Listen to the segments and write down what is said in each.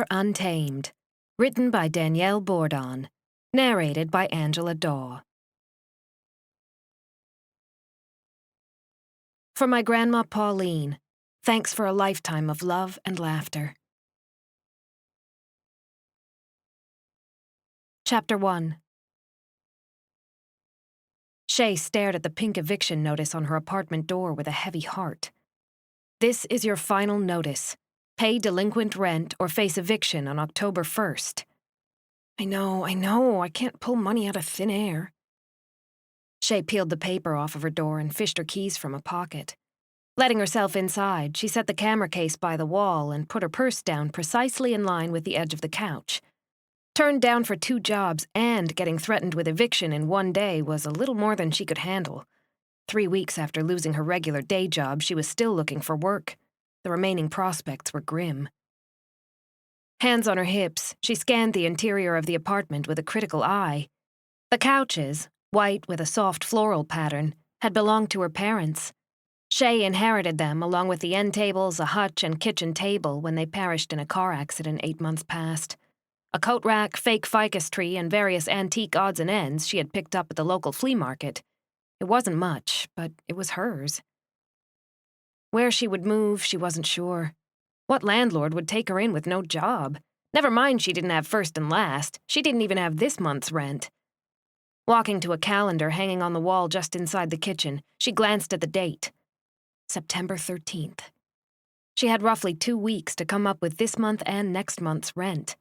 Heir Untamed, written by Danielle Bourdon, narrated by Angela Daw. For my Grandma Pauline, thanks for a lifetime of love and laughter. Chapter 1. Chey stared at the pink eviction notice on her apartment door with a heavy heart. This is your final notice. Pay delinquent rent or face eviction on October 1st. I know, I can't pull money out of thin air. Chey peeled the paper off of her door and fished her keys from a pocket. Letting herself inside, she set the camera case by the wall and put her purse down precisely in line with the edge of the couch. Turned down for 2 jobs and getting threatened with eviction in one day was a little more than she could handle. 3 weeks after losing her regular day job, she was still looking for work. The remaining prospects were grim. Hands on her hips, she scanned the interior of the apartment with a critical eye. The couches, white with a soft floral pattern, had belonged to her parents. Chey inherited them along with the end tables, a hutch, and kitchen table when they perished in a car accident 8 months past. A coat rack, fake ficus tree, and various antique odds and ends she had picked up at the local flea market. It wasn't much, but it was hers. Where she would move, she wasn't sure. What landlord would take her in with no job? Never mind she didn't have first and last. She didn't even have this month's rent. Walking to a calendar hanging on the wall just inside the kitchen, she glanced at the date. September 13th. She had roughly 2 weeks to come up with this month and next month's rent.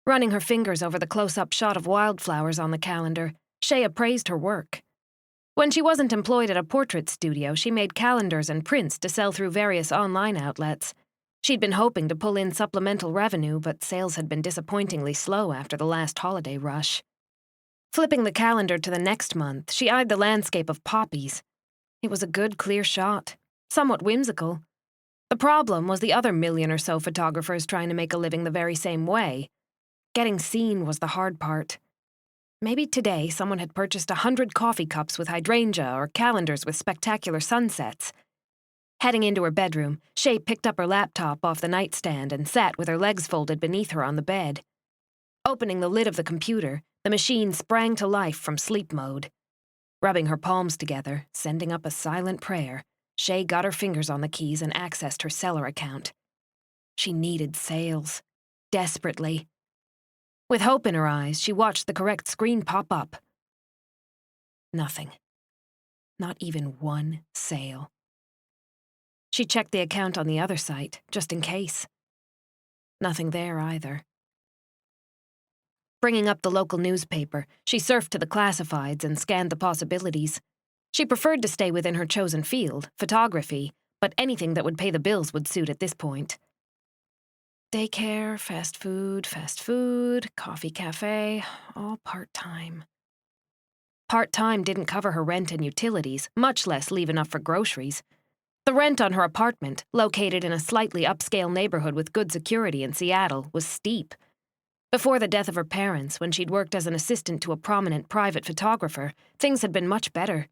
Running her fingers over the close-up shot of wildflowers on the calendar, Chey appraised her work. When she wasn't employed at a portrait studio, she made calendars and prints to sell through various online outlets. She'd been hoping to pull in supplemental revenue, but sales had been disappointingly slow after the last holiday rush. Flipping the calendar to the next month, she eyed the landscape of poppies. It was a good, clear shot, somewhat whimsical. The problem was the other million or so photographers trying to make a living the very same way. Getting seen was the hard part. Maybe today someone had purchased 100 coffee cups with hydrangea or calendars with spectacular sunsets. Heading into her bedroom, Chey picked up her laptop off the nightstand and sat with her legs folded beneath her on the bed. Opening the lid of the computer, the machine sprang to life from sleep mode. Rubbing her palms together, sending up a silent prayer, Chey got her fingers on the keys and accessed her seller account. She needed sales. Desperately. With hope in her eyes, she watched the correct screen pop up. Nothing. Not even one sale. She checked the account on the other site, just in case. Nothing there either. Bringing up the local newspaper, she surfed to the classifieds and scanned the possibilities. She preferred to stay within her chosen field, photography, but anything that would pay the bills would suit at this point. Daycare, fast food, coffee cafe, all part-time. Part-time didn't cover her rent and utilities, much less leave enough for groceries. The rent on her apartment, located in a slightly upscale neighborhood with good security in Seattle, was steep. Before the death of her parents, when she'd worked as an assistant to a prominent private photographer, things had been much better.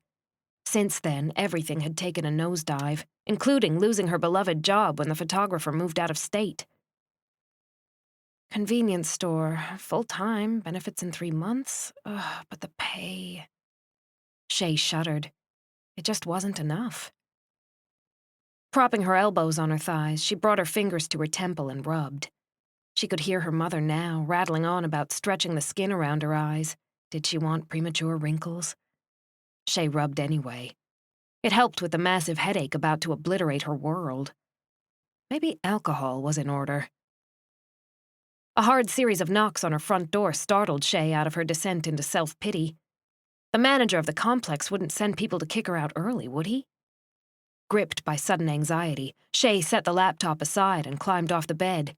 Since then, everything had taken a nosedive, including losing her beloved job when the photographer moved out of state. Convenience store, full-time, benefits in 3 months. But the pay. Chey shuddered. It just wasn't enough. Propping her elbows on her thighs, she brought her fingers to her temple and rubbed. She could hear her mother now, rattling on about stretching the skin around her eyes. Did she want premature wrinkles? Chey rubbed anyway. It helped with the massive headache about to obliterate her world. Maybe alcohol was in order. A hard series of knocks on her front door startled Chey out of her descent into self-pity. The manager of the complex wouldn't send people to kick her out early, would he? Gripped by sudden anxiety, Chey set the laptop aside and climbed off the bed.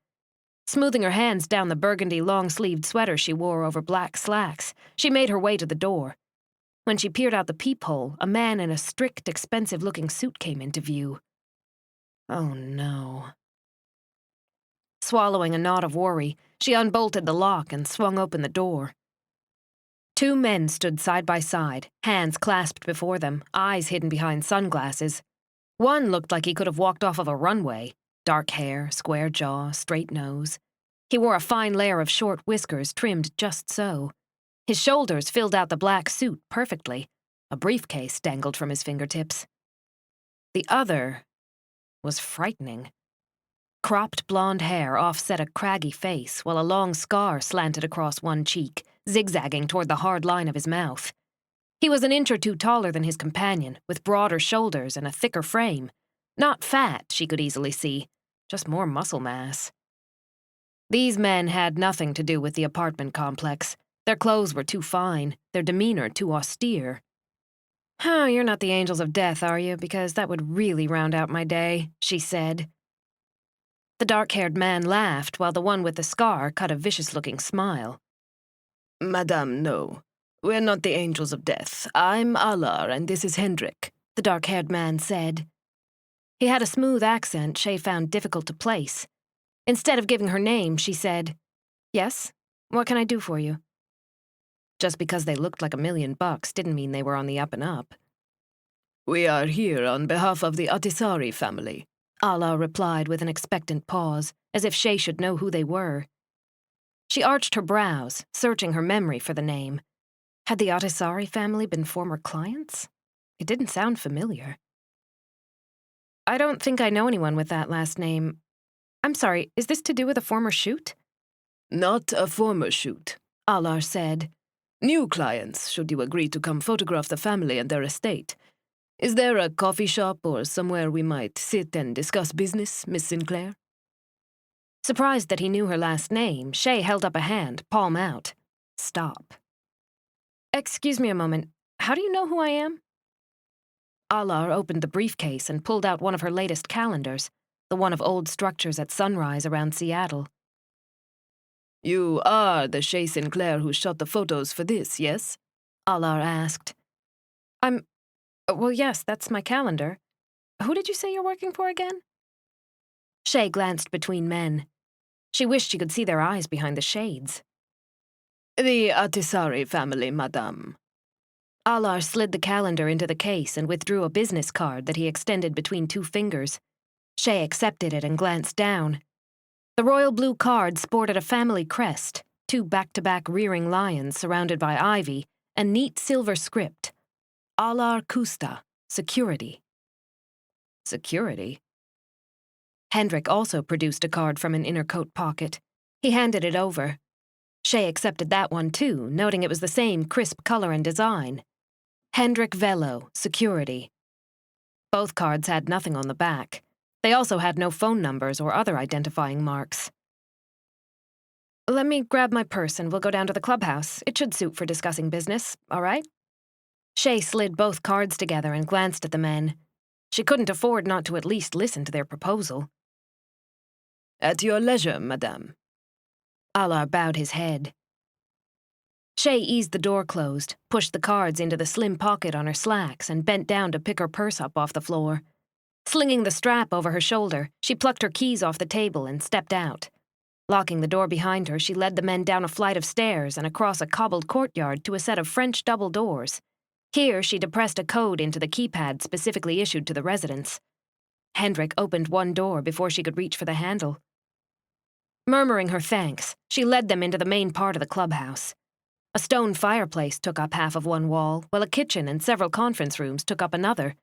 Smoothing her hands down the burgundy long-sleeved sweater she wore over black slacks, she made her way to the door. When she peered out the peephole, a man in a strict, expensive-looking suit came into view. Oh, no. Swallowing a knot of worry, she unbolted the lock and swung open the door. 2 men stood side by side, hands clasped before them, eyes hidden behind sunglasses. One looked like he could have walked off of a runway. Dark hair, square jaw, straight nose. He wore a fine layer of short whiskers trimmed just so. His shoulders filled out the black suit perfectly. A briefcase dangled from his fingertips. The other was frightening. Cropped blonde hair offset a craggy face, while a long scar slanted across one cheek, zigzagging toward the hard line of his mouth. He was an inch or two taller than his companion, with broader shoulders and a thicker frame. Not fat, she could easily see, just more muscle mass. These men had nothing to do with the apartment complex. Their clothes were too fine, their demeanor too austere. "Oh, you're not the angels of death, are you? Because that would really round out my day," she said. The dark-haired man laughed, while the one with the scar cut a vicious-looking smile. "Madame, no. We're not the angels of death. I'm Allah, and this is Hendrik," the dark-haired man said. He had a smooth accent Chey found difficult to place. Instead of giving her name, she said, "Yes? What can I do for you?" Just because they looked like $1 million didn't mean they were on the up and up. "We are here on behalf of the Atisari family," Allah replied with an expectant pause, as if Chey should know who they were. She arched her brows, searching her memory for the name. Had the Atisari family been former clients? It didn't sound familiar. "I don't think I know anyone with that last name. I'm sorry, is this to do with a former shoot?" "Not a former shoot," Allah said. "New clients, should you agree to come photograph the family and their estate. Is there a coffee shop or somewhere we might sit and discuss business, Miss Sinclair?" Surprised that he knew her last name, Chey held up a hand, palm out. "Stop." "Excuse me a moment. How do you know who I am?" Allah opened the briefcase and pulled out one of her latest calendars, the one of old structures at sunrise around Seattle. "You are the Chey Sinclair who shot the photos for this, yes?" Allah asked. Well, yes, that's my calendar. Who did you say you're working for again?" Chey glanced between men. She wished she could see their eyes behind the shades. "The Atisari family, madame." Allah slid the calendar into the case and withdrew a business card that he extended between 2 fingers. Chey accepted it and glanced down. The royal blue card sported a family crest, 2 back-to-back rearing lions surrounded by ivy, and neat silver script. Alar Kusta, security. Security? Hendrik also produced a card from an inner coat pocket. He handed it over. Chey accepted that one too, noting it was the same crisp color and design. Hendrik Velo, security. Both cards had nothing on the back. They also had no phone numbers or other identifying marks. "Let me grab my purse and we'll go down to the clubhouse. It should suit for discussing business, all right?" Chey slid both cards together and glanced at the men. She couldn't afford not to at least listen to their proposal. "At your leisure, madame." Allah bowed his head. Chey eased the door closed, pushed the cards into the slim pocket on her slacks, and bent down to pick her purse up off the floor. Slinging the strap over her shoulder, she plucked her keys off the table and stepped out. Locking the door behind her, she led the men down a flight of stairs and across a cobbled courtyard to a set of French double doors. Here, she depressed a code into the keypad specifically issued to the residents. Hendrik opened one door before she could reach for the handle. Murmuring her thanks, she led them into the main part of the clubhouse. A stone fireplace took up half of one wall, while a kitchen and several conference rooms took up another.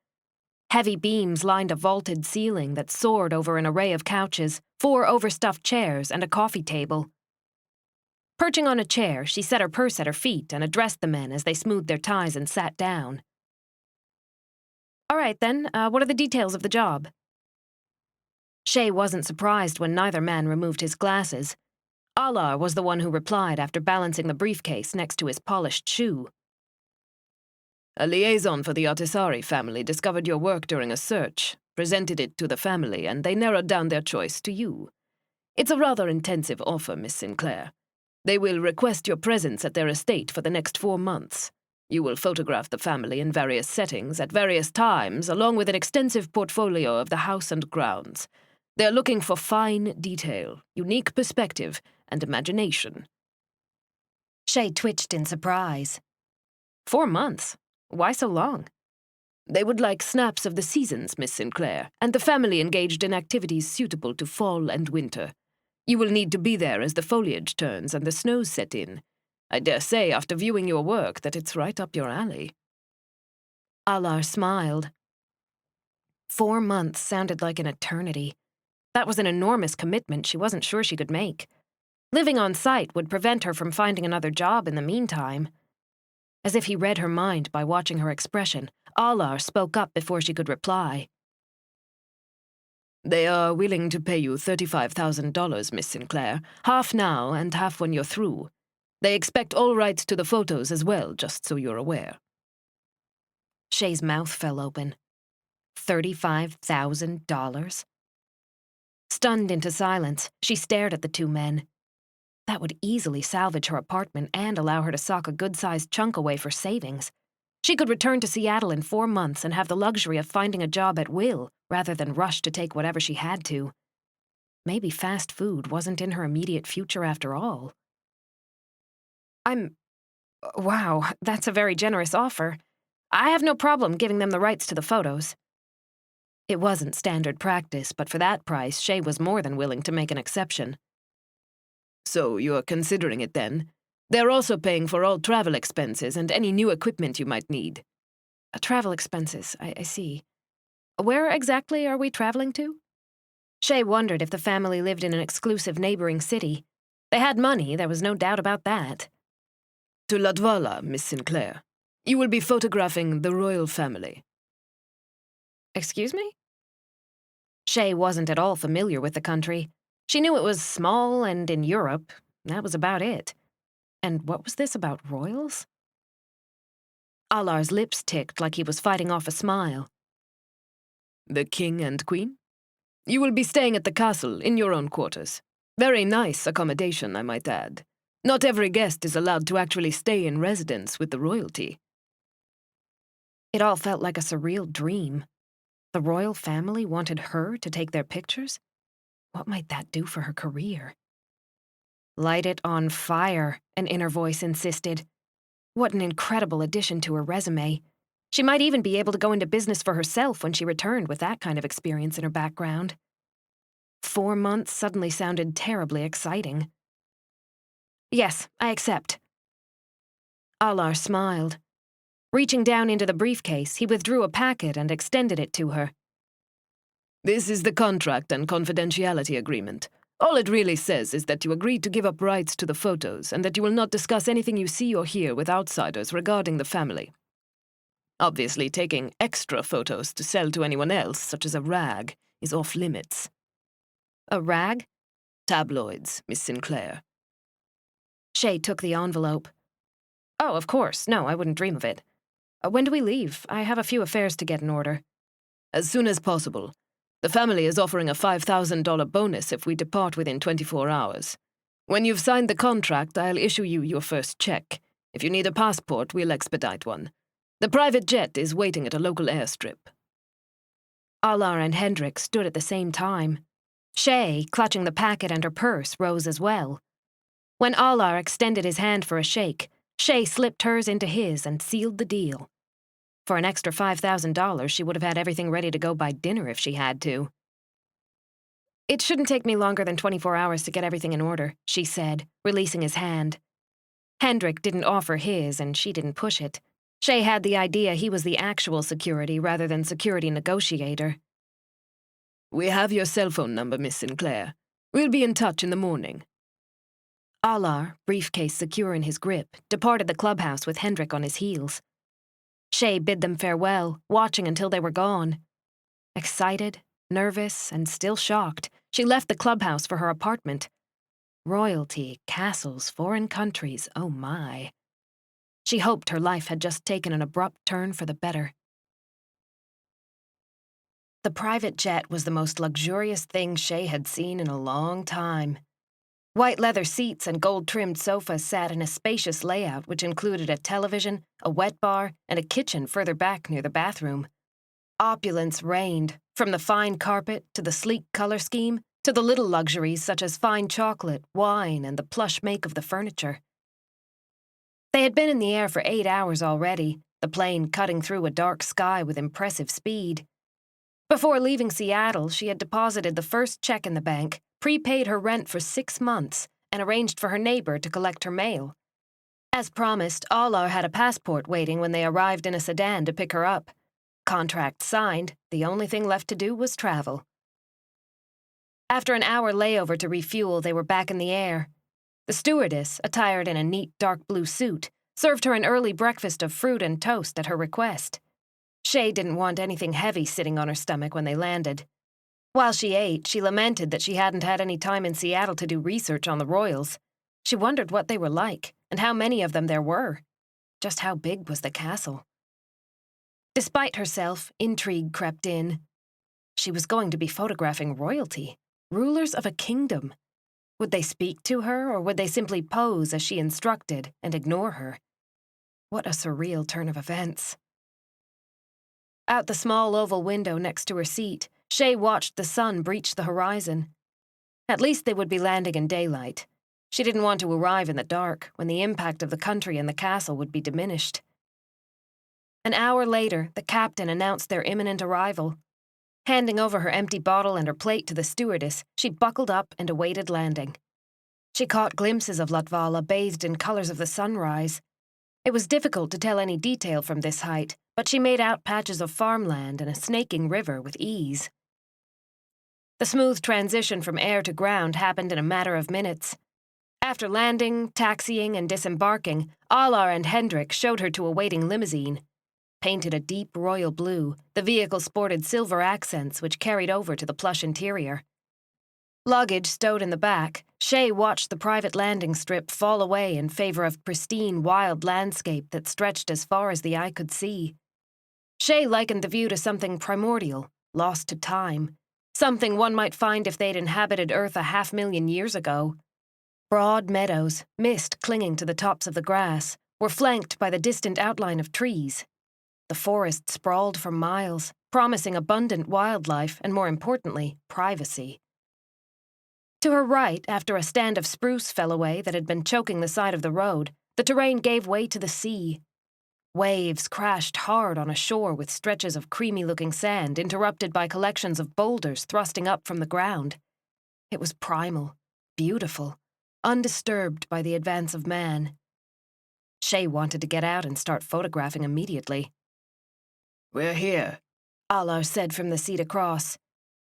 Heavy beams lined a vaulted ceiling that soared over an array of couches, 4 overstuffed chairs, and a coffee table. Perching on a chair, she set her purse at her feet and addressed the men as they smoothed their ties and sat down. "All right, then, what are the details of the job?" Chey wasn't surprised when neither man removed his glasses. Allah was the one who replied after balancing the briefcase next to his polished shoe. "A liaison for the Atisari family discovered your work during a search, presented it to the family, and they narrowed down their choice to you. It's a rather intensive offer, Miss Sinclair. They will request your presence at their estate for the next 4 months. You will photograph the family in various settings at various times, along with an extensive portfolio of the house and grounds. They're looking for fine detail, unique perspective, and imagination." Chey twitched in surprise. 4 months? Why so long? They would like snaps of the seasons, Miss Sinclair, and the family engaged in activities suitable to fall and winter. You will need to be there as the foliage turns and the snows set in. I dare say, after viewing your work, that it's right up your alley." Alar smiled. 4 months sounded like an eternity. That was an enormous commitment she wasn't sure she could make. Living on site would prevent her from finding another job in the meantime. As if he read her mind by watching her expression, Alar spoke up before she could reply. "They are willing to pay you $35,000, Miss Sinclair, half now and half when you're through. They expect all rights to the photos as well, just so you're aware." Chey's mouth fell open. $35,000? Stunned into silence, she stared at the two men. That would easily salvage her apartment and allow her to sock a good-sized chunk away for savings. She could return to Seattle in 4 months and have the luxury of finding a job at will, rather than rush to take whatever she had to. Maybe fast food wasn't in her immediate future after all. Wow, that's a very generous offer. I have no problem giving them the rights to the photos. It wasn't standard practice, but for that price, Chey was more than willing to make an exception. "So you're considering it then? They're also paying for all travel expenses and any new equipment you might need." Travel expenses, I see. Where exactly are we traveling to? Chey wondered if the family lived in an exclusive neighboring city. They had money, there was no doubt about that. "To Latvala, Miss Sinclair. You will be photographing the royal family." Excuse me? Chey wasn't at all familiar with the country. She knew it was small and in Europe. That was about it. And what was this about royals? Alar's lips ticked like he was fighting off a smile. "The king and queen? You will be staying at the castle in your own quarters. Very nice accommodation, I might add. Not every guest is allowed to actually stay in residence with the royalty." It all felt like a surreal dream. The royal family wanted her to take their pictures? What might that do for her career? "Light it on fire," an inner voice insisted. What an incredible addition to her resume. She might even be able to go into business for herself when she returned with that kind of experience in her background. 4 months suddenly sounded terribly exciting. "Yes, I accept." Alar smiled. Reaching down into the briefcase, he withdrew a packet and extended it to her. "This is the contract and confidentiality agreement. All it really says is that you agreed to give up rights to the photos and that you will not discuss anything you see or hear with outsiders regarding the family. Obviously, taking extra photos to sell to anyone else, such as a rag, is off limits." A rag? "Tabloids, Miss Sinclair." Chey took the envelope. "Oh, of course. No, I wouldn't dream of it. When do we leave? I have a few affairs to get in order." "As soon as possible. The family is offering a $5,000 bonus if we depart within 24 hours. When you've signed the contract, I'll issue you your first check. If you need a passport, we'll expedite one. The private jet is waiting at a local airstrip." Alar and Hendrik stood at the same time. Chey, clutching the packet and her purse, rose as well. When Alar extended his hand for a shake, Chey slipped hers into his and sealed the deal. For an extra $5,000, she would have had everything ready to go by dinner if she had to. "It shouldn't take me longer than 24 hours to get everything in order," she said, releasing his hand. Hendrik didn't offer his, and she didn't push it. Chey had the idea he was the actual security rather than security negotiator. "We have your cell phone number, Miss Sinclair. We'll be in touch in the morning." Alar, briefcase secure in his grip, departed the clubhouse with Hendrik on his heels. Chey bid them farewell, watching until they were gone. Excited, nervous, and still shocked, she left the clubhouse for her apartment. Royalty, castles, foreign countries, oh my. She hoped her life had just taken an abrupt turn for the better. The private jet was the most luxurious thing Chey had seen in a long time. White leather seats and gold-trimmed sofas sat in a spacious layout which included a television, a wet bar, and a kitchen further back near the bathroom. Opulence reigned, from the fine carpet to the sleek color scheme to the little luxuries such as fine chocolate, wine, and the plush make of the furniture. They had been in the air for 8 hours already, the plane cutting through a dark sky with impressive speed. Before leaving Seattle, she had deposited the first check in the bank, prepaid her rent for 6 months, and arranged for her neighbor to collect her mail. As promised, Alar had a passport waiting when they arrived in a sedan to pick her up. Contract signed, the only thing left to do was travel. After an hour layover to refuel, they were back in the air. The stewardess, attired in a neat dark blue suit, served her an early breakfast of fruit and toast at her request. Chey didn't want anything heavy sitting on her stomach when they landed. While she ate, she lamented that she hadn't had any time in Seattle to do research on the Royals. She wondered what they were like, and how many of them there were. Just how big was the castle? Despite herself, intrigue crept in. She was going to be photographing royalty, rulers of a kingdom. Would they speak to her, or would they simply pose as she instructed and ignore her? What a surreal turn of events. Out the small oval window next to her seat, Chey watched the sun breach the horizon. At least they would be landing in daylight. She didn't want to arrive in the dark, when the impact of the country and the castle would be diminished. An hour later, the captain announced their imminent arrival. Handing over her empty bottle and her plate to the stewardess, she buckled up and awaited landing. She caught glimpses of Latvala bathed in colors of the sunrise. It was difficult to tell any detail from this height, but she made out patches of farmland and a snaking river with ease. The smooth transition from air to ground happened in a matter of minutes. After landing, taxiing, and disembarking, Alar and Hendrik showed her to a waiting limousine. Painted a deep royal blue, the vehicle sported silver accents which carried over to the plush interior. Luggage stowed in the back, Chey watched the private landing strip fall away in favor of pristine, wild landscape that stretched as far as the eye could see. Chey likened the view to something primordial, lost to time, something one might find if they'd inhabited Earth 500,000 years ago. Broad meadows, mist clinging to the tops of the grass, were flanked by the distant outline of trees. The forest sprawled for miles, promising abundant wildlife and, more importantly, privacy. To her right, after a stand of spruce fell away that had been choking the side of the road, the terrain gave way to the sea. Waves crashed hard on a shore with stretches of creamy-looking sand interrupted by collections of boulders thrusting up from the ground. It was primal, beautiful, undisturbed by the advance of man. Chey wanted to get out and start photographing immediately. "We're here," Alar said from the seat across.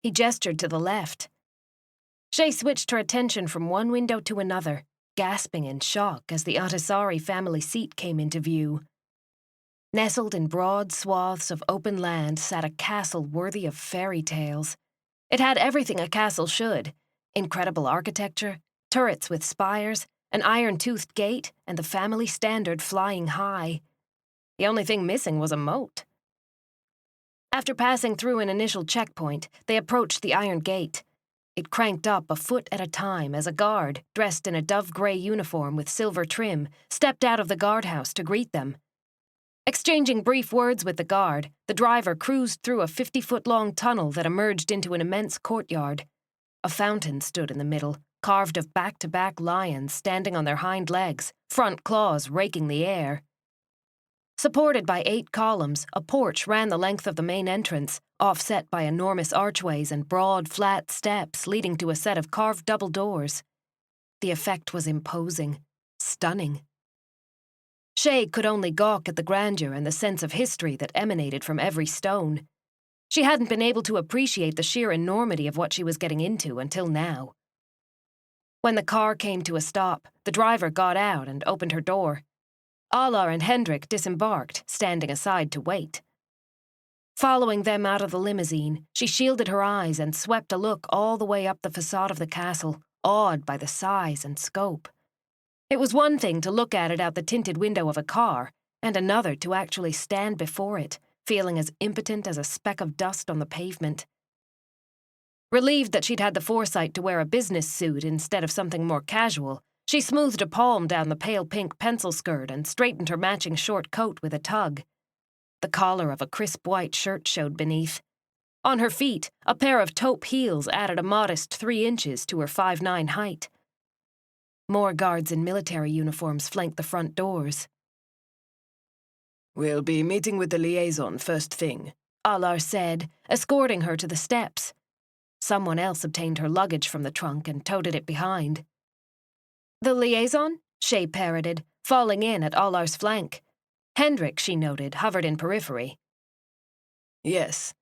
He gestured to the left. Chey switched her attention from one window to another, gasping in shock as the Audesari family seat came into view. Nestled in broad swaths of open land sat a castle worthy of fairy tales. It had everything a castle should: incredible architecture, turrets with spires, an iron-toothed gate, and the family standard flying high. The only thing missing was a moat. After passing through an initial checkpoint, they approached the iron gate. It cranked up a foot at a time as a guard, dressed in a dove-gray uniform with silver trim, stepped out of the guardhouse to greet them. Exchanging brief words with the guard, the driver cruised through a 50-foot-long tunnel that emerged into an immense courtyard. A fountain stood in the middle, carved of back-to-back lions standing on their hind legs, front claws raking the air. Supported by 8 columns, a porch ran the length of the main entrance, offset by enormous archways and broad, flat steps leading to a set of carved double doors. The effect was imposing, stunning. Chey could only gawk at the grandeur and the sense of history that emanated from every stone. She hadn't been able to appreciate the sheer enormity of what she was getting into until now. When the car came to a stop, the driver got out and opened her door. Alar and Hendrik disembarked, standing aside to wait. Following them out of the limousine, she shielded her eyes and swept a look all the way up the facade of the castle, awed by the size and scope. It was one thing to look at it out the tinted window of a car, and another to actually stand before it, feeling as impotent as a speck of dust on the pavement. Relieved that she'd had the foresight to wear a business suit instead of something more casual, she smoothed a palm down the pale pink pencil skirt and straightened her matching short coat with a tug. The collar of a crisp white shirt showed beneath. On her feet, a pair of taupe heels added a modest 3 inches to her 5'9" height. More guards in military uniforms flanked the front doors. We'll be meeting with the liaison first thing, Alar said, escorting her to the steps. Someone else obtained her luggage from the trunk and toted it behind. The liaison? Chey parroted, falling in at Alar's flank. Hendrik, she noted, hovered in periphery. Yes,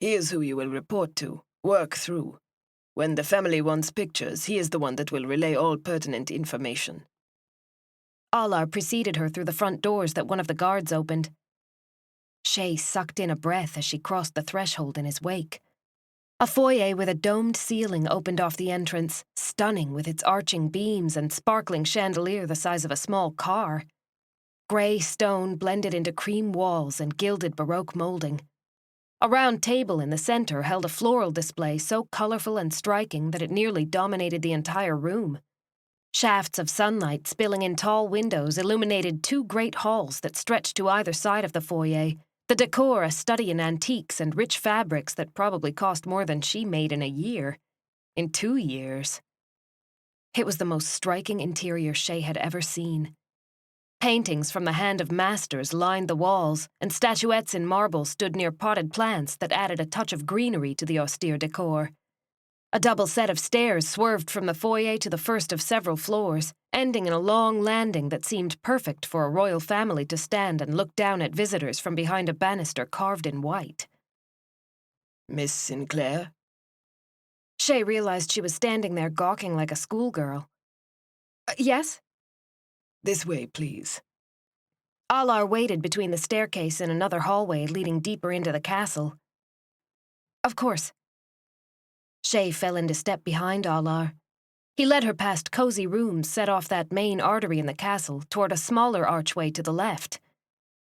he is who you will report to, work through. When the family wants pictures, he is the one that will relay all pertinent information. Alar preceded her through the front doors that one of the guards opened. Chey sucked in a breath as she crossed the threshold in his wake. A foyer with a domed ceiling opened off the entrance, stunning with its arching beams and sparkling chandelier the size of a small car. Grey stone blended into cream walls and gilded Baroque molding. A round table in the center held a floral display so colorful and striking that it nearly dominated the entire room. Shafts of sunlight spilling in tall windows illuminated two great halls that stretched to either side of the foyer, the decor a study in antiques and rich fabrics that probably cost more than she made in a year. In 2 years. It was the most striking interior Chey had ever seen. Paintings from the hand of masters lined the walls, and statuettes in marble stood near potted plants that added a touch of greenery to the austere decor. A double set of stairs swerved from the foyer to the first of several floors, ending in a long landing that seemed perfect for a royal family to stand and look down at visitors from behind a banister carved in white. Miss Sinclair? Chey realized she was standing there gawking like a schoolgirl. Yes? This way, please. Alar waited between the staircase and another hallway leading deeper into the castle. Of course. Chey fell into step behind Alar. He led her past cozy rooms set off that main artery in the castle toward a smaller archway to the left.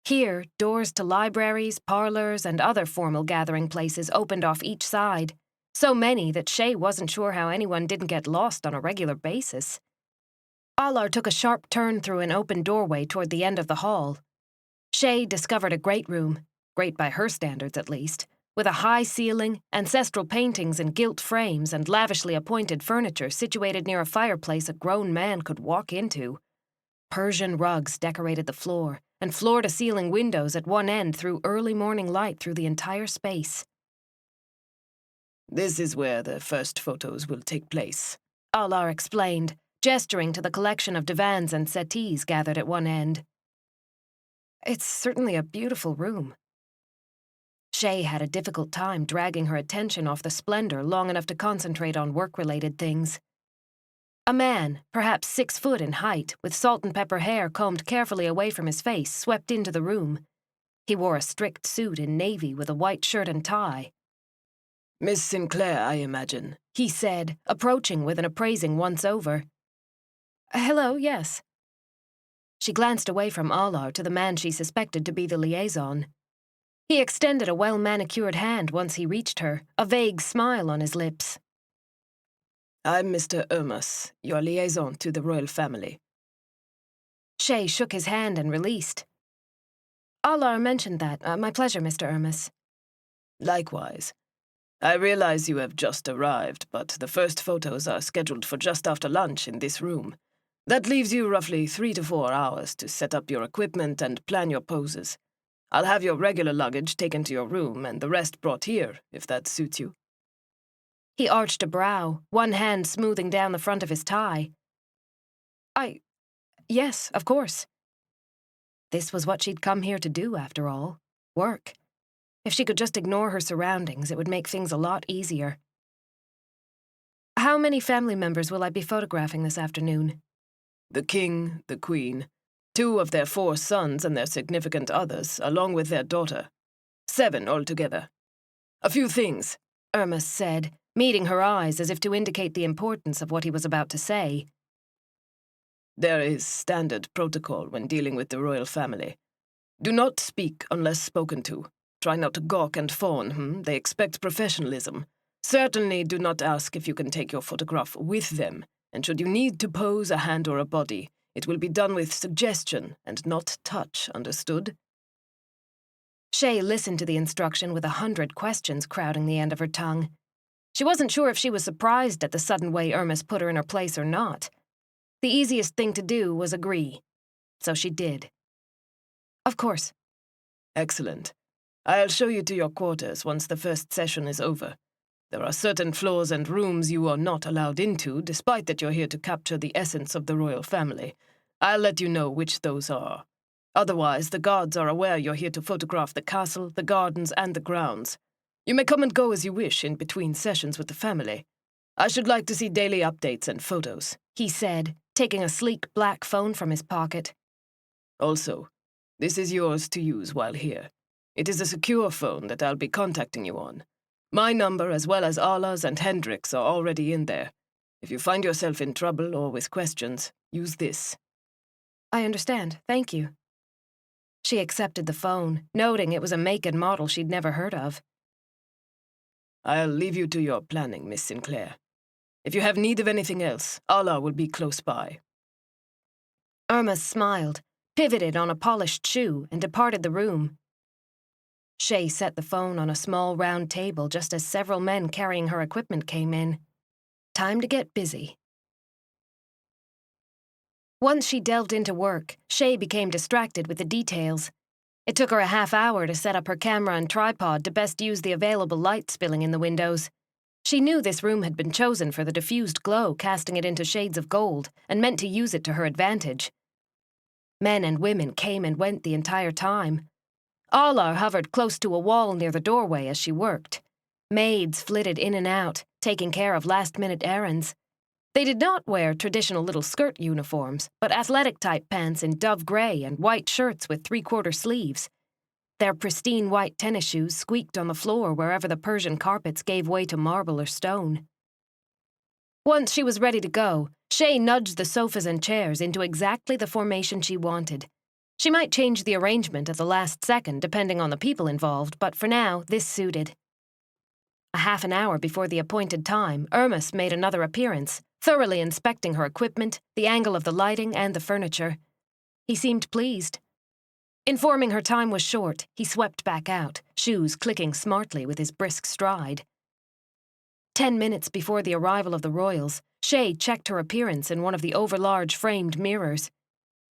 Here, doors to libraries, parlors, and other formal gathering places opened off each side, so many that Chey wasn't sure how anyone didn't get lost on a regular basis. Alar took a sharp turn through an open doorway toward the end of the hall. Chey discovered a great room, great by her standards at least, with a high ceiling, ancestral paintings in gilt frames, and lavishly appointed furniture situated near a fireplace a grown man could walk into. Persian rugs decorated the floor, and floor-to-ceiling windows at one end threw early morning light through the entire space. This is where the first photos will take place, Alar explained, gesturing to the collection of divans and settees gathered at one end. It's certainly a beautiful room. Chey had a difficult time dragging her attention off the splendor long enough to concentrate on work-related things. A man, perhaps 6 foot in height, with salt and pepper hair combed carefully away from his face, swept into the room. He wore a strict suit in navy with a white shirt and tie. Miss Sinclair, I imagine, he said, approaching with an appraising once-over. Hello, yes. She glanced away from Alar to the man she suspected to be the liaison. He extended a well-manicured hand once he reached her, a vague smile on his lips. I'm Mr. Ermas, your liaison to the royal family. Chey shook his hand and released. Alar mentioned that. My pleasure, Mr. Ermas. Likewise. I realize you have just arrived, but the first photos are scheduled for just after lunch in this room. That leaves you roughly 3 to 4 hours to set up your equipment and plan your poses. I'll have your regular luggage taken to your room and the rest brought here, if that suits you. He arched a brow, one hand smoothing down the front of his tie. Yes, of course. This was what she'd come here to do, after all. Work. If she could just ignore her surroundings, it would make things a lot easier. How many family members will I be photographing this afternoon? The king, the queen, 2 of their 4 sons and their significant others, along with their daughter. 7 altogether. A few things, Ermas said, meeting her eyes as if to indicate the importance of what he was about to say. There is standard protocol when dealing with the royal family. Do not speak unless spoken to. Try not to gawk and fawn, They expect professionalism. Certainly do not ask if you can take your photograph with them, and should you need to pose a hand or a body, it will be done with suggestion and not touch, understood? Chey listened to the instruction with 100 questions crowding the end of her tongue. She wasn't sure if she was surprised at the sudden way Ermas put her in her place or not. The easiest thing to do was agree. So she did. Of course. Excellent. I'll show you to your quarters once the first session is over. There are certain floors and rooms you are not allowed into, despite that you're here to capture the essence of the royal family. I'll let you know which those are. Otherwise, the guards are aware you're here to photograph the castle, the gardens, and the grounds. You may come and go as you wish in between sessions with the family. I should like to see daily updates and photos, he said, taking a sleek black phone from his pocket. Also, this is yours to use while here. It is a secure phone that I'll be contacting you on. My number, as well as Allah's and Hendrik's, are already in there. If you find yourself in trouble or with questions, use this. I understand, thank you. She accepted the phone, noting it was a make and model she'd never heard of. I'll leave you to your planning, Miss Sinclair. If you have need of anything else, Allah will be close by. Irma smiled, pivoted on a polished shoe, and departed the room. Chey set the phone on a small round table just as several men carrying her equipment came in. Time to get busy. Once she delved into work, Chey became distracted with the details. It took her a half hour to set up her camera and tripod to best use the available light spilling in the windows. She knew this room had been chosen for the diffused glow casting it into shades of gold, and meant to use it to her advantage. Men and women came and went the entire time. Alar hovered close to a wall near the doorway as she worked. Maids flitted in and out, taking care of last-minute errands. They did not wear traditional little skirt uniforms, but athletic-type pants in dove gray and white shirts with three-quarter sleeves. Their pristine white tennis shoes squeaked on the floor wherever the Persian carpets gave way to marble or stone. Once she was ready to go, Chey nudged the sofas and chairs into exactly the formation she wanted. She might change the arrangement at the last second depending on the people involved, but for now, this suited. A half an hour before the appointed time, Irmis made another appearance, thoroughly inspecting her equipment, the angle of the lighting, and the furniture. He seemed pleased. Informing her time was short, he swept back out, shoes clicking smartly with his brisk stride. 10 minutes before the arrival of the royals, Chey checked her appearance in one of the overlarge framed mirrors.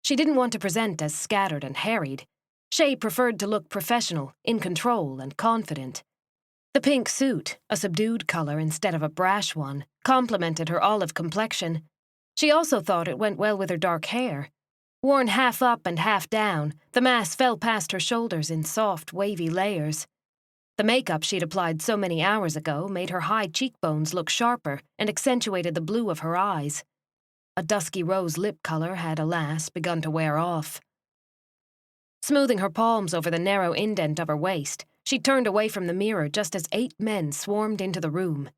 She didn't want to present as scattered and harried. Chey preferred to look professional, in control, and confident. The pink suit, a subdued color instead of a brash one, complemented her olive complexion. She also thought it went well with her dark hair. Worn half up and half down, the mass fell past her shoulders in soft, wavy layers. The makeup she'd applied so many hours ago made her high cheekbones look sharper and accentuated the blue of her eyes. A dusky rose lip color had, alas, begun to wear off. Smoothing her palms over the narrow indent of her waist, she turned away from the mirror just as 8 men swarmed into the room.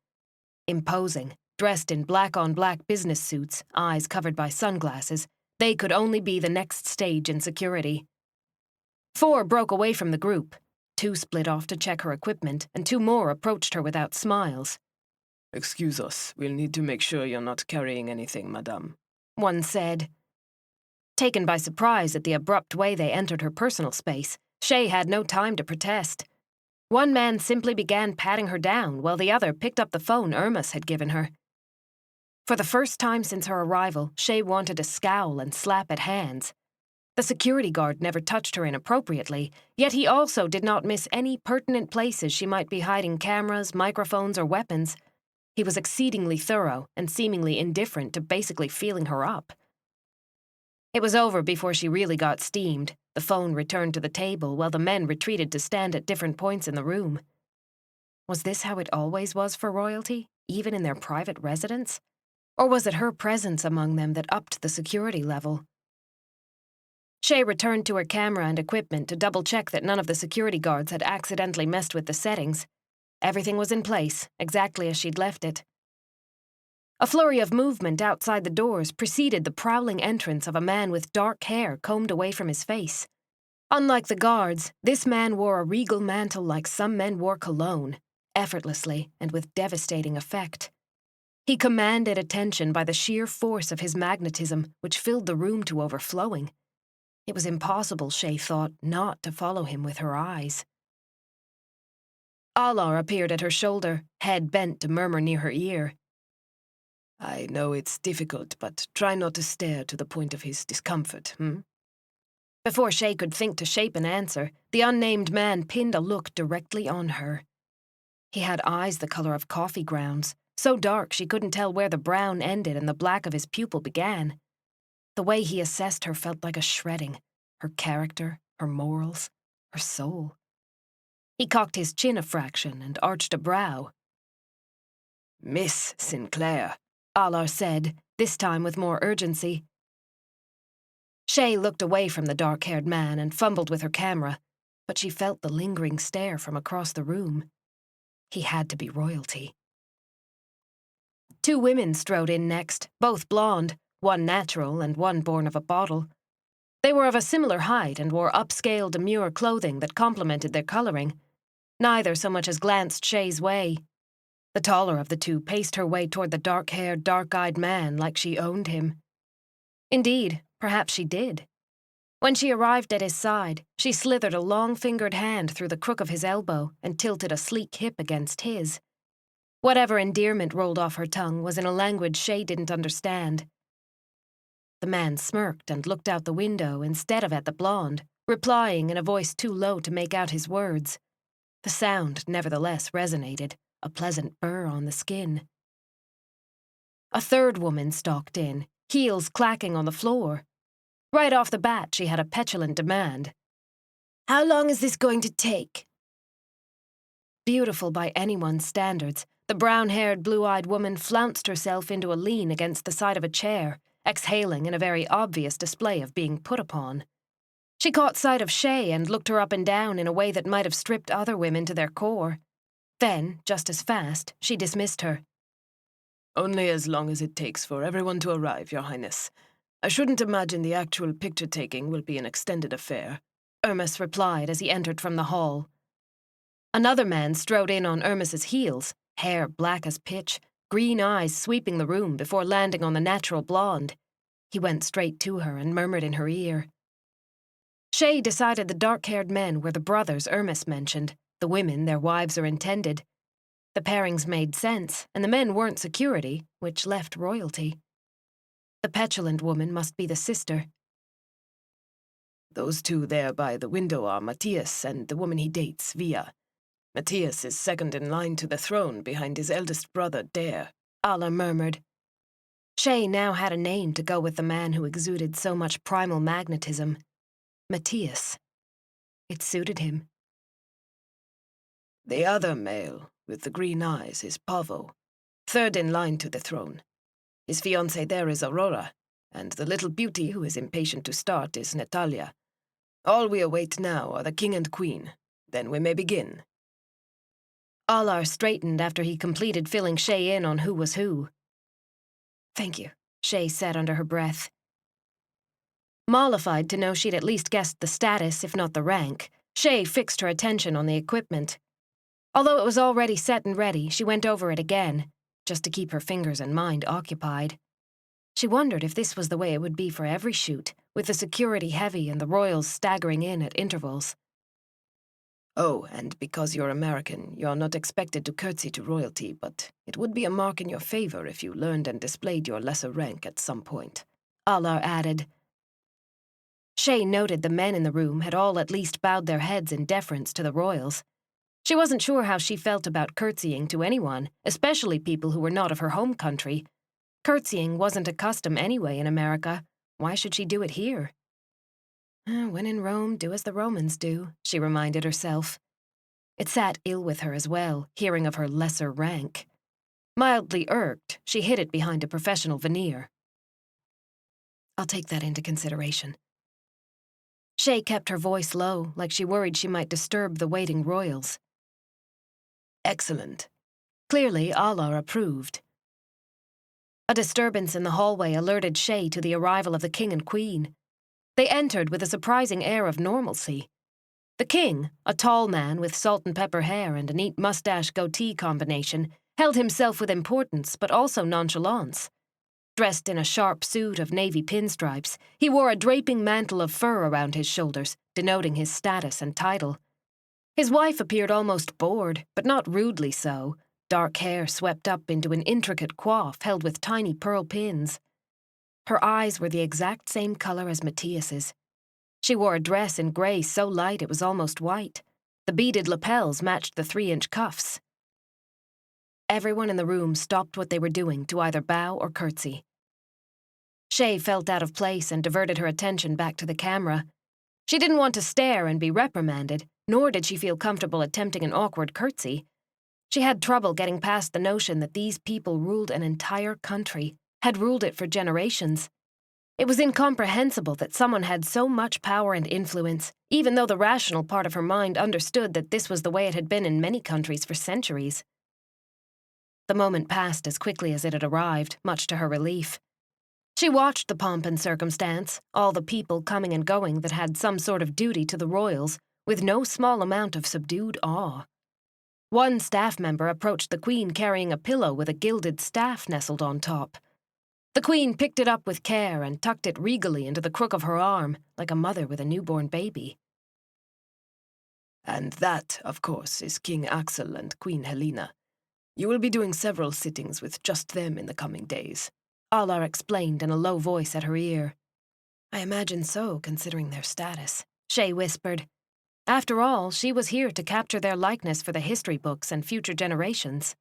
Imposing, dressed in black-on-black business suits, eyes covered by sunglasses, they could only be the next stage in security. 4 broke away from the group. 2 split off to check her equipment, and 2 more approached her without smiles. "Excuse us, we'll need to make sure you're not carrying anything, madame," one said. Taken by surprise at the abrupt way they entered her personal space, Chey had no time to protest. One man simply began patting her down, while the other picked up the phone Irmis had given her. For the first time since her arrival, Chey wanted to scowl and slap at hands. The security guard never touched her inappropriately, yet he also did not miss any pertinent places she might be hiding cameras, microphones, or weapons. He was exceedingly thorough and seemingly indifferent to basically feeling her up. It was over before she really got steamed. The phone returned to the table while the men retreated to stand at different points in the room. Was this how it always was for royalty, even in their private residence? Or was it her presence among them that upped the security level? Chey returned to her camera and equipment to double-check that none of the security guards had accidentally messed with the settings. Everything was in place, exactly as she'd left it. A flurry of movement outside the doors preceded the prowling entrance of a man with dark hair combed away from his face. Unlike the guards, this man wore a regal mantle like some men wore cologne, effortlessly and with devastating effect. He commanded attention by the sheer force of his magnetism, which filled the room to overflowing. It was impossible, Chey thought, not to follow him with her eyes. Alar appeared at her shoulder, head bent to murmur near her ear. "I know it's difficult, but try not to stare to the point of his discomfort, Before Chey could think to shape an answer, the unnamed man pinned a look directly on her. He had eyes the color of coffee grounds, so dark she couldn't tell where the brown ended and the black of his pupil began. The way he assessed her felt like a shredding, her character, her morals, her soul. He cocked his chin a fraction and arched a brow. "Miss Sinclair," Alar said, this time with more urgency. Chey looked away from the dark-haired man and fumbled with her camera, but she felt the lingering stare from across the room. He had to be royalty. 2 women strode in next, both blonde, one natural and one born of a bottle. They were of a similar height and wore upscale, demure clothing that complemented their coloring. Neither so much as glanced Chey's way. The taller of the 2 paced her way toward the dark-haired, dark-eyed man like she owned him. Indeed, perhaps she did. When she arrived at his side, she slithered a long-fingered hand through the crook of his elbow and tilted a sleek hip against his. Whatever endearment rolled off her tongue was in a language Chey didn't understand. The man smirked and looked out the window instead of at the blonde, replying in a voice too low to make out his words. The sound, nevertheless, resonated, a pleasant burr on the skin. A 3rd woman stalked in, heels clacking on the floor. Right off the bat, she had a petulant demand. "How long is this going to take?" Beautiful by anyone's standards, the brown-haired, blue-eyed woman flounced herself into a lean against the side of a chair, exhaling in a very obvious display of being put upon. She caught sight of Chey and looked her up and down in a way that might have stripped other women to their core. Then, just as fast, she dismissed her. "Only as long as it takes for everyone to arrive, Your Highness. I shouldn't imagine the actual picture-taking will be an extended affair," Ermis replied as he entered from the hall. Another man strode in on Ermis's heels, hair black as pitch, green eyes sweeping the room before landing on the natural blonde. He went straight to her and murmured in her ear. Chey decided the dark-haired men were the brothers Ermis mentioned, the women their wives or intended. The pairings made sense, and the men weren't security, which left royalty. The petulant woman must be the sister. "Those 2 there by the window are Mattias and the woman he dates, Via. Mattias is second in line to the throne behind his eldest brother, Dare," Alla murmured. Chey now had a name to go with the man who exuded so much primal magnetism. Mattias. It suited him. "The other male, with the green eyes, is Pavo, 3rd in line to the throne. His fiancée there is Aurora, and the little beauty who is impatient to start is Natalia. All we await now are the king and queen. Then we may begin." Alar straightened after he completed filling Chey in on who was who. "Thank you," Chey said under her breath. Mollified to know she'd at least guessed the status, if not the rank, Chey fixed her attention on the equipment. Although it was already set and ready, she went over it again, just to keep her fingers and mind occupied. She wondered if this was the way it would be for every shoot, with the security heavy and the royals staggering in at intervals. "Oh, and because you're American, you're not expected to curtsy to royalty, but it would be a mark in your favor if you learned and displayed your lesser rank at some point," Alar added. Chey noted the men in the room had all at least bowed their heads in deference to the royals. She wasn't sure how she felt about curtsying to anyone, especially people who were not of her home country. Curtsying wasn't a custom anyway in America. Why should she do it here? When in Rome, do as the Romans do, she reminded herself. It sat ill with her as well, hearing of her lesser rank. Mildly irked, she hid it behind a professional veneer. "I'll take that into consideration." Chey kept her voice low, like she worried she might disturb the waiting royals. "Excellent." Clearly, Alar approved. A disturbance in the hallway alerted Chey to the arrival of the king and queen. They entered with a surprising air of normalcy. The king, a tall man with salt and pepper hair and a neat mustache-goatee combination, held himself with importance but also nonchalance. Dressed in a sharp suit of navy pinstripes, he wore a draping mantle of fur around his shoulders, denoting his status and title. His wife appeared almost bored, but not rudely so, dark hair swept up into an intricate coif held with tiny pearl pins. Her eyes were the exact same color as Mattias's. She wore a dress in grey so light it was almost white. The beaded lapels matched the 3-inch cuffs. Everyone in the room stopped what they were doing to either bow or curtsy. Chey felt out of place and diverted her attention back to the camera. She didn't want to stare and be reprimanded, nor did she feel comfortable attempting an awkward curtsy. She had trouble getting past the notion that these people ruled an entire country, had ruled it for generations. It was incomprehensible that someone had so much power and influence, even though the rational part of her mind understood that this was the way it had been in many countries for centuries. The moment passed as quickly as it had arrived, much to her relief. She watched the pomp and circumstance, all the people coming and going that had some sort of duty to the royals, with no small amount of subdued awe. One staff member approached the Queen carrying a pillow with a gilded staff nestled on top. The Queen picked it up with care and tucked it regally into the crook of her arm, like a mother with a newborn baby. And that, of course, is King Axel and Queen Helena. You will be doing several sittings with just them in the coming days. Alar explained in a low voice at her ear. I imagine so, considering their status, Chey whispered. After all, she was here to capture their likeness for the history books and future generations.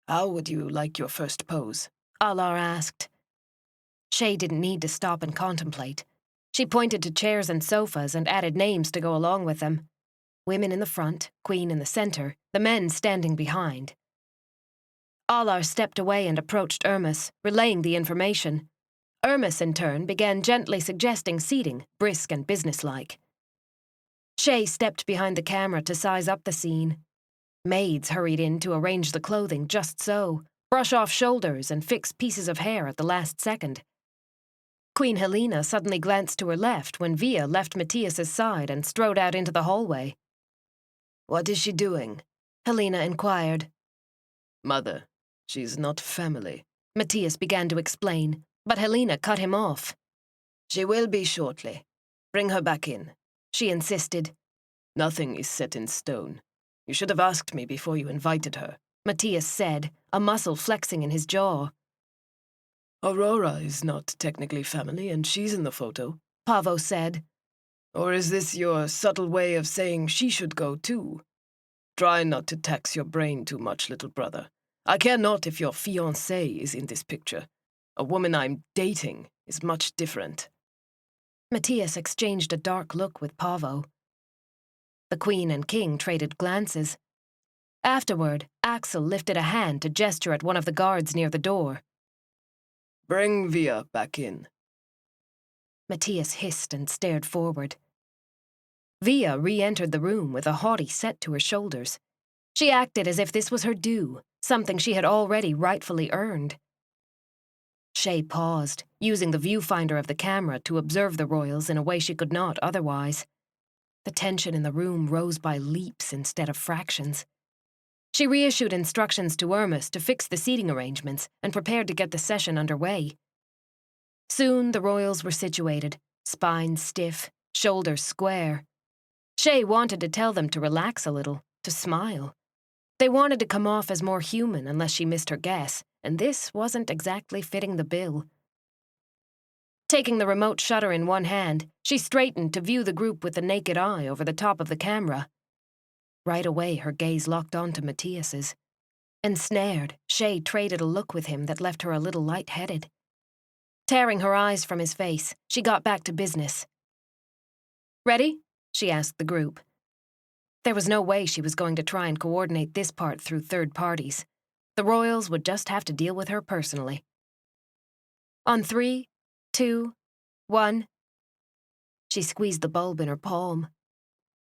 How would you like your first pose? Alar asked. Chey didn't need to stop and contemplate. She pointed to chairs and sofas and added names to go along with them. Women in the front, Queen in the center, the men standing behind. Alar stepped away and approached Ermis, relaying the information. Ermis, in turn, began gently suggesting seating, brisk and businesslike. Chey stepped behind the camera to size up the scene. Maids hurried in to arrange the clothing just so, brush off shoulders and fix pieces of hair at the last second. Queen Helena suddenly glanced to her left when Via left Mattias's side and strode out into the hallway. What is she doing? Helena inquired. Mother, she's not family. Mattias began to explain, but Helena cut him off. She will be shortly. Bring her back in, she insisted. Nothing is set in stone. You should have asked me before you invited her, Mattias said, a muscle flexing in his jaw. Aurora is not technically family and she's in the photo, Pavo said. Or is this your subtle way of saying she should go too? Try not to tax your brain too much, little brother. I care not if your fiancée is in this picture. A woman I'm dating is much different. Mattias exchanged a dark look with Pavo. The Queen and King traded glances. Afterward, Axel lifted a hand to gesture at one of the guards near the door. Bring Via back in. Mattias hissed and stared forward. Via re-entered the room with a haughty set to her shoulders. She acted as if this was her due, something she had already rightfully earned. Chey paused, using the viewfinder of the camera to observe the royals in a way she could not otherwise. The tension in the room rose by leaps instead of fractions. She reissued instructions to Ermis to fix the seating arrangements and prepared to get the session underway. Soon the royals were situated, spines stiff, shoulders square. Chey wanted to tell them to relax a little, to smile. They wanted to come off as more human unless she missed her guess, and this wasn't exactly fitting the bill. Taking the remote shutter in one hand, she straightened to view the group with the naked eye over the top of the camera. Right away, her gaze locked onto Mattias's. Ensnared, Chey traded a look with him that left her a little lightheaded. Tearing her eyes from his face, she got back to business. Ready? She asked the group. There was no way she was going to try and coordinate this part through third parties. The royals would just have to deal with her personally. On 3, 2, 1. She squeezed the bulb in her palm.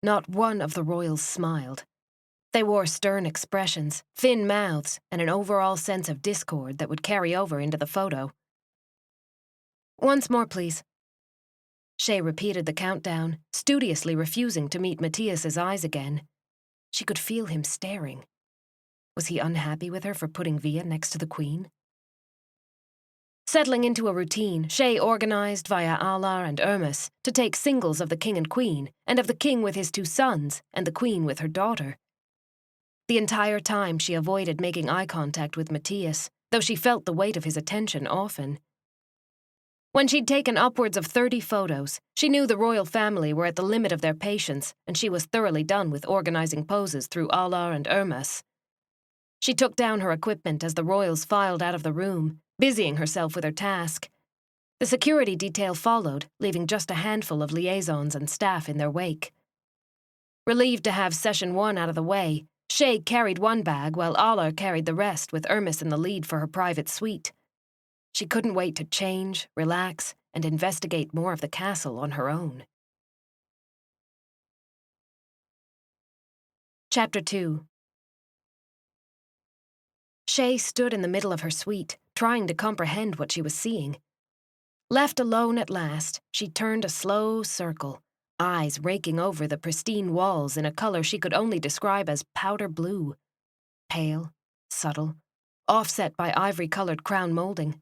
Not one of the royals smiled. They wore stern expressions, thin mouths, and an overall sense of discord that would carry over into the photo. Once more, please. Chey repeated the countdown, studiously refusing to meet Mattias's eyes again. She could feel him staring. Was he unhappy with her for putting Via next to the Queen? Settling into a routine, Chey organized via Alar and Ermis to take singles of the King and Queen, and of the King with his 2 sons, and the Queen with her daughter. The entire time she avoided making eye contact with Mattias, though she felt the weight of his attention often. When she'd taken upwards of 30 photos, she knew the royal family were at the limit of their patience, and she was thoroughly done with organizing poses through Allah and Hermes. She took down her equipment as the royals filed out of the room, busying herself with her task. The security detail followed, leaving just a handful of liaisons and staff in their wake. Relieved to have session 1 out of the way, Chey carried one bag while Allah carried the rest, with Hermes in the lead for her private suite. She couldn't wait to change, relax, and investigate more of the castle on her own. Chapter 2. Chey stood in the middle of her suite, trying to comprehend what she was seeing. Left alone at last, she turned a slow circle, eyes raking over the pristine walls in a color she could only describe as powder blue. Pale, subtle, offset by ivory-colored crown molding.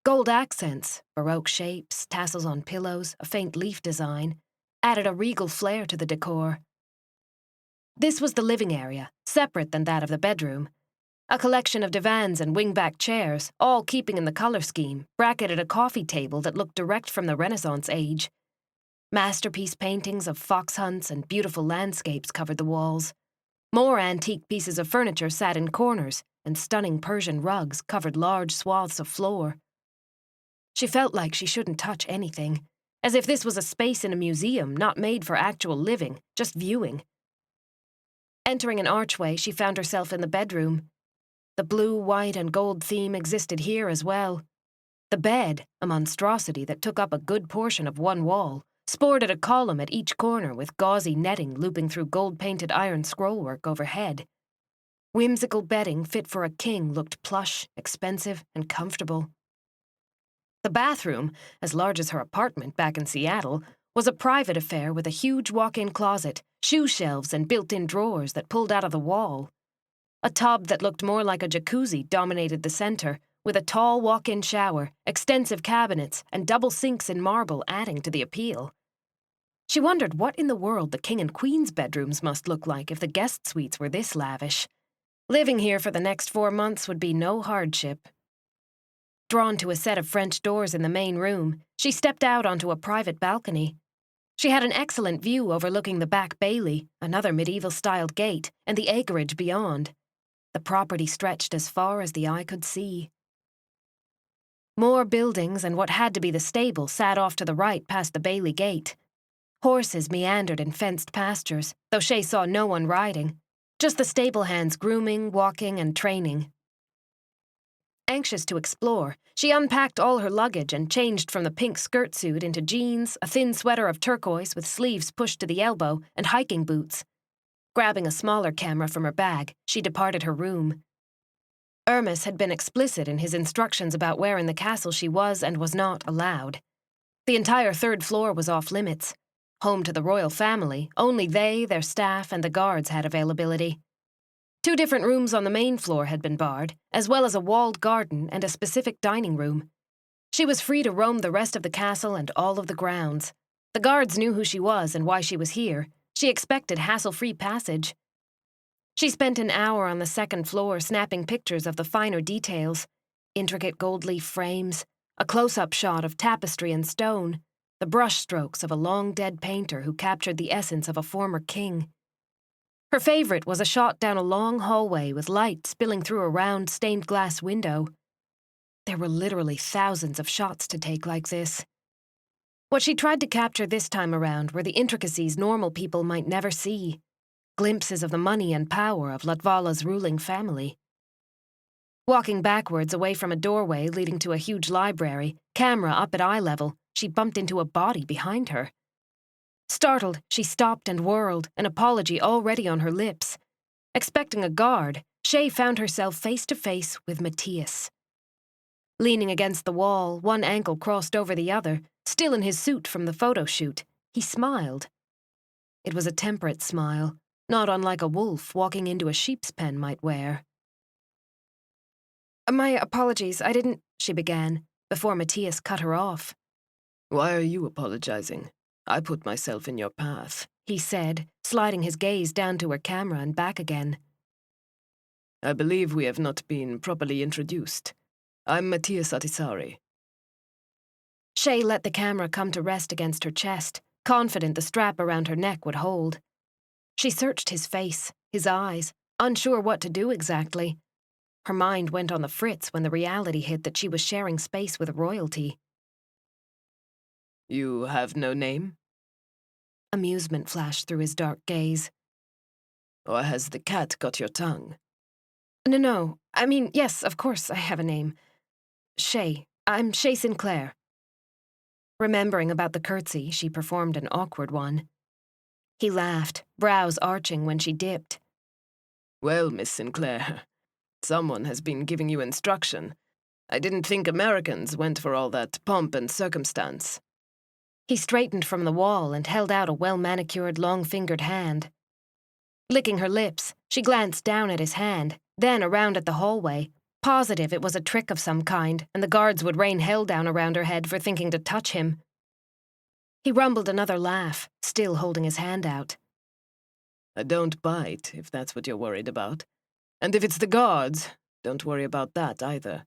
Gold accents, Baroque shapes, tassels on pillows, a faint leaf design, added a regal flair to the decor. This was the living area, separate than that of the bedroom. A collection of divans and wing-back chairs, all keeping in the color scheme, bracketed a coffee table that looked direct from the Renaissance age. Masterpiece paintings of fox hunts and beautiful landscapes covered the walls. More antique pieces of furniture sat in corners, and stunning Persian rugs covered large swaths of floor. She felt like she shouldn't touch anything, as if this was a space in a museum not made for actual living, just viewing. Entering an archway, she found herself in the bedroom. The blue, white, and gold theme existed here as well. The bed, a monstrosity that took up a good portion of one wall, sported a column at each corner with gauzy netting looping through gold-painted iron scrollwork overhead. Whimsical bedding fit for a king looked plush, expensive, and comfortable. The bathroom, as large as her apartment back in Seattle, was a private affair with a huge walk-in closet, shoe shelves, and built-in drawers that pulled out of the wall. A tub that looked more like a jacuzzi dominated the center, with a tall walk-in shower, extensive cabinets, and double sinks in marble adding to the appeal. She wondered what in the world the king and queen's bedrooms must look like if the guest suites were this lavish. Living here for the next 4 months would be no hardship. Drawn to a set of French doors in the main room, she stepped out onto a private balcony. She had an excellent view overlooking the back bailey, another medieval-styled gate, and the acreage beyond. The property stretched as far as the eye could see. More buildings and what had to be the stable sat off to the right past the bailey gate. Horses meandered in fenced pastures, though Chey saw no one riding, just the stable hands grooming, walking, and training. Anxious to explore, she unpacked all her luggage and changed from the pink skirt suit into jeans, a thin sweater of turquoise with sleeves pushed to the elbow, and hiking boots. Grabbing a smaller camera from her bag, she departed her room. Hermes had been explicit in his instructions about where in the castle she was and was not allowed. The entire 3rd floor was off limits. Home to the royal family, only they, their staff, and the guards had availability. 2 different rooms on the main floor had been barred, as well as a walled garden and a specific dining room. She was free to roam the rest of the castle and all of the grounds. The guards knew who she was and why she was here. She expected hassle-free passage. She spent an hour on the 2nd floor snapping pictures of the finer details, intricate gold leaf frames, a close-up shot of tapestry and stone, the brushstrokes of a long-dead painter who captured the essence of a former king. Her favorite was a shot down a long hallway with light spilling through a round stained-glass window. There were literally thousands of shots to take like this. What she tried to capture this time around were the intricacies normal people might never see, glimpses of the money and power of Latvala's ruling family. Walking backwards away from a doorway leading to a huge library, camera up at eye level, she bumped into a body behind her. Startled, she stopped and whirled, an apology already on her lips. Expecting a guard, Chey found herself face to face with Mattias. Leaning against the wall, one ankle crossed over the other, still in his suit from the photo shoot, he smiled. It was a temperate smile, not unlike a wolf walking into a sheep's pen might wear. "My apologies, I didn't," she began, before Mattias cut her off. Why are you apologizing? I put myself in your path, he said, sliding his gaze down to her camera and back again. I believe we have not been properly introduced. I'm Mattias Atisari. Chey let the camera come to rest against her chest, confident the strap around her neck would hold. She searched his face, his eyes, unsure what to do exactly. Her mind went on the fritz when the reality hit that she was sharing space with royalty. You have no name? Amusement flashed through his dark gaze. Or has the cat got your tongue? No. I mean, yes, of course I have a name. Chey. I'm Chey Sinclair. Remembering about the curtsy, she performed an awkward one. He laughed, brows arching when she dipped. Well, Miss Sinclair, someone has been giving you instruction. I didn't think Americans went for all that pomp and circumstance. He straightened from the wall and held out a well-manicured, long-fingered hand. Licking her lips, she glanced down at his hand, then around at the hallway, positive it was a trick of some kind, and the guards would rain hell down around her head for thinking to touch him. He rumbled another laugh, still holding his hand out. I don't bite, if that's what you're worried about. And if it's the guards, don't worry about that either.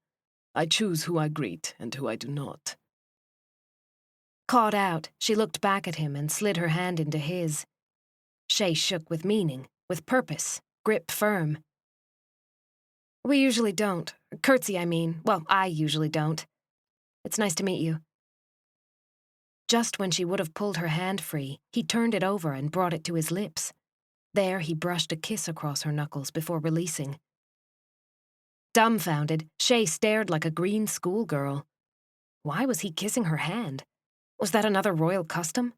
I choose who I greet and who I do not. Caught out, she looked back at him and slid her hand into his. Chey shook with meaning, with purpose, grip firm. We usually don't. Curtsy, I mean. Well, I usually don't. It's nice to meet you. Just when she would have pulled her hand free, he turned it over and brought it to his lips. There he brushed a kiss across her knuckles before releasing. Dumbfounded, Chey stared like a green schoolgirl. Why was he kissing her hand? Was that another royal custom?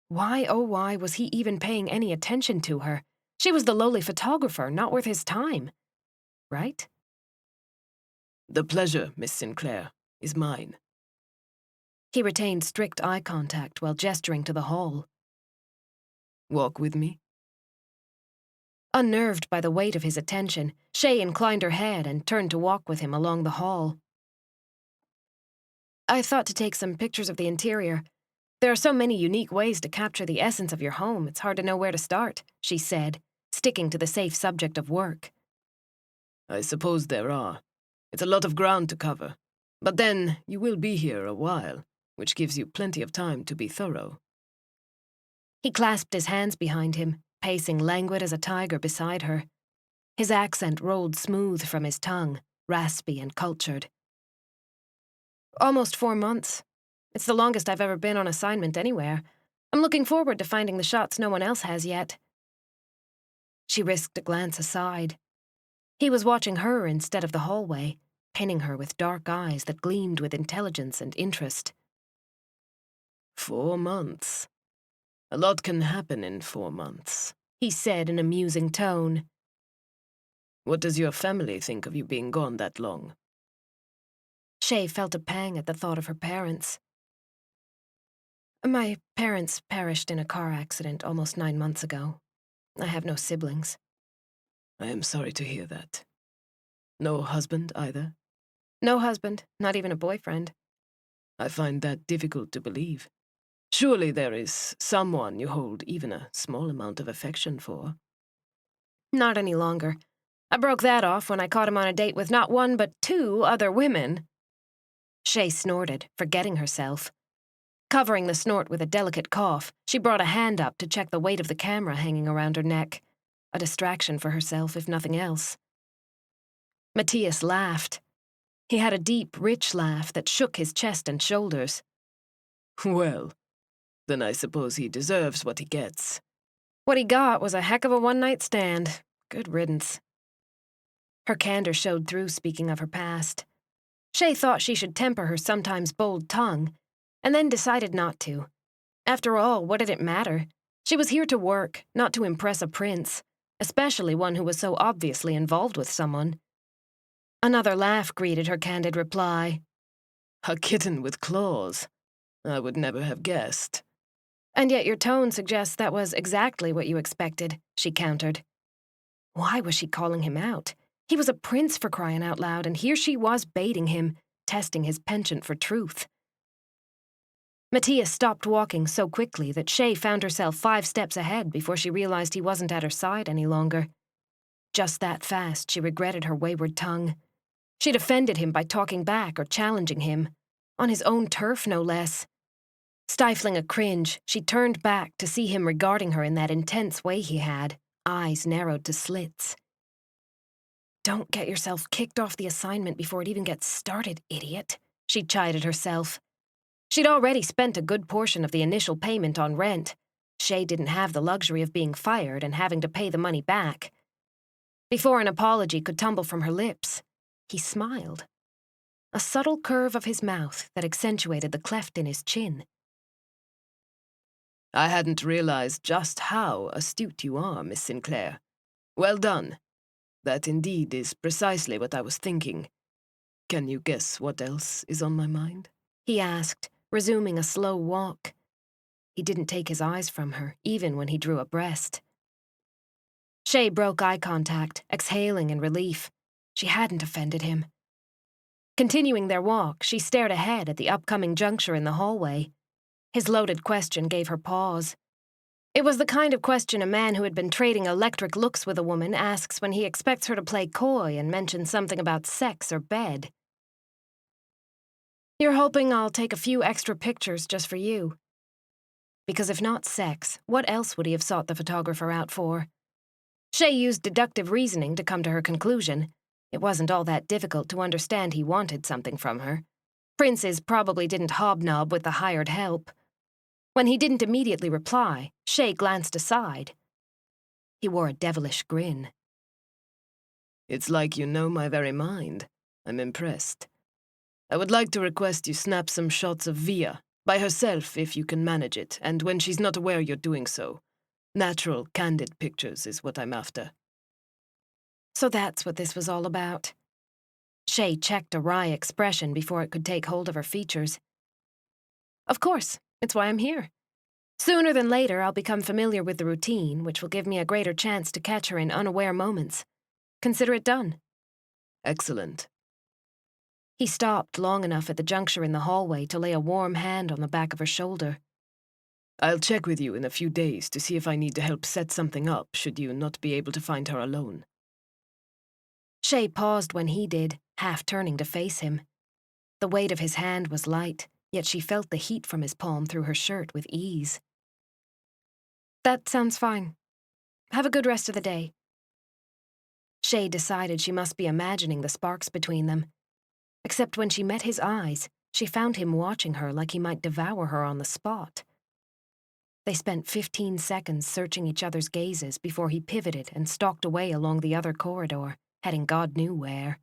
Why, oh why, was he even paying any attention to her? She was the lowly photographer, not worth his time. Right? The pleasure, Miss Sinclair, is mine. He retained strict eye contact while gesturing to the hall. Walk with me? Unnerved by the weight of his attention, Chey inclined her head and turned to walk with him along the hall. I thought to take some pictures of the interior. There are so many unique ways to capture the essence of your home, it's hard to know where to start, she said, sticking to the safe subject of work. I suppose there are. It's a lot of ground to cover. But then, you will be here a while, which gives you plenty of time to be thorough. He clasped his hands behind him, pacing languid as a tiger beside her. His accent rolled smooth from his tongue, raspy and cultured. Almost 4 months. It's the longest I've ever been on assignment anywhere. I'm looking forward to finding the shots no one else has yet. She risked a glance aside. He was watching her instead of the hallway, pinning her with dark eyes that gleamed with intelligence and interest. 4 months. A lot can happen in 4 months, he said in a musing tone. What does your family think of you being gone that long? Chey felt a pang at the thought of her parents. My parents perished in a car accident almost 9 months ago. I have no siblings. I am sorry to hear that. No husband either? No husband, not even a boyfriend. I find that difficult to believe. Surely there is someone you hold even a small amount of affection for. Not any longer. I broke that off when I caught him on a date with not 1 but 2 other women. Chey snorted, forgetting herself. Covering the snort with a delicate cough, she brought a hand up to check the weight of the camera hanging around her neck. A distraction for herself, if nothing else. Mattias laughed. He had a deep, rich laugh that shook his chest and shoulders. Well, then I suppose he deserves what he gets. What he got was a heck of a one-night stand. Good riddance. Her candor showed through speaking of her past. Chey thought she should temper her sometimes bold tongue, and then decided not to. After all, what did it matter? She was here to work, not to impress a prince, especially one who was so obviously involved with someone. Another laugh greeted her candid reply. A kitten with claws. I would never have guessed. And yet your tone suggests that was exactly what you expected, she countered. Why was she calling him out? He was a prince for crying out loud, and here she was baiting him, testing his penchant for truth. Mattias stopped walking so quickly that Chey found herself 5 steps ahead before she realized he wasn't at her side any longer. Just that fast, she regretted her wayward tongue. She'd offended him by talking back or challenging him. On his own turf, no less. Stifling a cringe, she turned back to see him regarding her in that intense way he had, eyes narrowed to slits. Don't get yourself kicked off the assignment before it even gets started, idiot, she chided herself. She'd already spent a good portion of the initial payment on rent. Chey didn't have the luxury of being fired and having to pay the money back. Before an apology could tumble from her lips, he smiled. A subtle curve of his mouth that accentuated the cleft in his chin. I hadn't realized just how astute you are, Miss Sinclair. Well done. That indeed is precisely what I was thinking. Can you guess what else is on my mind? He asked, resuming a slow walk. He didn't take his eyes from her, even when he drew abreast. Chey broke eye contact, exhaling in relief. She hadn't offended him. Continuing their walk, she stared ahead at the upcoming juncture in the hallway. His loaded question gave her pause. It was the kind of question a man who had been trading electric looks with a woman asks when he expects her to play coy and mention something about sex or bed. You're hoping I'll take a few extra pictures just for you. Because if not sex, what else would he have sought the photographer out for? Chey used deductive reasoning to come to her conclusion. It wasn't all that difficult to understand he wanted something from her. Princes probably didn't hobnob with the hired help. When he didn't immediately reply, Chey glanced aside. He wore a devilish grin. It's like you know my very mind. I'm impressed. I would like to request you snap some shots of Via, by herself if you can manage it, and when she's not aware you're doing so. Natural, candid pictures is what I'm after. So that's what this was all about. Chey checked a wry expression before it could take hold of her features. Of course, it's why I'm here. Sooner than later, I'll become familiar with the routine, which will give me a greater chance to catch her in unaware moments. Consider it done. Excellent. He stopped long enough at the juncture in the hallway to lay a warm hand on the back of her shoulder. I'll check with you in a few days to see if I need to help set something up should you not be able to find her alone. Chey paused when he did, half turning to face him. The weight of his hand was light, yet she felt the heat from his palm through her shirt with ease. That sounds fine. Have a good rest of the day. Chey decided she must be imagining the sparks between them. Except when she met his eyes, she found him watching her like he might devour her on the spot. They spent 15 seconds searching each other's gazes before he pivoted and stalked away along the other corridor, heading God knew where.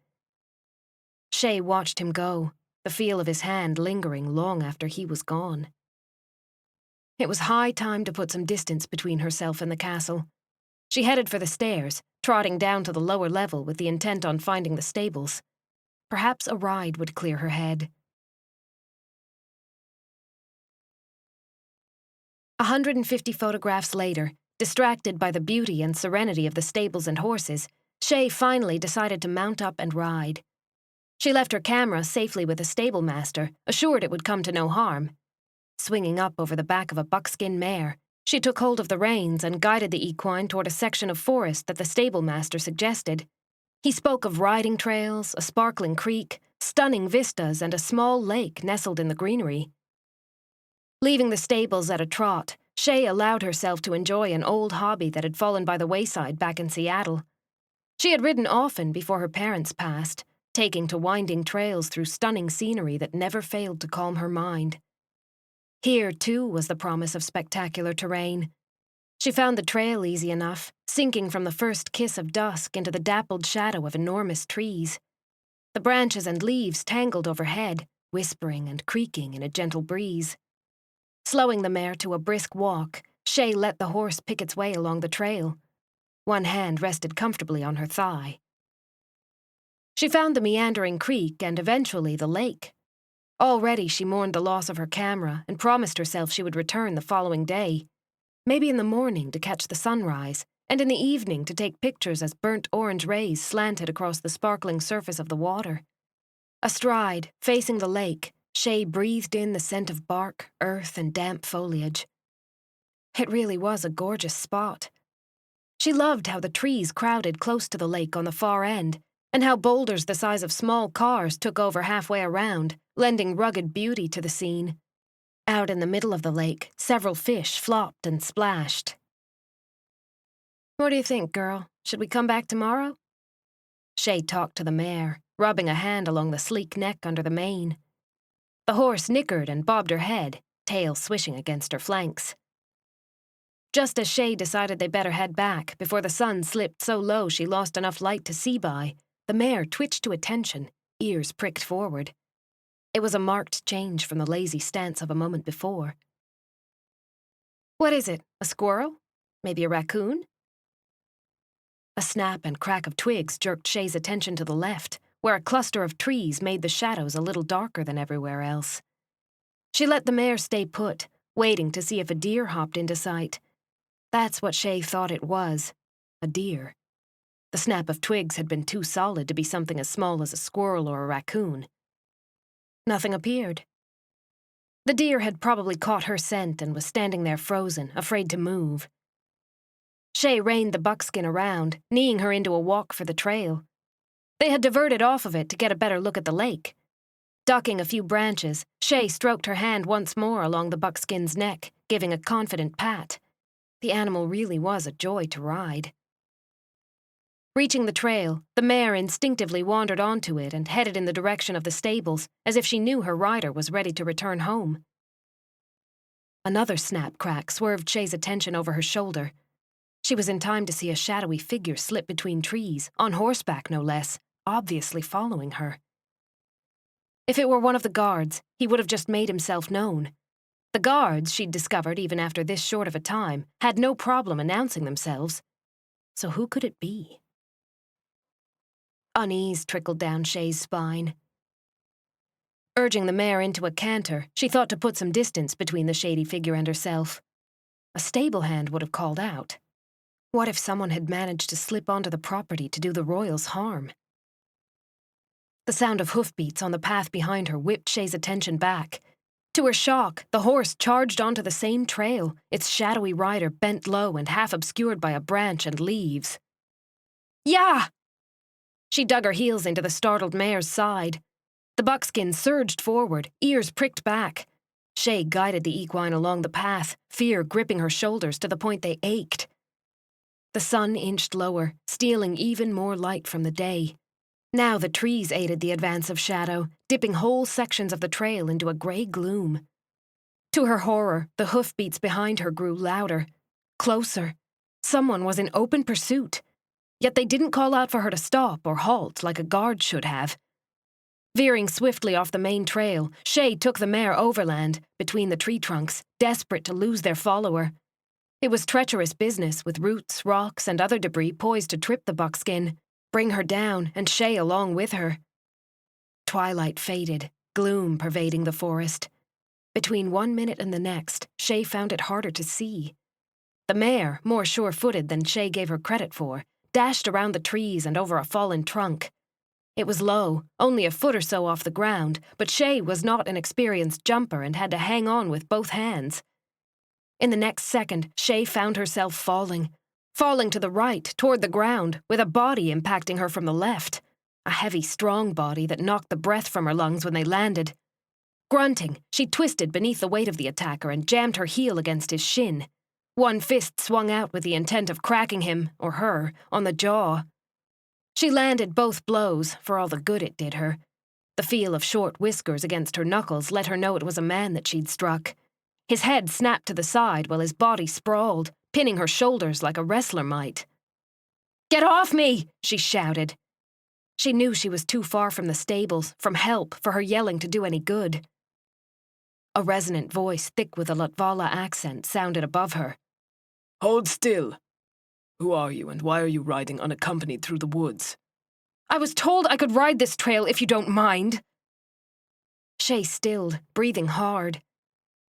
Chey watched him go, the feel of his hand lingering long after he was gone. It was high time to put some distance between herself and the castle. She headed for the stairs, trotting down to the lower level with the intent on finding the stables. Perhaps a ride would clear her head. 150 photographs later, distracted by the beauty and serenity of the stables and horses, Chey finally decided to mount up and ride. She left her camera safely with a stable master, assured it would come to no harm. Swinging up over the back of a buckskin mare, she took hold of the reins and guided the equine toward a section of forest that the stable master suggested. He spoke of riding trails, a sparkling creek, stunning vistas, and a small lake nestled in the greenery. Leaving the stables at a trot, Chey allowed herself to enjoy an old hobby that had fallen by the wayside back in Seattle. She had ridden often before her parents passed, taking to winding trails through stunning scenery that never failed to calm her mind. Here, too, was the promise of spectacular terrain. She found the trail easy enough, sinking from the first kiss of dusk into the dappled shadow of enormous trees. The branches and leaves tangled overhead, whispering and creaking in a gentle breeze. Slowing the mare to a brisk walk, Chey let the horse pick its way along the trail. One hand rested comfortably on her thigh. She found the meandering creek and eventually the lake. Already she mourned the loss of her camera and promised herself she would return the following day. Maybe in the morning to catch the sunrise, and in the evening to take pictures as burnt orange rays slanted across the sparkling surface of the water. Astride, facing the lake, Chey breathed in the scent of bark, earth, and damp foliage. It really was a gorgeous spot. She loved how the trees crowded close to the lake on the far end, and how boulders the size of small cars took over halfway around, lending rugged beauty to the scene. Out in the middle of the lake, several fish flopped and splashed. "What do you think, girl? Should we come back tomorrow?" Chey talked to the mare, rubbing a hand along the sleek neck under the mane. The horse nickered and bobbed her head, tail swishing against her flanks. Just as Chey decided they better head back before the sun slipped so low she lost enough light to see by, the mare twitched to attention, ears pricked forward. It was a marked change from the lazy stance of a moment before. "What is it? A squirrel? Maybe a raccoon?" A snap and crack of twigs jerked Chey's attention to the left, where a cluster of trees made the shadows a little darker than everywhere else. She let the mare stay put, waiting to see if a deer hopped into sight. That's what Chey thought it was, a deer. The snap of twigs had been too solid to be something as small as a squirrel or a raccoon. Nothing appeared. The deer had probably caught her scent and was standing there frozen, afraid to move. Chey reined the buckskin around, kneeing her into a walk for the trail. They had diverted off of it to get a better look at the lake. Ducking a few branches, Chey stroked her hand once more along the buckskin's neck, giving a confident pat. The animal really was a joy to ride. Reaching the trail, the mare instinctively wandered onto it and headed in the direction of the stables, as if she knew her rider was ready to return home. Another snap crack swerved Chey's attention over her shoulder. She was in time to see a shadowy figure slip between trees, on horseback no less, obviously following her. If it were one of the guards, he would have just made himself known. The guards, she'd discovered even after this short of a time, had no problem announcing themselves. So who could it be? Unease trickled down Chey's spine. Urging the mare into a canter, she thought to put some distance between the shady figure and herself. A stable hand would have called out. What if someone had managed to slip onto the property to do the Royals harm? The sound of hoofbeats on the path behind her whipped Chey's attention back. To her shock, the horse charged onto the same trail, its shadowy rider bent low and half obscured by a branch and leaves. "Yeah!" She dug her heels into the startled mare's side. The buckskin surged forward, ears pricked back. Chey guided the equine along the path, fear gripping her shoulders to the point they ached. The sun inched lower, stealing even more light from the day. Now the trees aided the advance of shadow, dipping whole sections of the trail into a gray gloom. To her horror, the hoofbeats behind her grew louder. Closer. Someone was in open pursuit. Yet they didn't call out for her to stop or halt like a guard should have. Veering swiftly off the main trail, Chey took the mare overland, between the tree trunks, desperate to lose their follower. It was treacherous business, with roots, rocks, and other debris poised to trip the buckskin, bring her down, and Chey along with her. Twilight faded, gloom pervading the forest. Between 1 minute and the next, Chey found it harder to see. The mare, more sure-footed than Chey gave her credit for, dashed around the trees and over a fallen trunk. It was low, only a foot or so off the ground, but Chey was not an experienced jumper and had to hang on with both hands. In the next second, Chey found herself falling to the right, toward the ground, with a body impacting her from the left. A heavy, strong body that knocked the breath from her lungs when they landed. Grunting, she twisted beneath the weight of the attacker and jammed her heel against his shin. One fist swung out with the intent of cracking him, or her, on the jaw. She landed both blows, for all the good it did her. The feel of short whiskers against her knuckles let her know it was a man that she'd struck. His head snapped to the side while his body sprawled, pinning her shoulders like a wrestler might. "Get off me!" she shouted. She knew she was too far from the stables, from help, for her yelling to do any good. A resonant voice, thick with a Latvala accent, sounded above her. "Hold still. Who are you, and why are you riding unaccompanied through the woods?" "I was told I could ride this trail if you don't mind." Chey stilled, breathing hard.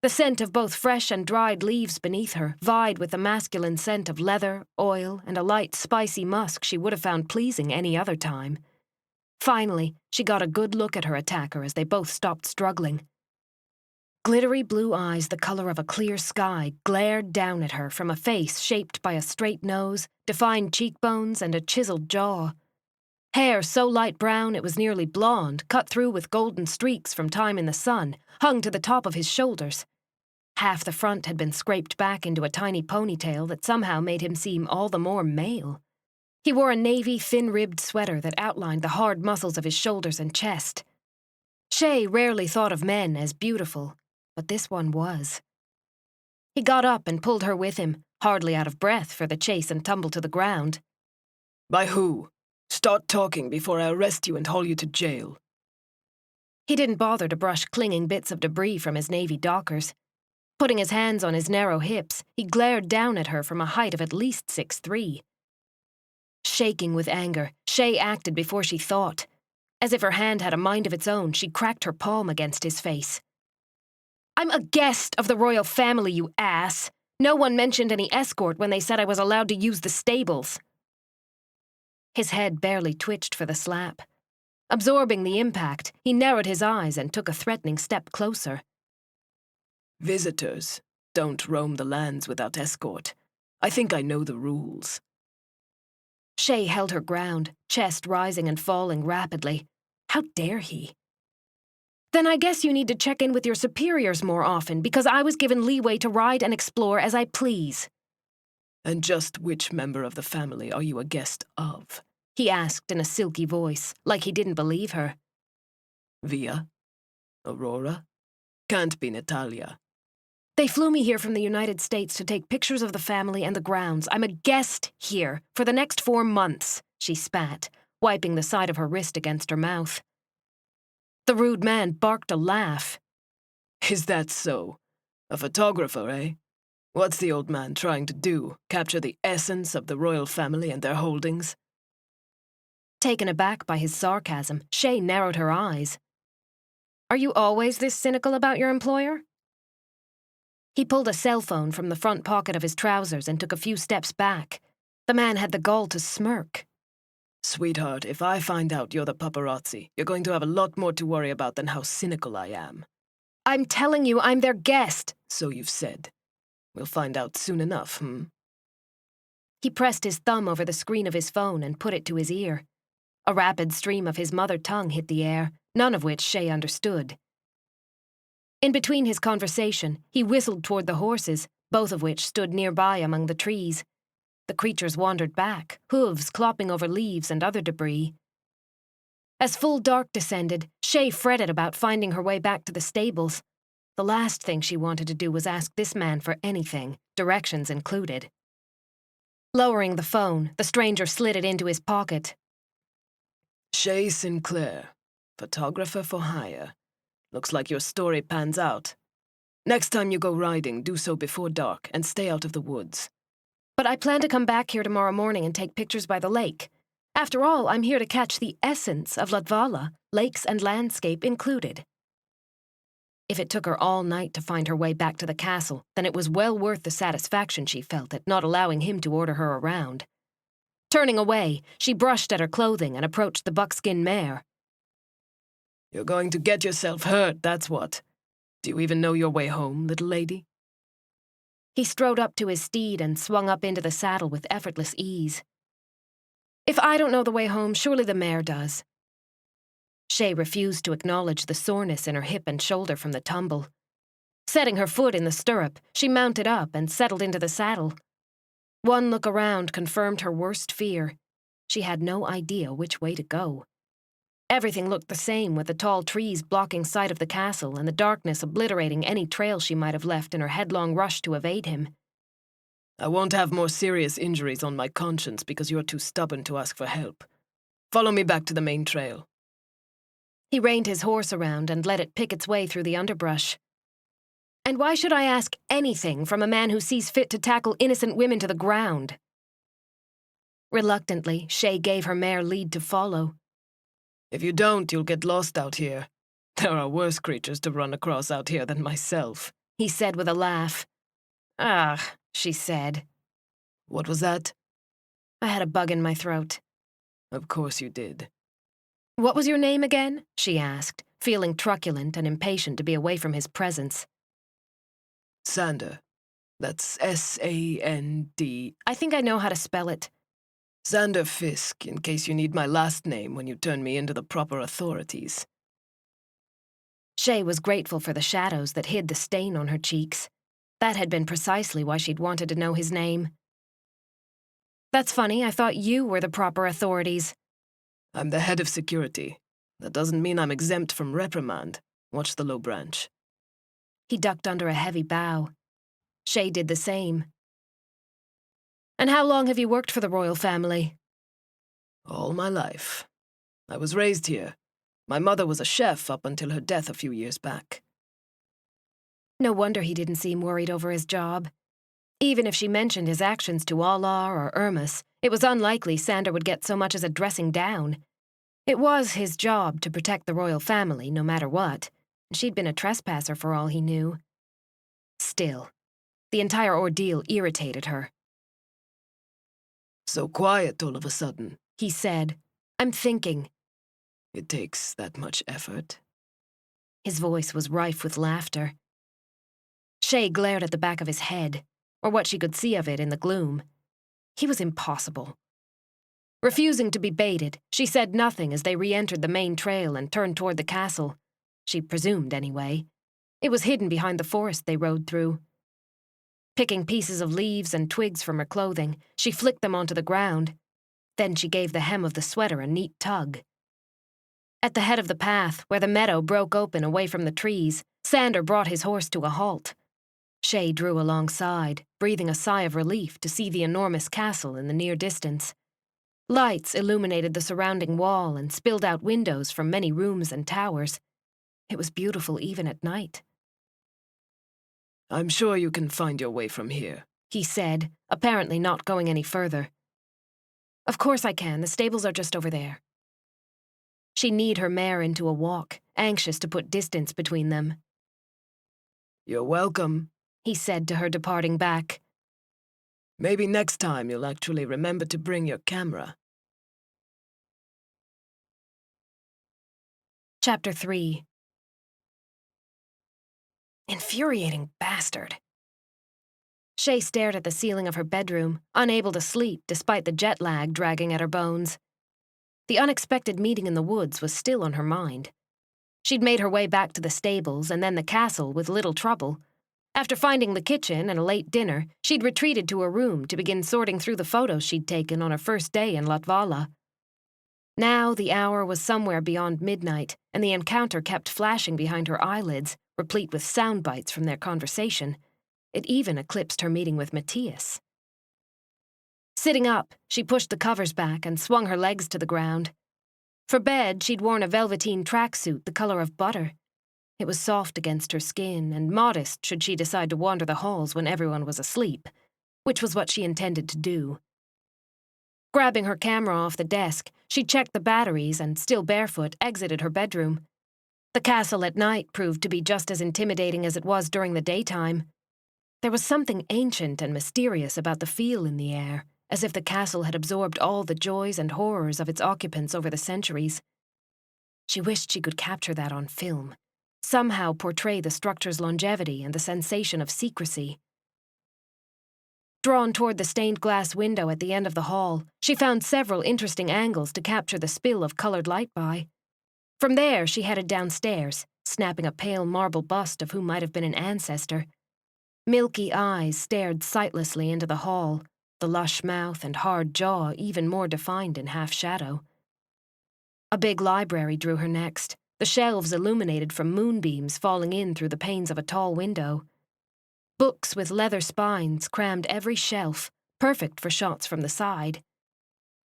The scent of both fresh and dried leaves beneath her vied with the masculine scent of leather, oil, and a light, spicy musk she would have found pleasing any other time. Finally, she got a good look at her attacker as they both stopped struggling. Glittery blue eyes the color of a clear sky glared down at her from a face shaped by a straight nose, defined cheekbones, and a chiseled jaw. Hair so light brown it was nearly blonde, cut through with golden streaks from time in the sun, hung to the top of his shoulders. Half the front had been scraped back into a tiny ponytail that somehow made him seem all the more male. He wore a navy, thin-ribbed sweater that outlined the hard muscles of his shoulders and chest. Chey rarely thought of men as beautiful, but this one was. He got up and pulled her with him, hardly out of breath for the chase and tumble to the ground. By who? Start talking before I arrest you and haul you to jail. He didn't bother to brush clinging bits of debris from his navy dockers. Putting his hands on his narrow hips, he glared down at her from a height of at least 6'3". Shaking with anger, Chey acted before she thought. As if her hand had a mind of its own, she cracked her palm against his face. "I'm a guest of the royal family, you ass! No one mentioned any escort when they said I was allowed to use the stables." His head barely twitched for the slap. Absorbing the impact, he narrowed his eyes and took a threatening step closer. Visitors don't roam the lands without escort. I think I know the rules. Chey held her ground, chest rising and falling rapidly. How dare he? "Then I guess you need to check in with your superiors more often, because I was given leeway to ride and explore as I please." And just which member of the family are you a guest of? He asked in a silky voice, like he didn't believe her. Via? Aurora? Can't be Natalia. "They flew me here from the United States to take pictures of the family and the grounds. I'm a guest here for the next 4 months," she spat, wiping the side of her wrist against her mouth. The rude man barked a laugh. Is that so? A photographer, eh? What's the old man trying to do? Capture the essence of the royal family and their holdings? Taken aback by his sarcasm, Chey narrowed her eyes. "Are you always this cynical about your employer?" He pulled a cell phone from the front pocket of his trousers and took a few steps back. The man had the gall to smirk. Sweetheart, if I find out you're the paparazzi, you're going to have a lot more to worry about than how cynical I am. "I'm telling you, I'm their guest." So you've said. We'll find out soon enough, He pressed his thumb over the screen of his phone and put it to his ear. A rapid stream of his mother tongue hit the air, none of which Chey understood. In between his conversation, he whistled toward the horses, both of which stood nearby among the trees. The creatures wandered back, hooves clopping over leaves and other debris. As full dark descended, Chey fretted about finding her way back to the stables. The last thing she wanted to do was ask this man for anything, directions included. Lowering the phone, the stranger slid it into his pocket. Chey Sinclair, photographer for hire. Looks like your story pans out. Next time you go riding, do so before dark and stay out of the woods. "But I plan to come back here tomorrow morning and take pictures by the lake. After all, I'm here to catch the essence of Latvala, lakes and landscape included." If it took her all night to find her way back to the castle, then it was well worth the satisfaction she felt at not allowing him to order her around. Turning away, she brushed at her clothing and approached the buckskin mare. You're going to get yourself hurt, that's what. Do you even know your way home, little lady? He strode up to his steed and swung up into the saddle with effortless ease. "If I don't know the way home, surely the mare does." Chey refused to acknowledge the soreness in her hip and shoulder from the tumble. Setting her foot in the stirrup, she mounted up and settled into the saddle. One look around confirmed her worst fear. She had no idea which way to go. Everything looked the same, with the tall trees blocking sight of the castle and the darkness obliterating any trail she might have left in her headlong rush to evade him. I won't have more serious injuries on my conscience because you're too stubborn to ask for help. Follow me back to the main trail. He reined his horse around and let it pick its way through the underbrush. "And why should I ask anything from a man who sees fit to tackle innocent women to the ground?" Reluctantly, Chey gave her mare lead to follow. If you don't, you'll get lost out here. There are worse creatures to run across out here than myself, he said with a laugh. "Ah," she said. What was that? I had a bug in my throat. Of course you did. "What was your name again?" she asked, feeling truculent and impatient to be away from his presence. Sander. That's S-A-N-D. I think I know how to spell it. Sander Fisk, in case you need my last name when you turn me into the proper authorities. Chey was grateful for the shadows that hid the stain on her cheeks. That had been precisely why she'd wanted to know his name. That's funny, I thought you were the proper authorities. I'm the head of security. That doesn't mean I'm exempt from reprimand. Watch the low branch. He ducked under a heavy bough. Chey did the same. And how long have you worked for the royal family? All my life. I was raised here. My mother was a chef up until her death a few years back. No wonder he didn't seem worried over his job. Even if she mentioned his actions to Allah or Hermes, it was unlikely Sander would get so much as a dressing down. It was his job to protect the royal family, no matter what. She'd been a trespasser for all he knew. Still, the entire ordeal irritated her. So quiet all of a sudden, He said, I'm thinking. It takes that much effort. His voice was rife with laughter. Chey glared at the back of his head, or what she could see of it in the gloom. He was impossible. Refusing to be baited, she said nothing as they re-entered the main trail and turned toward the castle. She presumed, anyway. It was hidden behind the forest they rode through. Picking pieces of leaves and twigs from her clothing, she flicked them onto the ground. Then she gave the hem of the sweater a neat tug. At the head of the path, where the meadow broke open away from the trees, Sander brought his horse to a halt. Chey drew alongside, breathing a sigh of relief to see the enormous castle in the near distance. Lights illuminated the surrounding wall and spilled out windows from many rooms and towers. It was beautiful even at night. I'm sure you can find your way from here, he said, apparently not going any further. Of course I can. The stables are just over there. She kneed her mare into a walk, anxious to put distance between them. You're welcome, he said to her departing back. Maybe next time you'll actually remember to bring your camera. Chapter 3. Infuriating bastard. Chey stared at the ceiling of her bedroom, unable to sleep despite the jet lag dragging at her bones. The unexpected meeting in the woods was still on her mind. She'd made her way back to the stables and then the castle with little trouble. After finding the kitchen and a late dinner, she'd retreated to her room to begin sorting through the photos she'd taken on her first day in Latvala. Now the hour was somewhere beyond midnight, and the encounter kept flashing behind her eyelids, replete with sound bites from their conversation. It even eclipsed her meeting with Mattias. Sitting up, she pushed the covers back and swung her legs to the ground. For bed, she'd worn a velveteen tracksuit the color of butter. It was soft against her skin and modest should she decide to wander the halls when everyone was asleep, which was what she intended to do. Grabbing her camera off the desk, she checked the batteries and, still barefoot, exited her bedroom. The castle at night proved to be just as intimidating as it was during the daytime. There was something ancient and mysterious about the feel in the air, as if the castle had absorbed all the joys and horrors of its occupants over the centuries. She wished she could capture that on film, somehow portray the structure's longevity and the sensation of secrecy. Drawn toward the stained glass window at the end of the hall, she found several interesting angles to capture the spill of colored light by. From there, she headed downstairs, snapping a pale marble bust of who might have been an ancestor. Milky eyes stared sightlessly into the hall, the lush mouth and hard jaw even more defined in half-shadow. A big library drew her next, the shelves illuminated from moonbeams falling in through the panes of a tall window. Books with leather spines crammed every shelf, perfect for shots from the side.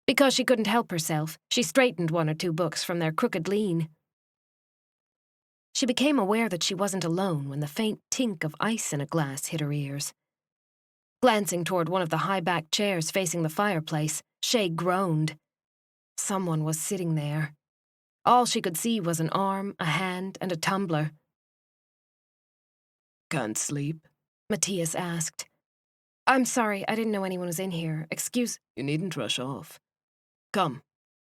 Because she couldn't help herself, she straightened one or two books from their crooked lean. She became aware that she wasn't alone when the faint tink of ice in a glass hit her ears. Glancing toward one of the high-backed chairs facing the fireplace, Chey groaned. Someone was sitting there. All she could see was an arm, a hand, and a tumbler. Can't sleep? Mattias asked. I'm sorry, I didn't know anyone was in here. Excuse... You needn't rush off. Come,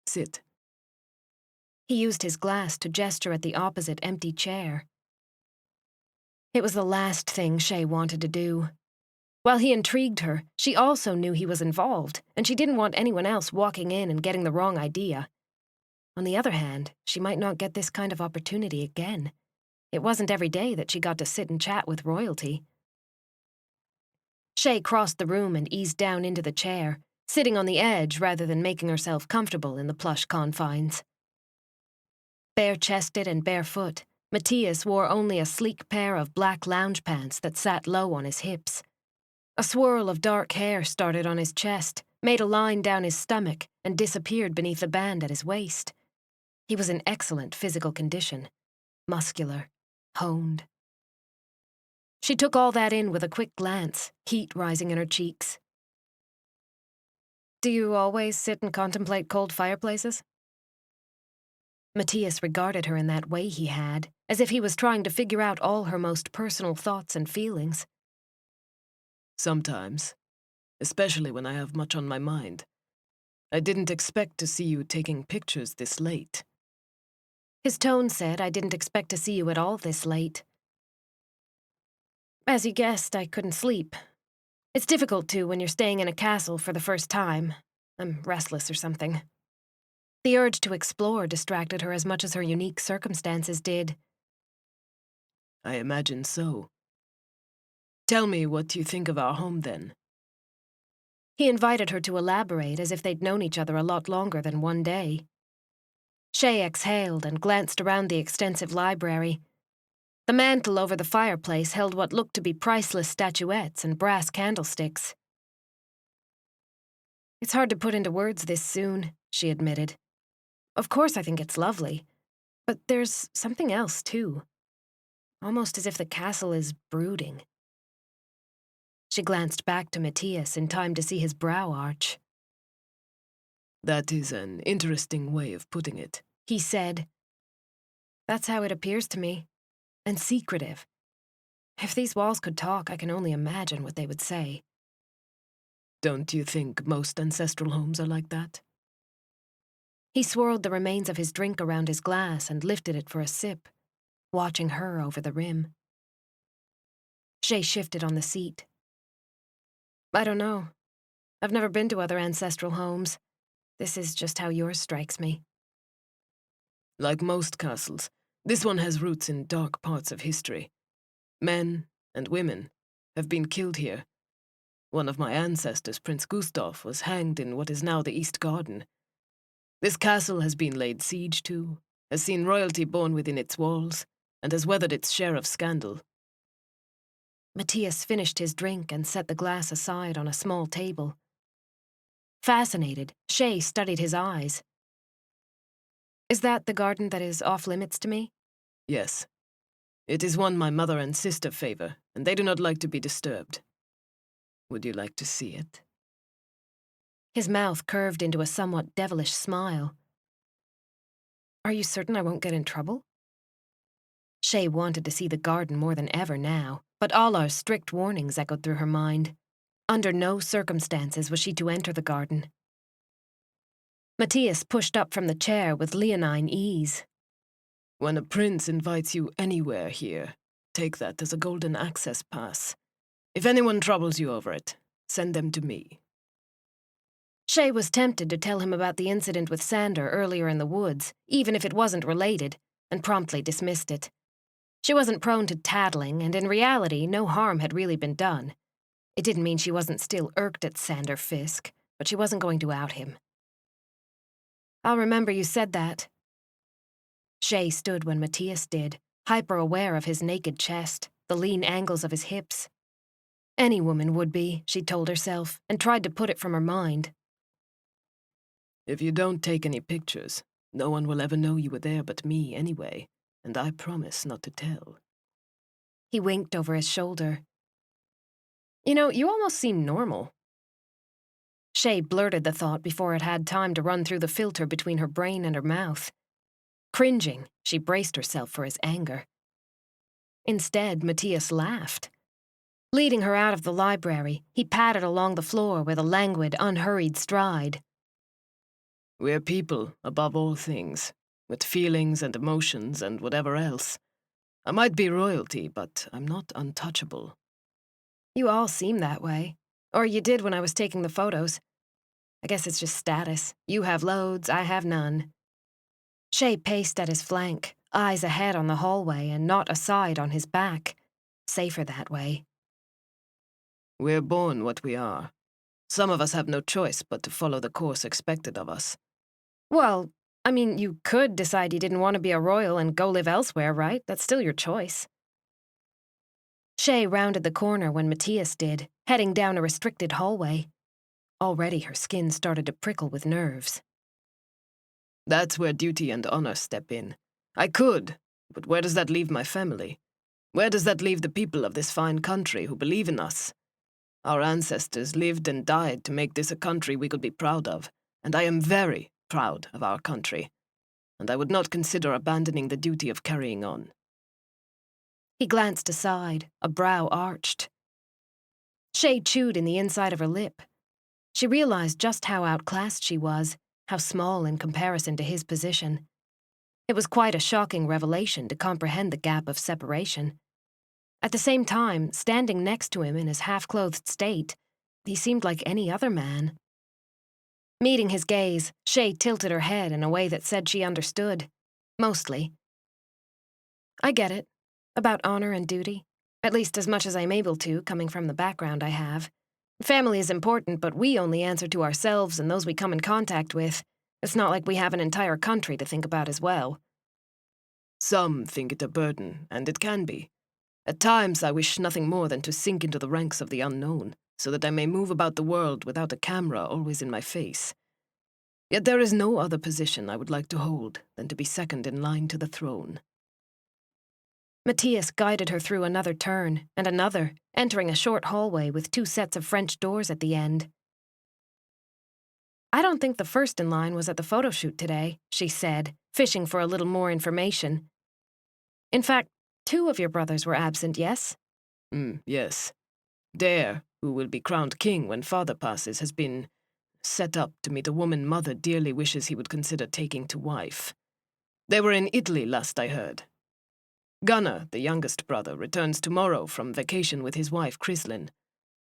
sit. He used his glass to gesture at the opposite empty chair. It was the last thing Chey wanted to do. While he intrigued her, she also knew he was involved, and she didn't want anyone else walking in and getting the wrong idea. On the other hand, she might not get this kind of opportunity again. It wasn't every day that she got to sit and chat with royalty. Chey crossed the room and eased down into the chair, sitting on the edge rather than making herself comfortable in the plush confines. Bare-chested and barefoot, Mattias wore only a sleek pair of black lounge pants that sat low on his hips. A swirl of dark hair started on his chest, made a line down his stomach, and disappeared beneath a band at his waist. He was in excellent physical condition, muscular, honed. She took all that in with a quick glance, heat rising in her cheeks. "Do you always sit and contemplate cold fireplaces?" Mattias regarded her in that way he had, as if he was trying to figure out all her most personal thoughts and feelings. Sometimes, especially when I have much on my mind. I didn't expect to see you taking pictures this late. His tone said I didn't expect to see you at all this late. As you guessed, I couldn't sleep. It's difficult to when you're staying in a castle for the first time. I'm restless or something. The urge to explore distracted her as much as her unique circumstances did. I imagine so. Tell me what you think of our home, then. He invited her to elaborate as if they'd known each other a lot longer than one day. Chey exhaled and glanced around the extensive library. The mantel over the fireplace held what looked to be priceless statuettes and brass candlesticks. "It's hard to put into words this soon," she admitted. "Of course I think it's lovely, but there's something else, too. Almost as if the castle is brooding." She glanced back to Mattias in time to see his brow arch. That is an interesting way of putting it, he said. "That's how it appears to me. And secretive. If these walls could talk, I can only imagine what they would say." Don't you think most ancestral homes are like that? He swirled the remains of his drink around his glass and lifted it for a sip, watching her over the rim. Chey shifted on the seat. "I don't know. I've never been to other ancestral homes. This is just how yours strikes me." Like most castles, this one has roots in dark parts of history. Men and women have been killed here. One of my ancestors, Prince Gustav, was hanged in what is now the East Garden. This castle has been laid siege to, has seen royalty born within its walls, and has weathered its share of scandal. Mattias finished his drink and set the glass aside on a small table. Fascinated, Chey studied his eyes. "Is that the garden that is off-limits to me?" Yes. It is one my mother and sister favor, and they do not like to be disturbed. Would you like to see it? His mouth curved into a somewhat devilish smile. "Are you certain I won't get in trouble?" Chey wanted to see the garden more than ever now, but Allah's strict warnings echoed through her mind. Under no circumstances was she to enter the garden. Mattias pushed up from the chair with leonine ease. When a prince invites you anywhere here, take that as a golden access pass. If anyone troubles you over it, send them to me. Chey was tempted to tell him about the incident with Sander earlier in the woods, even if it wasn't related, and promptly dismissed it. She wasn't prone to tattling, and in reality, no harm had really been done. It didn't mean she wasn't still irked at Sander Fisk, but she wasn't going to out him. "I'll remember you said that." Chey stood when Mattias did, hyper-aware of his naked chest, the lean angles of his hips. Any woman would be, she told herself, and tried to put it from her mind. If you don't take any pictures, no one will ever know you were there but me anyway, and I promise not to tell. He winked over his shoulder. "You know, you almost seem normal." Chey blurted the thought before it had time to run through the filter between her brain and her mouth. Cringing, she braced herself for his anger. Instead, Mattias laughed. Leading her out of the library, he padded along the floor with a languid, unhurried stride. We're people, above all things, with feelings and emotions and whatever else. I might be royalty, but I'm not untouchable. You all seem that way. Or you did when I was taking the photos. I guess it's just status. You have loads, I have none. Chey paced at his flank, eyes ahead on the hallway and not aside on his back. Safer that way. We're born what we are. Some of us have no choice but to follow the course expected of us. Well, I mean, you could decide you didn't want to be a royal and go live elsewhere, right? That's still your choice. Chey rounded the corner when Mattias did, heading down a restricted hallway. Already her skin started to prickle with nerves. That's where duty and honor step in. I could, but where does that leave my family? Where does that leave the people of this fine country who believe in us? Our ancestors lived and died to make this a country we could be proud of, and I am very proud of our country, and I would not consider abandoning the duty of carrying on. He glanced aside, a brow arched. Chey chewed in the inside of her lip. She realized just how outclassed she was, how small in comparison to his position. It was quite a shocking revelation to comprehend the gap of separation. At the same time, standing next to him in his half-clothed state, he seemed like any other man. Meeting his gaze, Chey tilted her head in a way that said she understood. Mostly. I get it. About honor and duty. At least as much as I'm able to, coming from the background I have. Family is important, but we only answer to ourselves and those we come in contact with. It's not like we have an entire country to think about as well. Some think it a burden, and it can be. At times I wish nothing more than to sink into the ranks of the unknown, so that I may move about the world without a camera always in my face. Yet there is no other position I would like to hold than to be second in line to the throne. Mattias guided her through another turn, and another, entering a short hallway with 2 sets of French doors at the end. I don't think the first in line was at the photo shoot today, she said, fishing for a little more information. In fact, 2 of your brothers were absent, yes? Yes. Dare, who will be crowned king when father passes, has been set up to meet a woman mother dearly wishes he would consider taking to wife. They were in Italy last I heard. Gunnar, the youngest brother, returns tomorrow from vacation with his wife, Chrislin.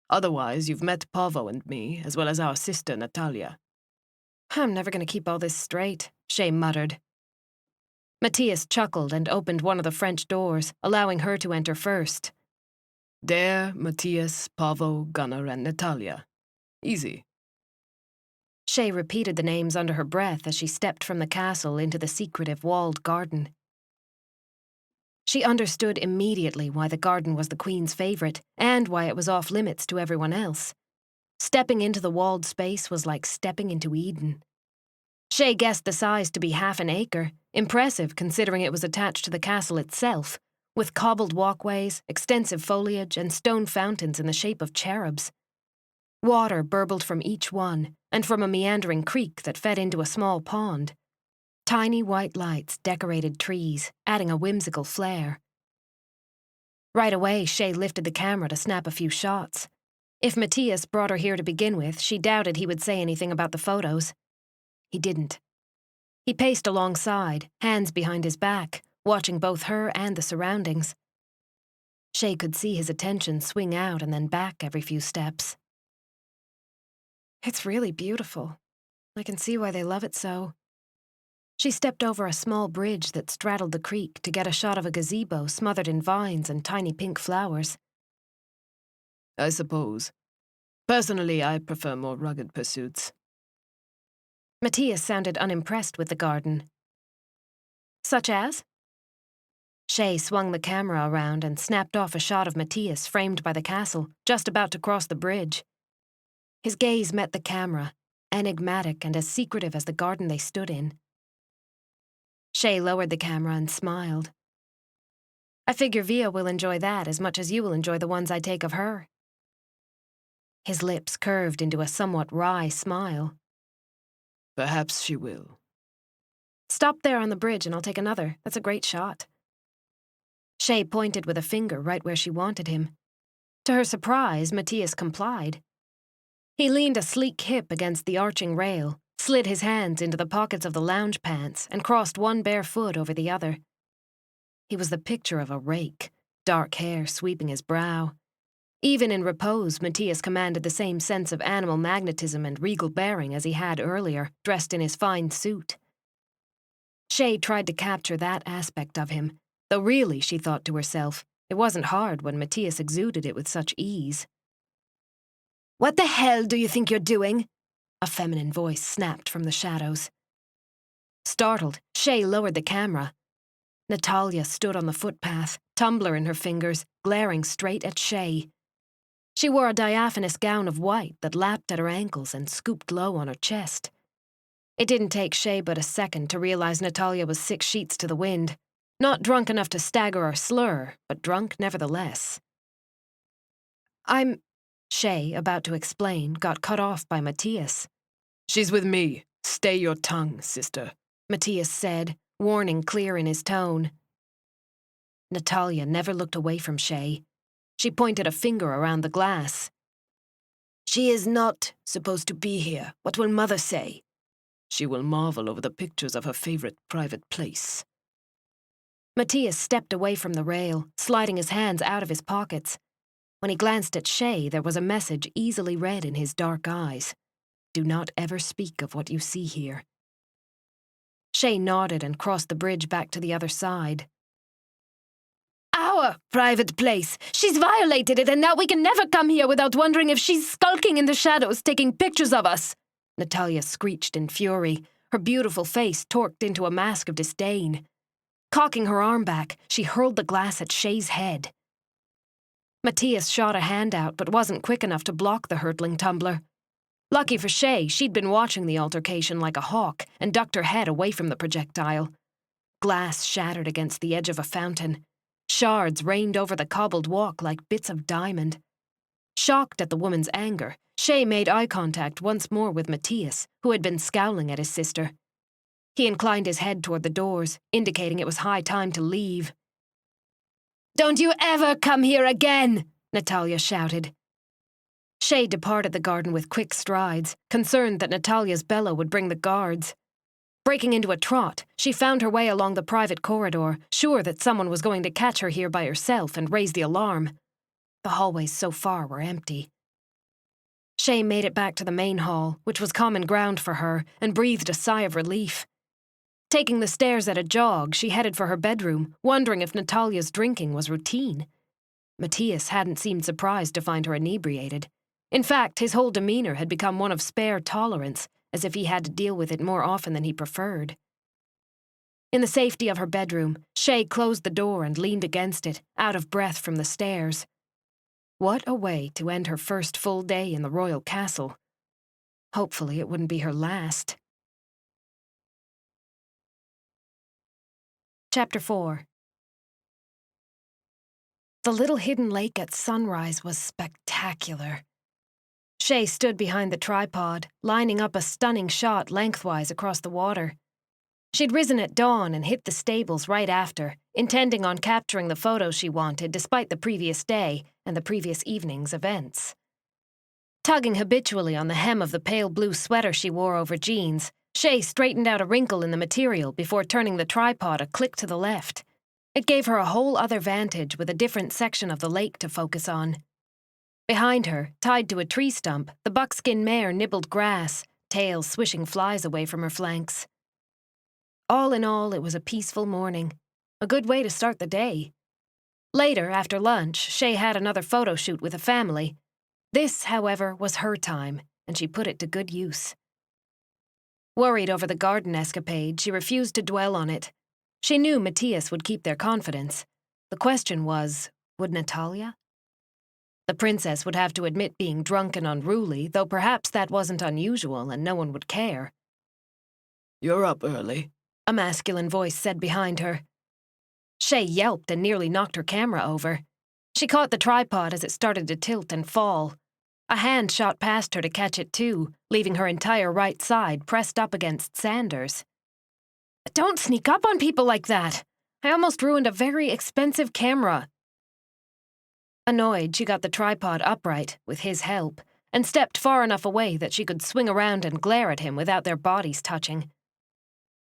Otherwise, you've met Pavo and me, as well as our sister, Natalia. I'm never going to keep all this straight, Chey muttered. Mattias chuckled and opened one of the French doors, allowing her to enter first. Dare, Mattias, Pavo, Gunnar, and Natalia. Easy. Chey repeated the names under her breath as she stepped from the castle into the secretive walled garden. She understood immediately why the garden was the Queen's favorite, and why it was off-limits to everyone else. Stepping into the walled space was like stepping into Eden. Chey guessed the size to be half an acre, impressive considering it was attached to the castle itself, with cobbled walkways, extensive foliage, and stone fountains in the shape of cherubs. Water burbled from each one, and from a meandering creek that fed into a small pond. Tiny white lights decorated trees, adding a whimsical flair. Right away, Chey lifted the camera to snap a few shots. If Mattias brought her here to begin with, she doubted he would say anything about the photos. He didn't. He paced alongside, hands behind his back, watching both her and the surroundings. Chey could see his attention swing out and then back every few steps. It's really beautiful. I can see why they love it so. She stepped over a small bridge that straddled the creek to get a shot of a gazebo smothered in vines and tiny pink flowers. I suppose. Personally, I prefer more rugged pursuits. Mattias sounded unimpressed with the garden. Such as? Chey swung the camera around and snapped off a shot of Mattias framed by the castle, just about to cross the bridge. His gaze met the camera, enigmatic and as secretive as the garden they stood in. Chey lowered the camera and smiled. I figure Via will enjoy that as much as you will enjoy the ones I take of her. His lips curved into a somewhat wry smile. Perhaps she will. Stop there on the bridge and I'll take another. That's a great shot. Chey pointed with a finger right where she wanted him. To her surprise, Mattias complied. He leaned a sleek hip against the arching rail, slid his hands into the pockets of the lounge pants, and crossed one bare foot over the other. He was the picture of a rake, dark hair sweeping his brow. Even in repose, Mattias commanded the same sense of animal magnetism and regal bearing as he had earlier, dressed in his fine suit. Chey tried to capture that aspect of him, though really, she thought to herself, it wasn't hard when Mattias exuded it with such ease. "What the hell do you think you're doing?" a feminine voice snapped from the shadows. Startled, Chey lowered the camera. Natalia stood on the footpath, tumbler in her fingers, glaring straight at Chey. She wore a diaphanous gown of white that lapped at her ankles and scooped low on her chest. It didn't take Chey but a second to realize Natalia was 6 sheets to the wind, not drunk enough to stagger or slur, but drunk nevertheless. Chey, about to explain, got cut off by Mattias. "She's with me. Stay your tongue, sister," Mattias said, warning clear in his tone. Natalia never looked away from Chey. She pointed a finger around the glass. "She is not supposed to be here. What will Mother say?" "She will marvel over the pictures of her favorite private place." Mattias stepped away from the rail, sliding his hands out of his pockets. When he glanced at Chey, there was a message easily read in his dark eyes. "Do not ever speak of what you see here." Chey nodded and crossed the bridge back to the other side. "Our private place! She's violated it, and now we can never come here without wondering if she's skulking in the shadows taking pictures of us!" Natalia screeched in fury, her beautiful face torqued into a mask of disdain. Cocking her arm back, she hurled the glass at Chey's head. Mattias shot a hand out but wasn't quick enough to block the hurtling tumbler. Lucky for Chey, she'd been watching the altercation like a hawk and ducked her head away from the projectile. Glass shattered against the edge of a fountain. Shards rained over the cobbled walk like bits of diamond. Shocked at the woman's anger, Chey made eye contact once more with Mattias, who had been scowling at his sister. He inclined his head toward the doors, indicating it was high time to leave. "Don't you ever come here again!" Natalia shouted. Chey departed the garden with quick strides, concerned that Natalia's bellow would bring the guards. Breaking into a trot, she found her way along the private corridor, sure that someone was going to catch her here by herself and raise the alarm. The hallways so far were empty. Chey made it back to the main hall, which was common ground for her, and breathed a sigh of relief. Taking the stairs at a jog, she headed for her bedroom, wondering if Natalia's drinking was routine. Mattias hadn't seemed surprised to find her inebriated. In fact, his whole demeanor had become one of spare tolerance, as if he had to deal with it more often than he preferred. In the safety of her bedroom, Chey closed the door and leaned against it, out of breath from the stairs. What a way to end her first full day in the royal castle. Hopefully it wouldn't be her last. Chapter 4. The little hidden lake at sunrise was spectacular. Chey stood behind the tripod, lining up a stunning shot lengthwise across the water. She'd risen at dawn and hit the stables right after, intending on capturing the photos she wanted despite the previous day and the previous evening's events. Tugging habitually on the hem of the pale blue sweater she wore over jeans, Chey straightened out a wrinkle in the material before turning the tripod a click to the left. It gave her a whole other vantage with a different section of the lake to focus on. Behind her, tied to a tree stump, the buckskin mare nibbled grass, tail swishing flies away from her flanks. All in all, it was a peaceful morning. A good way to start the day. Later, after lunch, Chey had another photo shoot with a family. This, however, was her time, and she put it to good use. Worried over the garden escapade, she refused to dwell on it. She knew Mattias would keep their confidence. The question was, would Natalia? The princess would have to admit being drunk and unruly, though perhaps that wasn't unusual and no one would care. "You're up early," a masculine voice said behind her. Chey yelped and nearly knocked her camera over. She caught the tripod as it started to tilt and fall. A hand shot past her to catch it too, leaving her entire right side pressed up against Sander's. "Don't sneak up on people like that! I almost ruined a very expensive camera." Annoyed, she got the tripod upright, with his help, and stepped far enough away that she could swing around and glare at him without their bodies touching.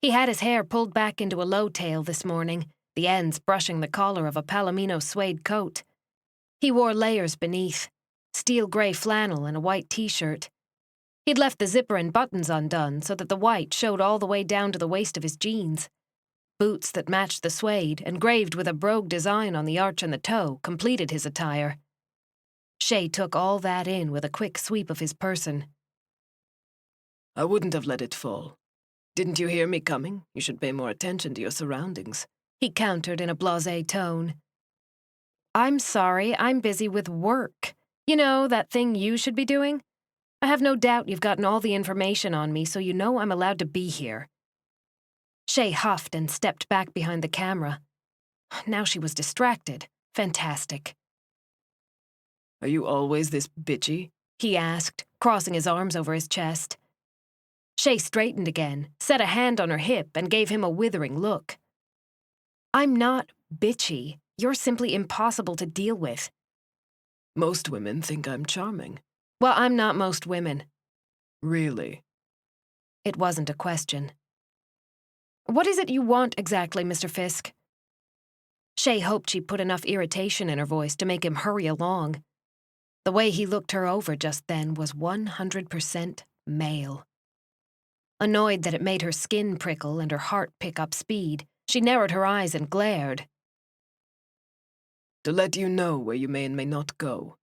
He had his hair pulled back into a low tail this morning, the ends brushing the collar of a palomino suede coat. He wore layers beneath, steel grey flannel and a white t-shirt. He'd left the zipper and buttons undone so that the white showed all the way down to the waist of his jeans. Boots that matched the suede, engraved with a brogue design on the arch and the toe, completed his attire. Chey took all that in with a quick sweep of his person. I wouldn't have let it fall. Didn't you hear me coming? You should pay more attention to your surroundings. He countered in a blasé tone. I'm sorry, I'm busy with work. You know, that thing you should be doing? I have no doubt you've gotten all the information on me, so you know I'm allowed to be here. Chey huffed and stepped back behind the camera. Now she was distracted. Fantastic. Are you always this bitchy? He asked, crossing his arms over his chest. Chey straightened again, set a hand on her hip, and gave him a withering look. I'm not bitchy. You're simply impossible to deal with. Most women think I'm charming. Well, I'm not most women. Really? It wasn't a question. What is it you want exactly, Mr. Fisk? Chey hoped she put enough irritation in her voice to make him hurry along. The way he looked her over just then was 100% male. Annoyed that it made her skin prickle and her heart pick up speed, she narrowed her eyes and glared. To let you know where you may and may not go.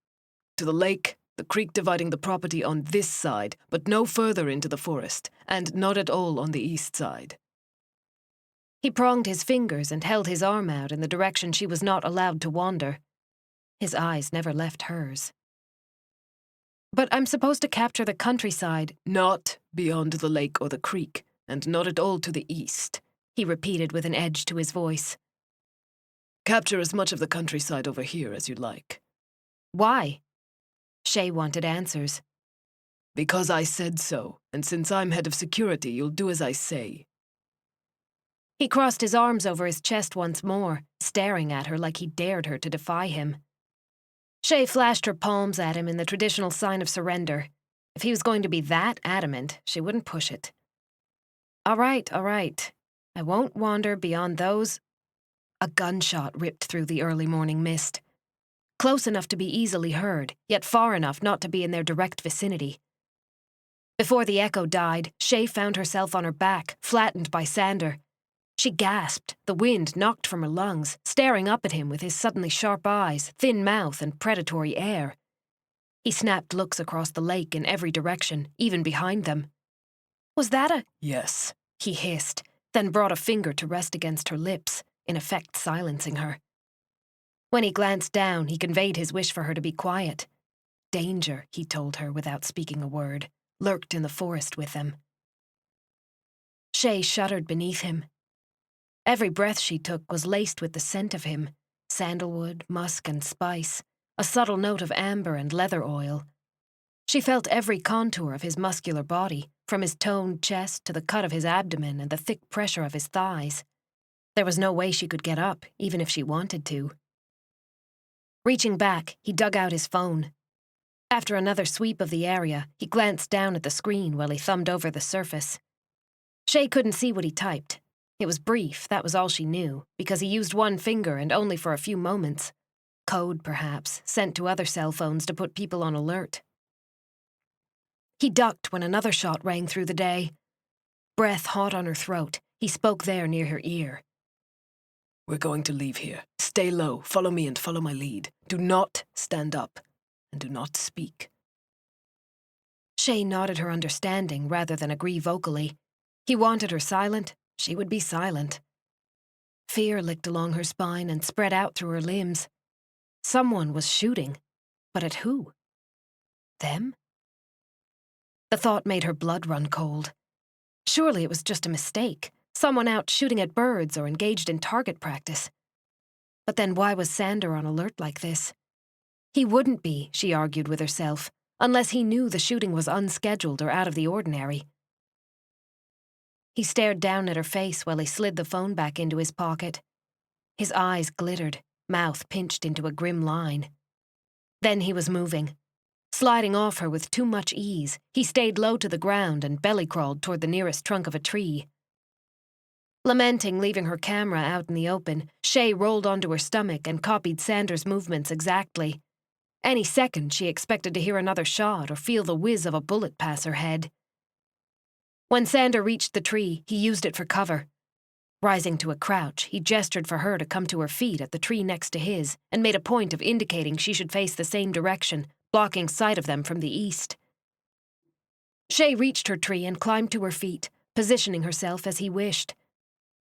To the lake, the creek dividing the property on this side, but no further into the forest, and not at all on the east side. He pronged his fingers and held his arm out in the direction she was not allowed to wander. His eyes never left hers. But I'm supposed to capture the countryside. Not beyond the lake or the creek, and not at all to the east, he repeated with an edge to his voice. Capture as much of the countryside over here as you like. Why? Chey wanted answers. Because I said so, and since I'm head of security, you'll do as I say. He crossed his arms over his chest once more, staring at her like he dared her to defy him. Chey flashed her palms at him in the traditional sign of surrender. If he was going to be that adamant, she wouldn't push it. All right. I won't wander beyond those. A gunshot ripped through the early morning mist. Close enough to be easily heard, yet far enough not to be in their direct vicinity. Before the echo died, Chey found herself on her back, flattened by Sander. She gasped, the wind knocked from her lungs, staring up at him with his suddenly sharp eyes, thin mouth, and predatory air. He snapped looks across the lake in every direction, even behind them. Was that a— Yes, he hissed, then brought a finger to rest against her lips, in effect silencing her. When he glanced down, he conveyed his wish for her to be quiet. Danger, he told her without speaking a word, lurked in the forest with them. Chey shuddered beneath him. Every breath she took was laced with the scent of him, sandalwood, musk, and spice, a subtle note of amber and leather oil. She felt every contour of his muscular body, from his toned chest to the cut of his abdomen and the thick pressure of his thighs. There was no way she could get up, even if she wanted to. Reaching back, he dug out his phone. After another sweep of the area, he glanced down at the screen while he thumbed over the surface. Chey couldn't see what he typed. It was brief, that was all she knew, because he used one finger and only for a few moments. Code, perhaps, sent to other cell phones to put people on alert. He ducked when another shot rang through the day. Breath hot on her throat, he spoke there near her ear. We're going to leave here. Stay low, follow me and follow my lead. Do not stand up, and do not speak. Chey nodded her understanding rather than agree vocally. He wanted her silent. She would be silent. Fear licked along her spine and spread out through her limbs. Someone was shooting. But at who? Them? The thought made her blood run cold. Surely it was just a mistake. Someone out shooting at birds or engaged in target practice. But then why was Sander on alert like this? He wouldn't be, she argued with herself, unless he knew the shooting was unscheduled or out of the ordinary. He stared down at her face while he slid the phone back into his pocket. His eyes glittered, mouth pinched into a grim line. Then he was moving. Sliding off her with too much ease, he stayed low to the ground and belly-crawled toward the nearest trunk of a tree. Lamenting leaving her camera out in the open, Chey rolled onto her stomach and copied Sander's movements exactly, Any second, she expected to hear another shot or feel the whiz of a bullet pass her head. When Sander reached the tree, he used it for cover. Rising to a crouch, he gestured for her to come to her feet at the tree next to his and made a point of indicating she should face the same direction, blocking sight of them from the east. Chey reached her tree and climbed to her feet, positioning herself as he wished.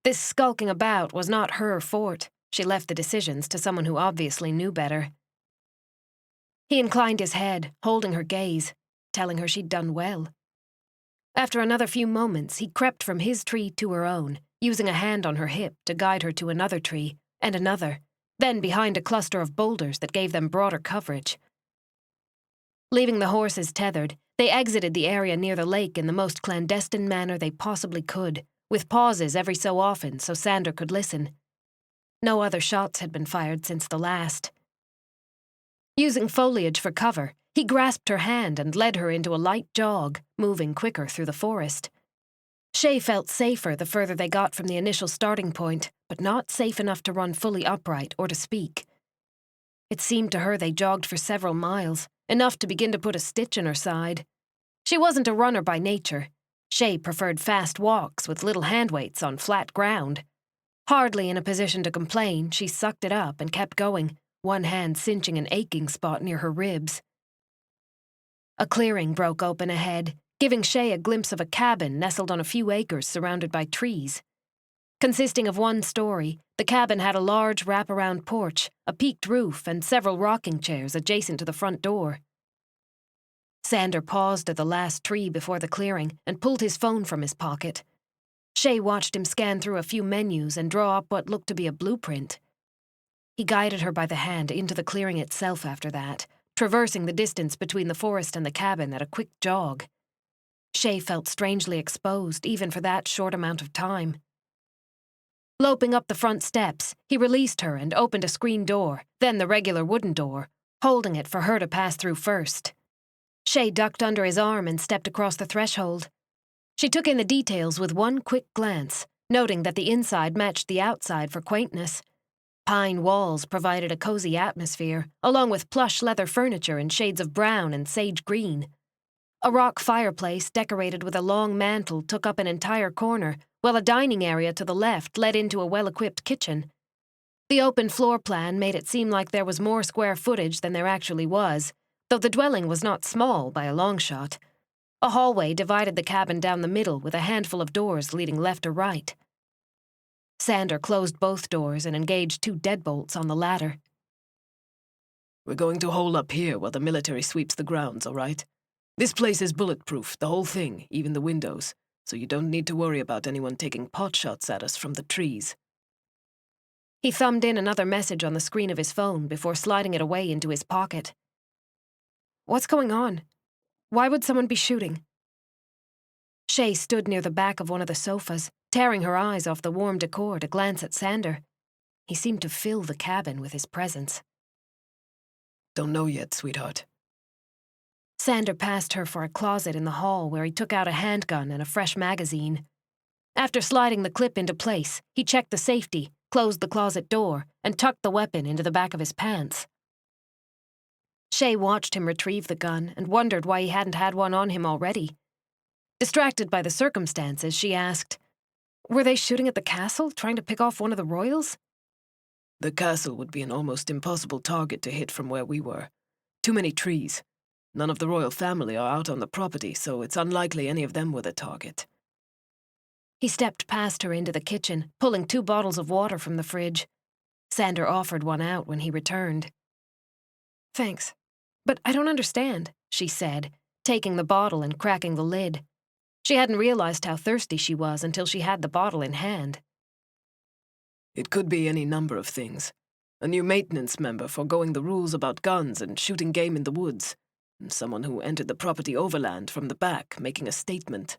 This skulking about was not her fort. She left the decisions to someone who obviously knew better. He inclined his head, holding her gaze, telling her she'd done well. After another few moments, he crept from his tree to her own, using a hand on her hip to guide her to another tree, and another, then behind a cluster of boulders that gave them broader coverage. Leaving the horses tethered, they exited the area near the lake in the most clandestine manner they possibly could, with pauses every so often so Sander could listen. No other shots had been fired since the last. Using foliage for cover, he grasped her hand and led her into a light jog, moving quicker through the forest. Chey felt safer the further they got from the initial starting point, but not safe enough to run fully upright or to speak. It seemed to her they jogged for several miles, enough to begin to put a stitch in her side. She wasn't a runner by nature. Chey preferred fast walks with little handweights on flat ground. Hardly in a position to complain, she sucked it up and kept going, one hand cinching an aching spot near her ribs. A clearing broke open ahead, giving Chey a glimpse of a cabin nestled on a few acres surrounded by trees. Consisting of one story, the cabin had a large wraparound porch, a peaked roof, and several rocking chairs adjacent to the front door. Sander paused at the last tree before the clearing and pulled his phone from his pocket. Chey watched him scan through a few menus and draw up what looked to be a blueprint. He guided her by the hand into the clearing itself after that, traversing the distance between the forest and the cabin at a quick jog. Chey felt strangely exposed, even for that short amount of time. Loping up the front steps, he released her and opened a screen door, then the regular wooden door, holding it for her to pass through first. Chey ducked under his arm and stepped across the threshold. She took in the details with one quick glance, noting that the inside matched the outside for quaintness. Pine walls provided a cozy atmosphere, along with plush leather furniture in shades of brown and sage green. A rock fireplace decorated with a long mantel took up an entire corner, while a dining area to the left led into a well-equipped kitchen. The open floor plan made it seem like there was more square footage than there actually was, though the dwelling was not small by a long shot. A hallway divided the cabin down the middle with a handful of doors leading left or right. Sander closed both doors and engaged 2 deadbolts on the latter. We're going to hole up here while the military sweeps the grounds, all right? This place is bulletproof, the whole thing, even the windows, so you don't need to worry about anyone taking pot shots at us from the trees. He thumbed in another message on the screen of his phone before sliding it away into his pocket. What's going on? Why would someone be shooting? Chey stood near the back of one of the sofas, tearing her eyes off the warm decor to glance at Sander. He seemed to fill the cabin with his presence. Don't know yet, sweetheart. Sander passed her for a closet in the hall where he took out a handgun and a fresh magazine. After sliding the clip into place, he checked the safety, closed the closet door, and tucked the weapon into the back of his pants. Chey watched him retrieve the gun and wondered why he hadn't had one on him already. Distracted by the circumstances, she asked, "Were they shooting at the castle, trying to pick off one of the royals?" The castle would be an almost impossible target to hit from where we were. Too many trees. None of the royal family are out on the property, so it's unlikely any of them were the target. He stepped past her into the kitchen, pulling 2 bottles of water from the fridge. Sander offered one out when he returned. "Thanks, but I don't understand," she said, taking the bottle and cracking the lid. She hadn't realized how thirsty she was until she had the bottle in hand. It could be any number of things. A new maintenance member foregoing the rules about guns and shooting game in the woods. And someone who entered the property overland from the back, making a statement.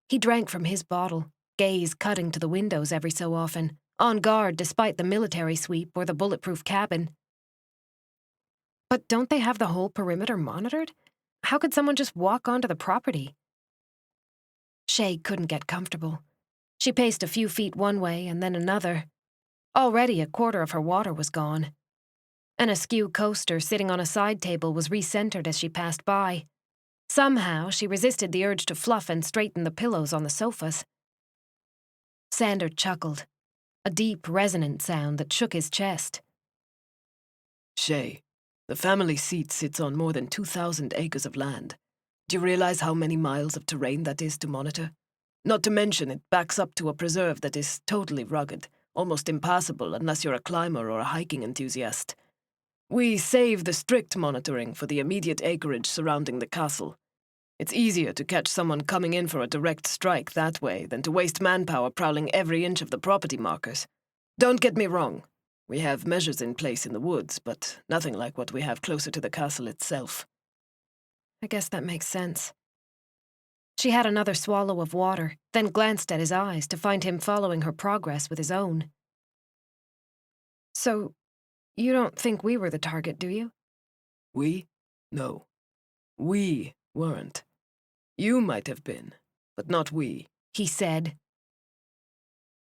He drank from his bottle, gaze cutting to the windows every so often, on guard despite the military sweep or the bulletproof cabin. But don't they have the whole perimeter monitored? How could someone just walk onto the property? Chey couldn't get comfortable. She paced a few feet one way and then another. Already a quarter of her water was gone. An askew coaster sitting on a side table was recentered as she passed by. Somehow, she resisted the urge to fluff and straighten the pillows on the sofas. Sander chuckled, a deep, resonant sound that shook his chest. Chey, the family seat sits on more than 2,000 acres of land. Do you realize how many miles of terrain that is to monitor? Not to mention it backs up to a preserve that is totally rugged, almost impassable unless you're a climber or a hiking enthusiast. We save the strict monitoring for the immediate acreage surrounding the castle. It's easier to catch someone coming in for a direct strike that way than to waste manpower prowling every inch of the property markers. Don't get me wrong. We have measures in place in the woods, but nothing like what we have closer to the castle itself. I guess that makes sense. She had another swallow of water, then glanced at his eyes to find him following her progress with his own. So, you don't think we were the target, do you? We? No. We weren't. You might have been, but not we, he said.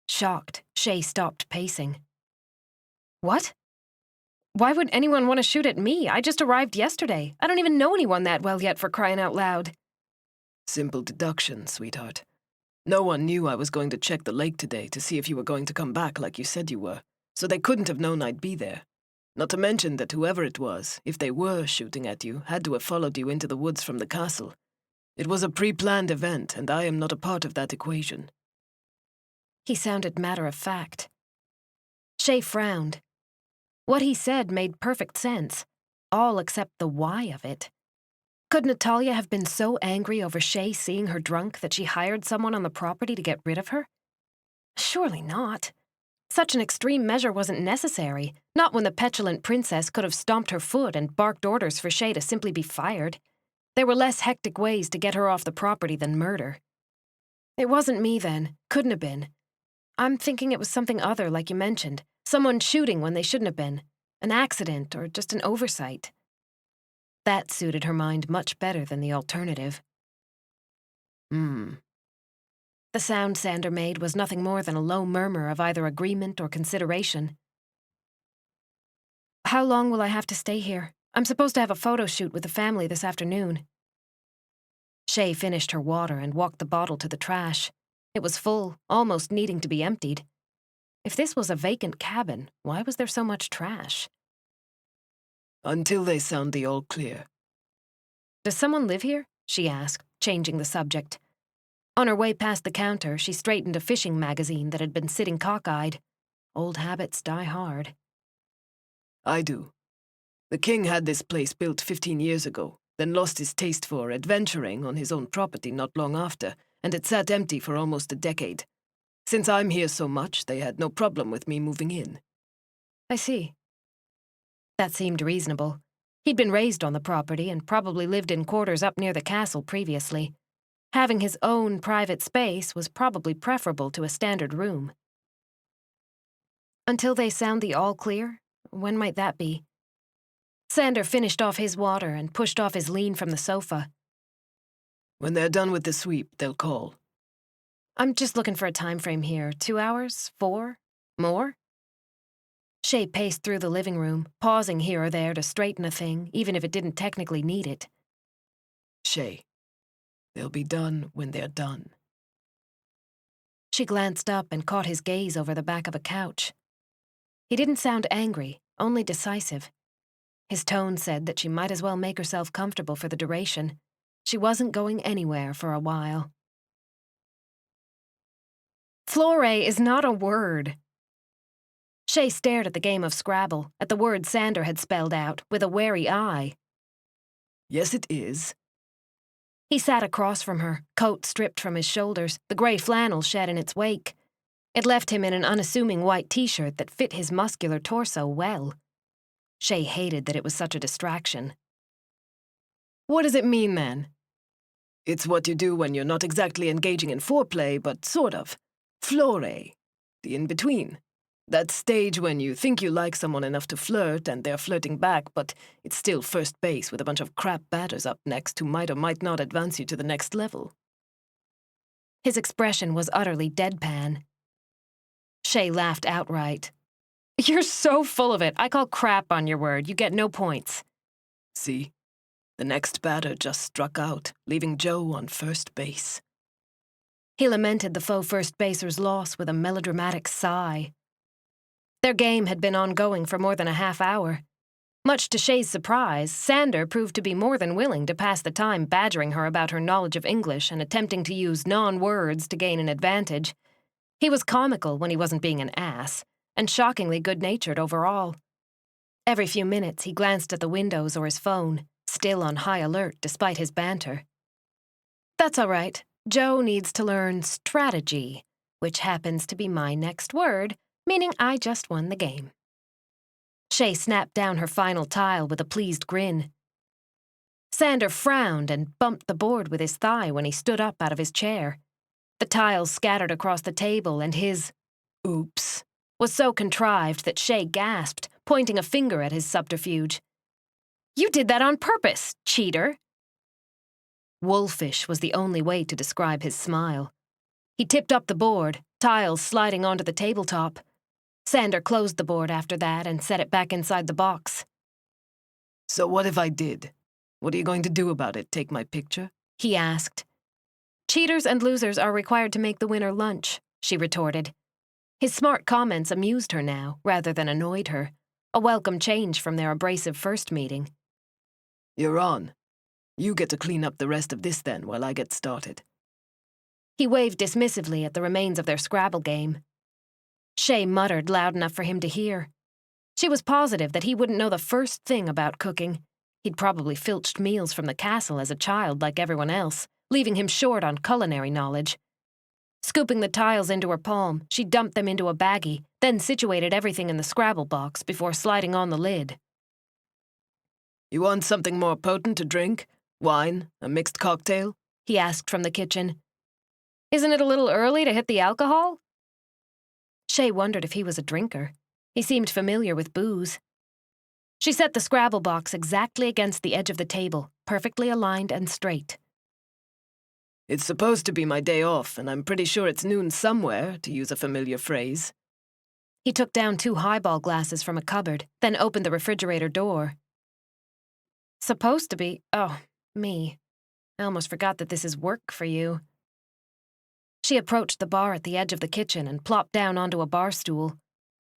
Shocked, Chey stopped pacing. What? Why would anyone want to shoot at me? I just arrived yesterday. I don't even know anyone that well yet, for crying out loud. Simple deduction, sweetheart. No one knew I was going to check the lake today to see if you were going to come back like you said you were, so they couldn't have known I'd be there. Not to mention that whoever it was, if they were shooting at you, had to have followed you into the woods from the castle. It was a pre-planned event, and I am not a part of that equation. He sounded matter-of-fact. Chey frowned. What he said made perfect sense, all except the why of it. Could Natalia have been so angry over Chey seeing her drunk that she hired someone on the property to get rid of her? Surely not. Such an extreme measure wasn't necessary, not when the petulant princess could have stomped her foot and barked orders for Chey to simply be fired. There were less hectic ways to get her off the property than murder. It wasn't me then, couldn't have been. I'm thinking it was something other, like you mentioned. Someone shooting when they shouldn't have been. An accident or just an oversight. That suited her mind much better than the alternative. The sound Sander made was nothing more than a low murmur of either agreement or consideration. How long will I have to stay here? I'm supposed to have a photo shoot with the family this afternoon. Chey finished her water and walked the bottle to the trash. It was full, almost needing to be emptied. If this was a vacant cabin, why was there so much trash? Until they sound the all clear. Does someone live here? She asked, changing the subject. On her way past the counter, she straightened a fishing magazine that had been sitting cockeyed. Old habits die hard. I do. The king had this place built 15 years ago, then lost his taste for adventuring on his own property not long after, and it sat empty for almost a decade. Since I'm here so much, they had no problem with me moving in. I see. That seemed reasonable. He'd been raised on the property and probably lived in quarters up near the castle previously. Having his own private space was probably preferable to a standard room. Until they sound the all clear? When might that be? Sander finished off his water and pushed off his lean from the sofa. When they're done with the sweep, they'll call. I'm just looking for a time frame here. 2 hours? 4? More? Chey paced through the living room, pausing here or there to straighten a thing, even if it didn't technically need it. Chey, they'll be done when they're done. She glanced up and caught his gaze over the back of a couch. He didn't sound angry, only decisive. His tone said that she might as well make herself comfortable for the duration. She wasn't going anywhere for a while. Flore is not a word. Chey stared at the game of Scrabble, at the word Sander had spelled out, with a wary eye. Yes, it is. He sat across from her, coat stripped from his shoulders, the grey flannel shed in its wake. It left him in an unassuming white t-shirt that fit his muscular torso well. Chey hated that it was such a distraction. What does it mean, then? It's what you do when you're not exactly engaging in foreplay, but sort of. Flore. The in-between. That stage when you think you like someone enough to flirt and they're flirting back, but it's still first base with a bunch of crap batters up next who might or might not advance you to the next level. His expression was utterly deadpan. Chey laughed outright. You're so full of it. I call crap on your word. You get no points. See? The next batter just struck out, leaving Joe on first base. He lamented the faux first baser's loss with a melodramatic sigh. Their game had been ongoing for more than a half hour. Much to Chey's surprise, Sander proved to be more than willing to pass the time badgering her about her knowledge of English and attempting to use non-words to gain an advantage. He was comical when he wasn't being an ass, and shockingly good-natured overall. Every few minutes he glanced at the windows or his phone, still on high alert despite his banter. That's all right. Joe needs to learn strategy, which happens to be my next word, meaning I just won the game. Chey snapped down her final tile with a pleased grin. Sander frowned and bumped the board with his thigh when he stood up out of his chair. The tiles scattered across the table and his oops was so contrived that Chey gasped, pointing a finger at his subterfuge. You did that on purpose, cheater. Wolfish was the only way to describe his smile. He tipped up the board, tiles sliding onto the tabletop. Sander closed the board after that and set it back inside the box. So what if I did? What are you going to do about it, take my picture? He asked. Cheaters and losers are required to make the winner lunch, she retorted. His smart comments amused her now, rather than annoyed her, a welcome change from their abrasive first meeting. You're on. You get to clean up the rest of this then, while I get started. He waved dismissively at the remains of their Scrabble game. Chey muttered loud enough for him to hear. She was positive that he wouldn't know the first thing about cooking. He'd probably filched meals from the castle as a child like everyone else, leaving him short on culinary knowledge. Scooping the tiles into her palm, she dumped them into a baggie, then situated everything in the Scrabble box before sliding on the lid. You want something more potent to drink? Wine? A mixed cocktail? He asked from the kitchen. Isn't it a little early to hit the alcohol? Chey wondered if he was a drinker. He seemed familiar with booze. She set the Scrabble box exactly against the edge of the table, perfectly aligned and straight. It's supposed to be my day off, and I'm pretty sure it's noon somewhere, to use a familiar phrase. He took down 2 highball glasses from a cupboard, then opened the refrigerator door. Supposed to be? Oh, me. I almost forgot that this is work for you. She approached the bar at the edge of the kitchen and plopped down onto a bar stool.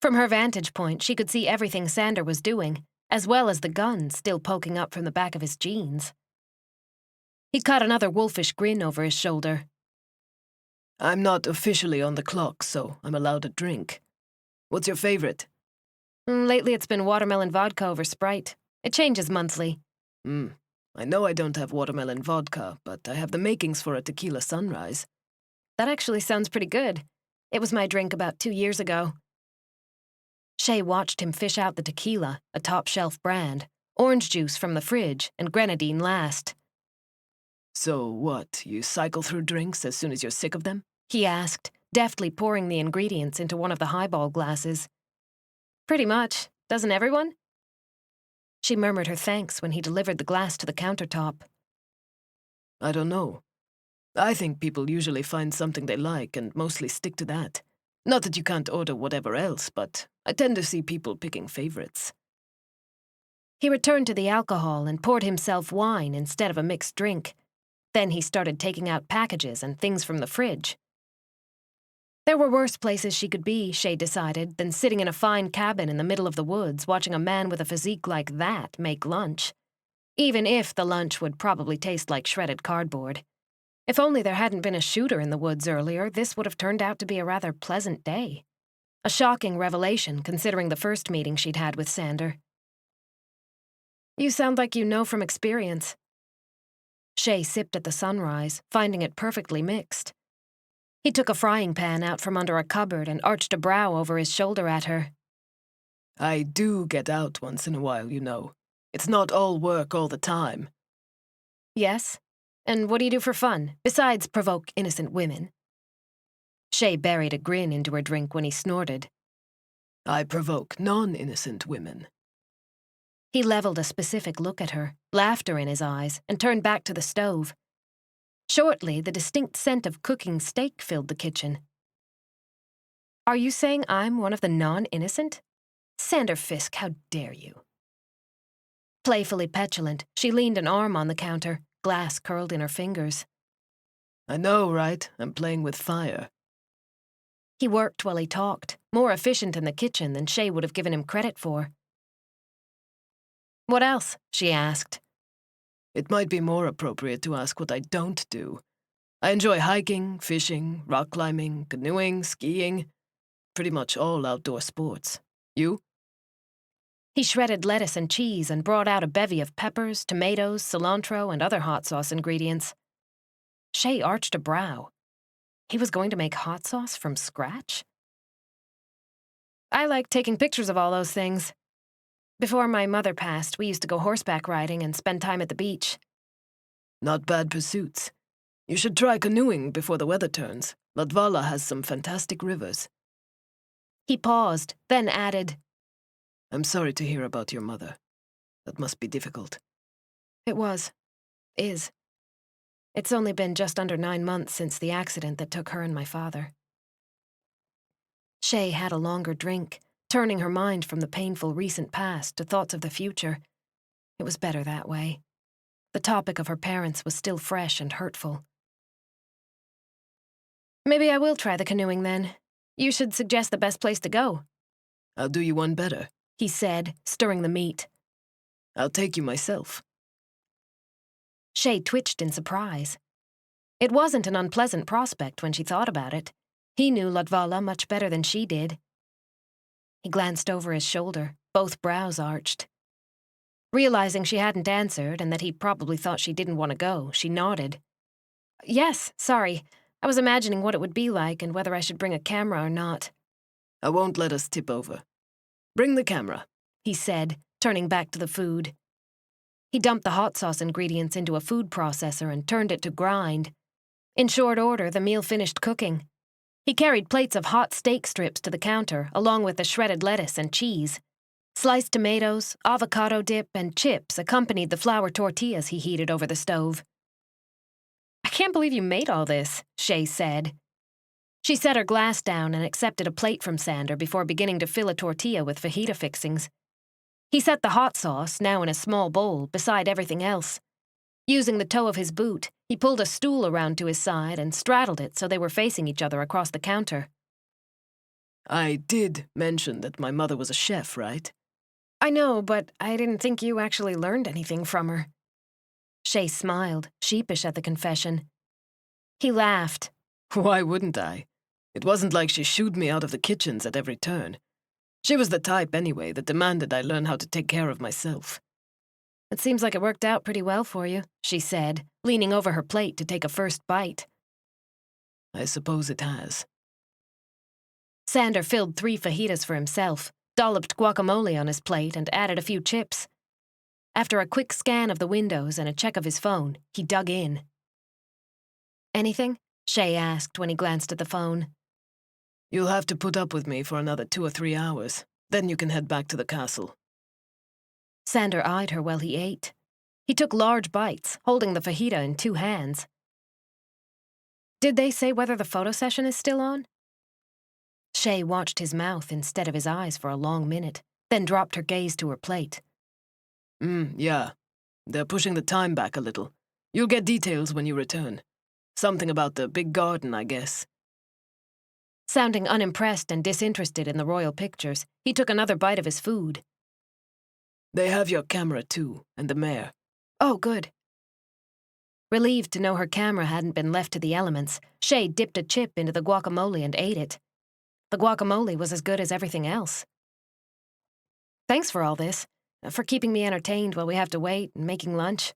From her vantage point, she could see everything Sander was doing, as well as the gun still poking up from the back of his jeans. He caught another wolfish grin over his shoulder. I'm not officially on the clock, so I'm allowed to drink. What's your favorite? Lately it's been watermelon vodka over Sprite. It changes monthly. I know I don't have watermelon vodka, but I have the makings for a tequila sunrise. That actually sounds pretty good. It was my drink about 2 years ago. Chey watched him fish out the tequila, a top-shelf brand, orange juice from the fridge, and grenadine last. So what, you cycle through drinks as soon as you're sick of them? He asked, deftly pouring the ingredients into one of the highball glasses. Pretty much. Doesn't everyone? She murmured her thanks when he delivered the glass to the countertop. I don't know. I think people usually find something they like and mostly stick to that. Not that you can't order whatever else, but I tend to see people picking favorites. He returned to the alcohol and poured himself wine instead of a mixed drink. Then he started taking out packages and things from the fridge. There were worse places she could be, Chey decided, than sitting in a fine cabin in the middle of the woods watching a man with a physique like that make lunch. Even if the lunch would probably taste like shredded cardboard. If only there hadn't been a shooter in the woods earlier, this would have turned out to be a rather pleasant day. A shocking revelation, considering the first meeting she'd had with Sander. You sound like you know from experience. Chey sipped at the sunrise, finding it perfectly mixed. He took a frying pan out from under a cupboard and arched a brow over his shoulder at her. I do get out once in a while, you know. It's not all work all the time. Yes? And what do you do for fun, besides provoke innocent women? Chey buried a grin into her drink when he snorted. I provoke non-innocent women. He leveled a specific look at her, laughter in his eyes, and turned back to the stove. Shortly, the distinct scent of cooking steak filled the kitchen. Are you saying I'm one of the non-innocent? Sander Fisk, how dare you? Playfully petulant, she leaned an arm on the counter, glass curled in her fingers. I know, right? I'm playing with fire. He worked while he talked, more efficient in the kitchen than Chey would have given him credit for. What else? She asked. It might be more appropriate to ask what I don't do. I enjoy hiking, fishing, rock climbing, canoeing, skiing. Pretty much all outdoor sports. You? He shredded lettuce and cheese and brought out a bevy of peppers, tomatoes, cilantro, and other hot sauce ingredients. Chey arched a brow. He was going to make hot sauce from scratch? I like taking pictures of all those things. Before my mother passed, we used to go horseback riding and spend time at the beach. Not bad pursuits. You should try canoeing before the weather turns. Latvala has some fantastic rivers. He paused, then added, I'm sorry to hear about your mother. That must be difficult. It was. Is. It's only been just under 9 months since the accident that took her and my father. Chey had a longer drink, turning her mind from the painful recent past to thoughts of the future. It was better that way. The topic of her parents was still fresh and hurtful. Maybe I will try the canoeing then. You should suggest the best place to go. I'll do you one better, he said, stirring the meat. I'll take you myself. Chey twitched in surprise. It wasn't an unpleasant prospect when she thought about it. He knew Latvala much better than she did. He glanced over his shoulder, both brows arched. Realizing she hadn't answered and that he probably thought she didn't want to go, she nodded. Yes, sorry. I was imagining what it would be like and whether I should bring a camera or not. I won't let us tip over. Bring the camera, he said, turning back to the food. He dumped the hot sauce ingredients into a food processor and turned it to grind. In short order, the meal finished cooking. He carried plates of hot steak strips to the counter, along with the shredded lettuce and cheese. Sliced tomatoes, avocado dip, and chips accompanied the flour tortillas he heated over the stove. I can't believe you made all this, Chey said. She set her glass down and accepted a plate from Sander before beginning to fill a tortilla with fajita fixings. He set the hot sauce, now in a small bowl, beside everything else. Using the toe of his boot, he pulled a stool around to his side and straddled it so they were facing each other across the counter. I did mention that my mother was a chef, right? I know, but I didn't think you actually learned anything from her. Chey smiled, sheepish at the confession. He laughed. Why wouldn't I? It wasn't like she shooed me out of the kitchens at every turn. She was the type, anyway, that demanded I learn how to take care of myself. It seems like it worked out pretty well for you, she said, leaning over her plate to take a first bite. I suppose it has. Sander filled 3 fajitas for himself, dolloped guacamole on his plate, and added a few chips. After a quick scan of the windows and a check of his phone, he dug in. Anything? Chey asked when he glanced at the phone. You'll have to put up with me for another 2 or 3 hours. Then you can head back to the castle. Sander eyed her while he ate. He took large bites, holding the fajita in 2 hands. Did they say whether the photo session is still on? Chey watched his mouth instead of his eyes for a long minute, then dropped her gaze to her plate. Yeah. They're pushing the time back a little. You'll get details when you return. Something about the big garden, I guess. Sounding unimpressed and disinterested in the royal pictures, he took another bite of his food. They have your camera, too, and the mare. Oh, good. Relieved to know her camera hadn't been left to the elements, Chey dipped a chip into the guacamole and ate it. The guacamole was as good as everything else. Thanks for all this, for keeping me entertained while we have to wait and making lunch.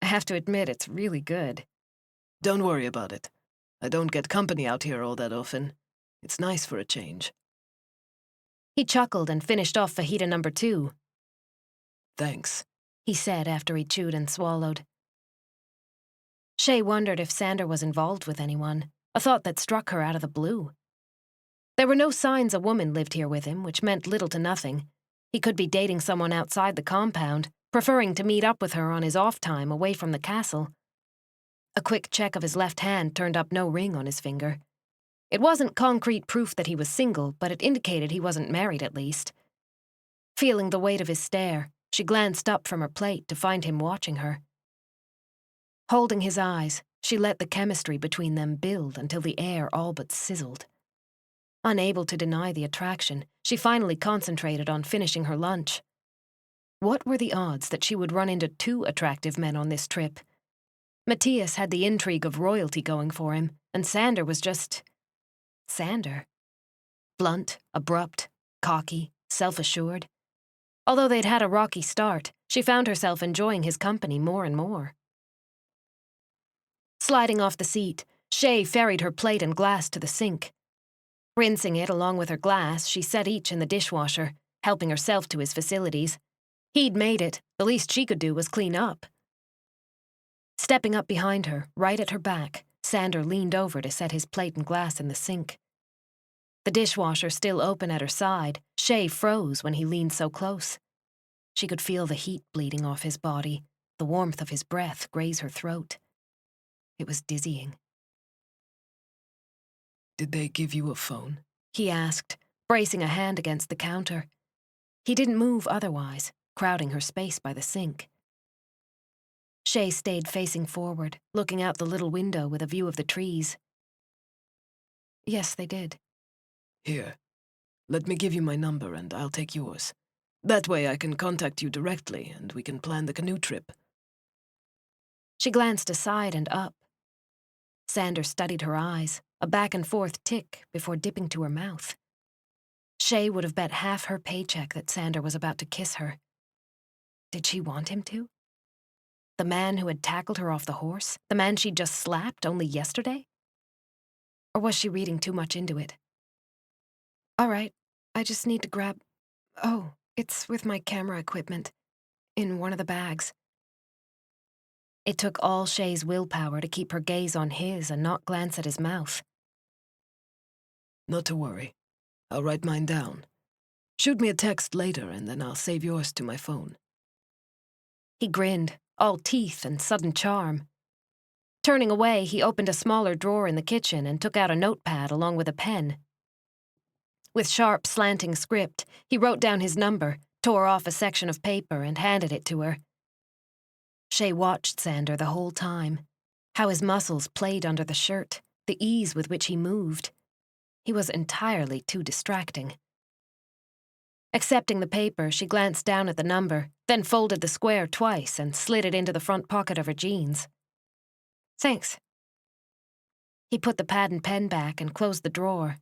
I have to admit, it's really good. Don't worry about it. I don't get company out here all that often. It's nice for a change. He chuckled and finished off fajita number 2. Thanks, he said after he chewed and swallowed. Chey wondered if Sander was involved with anyone, a thought that struck her out of the blue. There were no signs a woman lived here with him, which meant little to nothing. He could be dating someone outside the compound, preferring to meet up with her on his off time away from the castle. A quick check of his left hand turned up no ring on his finger. It wasn't concrete proof that he was single, but it indicated he wasn't married at least. Feeling the weight of his stare, she glanced up from her plate to find him watching her. Holding his eyes, she let the chemistry between them build until the air all but sizzled. Unable to deny the attraction, she finally concentrated on finishing her lunch. What were the odds that she would run into two attractive men on this trip? Mattias had the intrigue of royalty going for him, and Sander was just... Sander. Blunt, abrupt, cocky, self-assured. Although they'd had a rocky start, she found herself enjoying his company more and more. Sliding off the seat, Chey ferried her plate and glass to the sink. Rinsing it along with her glass, she set each in the dishwasher, helping herself to his facilities. He'd made it. The least she could do was clean up. Stepping up behind her, right at her back, Sander leaned over to set his plate and glass in the sink. The dishwasher still open at her side, Chey froze when he leaned so close. She could feel the heat bleeding off his body, the warmth of his breath graze her throat. It was dizzying. Did they give you a phone? He asked, bracing a hand against the counter. He didn't move otherwise, crowding her space by the sink. Chey stayed facing forward, looking out the little window with a view of the trees. Yes, they did. Here, let me give you my number and I'll take yours. That way I can contact you directly and we can plan the canoe trip. She glanced aside and up. Sander studied her eyes, a back-and-forth tick before dipping to her mouth. Chey would have bet half her paycheck that Sander was about to kiss her. Did she want him to? The man who had tackled her off the horse? The man she'd just slapped only yesterday? Or was she reading too much into it? All right, I just need to grab... Oh, it's with my camera equipment. In one of the bags. It took all Chey's willpower to keep her gaze on his and not glance at his mouth. Not to worry. I'll write mine down. Shoot me a text later and then I'll save yours to my phone. He grinned, all teeth and sudden charm. Turning away, he opened a smaller drawer in the kitchen and took out a notepad along with a pen. With sharp, slanting script, he wrote down his number, tore off a section of paper and handed it to her. Chey watched Sander the whole time, how his muscles played under the shirt, the ease with which he moved. He was entirely too distracting. Accepting the paper, she glanced down at the number, then folded the square twice and slid it into the front pocket of her jeans. Thanks. He put the pad and pen back and closed the drawer.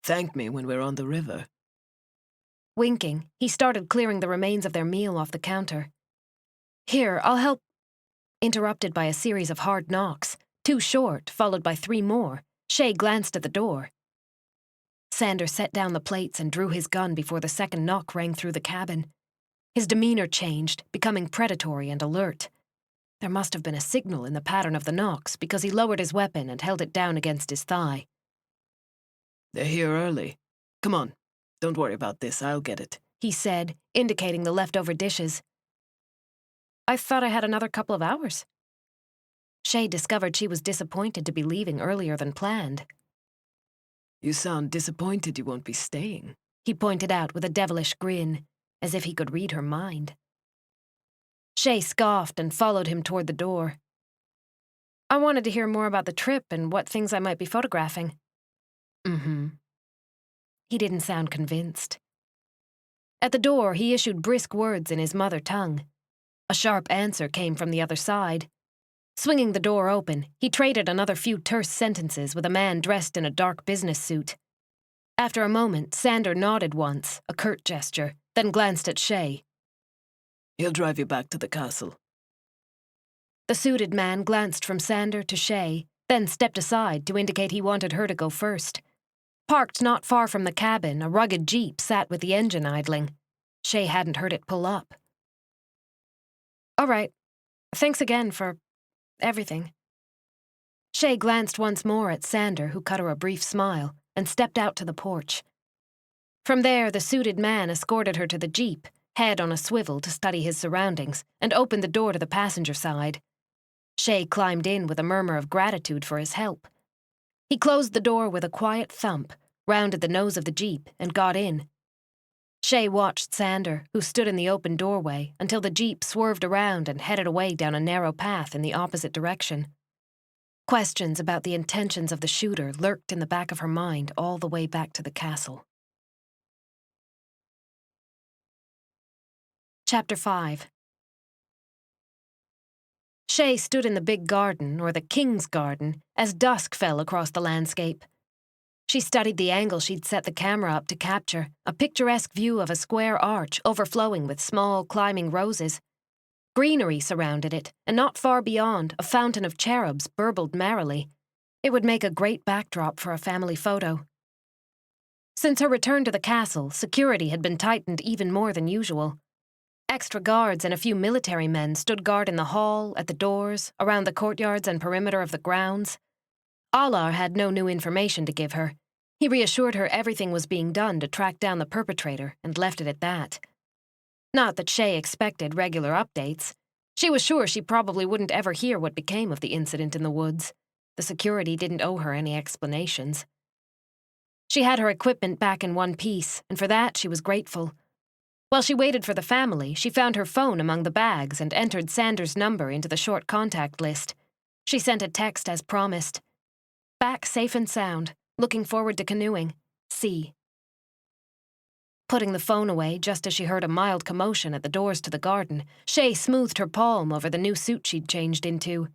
Thank me when we're on the river. Winking, he started clearing the remains of their meal off the counter. Here, I'll help. Interrupted by a series of hard knocks, 2 short, followed by 3 more, Chey glanced at the door. Sander set down the plates and drew his gun before the second knock rang through the cabin. His demeanor changed, becoming predatory and alert. There must have been a signal in the pattern of the knocks because he lowered his weapon and held it down against his thigh. They're here early. Come on, don't worry about this, I'll get it, he said, indicating the leftover dishes. I thought I had another couple of hours. Chey discovered she was disappointed to be leaving earlier than planned. You sound disappointed you won't be staying, he pointed out with a devilish grin, as if he could read her mind. Chey scoffed and followed him toward the door. I wanted to hear more about the trip and what things I might be photographing. Mm-hmm. He didn't sound convinced. At the door, he issued brisk words in his mother tongue. A sharp answer came from the other side. Swinging the door open, he traded another few terse sentences with a man dressed in a dark business suit. After a moment, Sander nodded once, a curt gesture, then glanced at Chey. He'll drive you back to the castle. The suited man glanced from Sander to Chey, then stepped aside to indicate he wanted her to go first. Parked not far from the cabin, a rugged jeep sat with the engine idling. Chey hadn't heard it pull up. All right. Thanks again for everything. Chey glanced once more at Sander, who cut her a brief smile, and stepped out to the porch. From there, the suited man escorted her to the jeep, head on a swivel to study his surroundings, and opened the door to the passenger side. Chey climbed in with a murmur of gratitude for his help. He closed the door with a quiet thump, rounded the nose of the jeep, and got in. Chey watched Sander, who stood in the open doorway, until the jeep swerved around and headed away down a narrow path in the opposite direction. Questions about the intentions of the shooter lurked in the back of her mind all the way back to the castle. Chapter 5. Chey stood in the big garden, or the King's Garden, as dusk fell across the landscape. She studied the angle she'd set the camera up to capture, a picturesque view of a square arch overflowing with small, climbing roses. Greenery surrounded it, and not far beyond, a fountain of cherubs burbled merrily. It would make a great backdrop for a family photo. Since her return to the castle, security had been tightened even more than usual. Extra guards and a few military men stood guard in the hall, at the doors, around the courtyards and perimeter of the grounds. Alar had no new information to give her. He reassured her everything was being done to track down the perpetrator and left it at that. Not that Chey expected regular updates. She was sure she probably wouldn't ever hear what became of the incident in the woods. The security didn't owe her any explanations. She had her equipment back in one piece, and for that she was grateful. While she waited for the family, she found her phone among the bags and entered Sander's number into the short contact list. She sent a text as promised. Back safe and sound. Looking forward to canoeing. C. Putting the phone away just as she heard a mild commotion at the doors to the garden, Chey smoothed her palm over the new suit she'd changed into.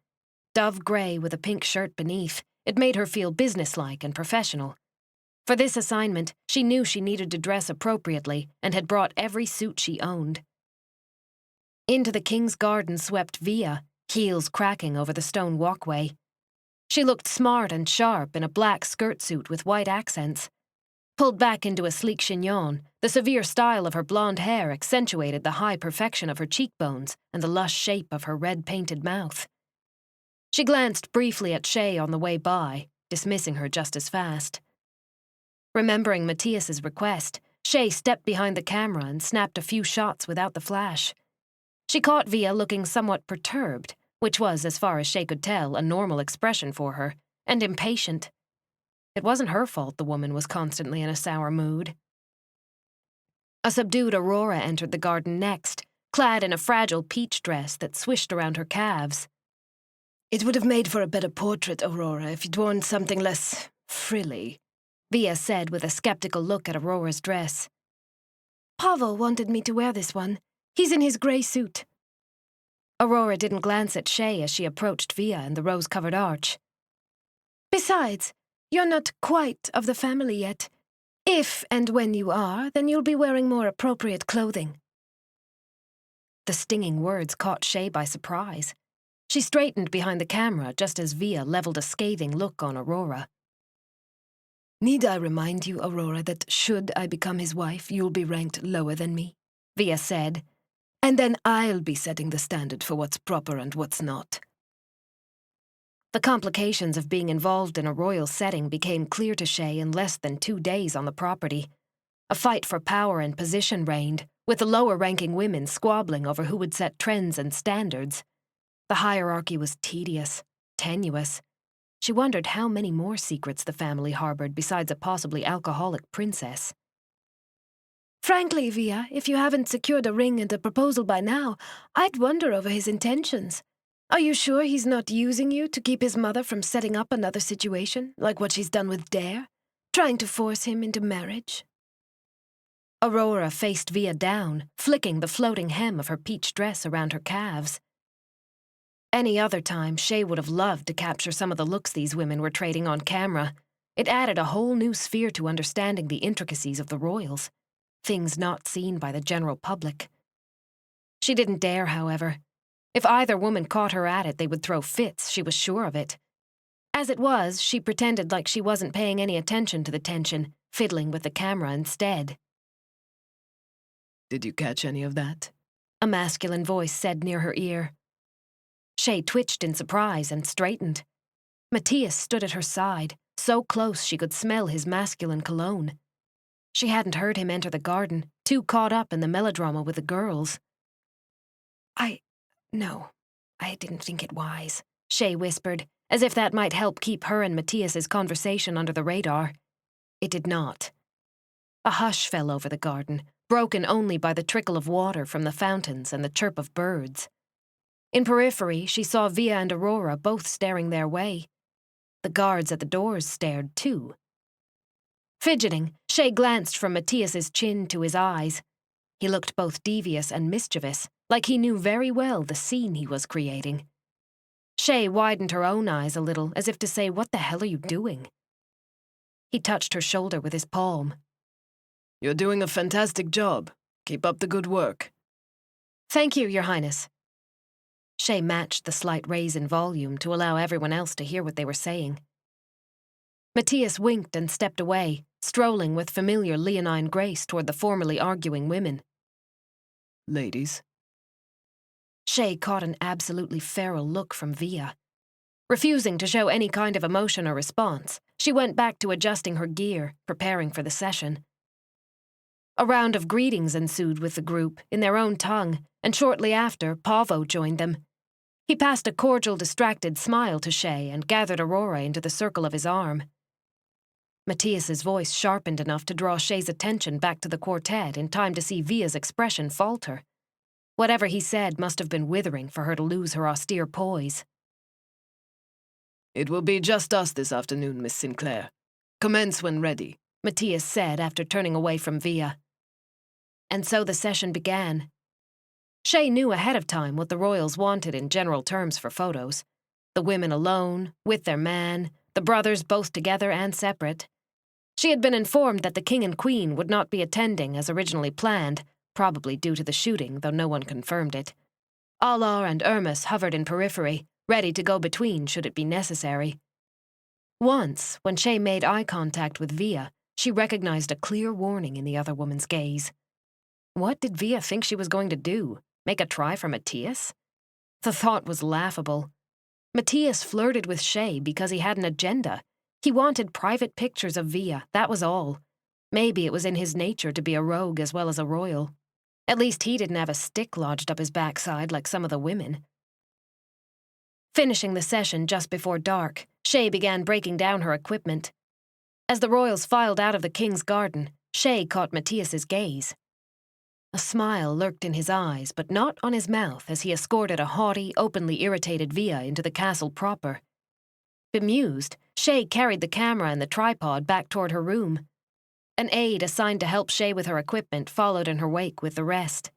Dove grey with a pink shirt beneath, it made her feel businesslike and professional. For this assignment, she knew she needed to dress appropriately and had brought every suit she owned. Into the King's Garden swept Via, heels cracking over the stone walkway. She looked smart and sharp in a black skirt suit with white accents. Pulled back into a sleek chignon, the severe style of her blonde hair accentuated the high perfection of her cheekbones and the lush shape of her red-painted mouth. She glanced briefly at Chey on the way by, dismissing her just as fast. Remembering Mattias's request, Chey stepped behind the camera and snapped a few shots without the flash. She caught Via looking somewhat perturbed, which was, as far as Chey could tell, a normal expression for her, and impatient. It wasn't her fault the woman was constantly in a sour mood. A subdued Aurora entered the garden next, clad in a fragile peach dress that swished around her calves. "It would have made for a better portrait, Aurora, if you'd worn something less frilly," Via said with a skeptical look at Aurora's dress. "Pavel wanted me to wear this one. He's in his grey suit." Aurora didn't glance at Chey as she approached Via in the rose-covered arch. "Besides, you're not quite of the family yet. If and when you are, then you'll be wearing more appropriate clothing." The stinging words caught Chey by surprise. She straightened behind the camera just as Via leveled a scathing look on Aurora. "Need I remind you, Aurora, that should I become his wife, you'll be ranked lower than me?" Via said. "And then I'll be setting the standard for what's proper and what's not." The complications of being involved in a royal setting became clear to Chey in less than 2 days on the property. A fight for power and position reigned, with the lower-ranking women squabbling over who would set trends and standards. The hierarchy was tedious, tenuous. She wondered how many more secrets the family harbored besides a possibly alcoholic princess. "Frankly, Via, if you haven't secured a ring and a proposal by now, I'd wonder over his intentions. Are you sure he's not using you to keep his mother from setting up another situation, like what she's done with Dare? Trying to force him into marriage?" Aurora faced Via down, flicking the floating hem of her peach dress around her calves. Any other time, Chey would have loved to capture some of the looks these women were trading on camera. It added a whole new sphere to understanding the intricacies of the royals, things not seen by the general public. She didn't dare, however. If either woman caught her at it, they would throw fits, she was sure of it. As it was, she pretended like she wasn't paying any attention to the tension, fiddling with the camera instead. "Did you catch any of that?" A masculine voice said near her ear. Chey twitched in surprise and straightened. Mattias stood at her side, so close she could smell his masculine cologne. She hadn't heard him enter the garden, too caught up in the melodrama with the girls. No, I didn't think it wise," Chey whispered, as if that might help keep her and Mattias's conversation under the radar. It did not. A hush fell over the garden, broken only by the trickle of water from the fountains and the chirp of birds. In periphery, she saw Via and Aurora both staring their way. The guards at the doors stared too. Fidgeting, Chey glanced from Mattias's chin to his eyes. He looked both devious and mischievous, like he knew very well the scene he was creating. Chey widened her own eyes a little, as if to say, "What the hell are you doing?" He touched her shoulder with his palm. "You're doing a fantastic job. Keep up the good work." "Thank you, Your Highness." Chey matched the slight raise in volume to allow everyone else to hear what they were saying. Mattias winked and stepped away, strolling with familiar leonine grace toward the formerly arguing women. "Ladies." Chey caught an absolutely feral look from Via. Refusing to show any kind of emotion or response, she went back to adjusting her gear, preparing for the session. A round of greetings ensued with the group, in their own tongue, and shortly after, Pavo joined them. He passed a cordial, distracted smile to Chey and gathered Aurora into the circle of his arm. Mattias's voice sharpened enough to draw Chey's attention back to the quartet in time to see Via's expression falter. Whatever he said must have been withering for her to lose her austere poise. "It will be just us this afternoon, Miss Sinclair. Commence when ready," Mattias said after turning away from Via. And so the session began. Chey knew ahead of time what the royals wanted in general terms for photos. The women alone, with their man, the brothers both together and separate. She had been informed that the king and queen would not be attending as originally planned, probably due to the shooting, though no one confirmed it. Alar and Hermes hovered in periphery, ready to go between should it be necessary. Once, when Chey made eye contact with Via, she recognized a clear warning in the other woman's gaze. What did Via think she was going to do? Make a try for Mattias? The thought was laughable. Mattias flirted with Chey because he had an agenda. He wanted private pictures of Via, that was all. Maybe it was in his nature to be a rogue as well as a royal. At least he didn't have a stick lodged up his backside like some of the women. Finishing the session just before dark, Chey began breaking down her equipment. As the royals filed out of the king's garden, Chey caught Mattias's gaze. A smile lurked in his eyes, but not on his mouth as he escorted a haughty, openly irritated Via into the castle proper. Bemused, Chey carried the camera and the tripod back toward her room. An aide assigned to help Chey with her equipment followed in her wake with the rest.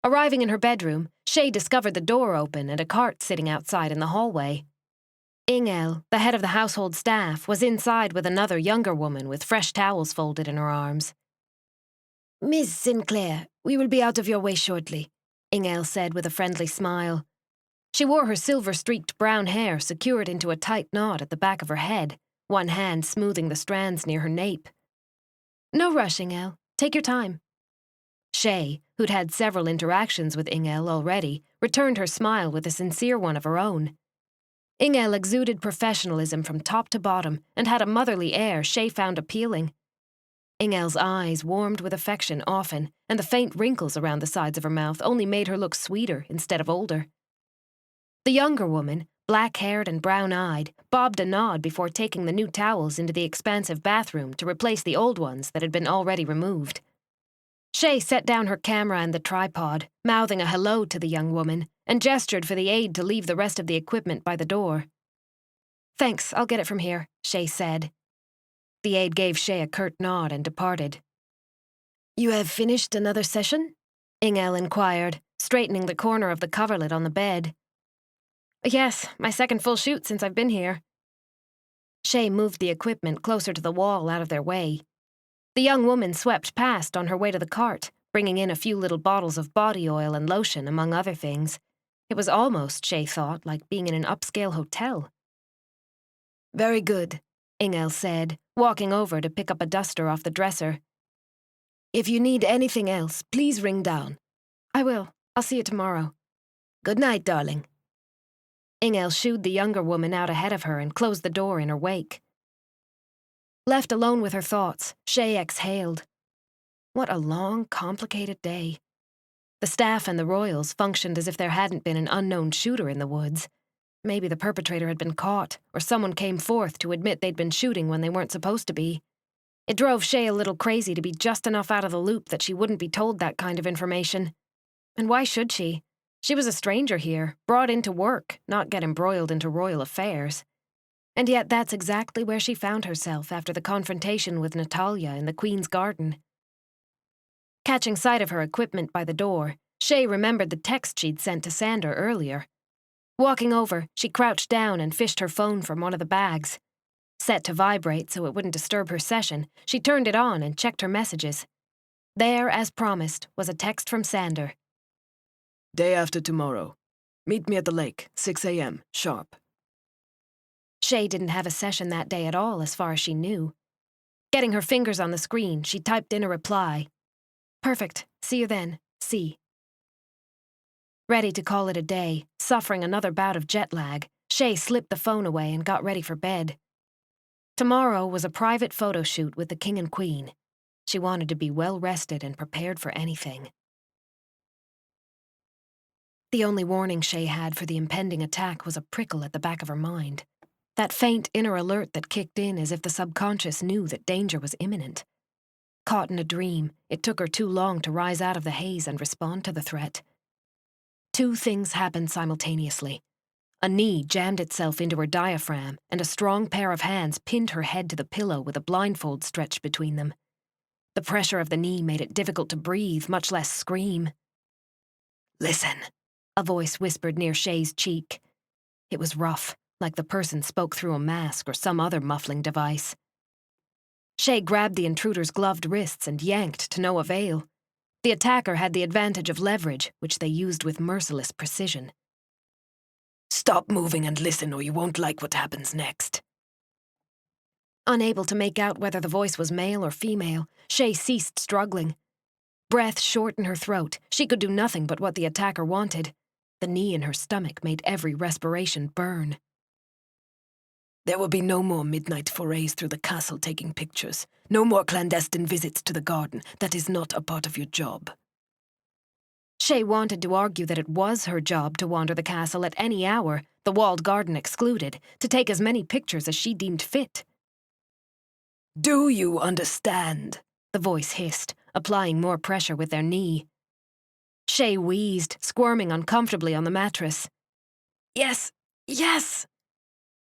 Arriving in her bedroom, Chey discovered the door open and a cart sitting outside in the hallway. Ingel, the head of the household staff, was inside with another younger woman with fresh towels folded in her arms. Miss Sinclair, we will be out of your way shortly, Ingel said with a friendly smile. She wore her silver-streaked brown hair secured into a tight knot at the back of her head, one hand smoothing the strands near her nape. No rush, Ingel. Take your time. Chey, who'd had several interactions with Ingel already, returned her smile with a sincere one of her own. Ingel exuded professionalism from top to bottom and had a motherly air Chey found appealing. Ingel's eyes warmed with affection often, and the faint wrinkles around the sides of her mouth only made her look sweeter instead of older. The younger woman, black-haired and brown-eyed, bobbed a nod before taking the new towels into the expansive bathroom to replace the old ones that had been already removed. Chey set down her camera and the tripod, mouthing a hello to the young woman, and gestured for the aide to leave the rest of the equipment by the door. Thanks, I'll get it from here, Chey said. The aide gave Chey a curt nod and departed. You have finished another session? Ingel inquired, straightening the corner of the coverlet on the bed. Yes, my second full shoot since I've been here. Chey moved the equipment closer to the wall out of their way. The young woman swept past on her way to the cart, bringing in a few little bottles of body oil and lotion, among other things. It was almost, Chey thought, like being in an upscale hotel. Very good, Ingel said, walking over to pick up a duster off the dresser. If you need anything else, please ring down. I will. I'll see you tomorrow. Good night, darling. Ingel shooed the younger woman out ahead of her and closed the door in her wake. Left alone with her thoughts, Chey exhaled. What a long, complicated day. The staff and the royals functioned as if there hadn't been an unknown shooter in the woods. Maybe the perpetrator had been caught, or someone came forth to admit they'd been shooting when they weren't supposed to be. It drove Chey a little crazy to be just enough out of the loop that she wouldn't be told that kind of information. And why should she? She was a stranger here, brought in to work, not get embroiled into royal affairs. And yet that's exactly where she found herself after the confrontation with Natalia in the Queen's garden. Catching sight of her equipment by the door, Chey remembered the text she'd sent to Sander earlier. Walking over, she crouched down and fished her phone from one of the bags. Set to vibrate so it wouldn't disturb her session, she turned it on and checked her messages. There, as promised, was a text from Sander. Day after tomorrow. Meet me at the lake, 6 a.m., sharp. Chey didn't have a session that day at all, as far as she knew. Getting her fingers on the screen, she typed in a reply. Perfect. See you then. C. Ready to call it a day, suffering another bout of jet lag, Chey slipped the phone away and got ready for bed. Tomorrow was a private photo shoot with the King and Queen. She wanted to be well rested and prepared for anything. The only warning Chey had for the impending attack was a prickle at the back of her mind. That faint inner alert that kicked in as if the subconscious knew that danger was imminent. Caught in a dream, it took her too long to rise out of the haze and respond to the threat. Two things happened simultaneously. A knee jammed itself into her diaphragm, and a strong pair of hands pinned her head to the pillow with a blindfold stretched between them. The pressure of the knee made it difficult to breathe, much less scream. Listen, a voice whispered near Chey's cheek. It was rough, like the person spoke through a mask or some other muffling device. Chey grabbed the intruder's gloved wrists and yanked to no avail. The attacker had the advantage of leverage, which they used with merciless precision. Stop moving and listen or you won't like what happens next. Unable to make out whether the voice was male or female, Chey ceased struggling. Breath short in her throat, she could do nothing but what the attacker wanted. The knee in her stomach made every respiration burn. There will be no more midnight forays through the castle taking pictures. No more clandestine visits to the garden. That is not a part of your job. Chey wanted to argue that it was her job to wander the castle at any hour, the walled garden excluded, to take as many pictures as she deemed fit. Do you understand? The voice hissed, applying more pressure with their knee. Chey wheezed, squirming uncomfortably on the mattress. Yes, yes!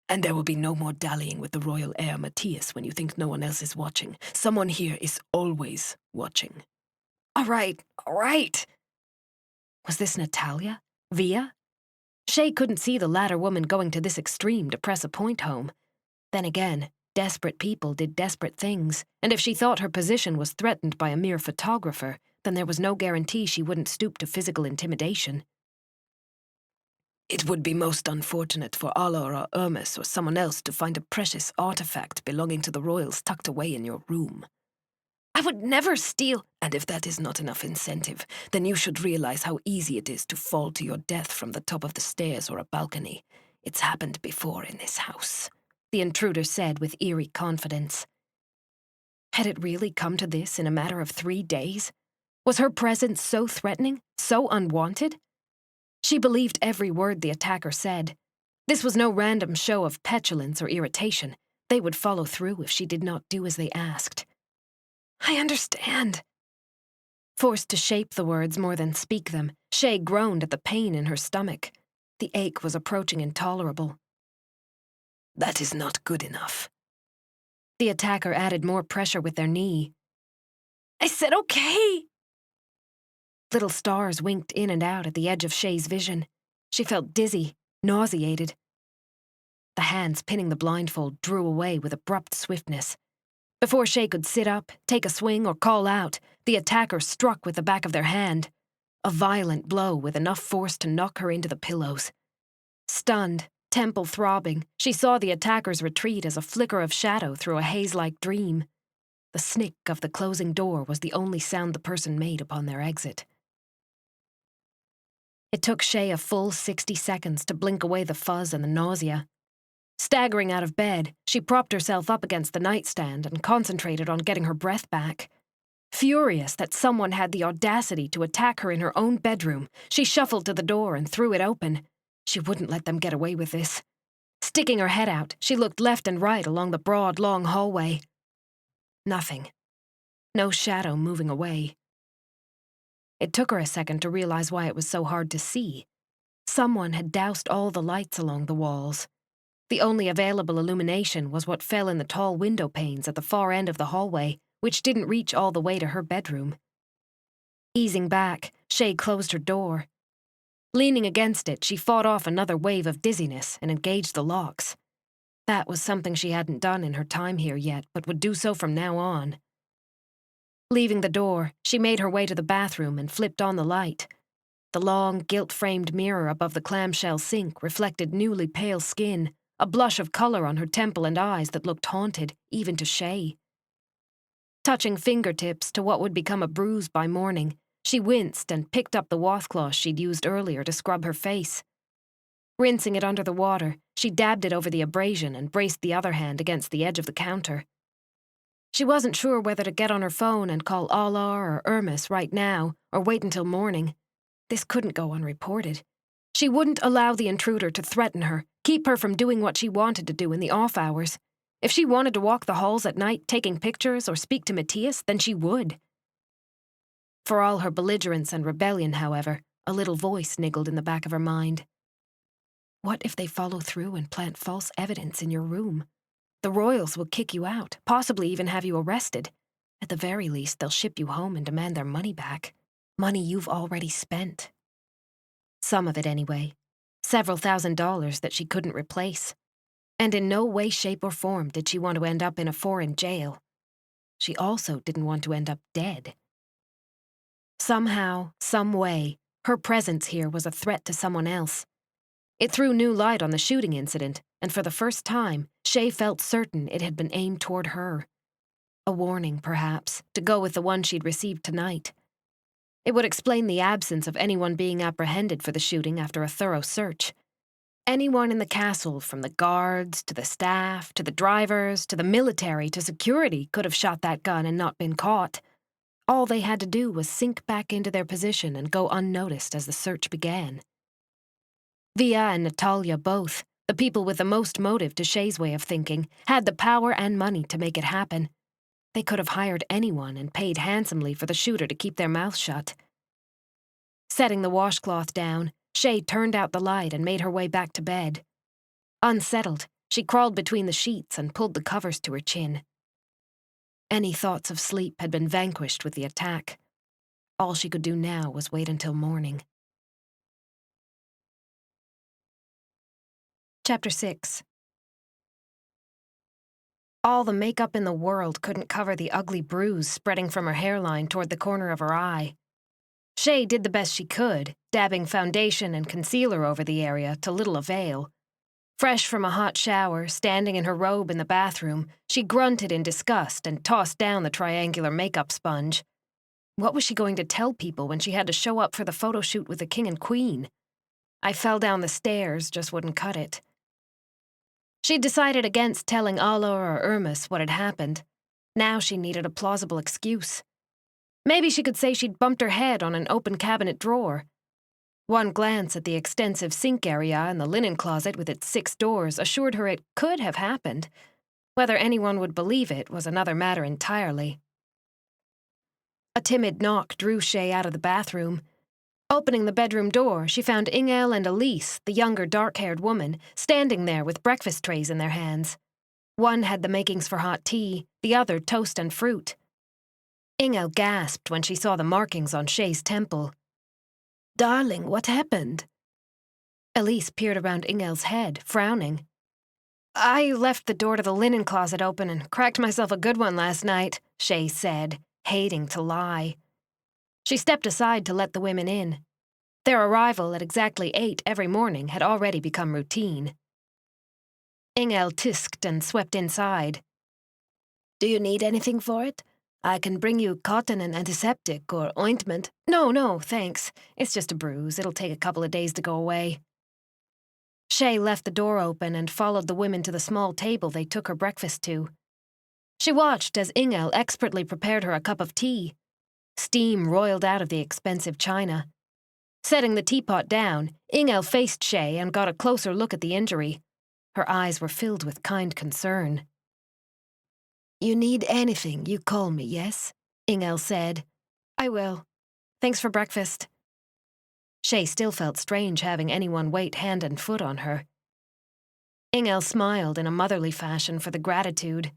And there will be no more dallying with the royal heir Mattias when you think no one else is watching. Someone here is always watching. All right. Was this Natalia? Via? Chey couldn't see the latter woman going to this extreme to press a point home. Then again, desperate people did desperate things, and if she thought her position was threatened by a mere photographer, then there was no guarantee she wouldn't stoop to physical intimidation. It would be most unfortunate for Allor or Hermes or someone else to find a precious artifact belonging to the royals tucked away in your room. I would never steal. And if that is not enough incentive, then you should realize how easy it is to fall to your death from the top of the stairs or a balcony. It's happened before in this house, the intruder said with eerie confidence. Had it really come to this in a matter of 3 days? Was her presence so threatening, so unwanted? She believed every word the attacker said. This was no random show of petulance or irritation. They would follow through if she did not do as they asked. I understand. Forced to shape the words more than speak them, Chey groaned at the pain in her stomach. The ache was approaching intolerable. That is not good enough. The attacker added more pressure with their knee. I said okay. Little stars winked in and out at the edge of Chey's vision. She felt dizzy, nauseated. The hands pinning the blindfold drew away with abrupt swiftness. Before Chey could sit up, take a swing, or call out, the attacker struck with the back of their hand. A violent blow with enough force to knock her into the pillows. Stunned, temple throbbing, she saw the attacker's retreat as a flicker of shadow through a haze-like dream. The snick of the closing door was the only sound the person made upon their exit. It took Chey a full 60 seconds to blink away the fuzz and the nausea. Staggering out of bed, she propped herself up against the nightstand and concentrated on getting her breath back. Furious that someone had the audacity to attack her in her own bedroom, she shuffled to the door and threw it open. She wouldn't let them get away with this. Sticking her head out, she looked left and right along the broad, long hallway. Nothing. No shadow moving away. It took her a second to realize why it was so hard to see. Someone had doused all the lights along the walls. The only available illumination was what fell in the tall window panes at the far end of the hallway, which didn't reach all the way to her bedroom. Easing back, Chey closed her door. Leaning against it, she fought off another wave of dizziness and engaged the locks. That was something she hadn't done in her time here yet, but would do so from now on. Leaving the door, she made her way to the bathroom and flipped on the light. The long, gilt-framed mirror above the clamshell sink reflected newly pale skin, a blush of color on her temple and eyes that looked haunted, even to Chey. Touching fingertips to what would become a bruise by morning, she winced and picked up the washcloth she'd used earlier to scrub her face. Rinsing it under the water, she dabbed it over the abrasion and braced the other hand against the edge of the counter. She wasn't sure whether to get on her phone and call Allah or Irmis right now, or wait until morning. This couldn't go unreported. She wouldn't allow the intruder to threaten her, keep her from doing what she wanted to do in the off hours. If she wanted to walk the halls at night taking pictures or speak to Mattias, then she would. For all her belligerence and rebellion, however, a little voice niggled in the back of her mind. What if they follow through and plant false evidence in your room? The Royals will kick you out, possibly even have you arrested. At the very least, they'll ship you home and demand their money back. Money you've already spent. Some of it, anyway. Several $1,000s that she couldn't replace. And in no way, shape, or form did she want to end up in a foreign jail. She also didn't want to end up dead. Somehow, some way, her presence here was a threat to someone else. It threw new light on the shooting incident, and for the first time, Chey felt certain it had been aimed toward her. A warning, perhaps, to go with the one she'd received tonight. It would explain the absence of anyone being apprehended for the shooting after a thorough search. Anyone in the castle, from the guards, to the staff, to the drivers, to the military, to security, could have shot that gun and not been caught. All they had to do was sink back into their position and go unnoticed as the search began. Via and Natalia both, the people with the most motive to Chey's way of thinking, had the power and money to make it happen. They could have hired anyone and paid handsomely for the shooter to keep their mouth shut. Setting the washcloth down, Chey turned out the light and made her way back to bed. Unsettled, she crawled between the sheets and pulled the covers to her chin. Any thoughts of sleep had been vanquished with the attack. All she could do now was wait until morning. Chapter 6. All the makeup in the world couldn't cover the ugly bruise spreading from her hairline toward the corner of her eye. Chey did the best she could, dabbing foundation and concealer over the area to little avail. Fresh from a hot shower, standing in her robe in the bathroom, she grunted in disgust and tossed down the triangular makeup sponge. What was she going to tell people when she had to show up for the photo shoot with the king and queen? I fell down the stairs, just wouldn't cut it. She'd decided against telling Allah or Irmis what had happened. Now she needed a plausible excuse. Maybe she could say she'd bumped her head on an open cabinet drawer. One glance at the extensive sink area and the linen closet with its 6 doors assured her it could have happened. Whether anyone would believe it was another matter entirely. A timid knock drew Chey out of the bathroom. Opening the bedroom door, she found Ingel and Elise, the younger dark-haired woman, standing there with breakfast trays in their hands. One had the makings for hot tea, the other toast and fruit. Ingel gasped when she saw the markings on Chey's temple. "Darling, what happened?" Elise peered around Ingel's head, frowning. "I left the door to the linen closet open and cracked myself a good one last night," Chey said, hating to lie. She stepped aside to let the women in. Their arrival at exactly 8 every morning had already become routine. Ingel tisked and swept inside. "Do you need anything for it? I can bring you cotton and antiseptic or ointment." No, thanks. It's just a bruise. It'll take a couple of days to go away." Chey left the door open and followed the women to the small table they took her breakfast to. She watched as Ingel expertly prepared her a cup of tea. Steam roiled out of the expensive china. Setting the teapot down, Ingel faced Chey and got a closer look at the injury. Her eyes were filled with kind concern. You need anything, you call me, yes? Ingel said. I will. Thanks for breakfast. Chey still felt strange having anyone wait hand and foot on her. Ingel smiled in a motherly fashion for the gratitude.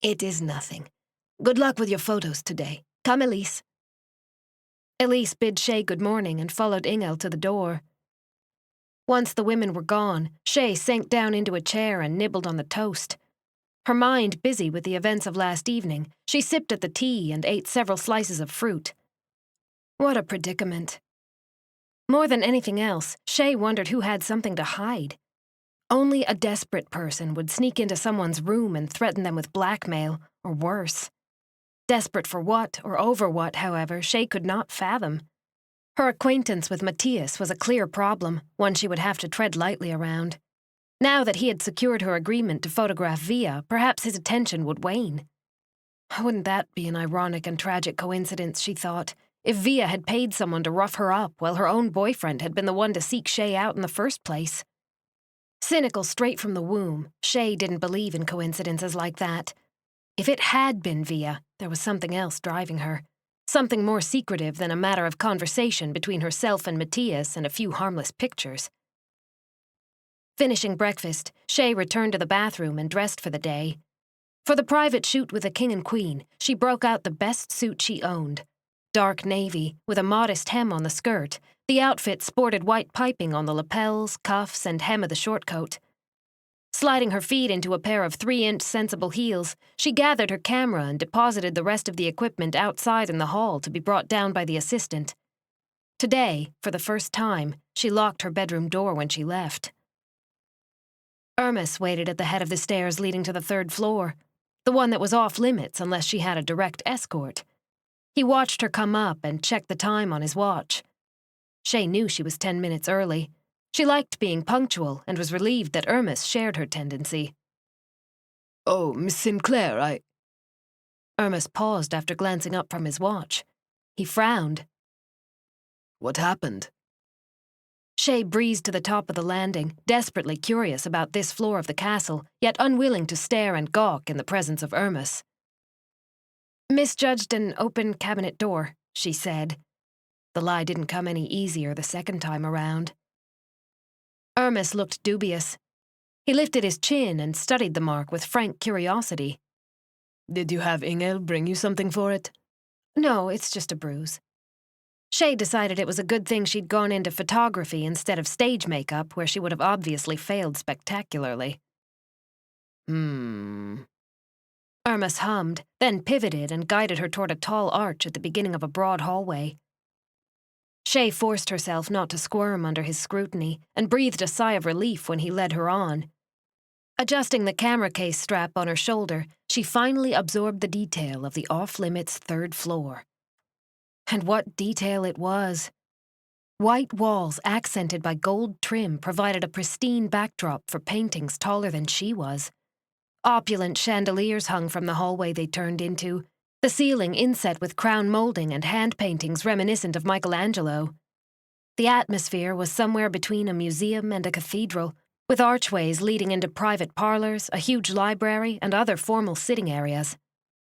It is nothing. Good luck with your photos today. Come, Elise. Elise bid Chey good morning and followed Ingel to the door. Once the women were gone, Chey sank down into a chair and nibbled on the toast. Her mind busy with the events of last evening, she sipped at the tea and ate several slices of fruit. What a predicament. More than anything else, Chey wondered who had something to hide. Only a desperate person would sneak into someone's room and threaten them with blackmail, or worse. Desperate for what or over what, however, Chey could not fathom. Her acquaintance with Mattias was a clear problem, one she would have to tread lightly around. Now that he had secured her agreement to photograph Via, perhaps his attention would wane. Wouldn't that be an ironic and tragic coincidence, she thought, if Via had paid someone to rough her up while her own boyfriend had been the one to seek Chey out in the first place? Cynical straight from the womb, Chey didn't believe in coincidences like that. If it had been Via, there was something else driving her. Something more secretive than a matter of conversation between herself and Mattias and a few harmless pictures. Finishing breakfast, Chey returned to the bathroom and dressed for the day. For the private shoot with the king and queen, she broke out the best suit she owned. Dark navy, with a modest hem on the skirt, the outfit sported white piping on the lapels, cuffs, and hem of the short coat. Sliding her feet into a pair of 3-inch sensible heels, she gathered her camera and deposited the rest of the equipment outside in the hall to be brought down by the assistant. Today, for the first time, she locked her bedroom door when she left. Hermes waited at the head of the stairs leading to the 3rd floor, the one that was off limits unless she had a direct escort. He watched her come up and checked the time on his watch. Chey knew she was 10 minutes early. She liked being punctual and was relieved that Hermes shared her tendency. Oh, Miss Sinclair, Hermes paused after glancing up from his watch. He frowned. What happened? Chey breezed to the top of the landing, desperately curious about this floor of the castle, yet unwilling to stare and gawk in the presence of Hermes. Misjudged an open cabinet door, she said. The lie didn't come any easier the second time around. Hermes looked dubious. He lifted his chin and studied the mark with frank curiosity. Did you have Ingel bring you something for it? No, it's just a bruise. Chey decided it was a good thing she'd gone into photography instead of stage makeup, where she would have obviously failed spectacularly. Hermes hummed, then pivoted and guided her toward a tall arch at the beginning of a broad hallway. Chey forced herself not to squirm under his scrutiny and breathed a sigh of relief when he led her on. Adjusting the camera case strap on her shoulder, she finally absorbed the detail of the off-limits 3rd floor. And what detail it was! White walls accented by gold trim provided a pristine backdrop for paintings taller than she was. Opulent chandeliers hung from the hallway they turned into, the ceiling inset with crown molding and hand paintings reminiscent of Michelangelo. The atmosphere was somewhere between a museum and a cathedral, with archways leading into private parlors, a huge library, and other formal sitting areas.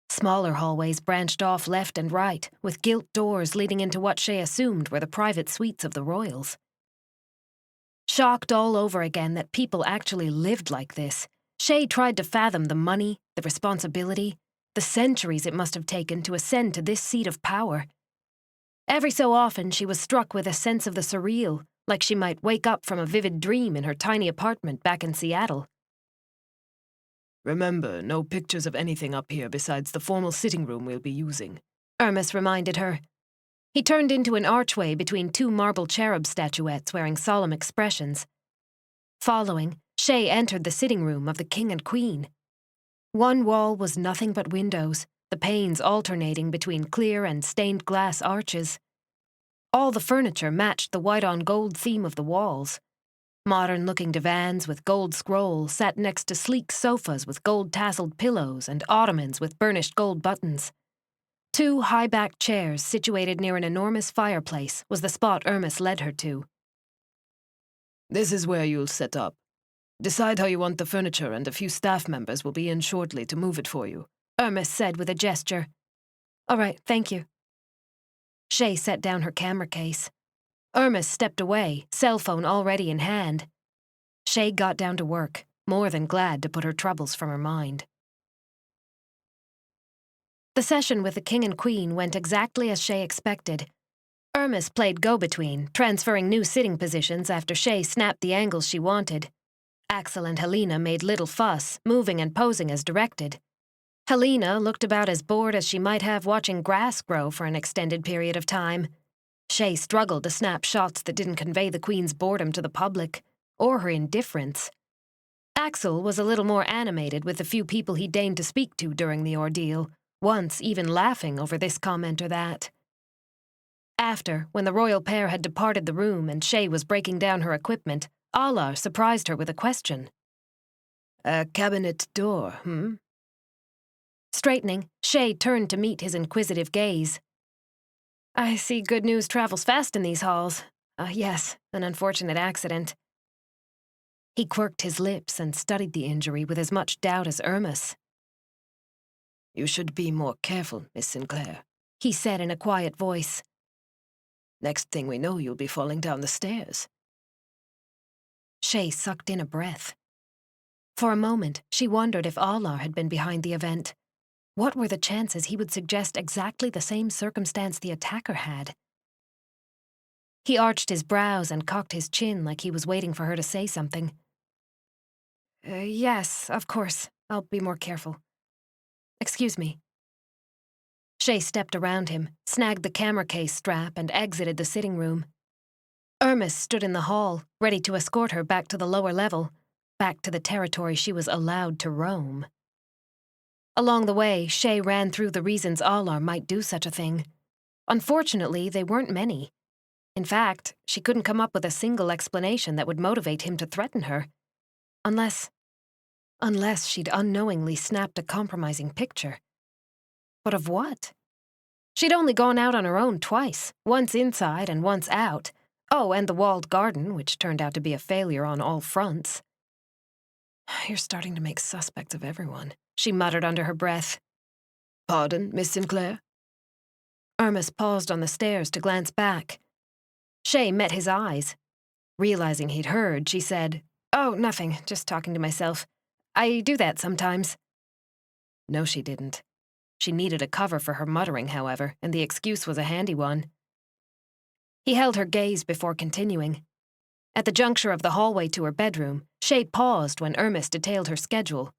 Smaller hallways branched off left and right, with gilt doors leading into what Chey assumed were the private suites of the royals. Shocked all over again that people actually lived like this, Chey tried to fathom the money, the responsibility, the centuries it must have taken to ascend to this seat of power. Every so often she was struck with a sense of the surreal, like she might wake up from a vivid dream in her tiny apartment back in Seattle. Remember, no pictures of anything up here besides the formal sitting room we'll be using, Hermes reminded her. He turned into an archway between 2 marble cherub statuettes wearing solemn expressions. Following, Chey entered the sitting room of the king and queen. One wall was nothing but windows, the panes alternating between clear and stained glass arches. All the furniture matched the white-on-gold theme of the walls. Modern-looking divans with gold scrolls sat next to sleek sofas with gold-tasseled pillows and ottomans with burnished gold buttons. 2 high-backed chairs situated near an enormous fireplace was the spot Hermes led her to. This is where you'll set up. Decide how you want the furniture and a few staff members will be in shortly to move it for you. Irmis said with a gesture. All right, thank you. Chey set down her camera case. Irmis stepped away, cell phone already in hand. Chey got down to work, more than glad to put her troubles from her mind. The session with the king and queen went exactly as Chey expected. Irmis played go-between, transferring new sitting positions after Chey snapped the angles she wanted. Axel and Helena made little fuss, moving and posing as directed. Helena looked about as bored as she might have watching grass grow for an extended period of time. Chey struggled to snap shots that didn't convey the queen's boredom to the public, or her indifference. Axel was a little more animated with the few people he deigned to speak to during the ordeal, once even laughing over this comment or that. After, when the royal pair had departed the room and Chey was breaking down her equipment, Alar surprised her with a question. A cabinet door, Straightening, Chey turned to meet his inquisitive gaze. I see good news travels fast in these halls. Yes, an unfortunate accident. He quirked his lips and studied the injury with as much doubt as Irmis. You should be more careful, Miss Sinclair, he said in a quiet voice. Next thing we know, you'll be falling down the stairs. Chey sucked in a breath. For a moment, she wondered if Alar had been behind the event. What were the chances he would suggest exactly the same circumstance the attacker had? He arched his brows and cocked his chin like he was waiting for her to say something. Yes, of course. I'll be more careful. Excuse me. Chey stepped around him, snagged the camera case strap, and exited the sitting room. Irmis stood in the hall, ready to escort her back to the lower level, back to the territory she was allowed to roam. Along the way, Chey ran through the reasons Alar might do such a thing. Unfortunately, they weren't many. In fact, she couldn't come up with a single explanation that would motivate him to threaten her. Unless she'd unknowingly snapped a compromising picture. But of what? She'd only gone out on her own twice, once inside and once out. Oh, and the walled garden, which turned out to be a failure on all fronts. You're starting to make suspects of everyone, she muttered under her breath. Pardon, Miss Sinclair? Irmis paused on the stairs to glance back. Chey met his eyes. Realizing he'd heard, she said, Oh, nothing, just talking to myself. I do that sometimes. No, she didn't. She needed a cover for her muttering, however, and the excuse was a handy one. He held her gaze before continuing. At the juncture of the hallway to her bedroom, Chey paused when Irmis detailed her schedule.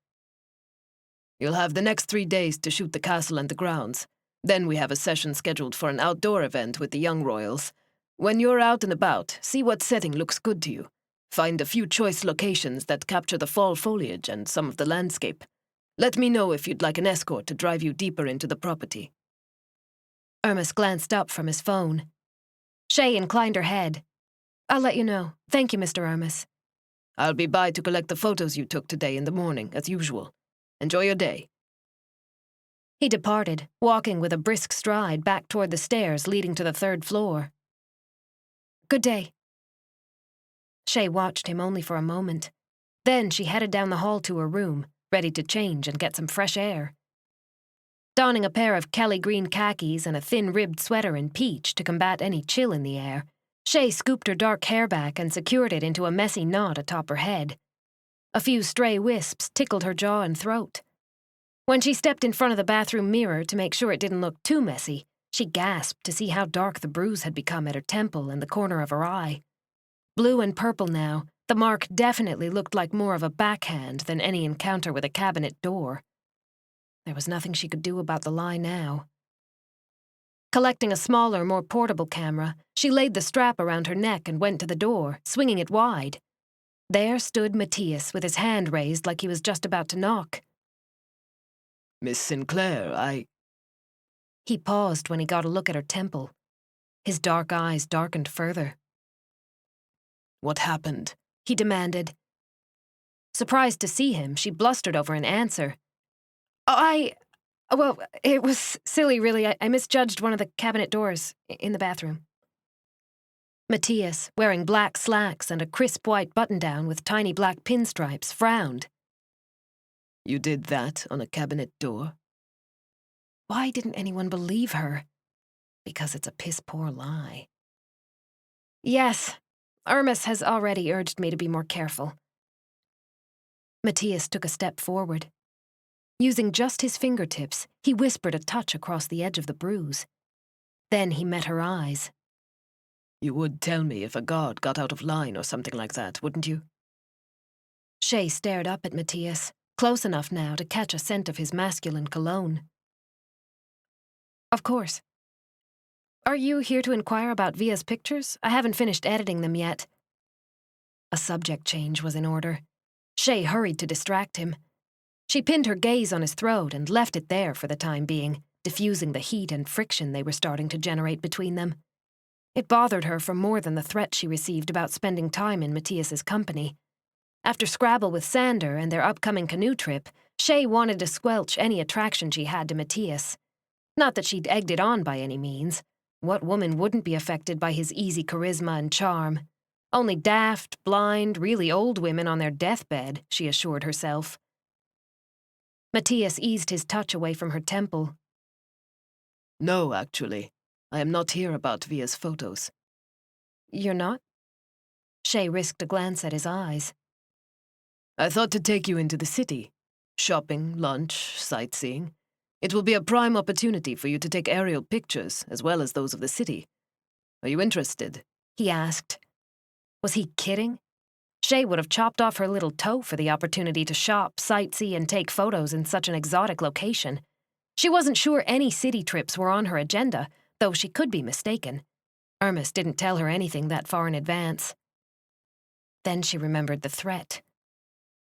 You'll have the next 3 days to shoot the castle and the grounds. Then we have a session scheduled for an outdoor event with the young royals. When you're out and about, see what setting looks good to you. Find a few choice locations that capture the fall foliage and some of the landscape. Let me know if you'd like an escort to drive you deeper into the property. Irmis glanced up from his phone. Chey inclined her head. I'll let you know. Thank you, Mr. Irmis. I'll be by to collect the photos you took today in the morning, as usual. Enjoy your day. He departed, walking with a brisk stride back toward the stairs leading to the 3rd floor. Good day. Chey watched him only for a moment. Then she headed down the hall to her room, ready to change and get some fresh air. Donning a pair of Kelly green khakis and a thin-ribbed sweater in peach to combat any chill in the air, Chey scooped her dark hair back and secured it into a messy knot atop her head. A few stray wisps tickled her jaw and throat. When she stepped in front of the bathroom mirror to make sure it didn't look too messy, she gasped to see how dark the bruise had become at her temple and the corner of her eye. Blue and purple now, the mark definitely looked like more of a backhand than any encounter with a cabinet door. There was nothing she could do about the lie now. Collecting a smaller, more portable camera, she laid the strap around her neck and went to the door, swinging it wide. There stood Mattias with his hand raised like he was just about to knock. Miss Sinclair, He paused when he got a look at her temple. His dark eyes darkened further. What happened? He demanded. Surprised to see him, she blustered over an answer. Well, it was silly, really. I misjudged one of the cabinet doors in the bathroom. Mattias, wearing black slacks and a crisp white button-down with tiny black pinstripes, frowned. You did that on a cabinet door? Why didn't anyone believe her? Because it's a piss-poor lie. Yes, Hermes has already urged me to be more careful. Mattias took a step forward. Using just his fingertips, he whispered a touch across the edge of the bruise. Then he met her eyes. You would tell me if a guard got out of line or something like that, wouldn't you? Chey stared up at Mattias, close enough now to catch a scent of his masculine cologne. Of course. Are you here to inquire about Via's pictures? I haven't finished editing them yet. A subject change was in order. Chey hurried to distract him. She pinned her gaze on his throat and left it there for the time being, diffusing the heat and friction they were starting to generate between them. It bothered her for more than the threat she received about spending time in Mattias's company. After Scrabble with Sander and their upcoming canoe trip, Chey wanted to squelch any attraction she had to Mattias. Not that she'd egged it on by any means. What woman wouldn't be affected by his easy charisma and charm? Only daft, blind, really old women on their deathbed, she assured herself. Mattias eased his touch away from her temple. No, actually. I am not here about Via's photos. You're not? Chey risked a glance at his eyes. I thought to take you into the city. Shopping, lunch, sightseeing. It will be a prime opportunity for you to take aerial pictures, as well as those of the city. Are you interested? He asked. Was he kidding? Chey would have chopped off her little toe for the opportunity to shop, sightsee, and take photos in such an exotic location. She wasn't sure any city trips were on her agenda, though she could be mistaken. Hermes didn't tell her anything that far in advance. Then she remembered the threat.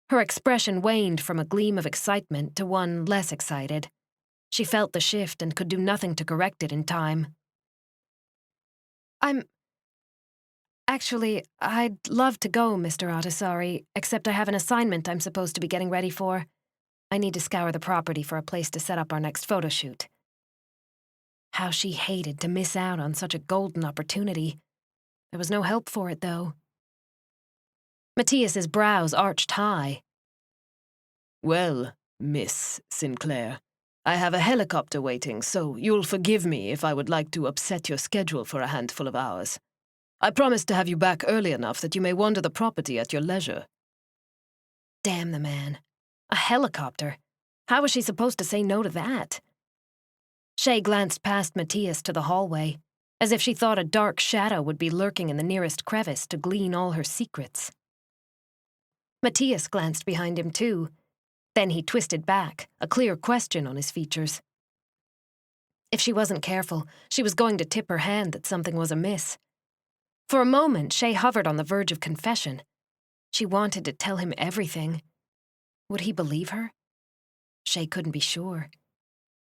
Her expression waned from a gleam of excitement to one less excited. She felt the shift and could do nothing to correct it in time. Actually, I'd love to go, Mr. Autisari, except I have an assignment I'm supposed to be getting ready for. I need to scour the property for a place to set up our next photo shoot. How she hated to miss out on such a golden opportunity. There was no help for it, though. Mattias's brows arched high. Well, Miss Sinclair, I have a helicopter waiting, so you'll forgive me if I would like to upset your schedule for a handful of hours. I promise to have you back early enough that you may wander the property at your leisure. Damn the man. A helicopter. How was she supposed to say no to that? Chey glanced past Mattias to the hallway, as if she thought a dark shadow would be lurking in the nearest crevice to glean all her secrets. Mattias glanced behind him too. Then he twisted back, a clear question on his features. If she wasn't careful, she was going to tip her hand that something was amiss. For a moment, Chey hovered on the verge of confession. She wanted to tell him everything. Would he believe her? Chey couldn't be sure.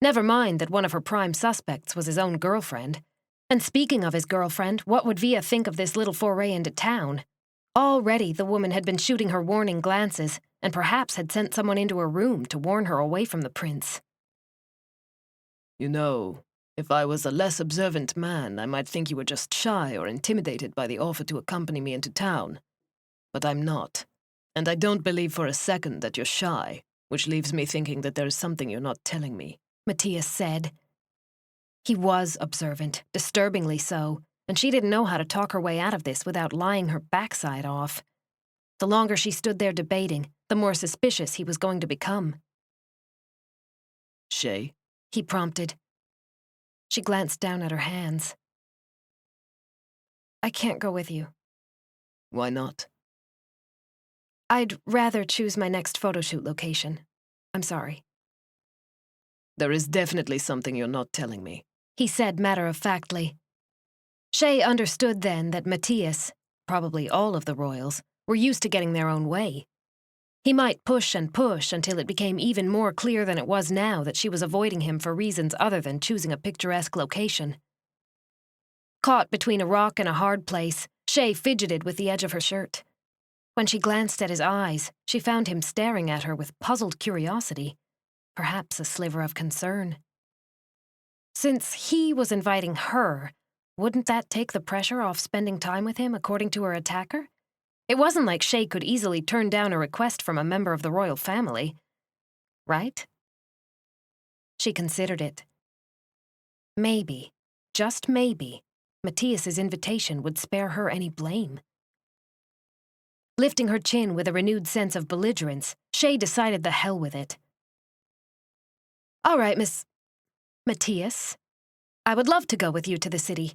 Never mind that one of her prime suspects was his own girlfriend. And speaking of his girlfriend, what would Via think of this little foray into town? Already the woman had been shooting her warning glances, and perhaps had sent someone into her room to warn her away from the prince. You know, if I was a less observant man, I might think you were just shy or intimidated by the offer to accompany me into town. But I'm not. And I don't believe for a second that you're shy, which leaves me thinking that there is something you're not telling me, Mattias said. He was observant, disturbingly so, and she didn't know how to talk her way out of this without lying her backside off. The longer she stood there debating, the more suspicious he was going to become. Chey? He prompted. She glanced down at her hands. I can't go with you. Why not? I'd rather choose my next photo shoot location. I'm sorry. There is definitely something you're not telling me, he said matter-of-factly. Chey understood then that Mattias, probably all of the royals, were used to getting their own way. He might push and push until it became even more clear than it was now that she was avoiding him for reasons other than choosing a picturesque location. Caught between a rock and a hard place, Chey fidgeted with the edge of her shirt. When she glanced at his eyes, she found him staring at her with puzzled curiosity, perhaps a sliver of concern. Since he was inviting her, wouldn't that take the pressure off spending time with him according to her attacker? It wasn't like Chey could easily turn down a request from a member of the royal family. Right? She considered it. Maybe, just maybe, Mattias's invitation would spare her any blame. Lifting her chin with a renewed sense of belligerence, Chey decided the hell with it. All right, Miss Mattias. I would love to go with you to the city.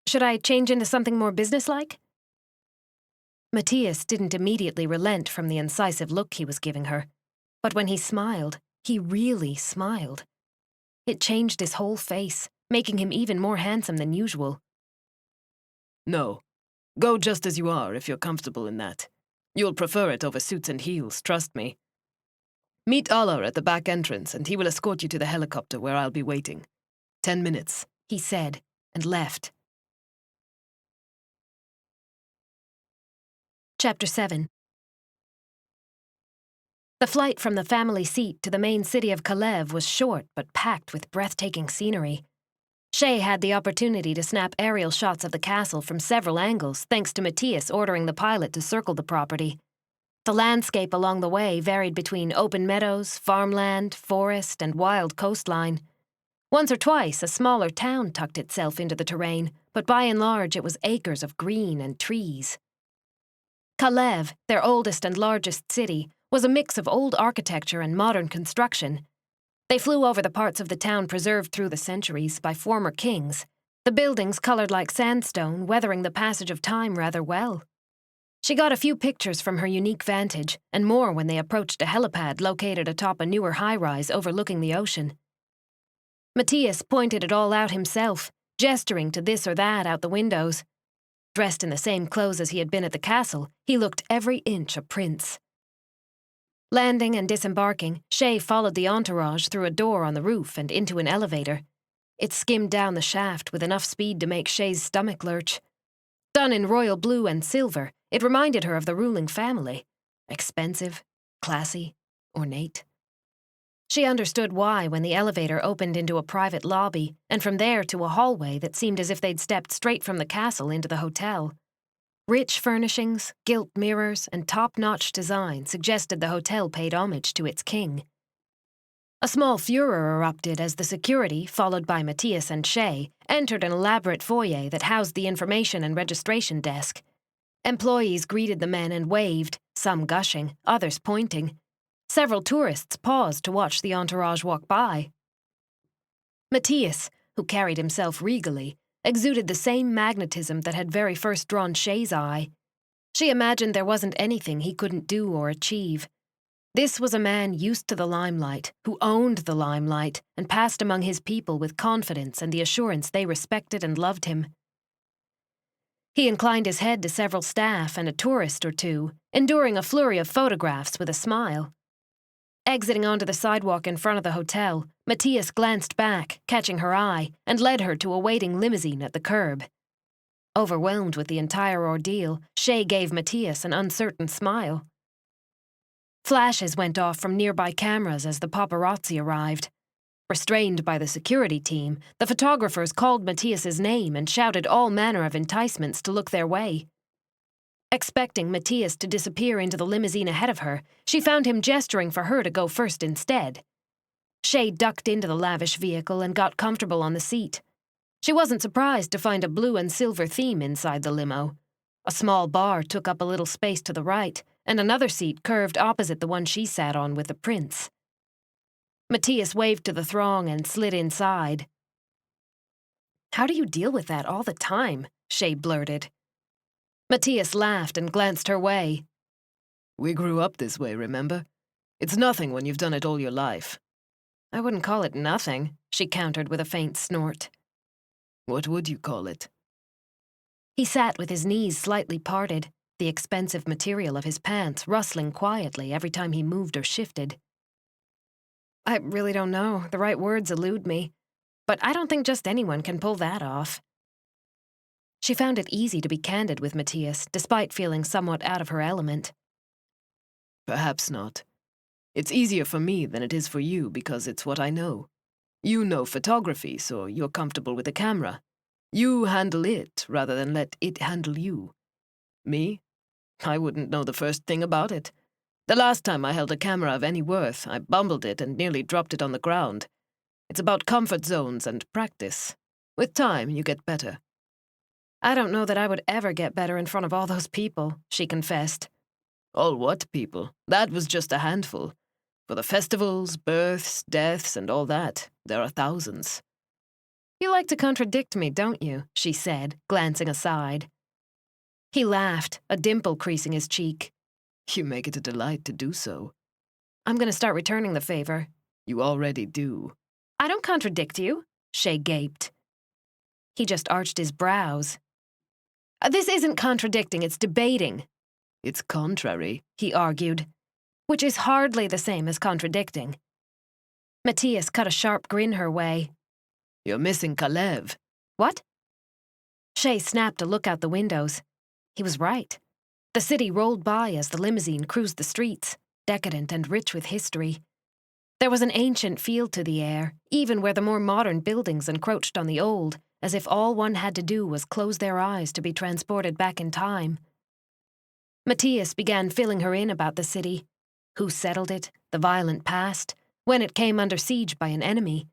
Should I change into something more businesslike? Mattias didn't immediately relent from the incisive look he was giving her, but when he smiled, he really smiled. It changed his whole face, making him even more handsome than usual. No. Go just as you are if you're comfortable in that. You'll prefer it over suits and heels, trust me. Meet Aller at the back entrance and he will escort you to the helicopter where I'll be waiting. 10 minutes, he said, and left. Chapter 7. The flight from the family seat to the main city of Kalev was short but packed with breathtaking scenery. Chey had the opportunity to snap aerial shots of the castle from several angles thanks to Mattias ordering the pilot to circle the property. The landscape along the way varied between open meadows, farmland, forest, and wild coastline. Once or twice, a smaller town tucked itself into the terrain, but by and large it was acres of green and trees. Kalev, their oldest and largest city, was a mix of old architecture and modern construction. They flew over the parts of the town preserved through the centuries by former kings, the buildings colored like sandstone, weathering the passage of time rather well. She got a few pictures from her unique vantage, and more when they approached a helipad located atop a newer high-rise overlooking the ocean. Mattias pointed it all out himself, gesturing to this or that out the windows. Dressed in the same clothes as he had been at the castle, he looked every inch a prince. Landing and disembarking, Chey followed the entourage through a door on the roof and into an elevator. It skimmed down the shaft with enough speed to make Chey's stomach lurch. Done in royal blue and silver, it reminded her of the ruling family. Expensive, classy, ornate. She understood why when the elevator opened into a private lobby, and from there to a hallway that seemed as if they'd stepped straight from the castle into the hotel. Rich furnishings, gilt mirrors, and top-notch design suggested the hotel paid homage to its king. A small furor erupted as the security, followed by Mattias and Chey, entered an elaborate foyer that housed the information and registration desk. Employees greeted the men and waved, some gushing, others pointing. Several tourists paused to watch the entourage walk by. Mattias, who carried himself regally, exuded the same magnetism that had very first drawn Chey's eye. She imagined there wasn't anything he couldn't do or achieve. This was a man used to the limelight, who owned the limelight, and passed among his people with confidence and the assurance they respected and loved him. He inclined his head to several staff and a tourist or two, enduring a flurry of photographs with a smile. Exiting onto the sidewalk in front of the hotel, Mattias glanced back, catching her eye, and led her to a waiting limousine at the curb. Overwhelmed with the entire ordeal, Chey gave Mattias an uncertain smile. Flashes went off from nearby cameras as the paparazzi arrived. Restrained by the security team, the photographers called Mattias's name and shouted all manner of enticements to look their way. Expecting Mattias to disappear into the limousine ahead of her, she found him gesturing for her to go first instead. Chey ducked into the lavish vehicle and got comfortable on the seat. She wasn't surprised to find a blue and silver theme inside the limo. A small bar took up a little space to the right, and another seat curved opposite the one she sat on with the prince. Mattias waved to the throng and slid inside. "How do you deal with that all the time?" Chey blurted. Mattias laughed and glanced her way. We grew up this way, remember? It's nothing when you've done it all your life. I wouldn't call it nothing, she countered with a faint snort. What would you call it? He sat with his knees slightly parted, the expensive material of his pants rustling quietly every time he moved or shifted. I really don't know. The right words elude me. But I don't think just anyone can pull that off. She found it easy to be candid with Mattias, despite feeling somewhat out of her element. Perhaps not. It's easier for me than it is for you because it's what I know. You know photography, so you're comfortable with the camera. You handle it rather than let it handle you. Me? I wouldn't know the first thing about it. The last time I held a camera of any worth, I bumbled it and nearly dropped it on the ground. It's about comfort zones and practice. With time, you get better. I don't know that I would ever get better in front of all those people, she confessed. All what people? That was just a handful. For the festivals, births, deaths, and all that, there are thousands. You like to contradict me, don't you? She said, glancing aside. He laughed, a dimple creasing his cheek. You make it a delight to do so. I'm going to start returning the favor. You already do. I don't contradict you, Chey gaped. He just arched his brows. This isn't contradicting, it's debating. It's contrary, he argued, which is hardly the same as contradicting. Mattias cut a sharp grin her way. You're missing Kalev. What? Chey snapped a look out the windows. He was right. The city rolled by as the limousine cruised the streets, decadent and rich with history. There was an ancient feel to the air, even where the more modern buildings encroached on the old, as if all one had to do was close their eyes to be transported back in time. Mattias began filling her in about the city. Who settled it, the violent past, when it came under siege by an enemy.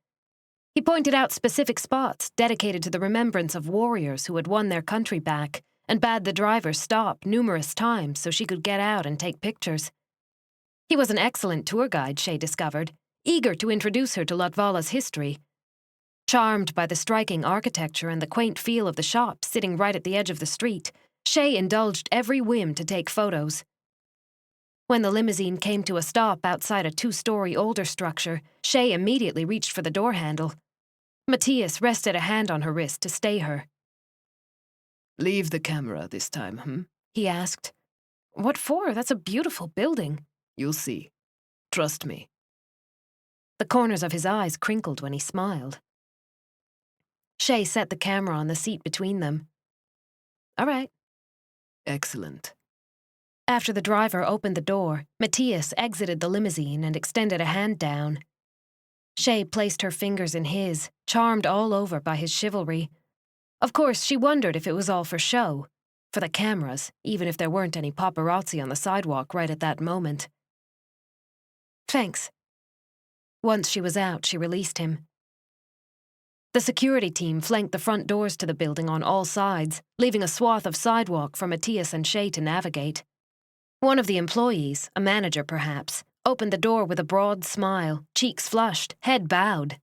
He pointed out specific spots dedicated to the remembrance of warriors who had won their country back, and bade the driver stop numerous times so she could get out and take pictures. He was an excellent tour guide, Chey discovered, eager to introduce her to Latvala's history. Charmed by the striking architecture and the quaint feel of the shops sitting right at the edge of the street, Chey indulged every whim to take photos. When the limousine came to a stop outside a 2-story older structure, Chey immediately reached for the door handle. Mattias rested a hand on her wrist to stay her. Leave the camera this time, he asked. What for? That's a beautiful building. You'll see. Trust me. The corners of his eyes crinkled when he smiled. Chey set the camera on the seat between them. All right. Excellent. After the driver opened the door, Mattias exited the limousine and extended a hand down. Chey placed her fingers in his, charmed all over by his chivalry. Of course, she wondered if it was all for show, for the cameras, even if there weren't any paparazzi on the sidewalk right at that moment. Thanks. Once she was out, she released him. The security team flanked the front doors to the building on all sides, leaving a swath of sidewalk for Mattias and Chey to navigate. One of the employees, a manager perhaps, opened the door with a broad smile, cheeks flushed, head bowed.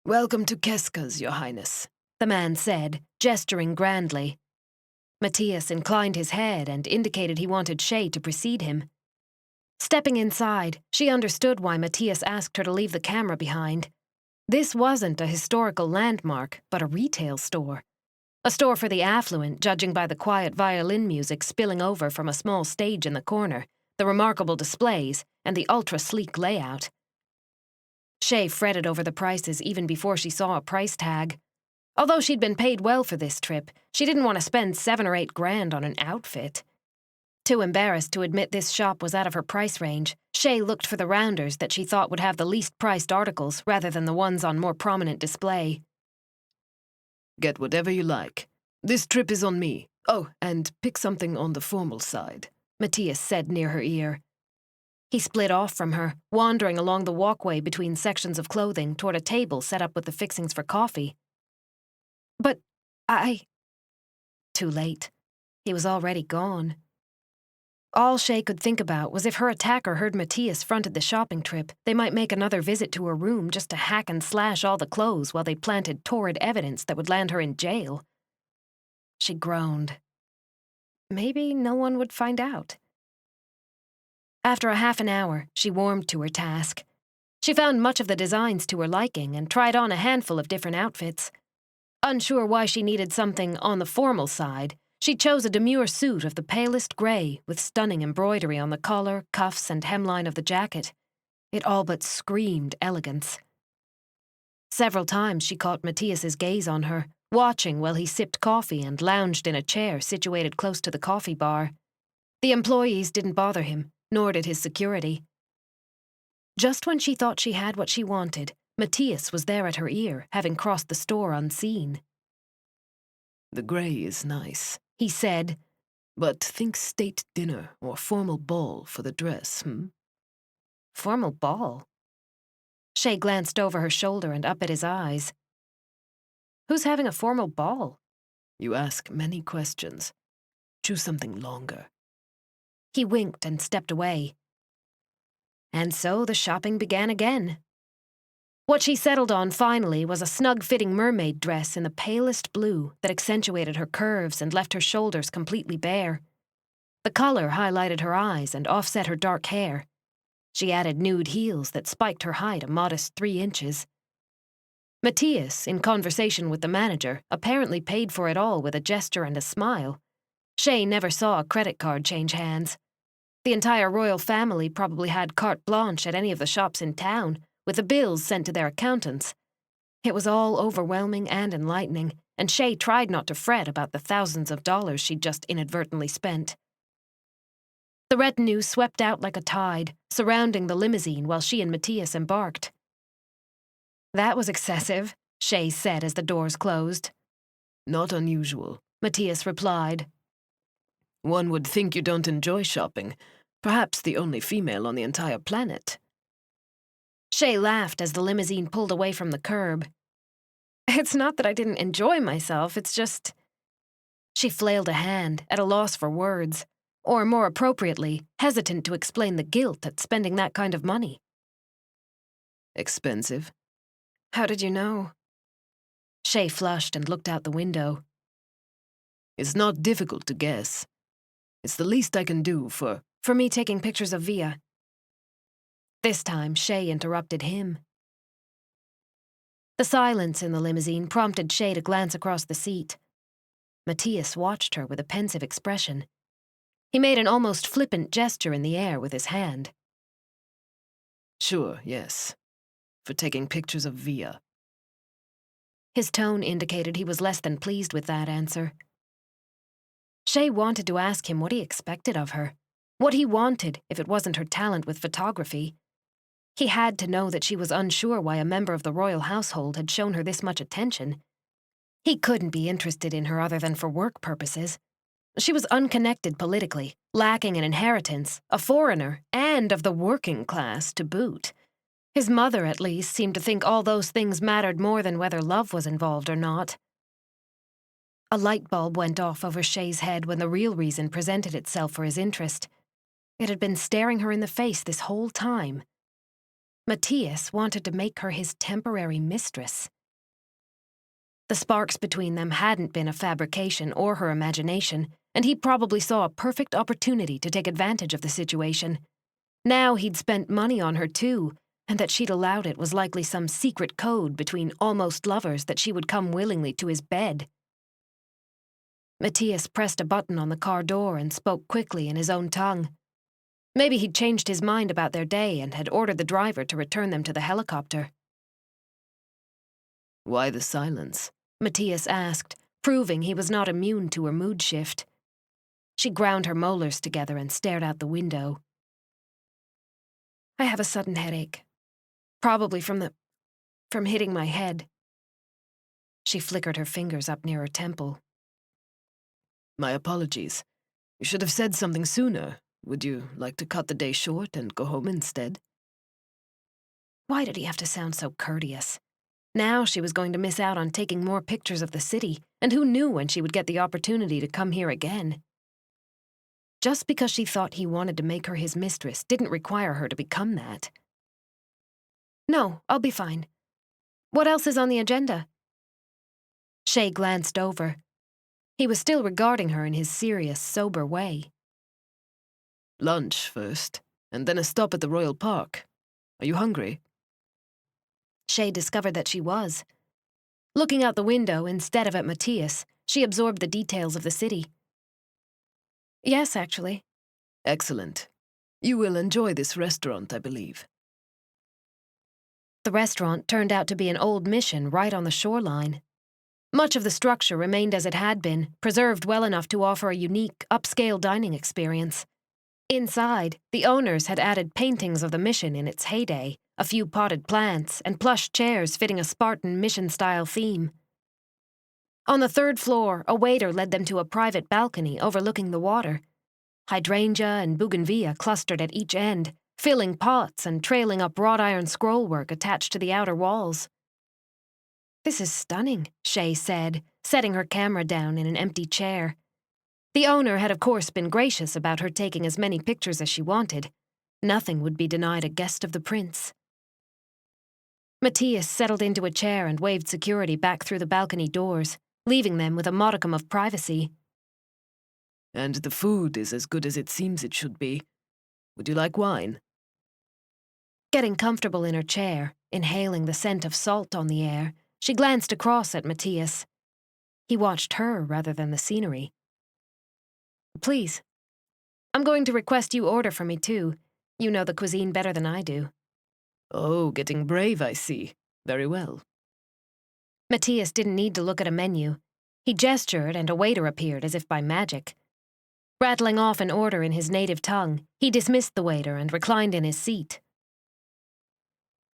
Welcome to Keska's, Your Highness, the man said, gesturing grandly. Mattias inclined his head and indicated he wanted Chey to precede him. Stepping inside, she understood why Mattias asked her to leave the camera behind. This wasn't a historical landmark, but a retail store. A store for the affluent, judging by the quiet violin music spilling over from a small stage in the corner, the remarkable displays, and the ultra-sleek layout. Chey fretted over the prices even before she saw a price tag. Although she'd been paid well for this trip, she didn't want to spend $7 or $8 grand on an outfit. Too embarrassed to admit this shop was out of her price range, Chey looked for the rounders that she thought would have the least priced articles rather than the ones on more prominent display. Get whatever you like. This trip is on me. Oh, and pick something on the formal side, Mattias said near her ear. He split off from her, wandering along the walkway between sections of clothing toward a table set up with the fixings for coffee. But Too late. He was already gone. All Chey could think about was if her attacker heard Mattias fronted the shopping trip, they might make another visit to her room just to hack and slash all the clothes while they planted torrid evidence that would land her in jail. She groaned. Maybe no one would find out. After a half an hour, she warmed to her task. She found much of the designs to her liking and tried on a handful of different outfits. Unsure why she needed something on the formal side, she chose a demure suit of the palest gray with stunning embroidery on the collar, cuffs, and hemline of the jacket. It all but screamed elegance. Several times she caught Mattias's gaze on her, watching while he sipped coffee and lounged in a chair situated close to the coffee bar. The employees didn't bother him, nor did his security. Just when she thought she had what she wanted, Mattias was there at her ear, having crossed the store unseen. The gray is nice, he said. But think state dinner or formal ball for the dress, Formal ball? Chey glanced over her shoulder and up at his eyes. Who's having a formal ball? You ask many questions. Choose something longer. He winked and stepped away. And so the shopping began again. What she settled on finally was a snug-fitting mermaid dress in the palest blue that accentuated her curves and left her shoulders completely bare. The color highlighted her eyes and offset her dark hair. She added nude heels that spiked her height a modest 3 inches. Mattias, in conversation with the manager, apparently paid for it all with a gesture and a smile. Chey never saw a credit card change hands. The entire royal family probably had carte blanche at any of the shops in town, with the bills sent to their accountants. It was all overwhelming and enlightening, and Chey tried not to fret about the thousands of dollars she'd just inadvertently spent. The retinue swept out like a tide, surrounding the limousine while she and Mattias embarked. That was excessive, Chey said as the doors closed. Not unusual, Mattias replied. One would think you don't enjoy shopping, perhaps the only female on the entire planet. Chey laughed as the limousine pulled away from the curb. It's not that I didn't enjoy myself, it's just... She flailed a hand, at a loss for words, or more appropriately, hesitant to explain the guilt at spending that kind of money. Expensive? How did you know? Chey flushed and looked out the window. It's not difficult to guess. It's the least I can do for me taking pictures of Via. This time, Chey interrupted him. The silence in the limousine prompted Chey to glance across the seat. Mattias watched her with a pensive expression. He made an almost flippant gesture in the air with his hand. Sure, yes. For taking pictures of Via. His tone indicated he was less than pleased with that answer. Chey wanted to ask him what he expected of her, what he wanted if it wasn't her talent with photography. He had to know that she was unsure why a member of the royal household had shown her this much attention. He couldn't be interested in her other than for work purposes. She was unconnected politically, lacking an inheritance, a foreigner, and of the working class to boot. His mother, at least, seemed to think all those things mattered more than whether love was involved or not. A light bulb went off over Chey's head when the real reason presented itself for his interest. It had been staring her in the face this whole time. Mattias wanted to make her his temporary mistress. The sparks between them hadn't been a fabrication or her imagination, and he probably saw a perfect opportunity to take advantage of the situation. Now he'd spent money on her too, and that she'd allowed it was likely some secret code between almost lovers that she would come willingly to his bed. Mattias pressed a button on the car door and spoke quickly in his own tongue. Maybe he'd changed his mind about their day and had ordered the driver to return them to the helicopter. Why the silence? Mattias asked, proving he was not immune to her mood shift. She ground her molars together and stared out the window. I have a sudden headache. Probably from hitting my head. She flickered her fingers up near her temple. My apologies. You should have said something sooner. Would you like to cut the day short and go home instead? Why did he have to sound so courteous? Now she was going to miss out on taking more pictures of the city, and who knew when she would get the opportunity to come here again. Just because she thought he wanted to make her his mistress didn't require her to become that. No, I'll be fine. What else is on the agenda? Chey glanced over. He was still regarding her in his serious, sober way. Lunch first, and then a stop at the Royal Park. Are you hungry? Chey discovered that she was. Looking out the window instead of at Mattias, she absorbed the details of the city. Yes, actually. Excellent. You will enjoy this restaurant, I believe. The restaurant turned out to be an old mission right on the shoreline. Much of the structure remained as it had been, preserved well enough to offer a unique, upscale dining experience. Inside, the owners had added paintings of the mission in its heyday, a few potted plants, and plush chairs fitting a Spartan mission-style theme. On the 3rd floor, a waiter led them to a private balcony overlooking the water. Hydrangea and bougainvillea clustered at each end, filling pots and trailing up wrought iron scrollwork attached to the outer walls. "This is stunning," Chey said, setting her camera down in an empty chair. The owner had of course been gracious about her taking as many pictures as she wanted. Nothing would be denied a guest of the prince. Mattias settled into a chair and waved security back through the balcony doors, leaving them with a modicum of privacy. And the food is as good as it seems it should be. Would you like wine? Getting comfortable in her chair, inhaling the scent of salt on the air, she glanced across at Mattias. He watched her rather than the scenery. "Please. I'm going to request you order for me too. You know the cuisine better than I do." Oh, getting brave, I see. Very well. Mattias didn't need to look at a menu. He gestured and a waiter appeared as if by magic. Rattling off an order in his native tongue, he dismissed the waiter and reclined in his seat.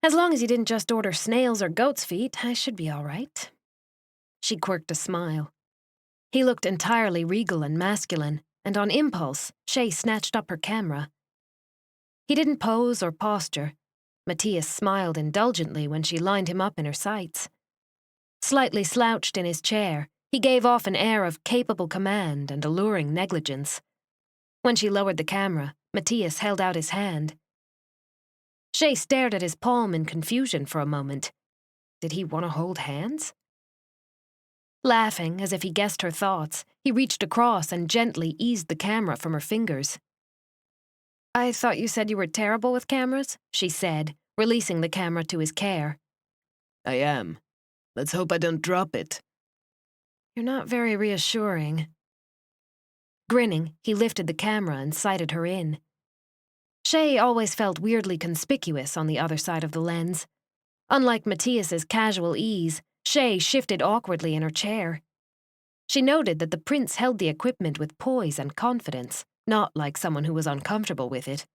"As long as you didn't just order snails or goat's feet, I should be all right." She quirked a smile. He looked entirely regal and masculine, and on impulse, Chey snatched up her camera. He didn't pose or posture. Mattias smiled indulgently when she lined him up in her sights. Slightly slouched in his chair, he gave off an air of capable command and alluring negligence. When she lowered the camera, Mattias held out his hand. Chey stared at his palm in confusion for a moment. Did he want to hold hands? Laughing, as if he guessed her thoughts, he reached across and gently eased the camera from her fingers. "I thought you said you were terrible with cameras," she said, releasing the camera to his care. I am. Let's hope I don't drop it. "You're not very reassuring." Grinning, he lifted the camera and sighted her in. Chey always felt weirdly conspicuous on the other side of the lens. Unlike Mattias's casual ease, Chey shifted awkwardly in her chair. She noted that the prince held the equipment with poise and confidence, not like someone who was uncomfortable with it.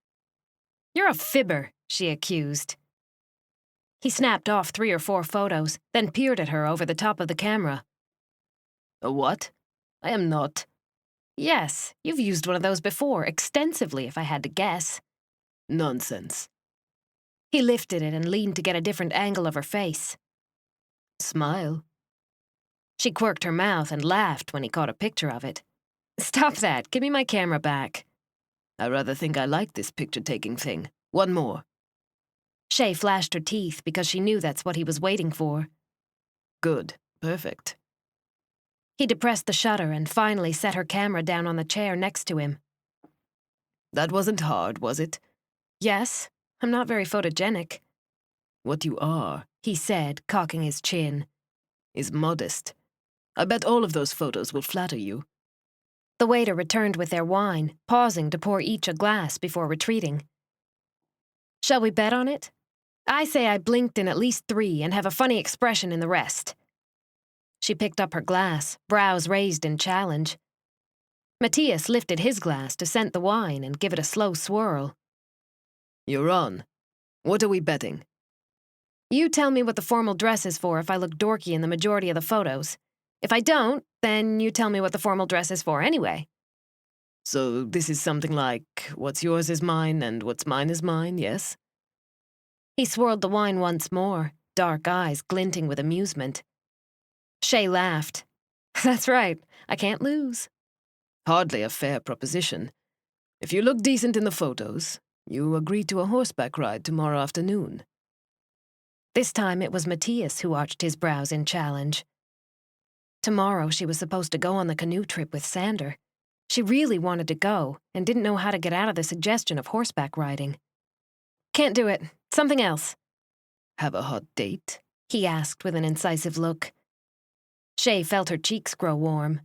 "You're a fibber," she accused. He snapped off 3 or 4 photos, then peered at her over the top of the camera. A what? I am not. "Yes, you've used one of those before, extensively if I had to guess." Nonsense. He lifted it and leaned to get a different angle of her face. Smile. She quirked her mouth and laughed when he caught a picture of it. "Stop that, give me my camera back." I rather think I like this picture-taking thing. One more. Chey flashed her teeth because she knew that's what he was waiting for. Good. Perfect. He depressed the shutter and finally set her camera down on the chair next to him. That wasn't hard, was it? "Yes, I'm not very photogenic." What you are, he said, cocking his chin, is modest. I bet all of those photos will flatter you. The waiter returned with their wine, pausing to pour each a glass before retreating. "Shall we bet on it? I say I blinked in at least 3 and have a funny expression in the rest." She picked up her glass, brows raised in challenge. Mattias lifted his glass to scent the wine and give it a slow swirl. You're on. What are we betting? "You tell me what the formal dress is for if I look dorky in the majority of the photos. If I don't, then you tell me what the formal dress is for anyway." So this is something like, what's yours is mine and what's mine is mine, yes? He swirled the wine once more, dark eyes glinting with amusement. Chey laughed. "That's right, I can't lose." Hardly a fair proposition. If you look decent in the photos, you agree to a horseback ride tomorrow afternoon. This time it was Mattias who arched his brows in challenge. Tomorrow she was supposed to go on the canoe trip with Sander. She really wanted to go and didn't know how to get out of the suggestion of horseback riding. "Can't do it. Something else." Have a hot date? He asked with an incisive look. Chey felt her cheeks grow warm.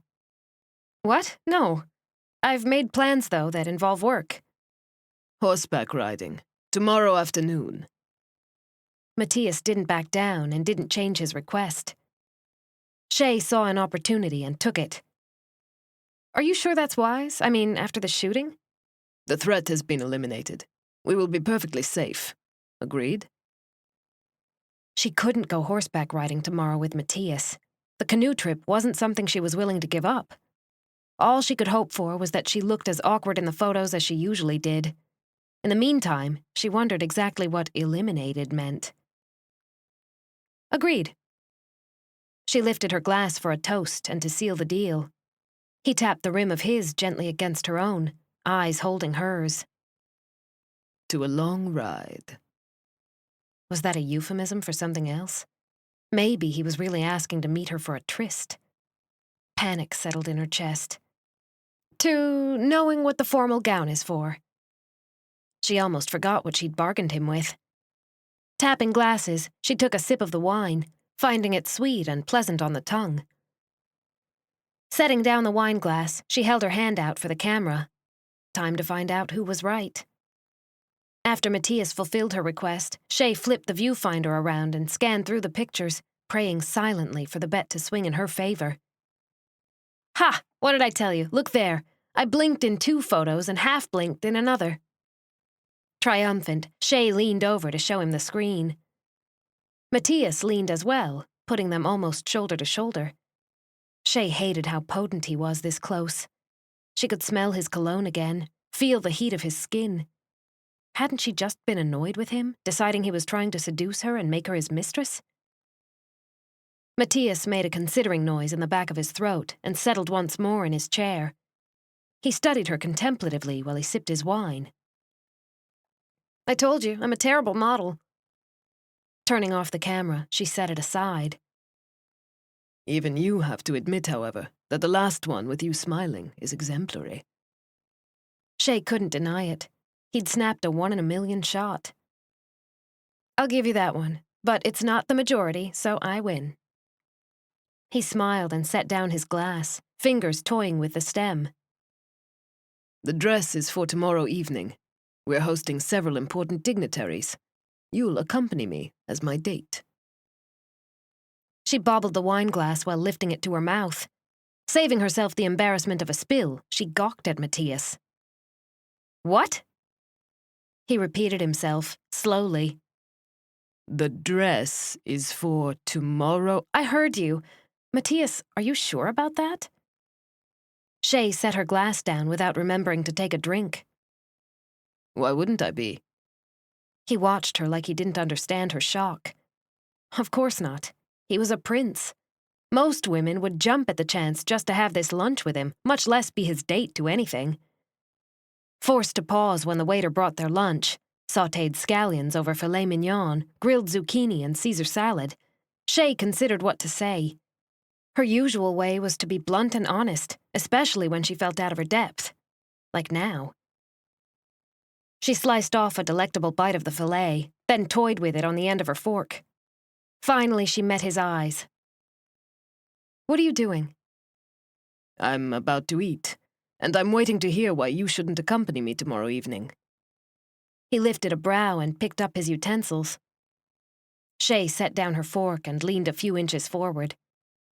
"What? No. I've made plans, though, that involve work." Horseback riding. Tomorrow afternoon. Mattias didn't back down and didn't change his request. Chey saw an opportunity and took it. "Are you sure that's wise? I mean, after the shooting?" The threat has been eliminated. We will be perfectly safe. Agreed? She couldn't go horseback riding tomorrow with Mattias. The canoe trip wasn't something she was willing to give up. All she could hope for was that she looked as awkward in the photos as she usually did. In the meantime, she wondered exactly what eliminated meant. Agreed. She lifted her glass for a toast and to seal the deal. He tapped the rim of his gently against her own, eyes holding hers. To a long ride. Was that a euphemism for something else? Maybe he was really asking to meet her for a tryst. Panic settled in her chest. To knowing what the formal gown is for. She almost forgot what she'd bargained him with. Tapping glasses, she took a sip of the wine, finding it sweet and pleasant on the tongue. Setting down the wine glass, she held her hand out for the camera. Time to find out who was right. After Mattias fulfilled her request, Chey flipped the viewfinder around and scanned through the pictures, praying silently for the bet to swing in her favor. Ha! What did I tell you? Look there. I blinked in 2 photos and half-blinked in another. Triumphant, Chey leaned over to show him the screen. Mattias leaned as well, putting them almost shoulder to shoulder. Chey hated how potent he was this close. She could smell his cologne again, feel the heat of his skin. Hadn't she just been annoyed with him, deciding he was trying to seduce her and make her his mistress? Mattias made a considering noise in the back of his throat and settled once more in his chair. He studied her contemplatively while he sipped his wine. I told you, I'm a terrible model. Turning off the camera, she set it aside. Even you have to admit, however, that the last one with you smiling is exemplary. Chey couldn't deny it. He'd snapped a 1 in a million shot. I'll give you that one, but it's not the majority, so I win. He smiled and set down his glass, fingers toying with the stem. The dress is for tomorrow evening. We're hosting several important dignitaries. You'll accompany me as my date. She bobbled the wine glass while lifting it to her mouth. Saving herself the embarrassment of a spill, she gawked at Mattias. What? He repeated himself, slowly. The dress is for tomorrow. I heard you. Mattias, are you sure about that? Chey set her glass down without remembering to take a drink. Why wouldn't I be? He watched her like he didn't understand her shock. Of course not. He was a prince. Most women would jump at the chance just to have this lunch with him, much less be his date to anything. Forced to pause when the waiter brought their lunch, sautéed scallions over filet mignon, grilled zucchini and Caesar salad, Chey considered what to say. Her usual way was to be blunt and honest, especially when she felt out of her depth. Like now. She sliced off a delectable bite of the filet, then toyed with it on the end of her fork. Finally, she met his eyes. What are you doing? I'm about to eat, and I'm waiting to hear why you shouldn't accompany me tomorrow evening. He lifted a brow and picked up his utensils. Chey set down her fork and leaned a few inches forward.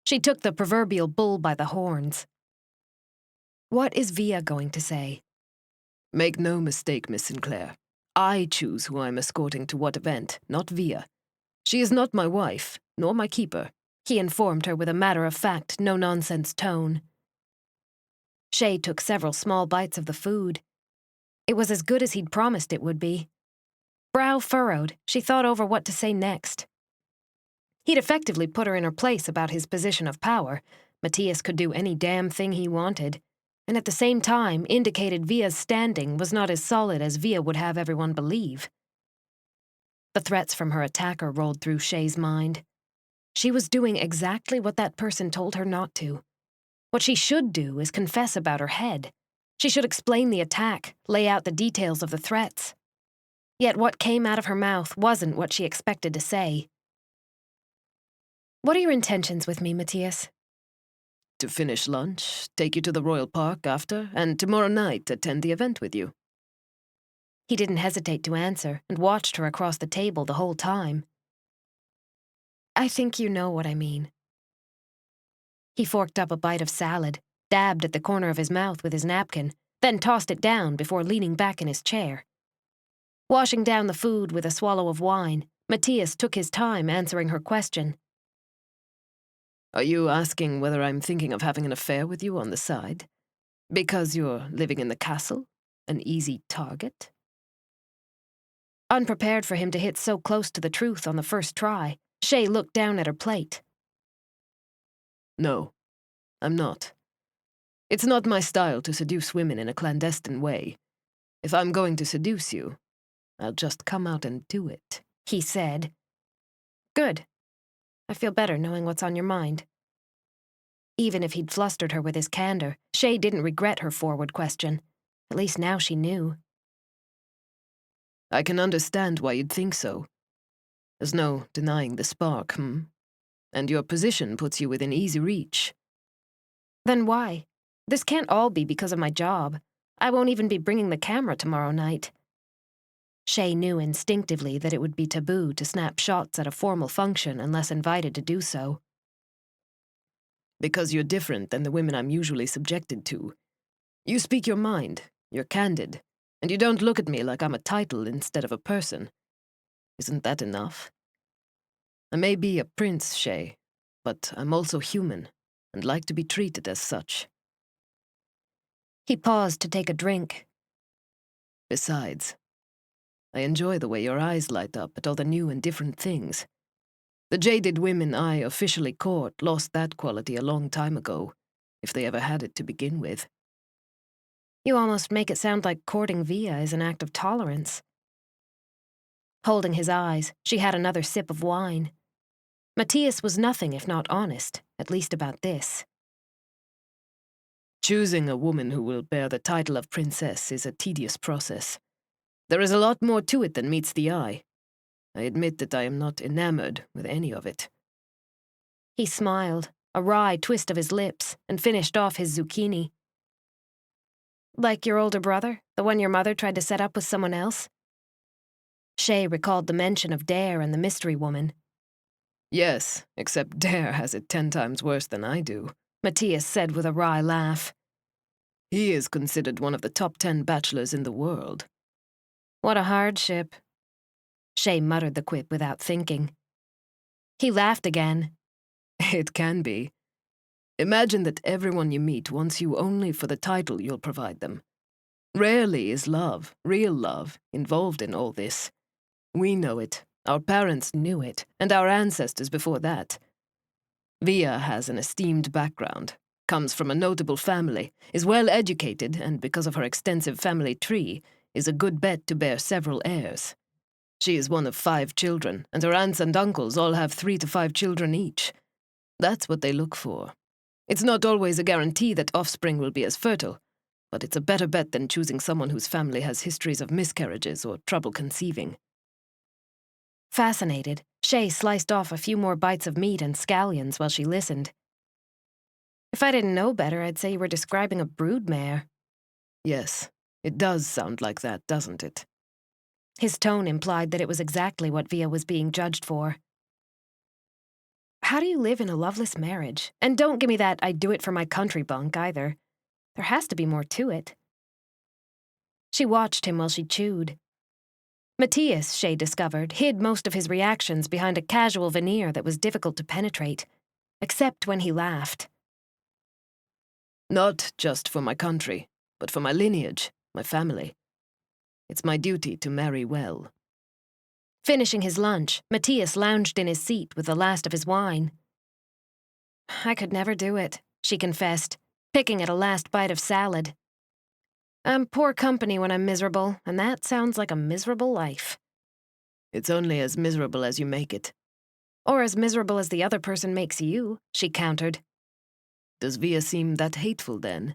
She took the proverbial bull by the horns. What is Via going to say? Make no mistake, Miss Sinclair. I choose who I'm escorting to what event, not Via. She is not my wife, nor my keeper, he informed her with a matter-of-fact, no-nonsense tone. Chey took several small bites of the food. It was as good as he'd promised it would be. Brow furrowed, she thought over what to say next. He'd effectively put her in her place about his position of power. Mattias could do any damn thing he wanted, and at the same time indicated Via's standing was not as solid as Via would have everyone believe. The threats from her attacker rolled through Chey's mind. She was doing exactly what that person told her not to. What she should do is confess about her head. She should explain the attack, lay out the details of the threats. Yet what came out of her mouth wasn't what she expected to say. What are your intentions with me, Mattias? To finish lunch, take you to the Royal Park after, and tomorrow night attend the event with you. He didn't hesitate to answer and watched her across the table the whole time. I think you know what I mean. He forked up a bite of salad, dabbed at the corner of his mouth with his napkin, then tossed it down before leaning back in his chair. Washing down the food with a swallow of wine, Mattias took his time answering her question. Are you asking whether I'm thinking of having an affair with you on the side? Because you're living in the castle? An easy target? Unprepared for him to hit so close to the truth on the first try, Chey looked down at her plate. No, I'm not. It's not my style to seduce women in a clandestine way. If I'm going to seduce you, I'll just come out and do it, he said. Good. I feel better knowing what's on your mind. Even if he'd flustered her with his candor, Chey didn't regret her forward question. At least now she knew. I can understand why you'd think so. There's no denying the spark, And your position puts you within easy reach. Then why? This can't all be because of my job. I won't even be bringing the camera tomorrow night. Chey knew instinctively that it would be taboo to snap shots at a formal function unless invited to do so. Because you're different than the women I'm usually subjected to. You speak your mind, you're candid, and you don't look at me like I'm a title instead of a person. Isn't that enough? I may be a prince, Chey, but I'm also human, and like to be treated as such. He paused to take a drink. Besides, I enjoy the way your eyes light up at all the new and different things. The jaded women I officially court lost that quality a long time ago, if they ever had it to begin with. You almost make it sound like courting Via is an act of tolerance. Holding his eyes, she had another sip of wine. Mattias was nothing if not honest, at least about this. Choosing a woman who will bear the title of princess is a tedious process. There is a lot more to it than meets the eye. I admit that I am not enamored with any of it. He smiled, a wry twist of his lips, and finished off his zucchini. Like your older brother, the one your mother tried to set up with someone else? Chey recalled the mention of Dare and the mystery woman. Yes, except Dare has it 10 times worse than I do, Mattias said with a wry laugh. He is considered one of the top 10 bachelors in the world. What a hardship. Chey muttered the quip without thinking. He laughed again. It can be. Imagine that everyone you meet wants you only for the title you'll provide them. Rarely is love, real love, involved in all this. We know it, our parents knew it, and our ancestors before that. Via has an esteemed background, comes from a notable family, is well educated, and because of her extensive family tree, is a good bet to bear several heirs. She is one of 5 children, and her aunts and uncles all have 3 to 5 children each. That's what they look for. It's not always a guarantee that offspring will be as fertile, but it's a better bet than choosing someone whose family has histories of miscarriages or trouble conceiving. Fascinated, Chey sliced off a few more bites of meat and scallions while she listened. If I didn't know better, I'd say you were describing a broodmare. Yes, it does sound like that, doesn't it? His tone implied that it was exactly what Via was being judged for. How do you live in a loveless marriage? And don't give me that I do it for my country bunk either. There has to be more to it. She watched him while she chewed. Mattias, Chey discovered, hid most of his reactions behind a casual veneer that was difficult to penetrate, except when he laughed. Not just for my country, but for my lineage, my family. It's my duty to marry well. Finishing his lunch, Mattias lounged in his seat with the last of his wine. I could never do it, she confessed, picking at a last bite of salad. I'm poor company when I'm miserable, and that sounds like a miserable life. It's only as miserable as you make it. Or as miserable as the other person makes you, she countered. Does Via seem that hateful, then?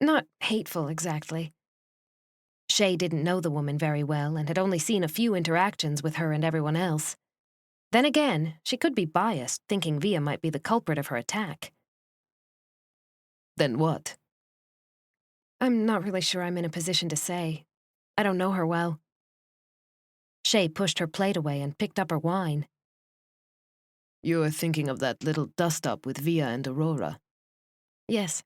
Not hateful, exactly. Chey didn't know the woman very well and had only seen a few interactions with her and everyone else. Then again, she could be biased, thinking Via might be the culprit of her attack. Then what? I'm not really sure I'm in a position to say. I don't know her well. Chey pushed her plate away and picked up her wine. You're thinking of that little dust-up with Via and Aurora? Yes.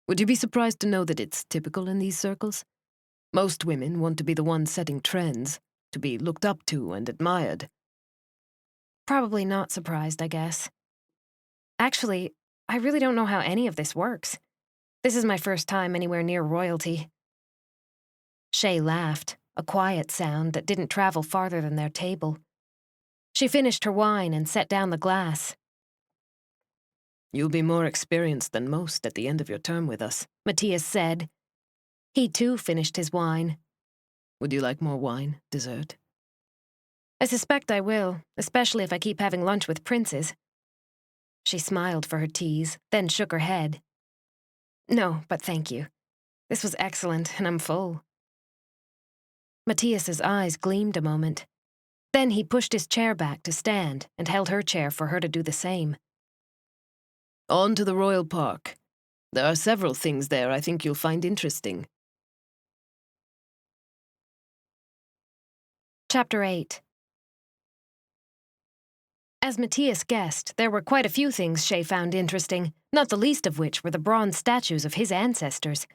Would you be surprised to know that it's typical in these circles? Most women want to be the ones setting trends, to be looked up to and admired. Probably not surprised, I guess. Actually, I really don't know how any of this works. This is my first time anywhere near royalty. Chey laughed, a quiet sound that didn't travel farther than their table. She finished her wine and set down the glass. "You'll be more experienced than most at the end of your term with us," Mattias said. He too finished his wine. "Would you like more wine, dessert?" I suspect I will, especially if I keep having lunch with princes. She smiled for her tease, then shook her head. No, but thank you. This was excellent, and I'm full. Mattias's eyes gleamed a moment. Then he pushed his chair back to stand and held her chair for her to do the same. On to the Royal Park. There are several things there I think you'll find interesting. Chapter 8. As Mattias guessed, there were quite a few things Chey found interesting, not the least of which were the bronze statues of his ancestors.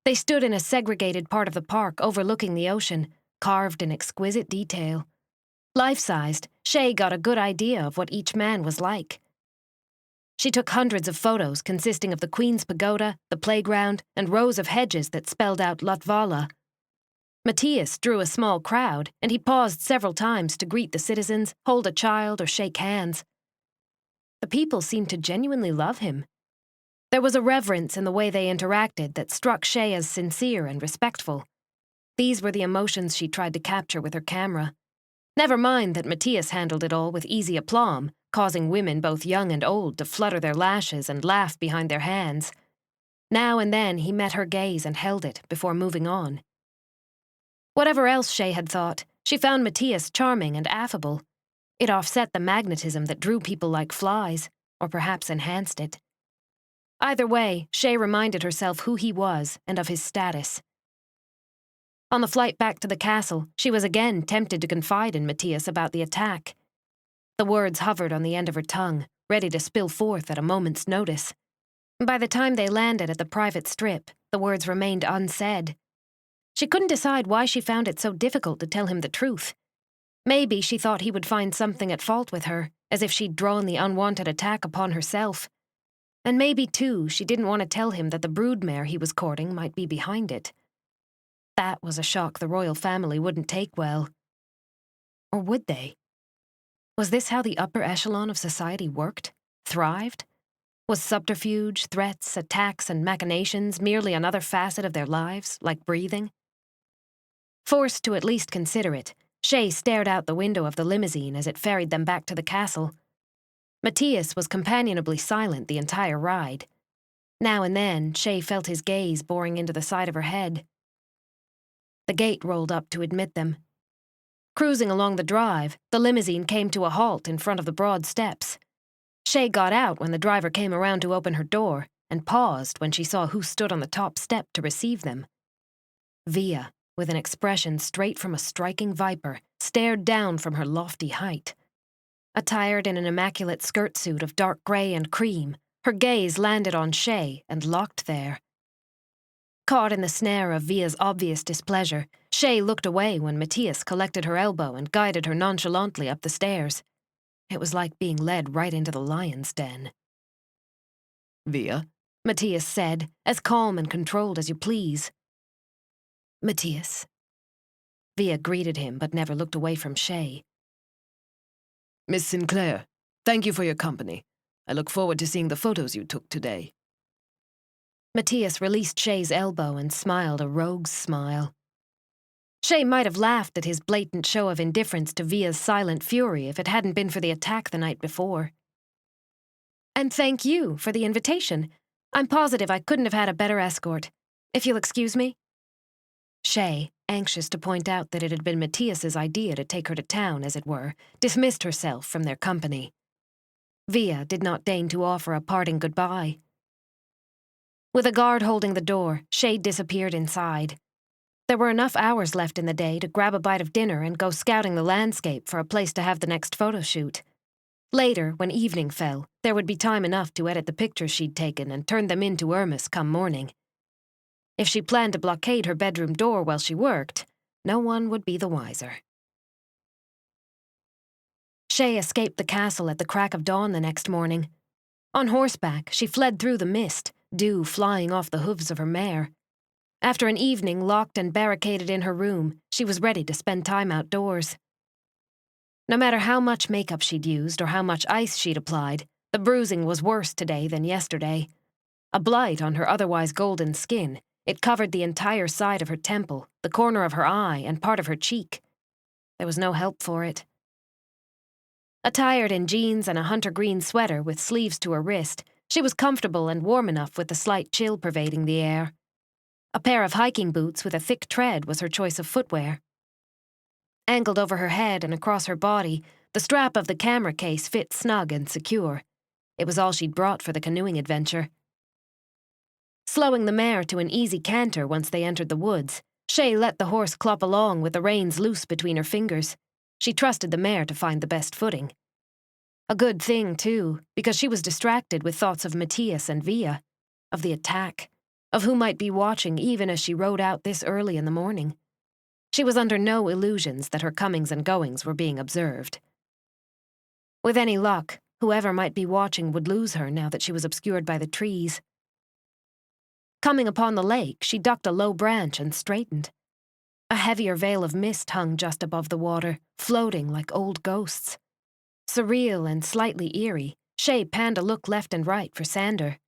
They stood in a segregated part of the park overlooking the ocean, carved in exquisite detail. Life-sized, Chey got a good idea of what each man was like. She took hundreds of photos consisting of the Queen's Pagoda, the playground, and rows of hedges that spelled out Latvala. Mattias drew a small crowd, and he paused several times to greet the citizens, hold a child, or shake hands. The people seemed to genuinely love him. There was a reverence in the way they interacted that struck Chey as sincere and respectful. These were the emotions she tried to capture with her camera. Never mind that Mattias handled it all with easy aplomb, causing women both young and old to flutter their lashes and laugh behind their hands. Now and then he met her gaze and held it before moving on. Whatever else Chey had thought, she found Mattias charming and affable. It offset the magnetism that drew people like flies, or perhaps enhanced it. Either way, Chey reminded herself who he was and of his status. On the flight back to the castle, she was again tempted to confide in Mattias about the attack. The words hovered on the end of her tongue, ready to spill forth at a moment's notice. By the time they landed at the private strip, the words remained unsaid. She couldn't decide why she found it so difficult to tell him the truth. Maybe she thought he would find something at fault with her, as if she'd drawn the unwanted attack upon herself. And maybe, too, she didn't want to tell him that the broodmare he was courting might be behind it. That was a shock the royal family wouldn't take well. Or would they? Was this how the upper echelon of society worked? Thrived? Was subterfuge, threats, attacks, and machinations merely another facet of their lives, like breathing? Forced to at least consider it, Chey stared out the window of the limousine as it ferried them back to the castle. Mattias was companionably silent the entire ride. Now and then, Chey felt his gaze boring into the side of her head. The gate rolled up to admit them. Cruising along the drive, the limousine came to a halt in front of the broad steps. Chey got out when the driver came around to open her door, and paused when she saw who stood on the top step to receive them. Via, with an expression straight from a striking viper, stared down from her lofty height. Attired in an immaculate skirt suit of dark grey and cream, her gaze landed on Chey and locked there. Caught in the snare of Via's obvious displeasure, Chey looked away when Mattias collected her elbow and guided her nonchalantly up the stairs. It was like being led right into the lion's den. "Via?" Mattias said, as calm and controlled as you please. Mattias. Via greeted him but never looked away from Chey. "Miss Sinclair, thank you for your company. I look forward to seeing the photos you took today." Mattias released Chey's elbow and smiled a rogue's smile. Chey might have laughed at his blatant show of indifference to Via's silent fury if it hadn't been for the attack the night before. And thank you for the invitation. I'm positive I couldn't have had a better escort. If you'll excuse me. Chey, anxious to point out that it had been Mattias's idea to take her to town, as it were, dismissed herself from their company. Via did not deign to offer a parting goodbye. With a guard holding the door, Chey disappeared inside. There were enough hours left in the day to grab a bite of dinner and go scouting the landscape for a place to have the next photo shoot. Later, when evening fell, there would be time enough to edit the pictures she'd taken and turn them into Irmis come morning. If she planned to blockade her bedroom door while she worked, no one would be the wiser. Chey escaped the castle at the crack of dawn the next morning. On horseback, she fled through the mist, dew flying off the hooves of her mare. After an evening locked and barricaded in her room, she was ready to spend time outdoors. No matter how much makeup she'd used or how much ice she'd applied, the bruising was worse today than yesterday. A blight on her otherwise golden skin, it covered the entire side of her temple, the corner of her eye, and part of her cheek. There was no help for it. Attired in jeans and a hunter green sweater with sleeves to her wrist, she was comfortable and warm enough with the slight chill pervading the air. A pair of hiking boots with a thick tread was her choice of footwear. Angled over her head and across her body, the strap of the camera case fit snug and secure. It was all she'd brought for the canoeing adventure. Slowing the mare to an easy canter once they entered the woods, Chey let the horse clop along with the reins loose between her fingers. She trusted the mare to find the best footing. A good thing, too, because she was distracted with thoughts of Mattias and Via, of the attack, of who might be watching even as she rode out this early in the morning. She was under no illusions that her comings and goings were being observed. With any luck, whoever might be watching would lose her now that she was obscured by the trees. Coming upon the lake, she ducked a low branch and straightened. A heavier veil of mist hung just above the water, floating like old ghosts. Surreal and slightly eerie, Chey panned a look left and right for Sander.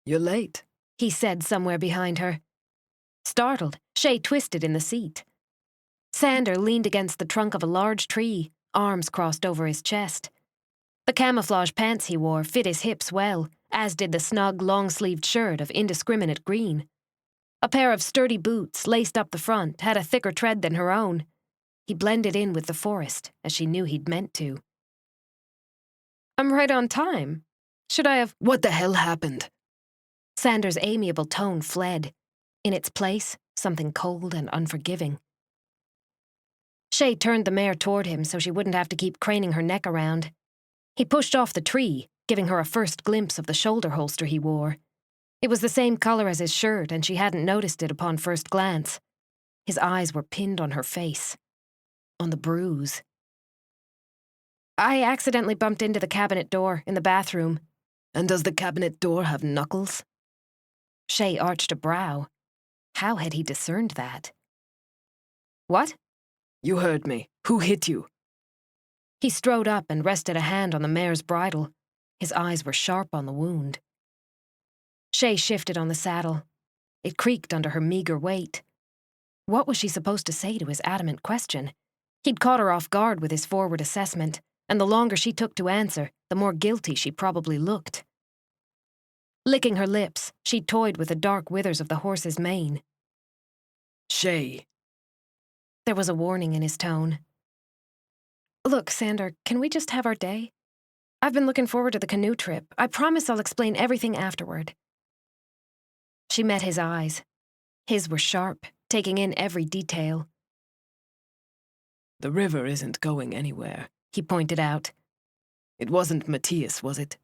"You're late," he said somewhere behind her. Startled, Chey twisted in the seat. Sander leaned against the trunk of a large tree, arms crossed over his chest. The camouflage pants he wore fit his hips well, as did the snug, long-sleeved shirt of indiscriminate green. A pair of sturdy boots, laced up the front, had a thicker tread than her own. He blended in with the forest, as she knew he'd meant to. "I'm right on time. Should I have—" "What the hell happened?" Sander's amiable tone fled. In its place, something cold and unforgiving. Chey turned the mare toward him so she wouldn't have to keep craning her neck around. He pushed off the tree, giving her a first glimpse of the shoulder holster he wore. It was the same color as his shirt, and she hadn't noticed it upon first glance. His eyes were pinned on her face, on the bruise. "I accidentally bumped into the cabinet door in the bathroom." "And does the cabinet door have knuckles?" Chey arched a brow. How had he discerned that? "What?" "You heard me. Who hit you?" He strode up and rested a hand on the mare's bridle. His eyes were sharp on the wound. Chey shifted on the saddle. It creaked under her meager weight. What was she supposed to say to his adamant question? He'd caught her off guard with his forward assessment, and the longer she took to answer, the more guilty she probably looked. Licking her lips, she toyed with the dark withers of the horse's mane. "Chey." There was a warning in his tone. "Look, Sander, can we just have our day? I've been looking forward to the canoe trip. I promise I'll explain everything afterward." She met his eyes. His were sharp, taking in every detail. "The river isn't going anywhere," he pointed out. "It wasn't Mattias, was it?"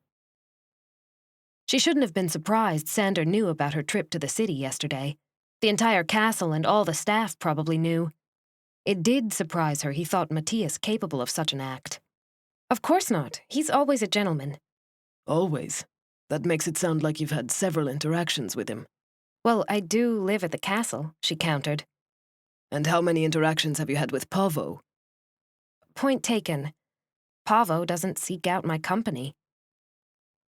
She shouldn't have been surprised Sander knew about her trip to the city yesterday. The entire castle and all the staff probably knew. It did surprise her he thought Mattias capable of such an act. "Of course not. He's always a gentleman." "Always? That makes it sound like you've had several interactions with him." "Well, I do live at the castle," she countered. "And how many interactions have you had with Pavo?" "Point taken. Pavo doesn't seek out my company."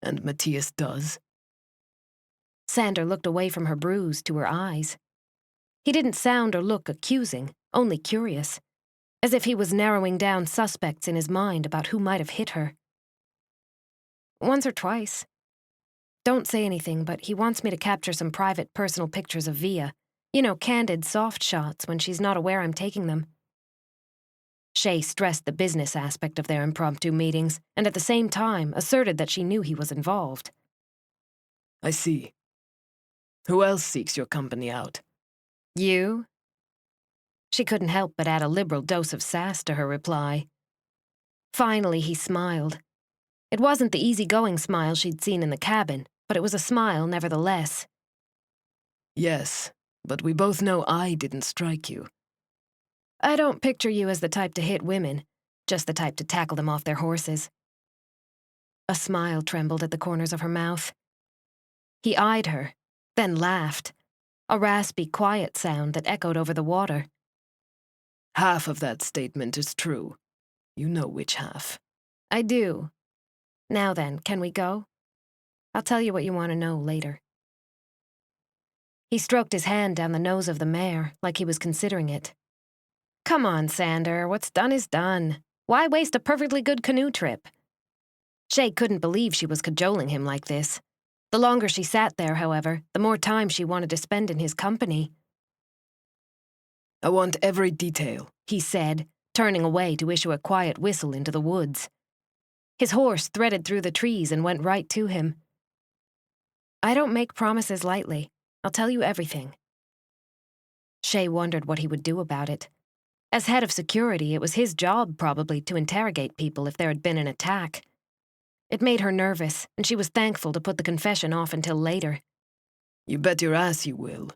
"And Mattias does?" Sander looked away from her bruise to her eyes. He didn't sound or look accusing, only curious, as if he was narrowing down suspects in his mind about who might have hit her. "Once or twice. Don't say anything, but he wants me to capture some private personal pictures of Via. You know, candid, soft shots when she's not aware I'm taking them." Chey stressed the business aspect of their impromptu meetings, and at the same time asserted that she knew he was involved. "I see. Who else seeks your company out?" "You?" She couldn't help but add a liberal dose of sass to her reply. Finally, he smiled. It wasn't the easygoing smile she'd seen in the cabin, but it was a smile nevertheless. "Yes, but we both know I didn't strike you." "I don't picture you as the type to hit women, just the type to tackle them off their horses." A smile trembled at the corners of her mouth. He eyed her, then laughed, a raspy, quiet sound that echoed over the water. Half of that statement is true. You know which half. I do. Now then, can we go? I'll tell you what you want to know later. He stroked his hand down the nose of the mare, like he was considering it. Come on, Sander, what's done is done. Why waste a perfectly good canoe trip? Chey couldn't believe she was cajoling him like this. The longer she sat there, however, the more time she wanted to spend in his company. I want every detail, he said, turning away to issue a quiet whistle into the woods. His horse threaded through the trees and went right to him. I don't make promises lightly. I'll tell you everything. Chey wondered what he would do about it. As head of security, it was his job, probably, to interrogate people if there had been an attack. It made her nervous, and she was thankful to put the confession off until later. You bet your ass you will.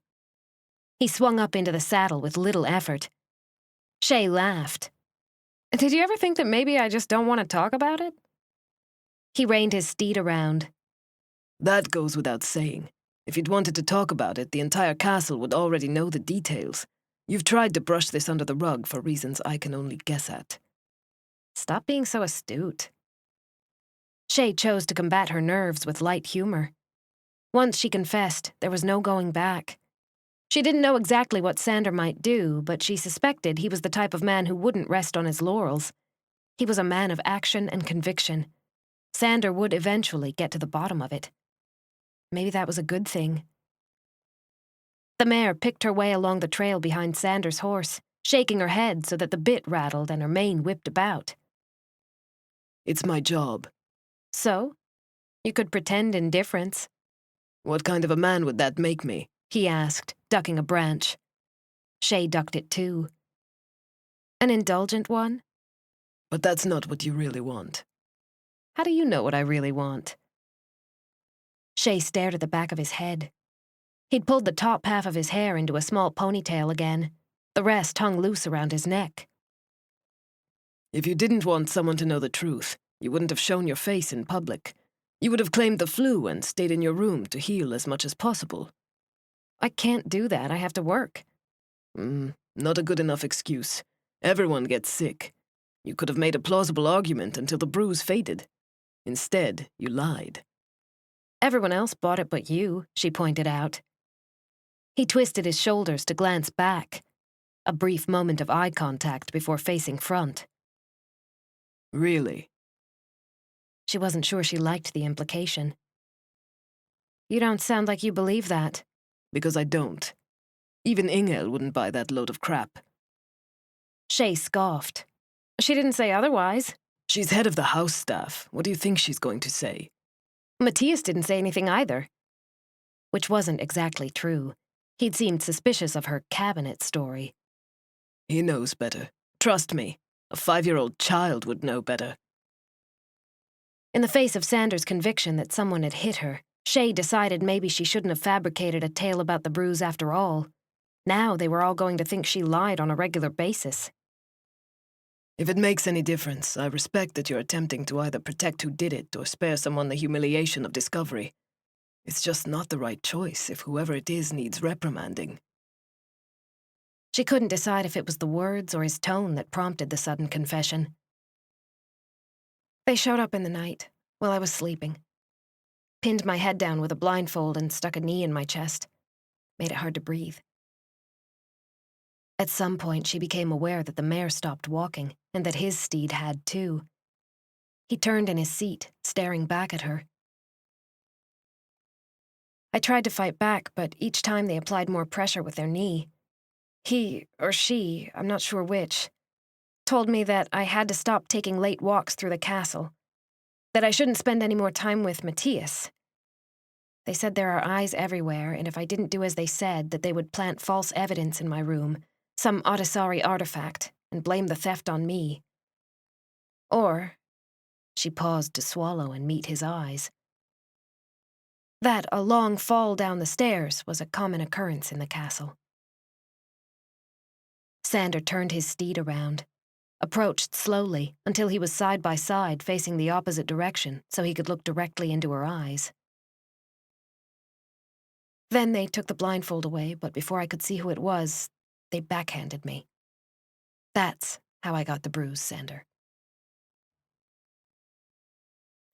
He swung up into the saddle with little effort. Chey laughed. Did you ever think that maybe I just don't want to talk about it? He reined his steed around. That goes without saying. If you'd wanted to talk about it, the entire castle would already know the details. You've tried to brush this under the rug for reasons I can only guess at. Stop being so astute. Chey chose to combat her nerves with light humor. Once she confessed, there was no going back. She didn't know exactly what Sander might do, but she suspected he was the type of man who wouldn't rest on his laurels. He was a man of action and conviction. Sander would eventually get to the bottom of it. Maybe that was a good thing. The mare picked her way along the trail behind Sander's horse, shaking her head so that the bit rattled and her mane whipped about. It's my job. So? You could pretend indifference. What kind of a man would that make me? He asked, ducking a branch. Chey ducked it too. An indulgent one? But that's not what you really want. How do you know what I really want? Chey stared at the back of his head. He'd pulled the top half of his hair into a small ponytail again. The rest hung loose around his neck. If you didn't want someone to know the truth, you wouldn't have shown your face in public. You would have claimed the flu and stayed in your room to heal as much as possible. I can't do that. I have to work. Not a good enough excuse. Everyone gets sick. You could have made a plausible argument until the bruise faded. Instead, you lied. Everyone else bought it but you, she pointed out. He twisted his shoulders to glance back. A brief moment of eye contact before facing front. Really? She wasn't sure she liked the implication. You don't sound like you believe that. Because I don't. Even Ingel wouldn't buy that load of crap. Chey scoffed. She didn't say otherwise. She's head of the house staff. What do you think she's going to say? Mattias didn't say anything either. Which wasn't exactly true. He'd seemed suspicious of her cabinet story. He knows better. Trust me. A 5-year-old child would know better. In the face of Sander's conviction that someone had hit her, Chey decided maybe she shouldn't have fabricated a tale about the bruise after all. Now they were all going to think she lied on a regular basis. If it makes any difference, I respect that you're attempting to either protect who did it or spare someone the humiliation of discovery. It's just not the right choice if whoever it is needs reprimanding. She couldn't decide if it was the words or his tone that prompted the sudden confession. They showed up in the night, while I was sleeping. Pinned my head down with a blindfold and stuck a knee in my chest. Made it hard to breathe. At some point, she became aware that the mare stopped walking, and that his steed had too. He turned in his seat, staring back at her. I tried to fight back, but each time they applied more pressure with their knee. He, or she, I'm not sure which, told me that I had to stop taking late walks through the castle, that I shouldn't spend any more time with Mattias. They said there are eyes everywhere, and if I didn't do as they said, that they would plant false evidence in my room, some Audisari artifact, and blame the theft on me. Or, she paused to swallow and meet his eyes, that a long fall down the stairs was a common occurrence in the castle. Sander turned his steed around, approached slowly until he was side by side facing the opposite direction so he could look directly into her eyes. Then they took the blindfold away, but before I could see who it was, they backhanded me. That's how I got the bruise, Sander.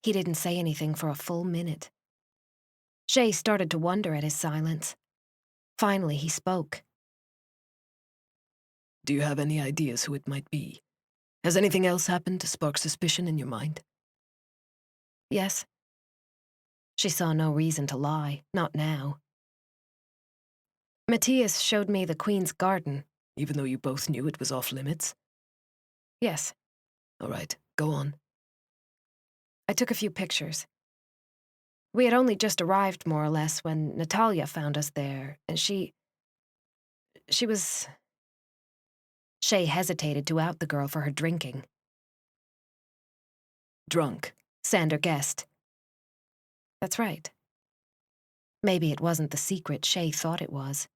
He didn't say anything for a full minute. Chey started to wonder at his silence. Finally, he spoke. Do you have any ideas who it might be? Has anything else happened to spark suspicion in your mind? Yes. She saw no reason to lie, not now. Mattias showed me the Queen's garden. Even though you both knew it was off limits? Yes. All right, go on. I took a few pictures. We had only just arrived, more or less, when Natalia found us there, and she was... Chey hesitated to out the girl for her drinking. Drunk, Sander guessed. That's right. Maybe it wasn't the secret Chey thought it was.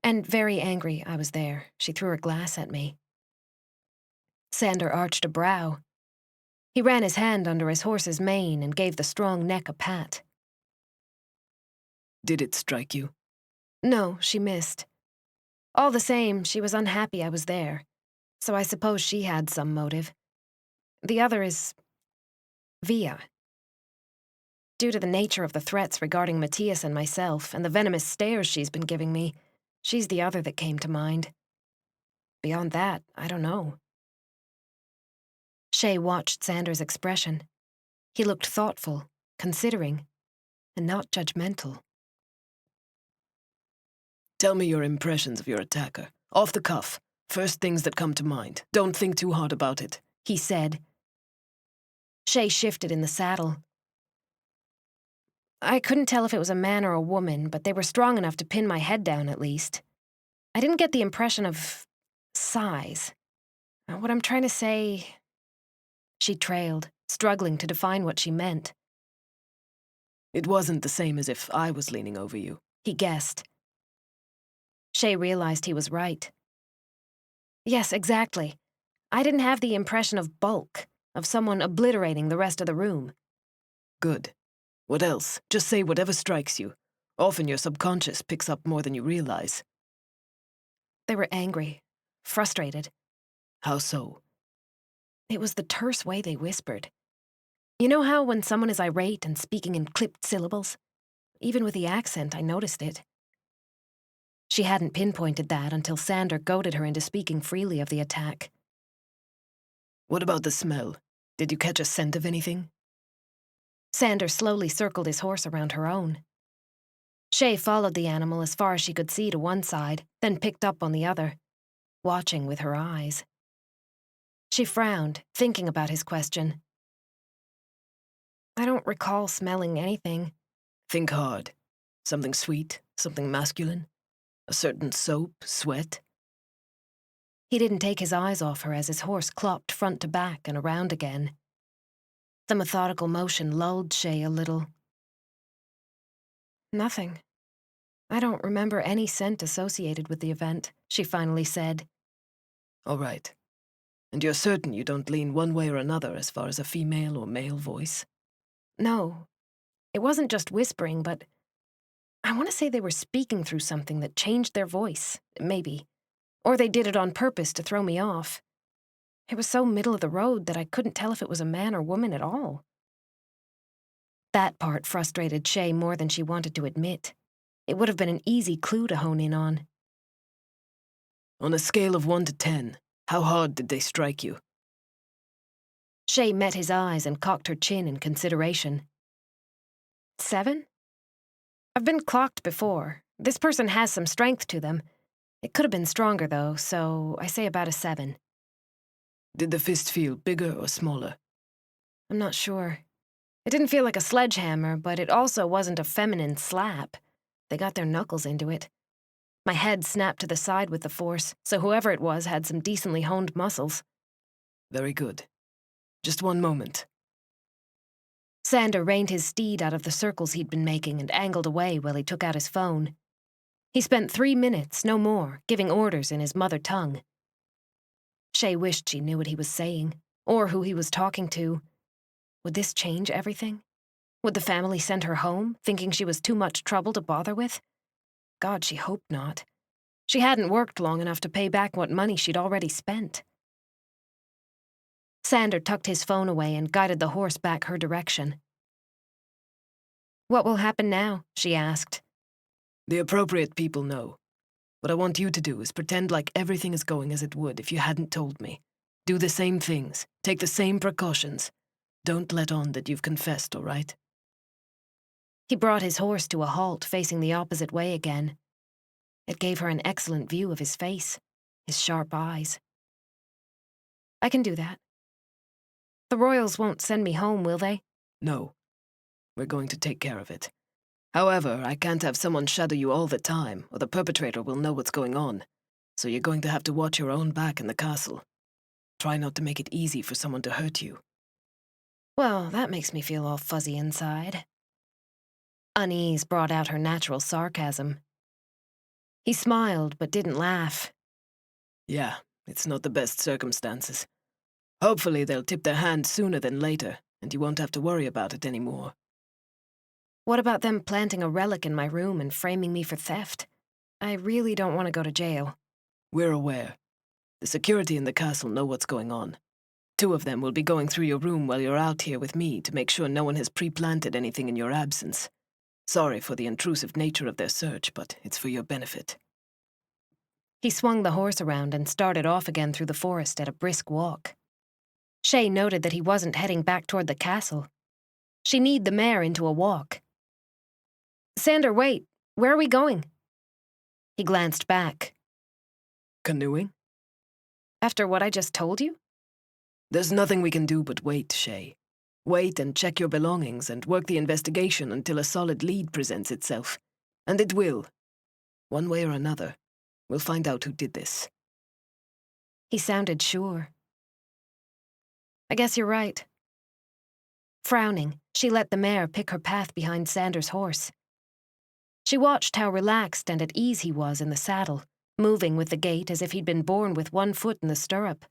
And very angry I was there. She threw her glass at me. Sander arched a brow. He ran his hand under his horse's mane and gave the strong neck a pat. Did it strike you? No, she missed. All the same, she was unhappy I was there, so I suppose she had some motive. The other is... Via. Due to the nature of the threats regarding Mattias and myself, and the venomous stares she's been giving me, she's the other that came to mind. Beyond that, I don't know. Chey watched Sander's expression. He looked thoughtful, considering, and not judgmental. Tell me your impressions of your attacker. Off the cuff. First things that come to mind. Don't think too hard about it, he said. Chey shifted in the saddle. I couldn't tell if it was a man or a woman, but they were strong enough to pin my head down at least. I didn't get the impression of size. What I'm trying to say... She trailed, struggling to define what she meant. It wasn't the same as if I was leaning over you, he guessed. Chey realized he was right. Yes, exactly. I didn't have the impression of bulk, of someone obliterating the rest of the room. Good. What else? Just say whatever strikes you. Often your subconscious picks up more than you realize. They were angry, frustrated. How so? It was the terse way they whispered. You know how when someone is irate and speaking in clipped syllables? Even with the accent, I noticed it. She hadn't pinpointed that until Sander goaded her into speaking freely of the attack. What about the smell? Did you catch a scent of anything? Sander slowly circled his horse around her own. Chey followed the animal as far as she could see to one side, then picked up on the other, watching with her eyes. She frowned, thinking about his question. I don't recall smelling anything. Think hard. Something sweet, something masculine? A certain soap, sweat? He didn't take his eyes off her as his horse clopped front to back and around again. The methodical motion lulled Chey a little. Nothing. I don't remember any scent associated with the event, she finally said. All right. And you're certain you don't lean one way or another as far as a female or male voice? No. It wasn't just whispering, but I want to say they were speaking through something that changed their voice, maybe. Or they did it on purpose to throw me off. It was so middle of the road that I couldn't tell if it was a man or woman at all. That part frustrated Chey more than she wanted to admit. It would have been an easy clue to hone in on. On a scale of 1 to 10, how hard did they strike you? Chey met his eyes and cocked her chin in consideration. 7? I've been clocked before. This person has some strength to them. It could have been stronger, though, so I say about a 7. Did the fist feel bigger or smaller? I'm not sure. It didn't feel like a sledgehammer, but it also wasn't a feminine slap. They got their knuckles into it. My head snapped to the side with the force, so whoever it was had some decently honed muscles. Very good. Just one moment. Sander reined his steed out of the circles he'd been making and angled away while he took out his phone. He spent 3 minutes, no more, giving orders in his mother tongue. Chey wished she knew what he was saying, or who he was talking to. Would this change everything? Would the family send her home, thinking she was too much trouble to bother with? God, she hoped not. She hadn't worked long enough to pay back what money she'd already spent. Sander tucked his phone away and guided the horse back her direction. "What will happen now?" she asked. The appropriate people know. What I want you to do is pretend like everything is going as it would if you hadn't told me. Do the same things. Take the same precautions. Don't let on that you've confessed, all right? He brought his horse to a halt, facing the opposite way again. It gave her an excellent view of his face, his sharp eyes. "I can do that. The Royals won't send me home, will they?" No. We're going to take care of it. However, I can't have someone shadow you all the time, or the perpetrator will know what's going on. So you're going to have to watch your own back in the castle. Try not to make it easy for someone to hurt you. Well, that makes me feel all fuzzy inside. Unease brought out her natural sarcasm. He smiled, but didn't laugh. Yeah, it's not the best circumstances. Hopefully they'll tip their hand sooner than later, and you won't have to worry about it anymore. What about them planting a relic in my room and framing me for theft? I really don't want to go to jail. We're aware. The security in the castle know what's going on. 2 of them will be going through your room while you're out here with me to make sure no one has pre-planted anything in your absence. Sorry for the intrusive nature of their search, but it's for your benefit. He swung the horse around and started off again through the forest at a brisk walk. Chey noted that he wasn't heading back toward the castle. She kneed the mare into a walk. "Sander, wait. Where are we going?" He glanced back. Canoeing? "After what I just told you?" There's nothing we can do but wait, Chey. Wait and check your belongings and work the investigation until a solid lead presents itself. And it will. One way or another. We'll find out who did this. He sounded sure. "I guess you're right." Frowning, she let the mare pick her path behind Sander's horse. She watched how relaxed and at ease he was in the saddle, moving with the gait as if he'd been born with one foot in the stirrup.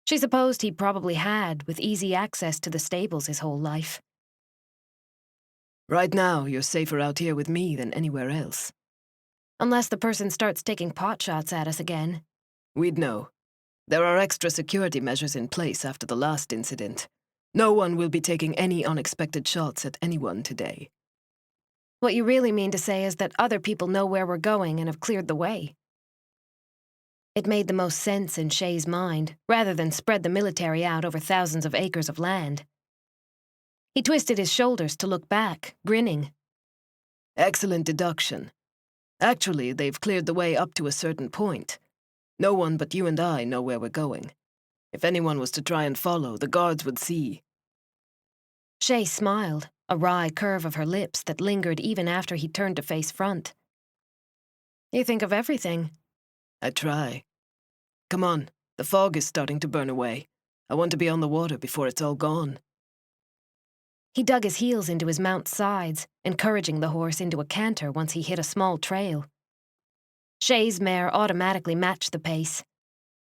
She supposed he probably had, with easy access to the stables his whole life. Right now, you're safer out here with me than anywhere else. Unless the person starts taking pot shots at us again. We'd know. There are extra security measures in place after the last incident. No one will be taking any unexpected shots at anyone today. What you really mean to say is that other people know where we're going and have cleared the way. It made the most sense in Chey's mind, rather than spread the military out over thousands of acres of land. He twisted his shoulders to look back, grinning. Excellent deduction. Actually, they've cleared the way up to a certain point. No one but you and I know where we're going. If anyone was to try and follow, the guards would see. Chey smiled, a wry curve of her lips that lingered even after he turned to face front. "You think of everything." I try. Come on, the fog is starting to burn away. I want to be on the water before it's all gone. He dug his heels into his mount's sides, encouraging the horse into a canter once he hit a small trail. Chey's mare automatically matched the pace.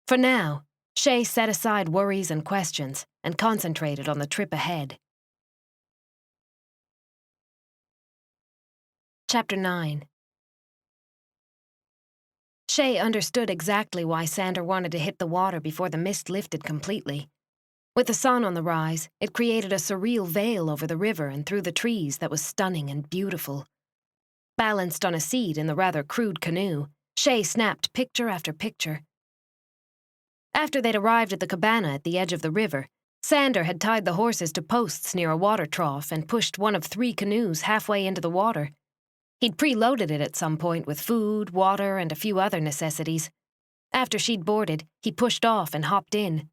For now, Chey set aside worries and questions and concentrated on the trip ahead. Chapter 9. Chey understood exactly why Sander wanted to hit the water before the mist lifted completely. With the sun on the rise, it created a surreal veil over the river and through the trees that was stunning and beautiful. Balanced on a seat in the rather crude canoe, Chey snapped picture after picture. After they'd arrived at the cabana at the edge of the river, Sander had tied the horses to posts near a water trough and pushed one of 3 canoes halfway into the water. He'd preloaded it at some point with food, water, and a few other necessities. After she'd boarded, he pushed off and hopped in.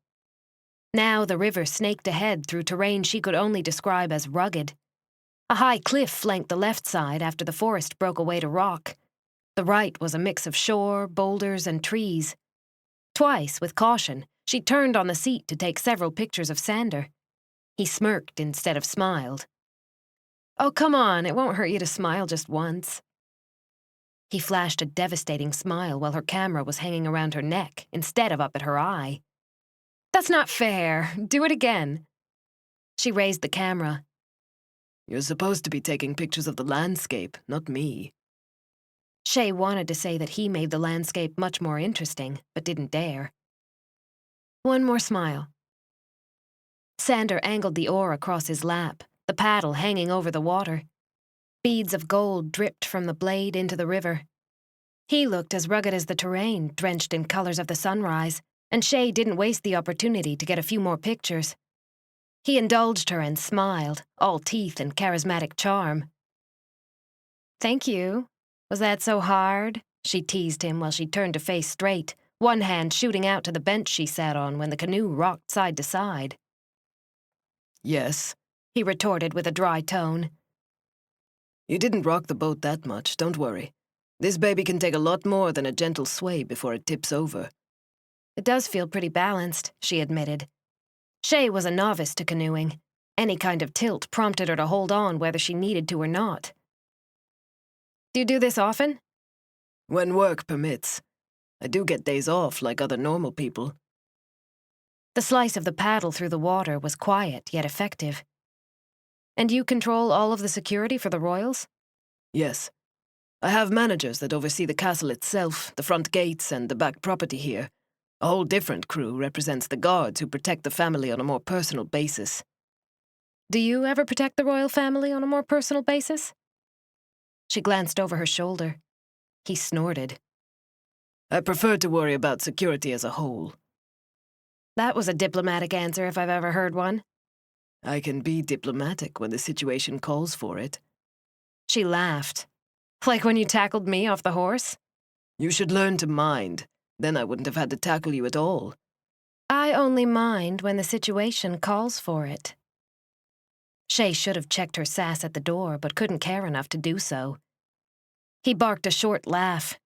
Now the river snaked ahead through terrain she could only describe as rugged. A high cliff flanked the left side after the forest broke away to rock. The right was a mix of shore, boulders, and trees. Twice, with caution, she turned on the seat to take several pictures of Sander. He smirked instead of smiled. "Oh, come on, it won't hurt you to smile just once." He flashed a devastating smile while her camera was hanging around her neck instead of up at her eye. "That's not fair. Do it again." She raised the camera. You're supposed to be taking pictures of the landscape, not me. Chey wanted to say that he made the landscape much more interesting, but didn't dare. One more smile. Sander angled the oar across his lap, the paddle hanging over the water. Beads of gold dripped from the blade into the river. He looked as rugged as the terrain, drenched in colors of the sunrise, and Chey didn't waste the opportunity to get a few more pictures. He indulged her and smiled, all teeth and charismatic charm. "Thank you. Was that so hard?" she teased him while she turned to face straight, one hand shooting out to the bench she sat on when the canoe rocked side to side. Yes, He retorted with a dry tone. you didn't rock the boat that much, don't worry. This baby can take a lot more than a gentle sway before it tips over. It does feel pretty balanced, she admitted. Chey was a novice to canoeing. Any kind of tilt prompted her to hold on whether she needed to or not. "Do you do this often?" When work permits. I do get days off like other normal people. The slice of the paddle through the water was quiet yet effective. "And you control all of the security for the Royals?" Yes. I have managers that oversee the castle itself, the front gates, and the back property here. A whole different crew represents the guards who protect the family on a more personal basis. "Do you ever protect the royal family on a more personal basis?" She glanced over her shoulder. He snorted. I prefer to worry about security as a whole. That was a diplomatic answer if I've ever heard one. I can be diplomatic when the situation calls for it. She laughed. "Like when you tackled me off the horse?" You should learn to mind. Then I wouldn't have had to tackle you at all. "I only mind when the situation calls for it." Chey should have checked her sass at the door, but couldn't care enough to do so. He barked a short laugh.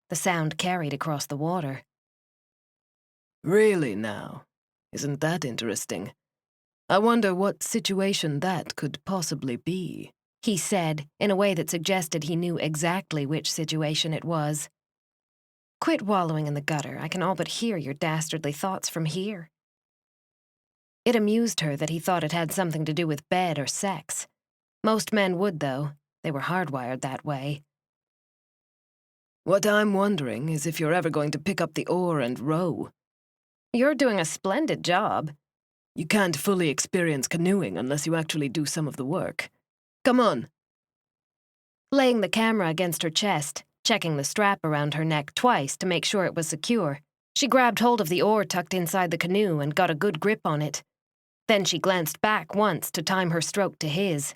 The sound carried across the water. Really now? Isn't that interesting? I wonder what situation that could possibly be, He said, in a way that suggested he knew exactly which situation it was. "Quit wallowing in the gutter. I can all but hear your dastardly thoughts from here." It amused her that he thought it had something to do with bed or sex. Most men would, though. They were hardwired that way. What I'm wondering is if you're ever going to pick up the oar and row. "You're doing a splendid job." You can't fully experience canoeing unless you actually do some of the work. Come on. Laying the camera against her chest, checking the strap around her neck twice to make sure it was secure, she grabbed hold of the oar tucked inside the canoe and got a good grip on it. Then she glanced back once to time her stroke to his.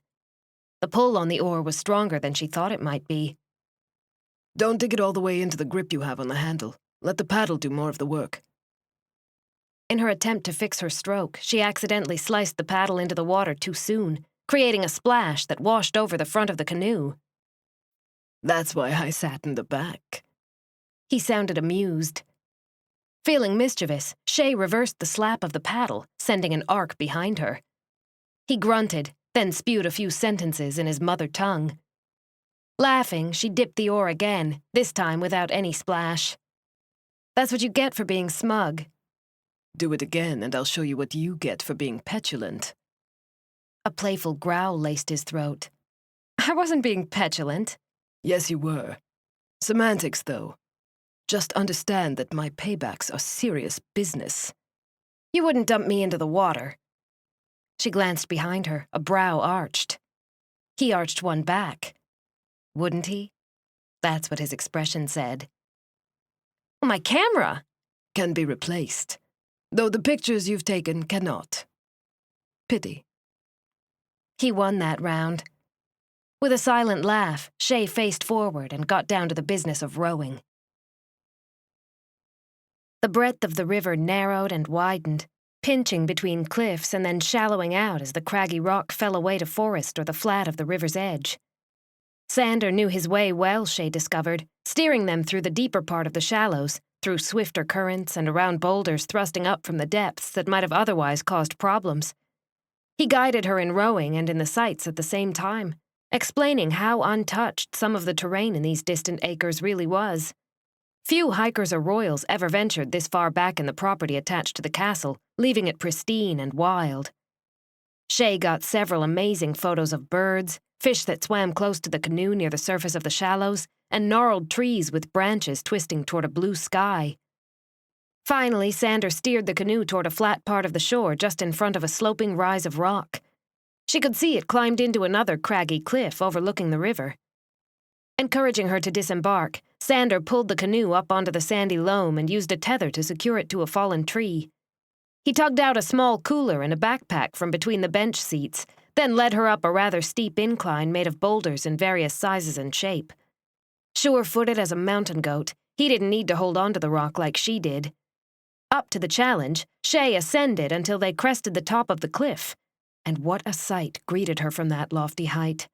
The pull on the oar was stronger than she thought it might be. Don't dig it all the way into the grip you have on the handle. Let the paddle do more of the work. In her attempt to fix her stroke, she accidentally sliced the paddle into the water too soon, creating a splash that washed over the front of the canoe. That's why I sat in the back. He sounded amused. Feeling mischievous, Chey reversed the slap of the paddle, sending an arc behind her. He grunted, then spewed a few sentences in his mother tongue. Laughing, she dipped the oar again, this time without any splash. "That's what you get for being smug." Do it again and I'll show you what you get for being petulant. A playful growl laced his throat. "I wasn't being petulant." Yes, you were. Semantics, though. Just understand that my paybacks are serious business. "You wouldn't dump me into the water." She glanced behind her, a brow arched. He arched one back. Wouldn't he? That's what his expression said. "My camera!" Can be replaced, though the pictures you've taken cannot. Pity. He won that round. With a silent laugh, Chey faced forward and got down to the business of rowing. The breadth of the river narrowed and widened, pinching between cliffs and then shallowing out as the craggy rock fell away to forest or the flat of the river's edge. Sander knew his way well, Chey discovered, steering them through the deeper part of the shallows, through swifter currents and around boulders thrusting up from the depths that might have otherwise caused problems. He guided her in rowing and in the sights at the same time, explaining how untouched some of the terrain in these distant acres really was. Few hikers or royals ever ventured this far back in the property attached to the castle, leaving it pristine and wild. Chey got several amazing photos of birds, fish that swam close to the canoe near the surface of the shallows, and gnarled trees with branches twisting toward a blue sky. Finally, Sander steered the canoe toward a flat part of the shore just in front of a sloping rise of rock. She could see it climbed into another craggy cliff overlooking the river. Encouraging her to disembark, Sander pulled the canoe up onto the sandy loam and used a tether to secure it to a fallen tree. He tugged out a small cooler and a backpack from between the bench seats, then led her up a rather steep incline made of boulders in various sizes and shape. Sure-footed as a mountain goat, he didn't need to hold onto the rock like she did. Up to the challenge, Chey ascended until they crested the top of the cliff. And what a sight greeted her from that lofty height.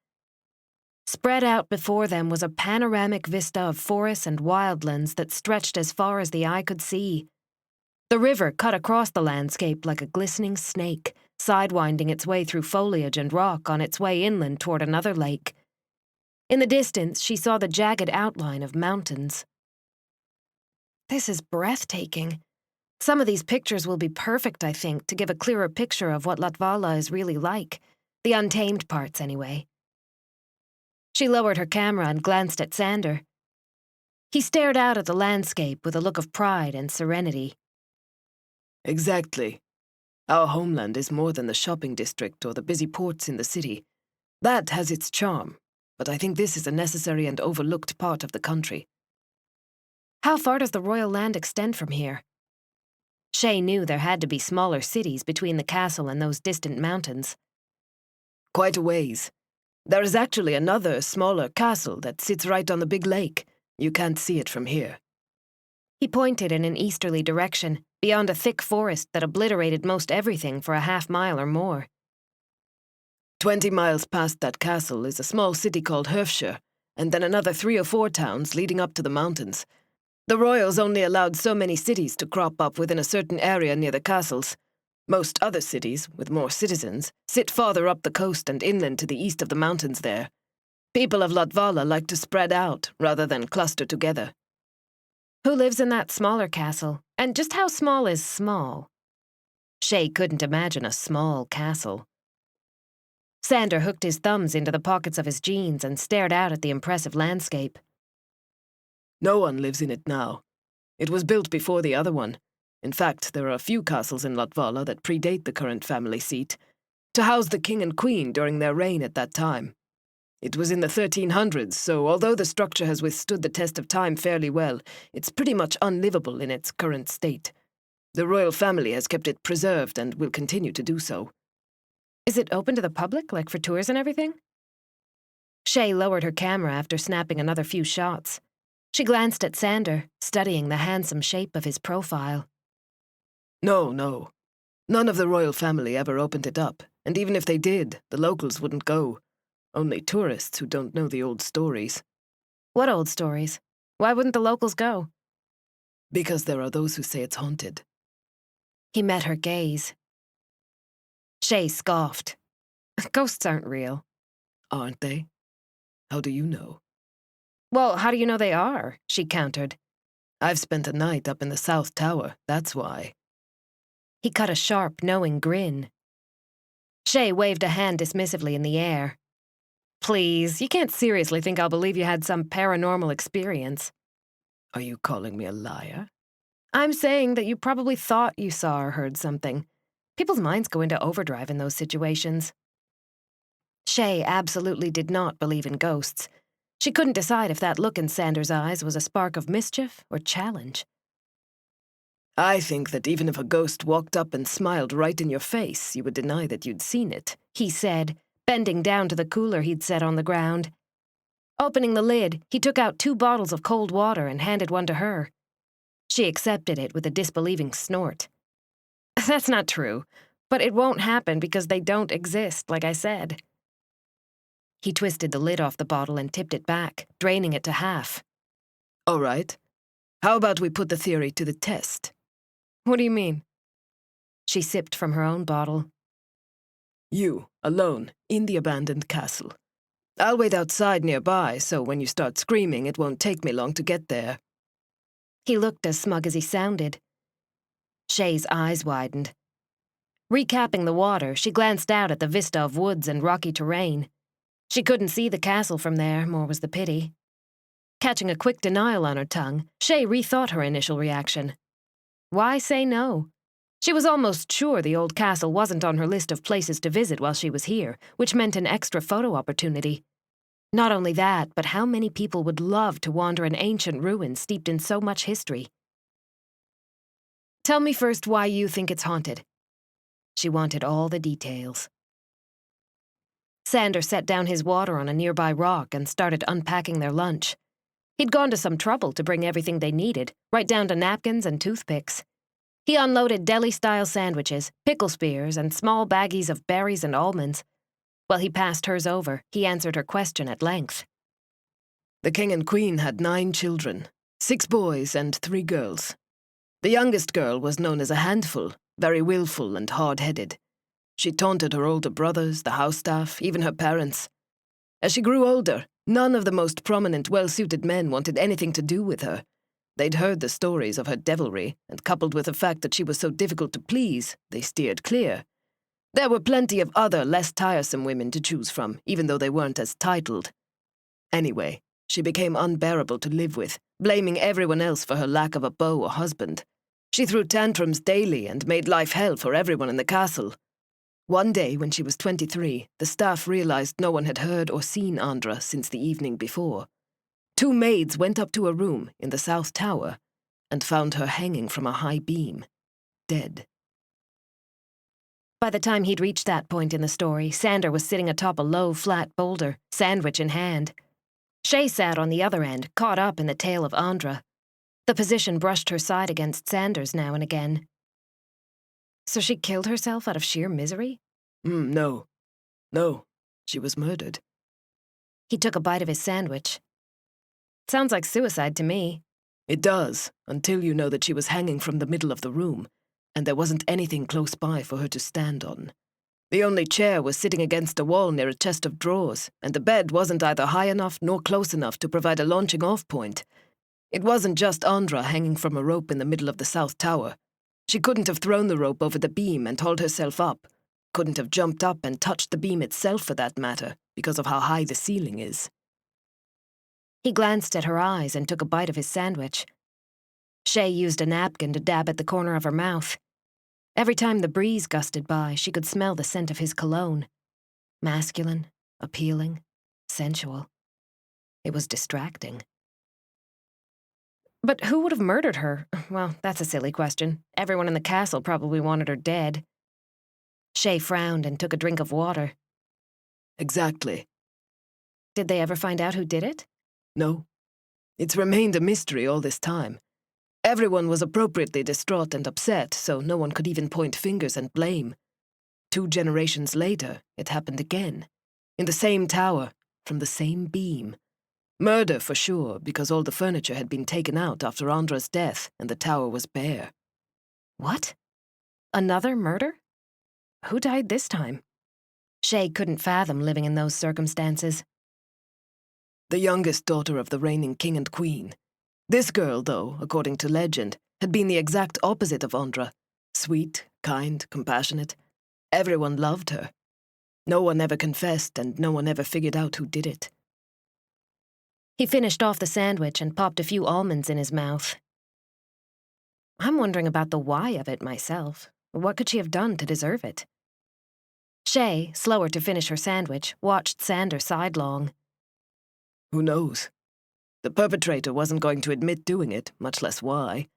Spread out before them was a panoramic vista of forests and wildlands that stretched as far as the eye could see. The river cut across the landscape like a glistening snake, sidewinding its way through foliage and rock on its way inland toward another lake. In the distance, she saw the jagged outline of mountains. This is breathtaking. Some of these pictures will be perfect, I think, to give a clearer picture of what Latvala is really like. The untamed parts, anyway. She lowered her camera and glanced at Sander. He stared out at the landscape with a look of pride and serenity. Exactly. Our homeland is more than the shopping district or the busy ports in the city. That has its charm, but I think this is a necessary and overlooked part of the country. How far does the royal land extend from here? Chey knew there had to be smaller cities between the castle and those distant mountains. Quite a ways. There is actually another, smaller castle that sits right on the big lake. You can't see it from here. He pointed in an easterly direction, beyond a thick forest that obliterated most everything for a half-mile or more. 20 miles past that castle is a small city called Herefshire, and then another 3 or 4 towns leading up to the mountains. The royals only allowed so many cities to crop up within a certain area near the castles. Most other cities, with more citizens, sit farther up the coast and inland to the east of the mountains there. People of Latvala like to spread out rather than cluster together. Who lives in that smaller castle? And just how small is small? Chey couldn't imagine a small castle. Sander hooked his thumbs into the pockets of his jeans and stared out at the impressive landscape. No one lives in it now. It was built before the other one. In fact, there are a few castles in Latvala that predate the current family seat, to house the king and queen during their reign at that time. It was in the 1300s, so although the structure has withstood the test of time fairly well, it's pretty much unlivable in its current state. The royal family has kept it preserved and will continue to do so. Is it open to the public, like for tours and everything? Chey lowered her camera after snapping another few shots. She glanced at Sander, studying the handsome shape of his profile. No. None of the royal family ever opened it up, and even if they did, the locals wouldn't go. Only tourists who don't know the old stories. What old stories? Why wouldn't the locals go? Because there are those who say it's haunted. He met her gaze. Chey scoffed. Ghosts aren't real. Aren't they? How do you know? Well, how do you know they are? She countered. I've spent a night up in the South Tower, that's why. He cut a sharp, knowing grin. Chey waved a hand dismissively in the air. Please, you can't seriously think I'll believe you had some paranormal experience. Are you calling me a liar? I'm saying that you probably thought you saw or heard something. People's minds go into overdrive in those situations. Chey absolutely did not believe in ghosts. She couldn't decide if that look in Sander's eyes was a spark of mischief or challenge. I think that even if a ghost walked up and smiled right in your face, you would deny that you'd seen it, he said, bending down to the cooler he'd set on the ground. Opening the lid, he took out 2 bottles of cold water and handed one to her. She accepted it with a disbelieving snort. That's not true, but it won't happen because they don't exist, like I said. He twisted the lid off the bottle and tipped it back, draining it to half. All right. How about we put the theory to the test? What do you mean? She sipped from her own bottle. You, alone, in the abandoned castle. I'll wait outside nearby, so when you start screaming, it won't take me long to get there. He looked as smug as he sounded. Chey's eyes widened. Recapping the water, she glanced out at the vista of woods and rocky terrain. She couldn't see the castle from there, more was the pity. Catching a quick denial on her tongue, Chey rethought her initial reaction. Why say no? She was almost sure the old castle wasn't on her list of places to visit while she was here, which meant an extra photo opportunity. Not only that, but how many people would love to wander an ancient ruin steeped in so much history? Tell me first why you think it's haunted. She wanted all the details. Sander set down his water on a nearby rock and started unpacking their lunch. He'd gone to some trouble to bring everything they needed, right down to napkins and toothpicks. He unloaded deli-style sandwiches, pickle spears, and small baggies of berries and almonds. While he passed hers over, he answered her question at length. The king and queen had 9 children, 6 boys and 3 girls. The youngest girl was known as a handful, very willful and hard-headed. She taunted her older brothers, the house staff, even her parents. As she grew older, none of the most prominent, well-suited men wanted anything to do with her. They'd heard the stories of her devilry, and coupled with the fact that she was so difficult to please, they steered clear. There were plenty of other, less tiresome women to choose from, even though they weren't as titled. Anyway, she became unbearable to live with, blaming everyone else for her lack of a beau or husband. She threw tantrums daily and made life hell for everyone in the castle. One day, when she was 23, the staff realized no one had heard or seen Andra since the evening before. 2 maids went up to her room in the south tower and found her hanging from a high beam, dead. By the time he'd reached that point in the story, Sander was sitting atop a low, flat boulder, sandwich in hand. Chey sat on the other end, caught up in the tale of Andra. The position brushed her side against Sander's now and again. So she killed herself out of sheer misery? No. No, she was murdered. He took a bite of his sandwich. Sounds like suicide to me. It does, until you know that she was hanging from the middle of the room, and there wasn't anything close by for her to stand on. The only chair was sitting against a wall near a chest of drawers, and the bed wasn't either high enough nor close enough to provide a launching-off point. It wasn't just Andra hanging from a rope in the middle of the south tower. She couldn't have thrown the rope over the beam and hauled herself up. Couldn't have jumped up and touched the beam itself for that matter, because of how high the ceiling is. He glanced at her eyes and took a bite of his sandwich. Chey used a napkin to dab at the corner of her mouth. Every time the breeze gusted by, she could smell the scent of his cologne. Masculine, appealing, sensual. It was distracting. But who would have murdered her? Well, that's a silly question. Everyone in the castle probably wanted her dead. Chey frowned and took a drink of water. Exactly. Did they ever find out who did it? No. It's remained a mystery all this time. Everyone was appropriately distraught and upset, so no one could even point fingers and blame. 2 generations later, it happened again. In the same tower, from the same beam. Murder for sure, because all the furniture had been taken out after Andra's death and the tower was bare. What? Another murder? Who died this time? Chey couldn't fathom living in those circumstances. The youngest daughter of the reigning king and queen. This girl, though, according to legend, had been the exact opposite of Andra. Sweet, kind, compassionate. Everyone loved her. No one ever confessed and no one ever figured out who did it. He finished off the sandwich and popped a few almonds in his mouth. I'm wondering about the why of it myself. What could she have done to deserve it? Chey, slower to finish her sandwich, watched Sander sidelong. Who knows? The perpetrator wasn't going to admit doing it, much less why.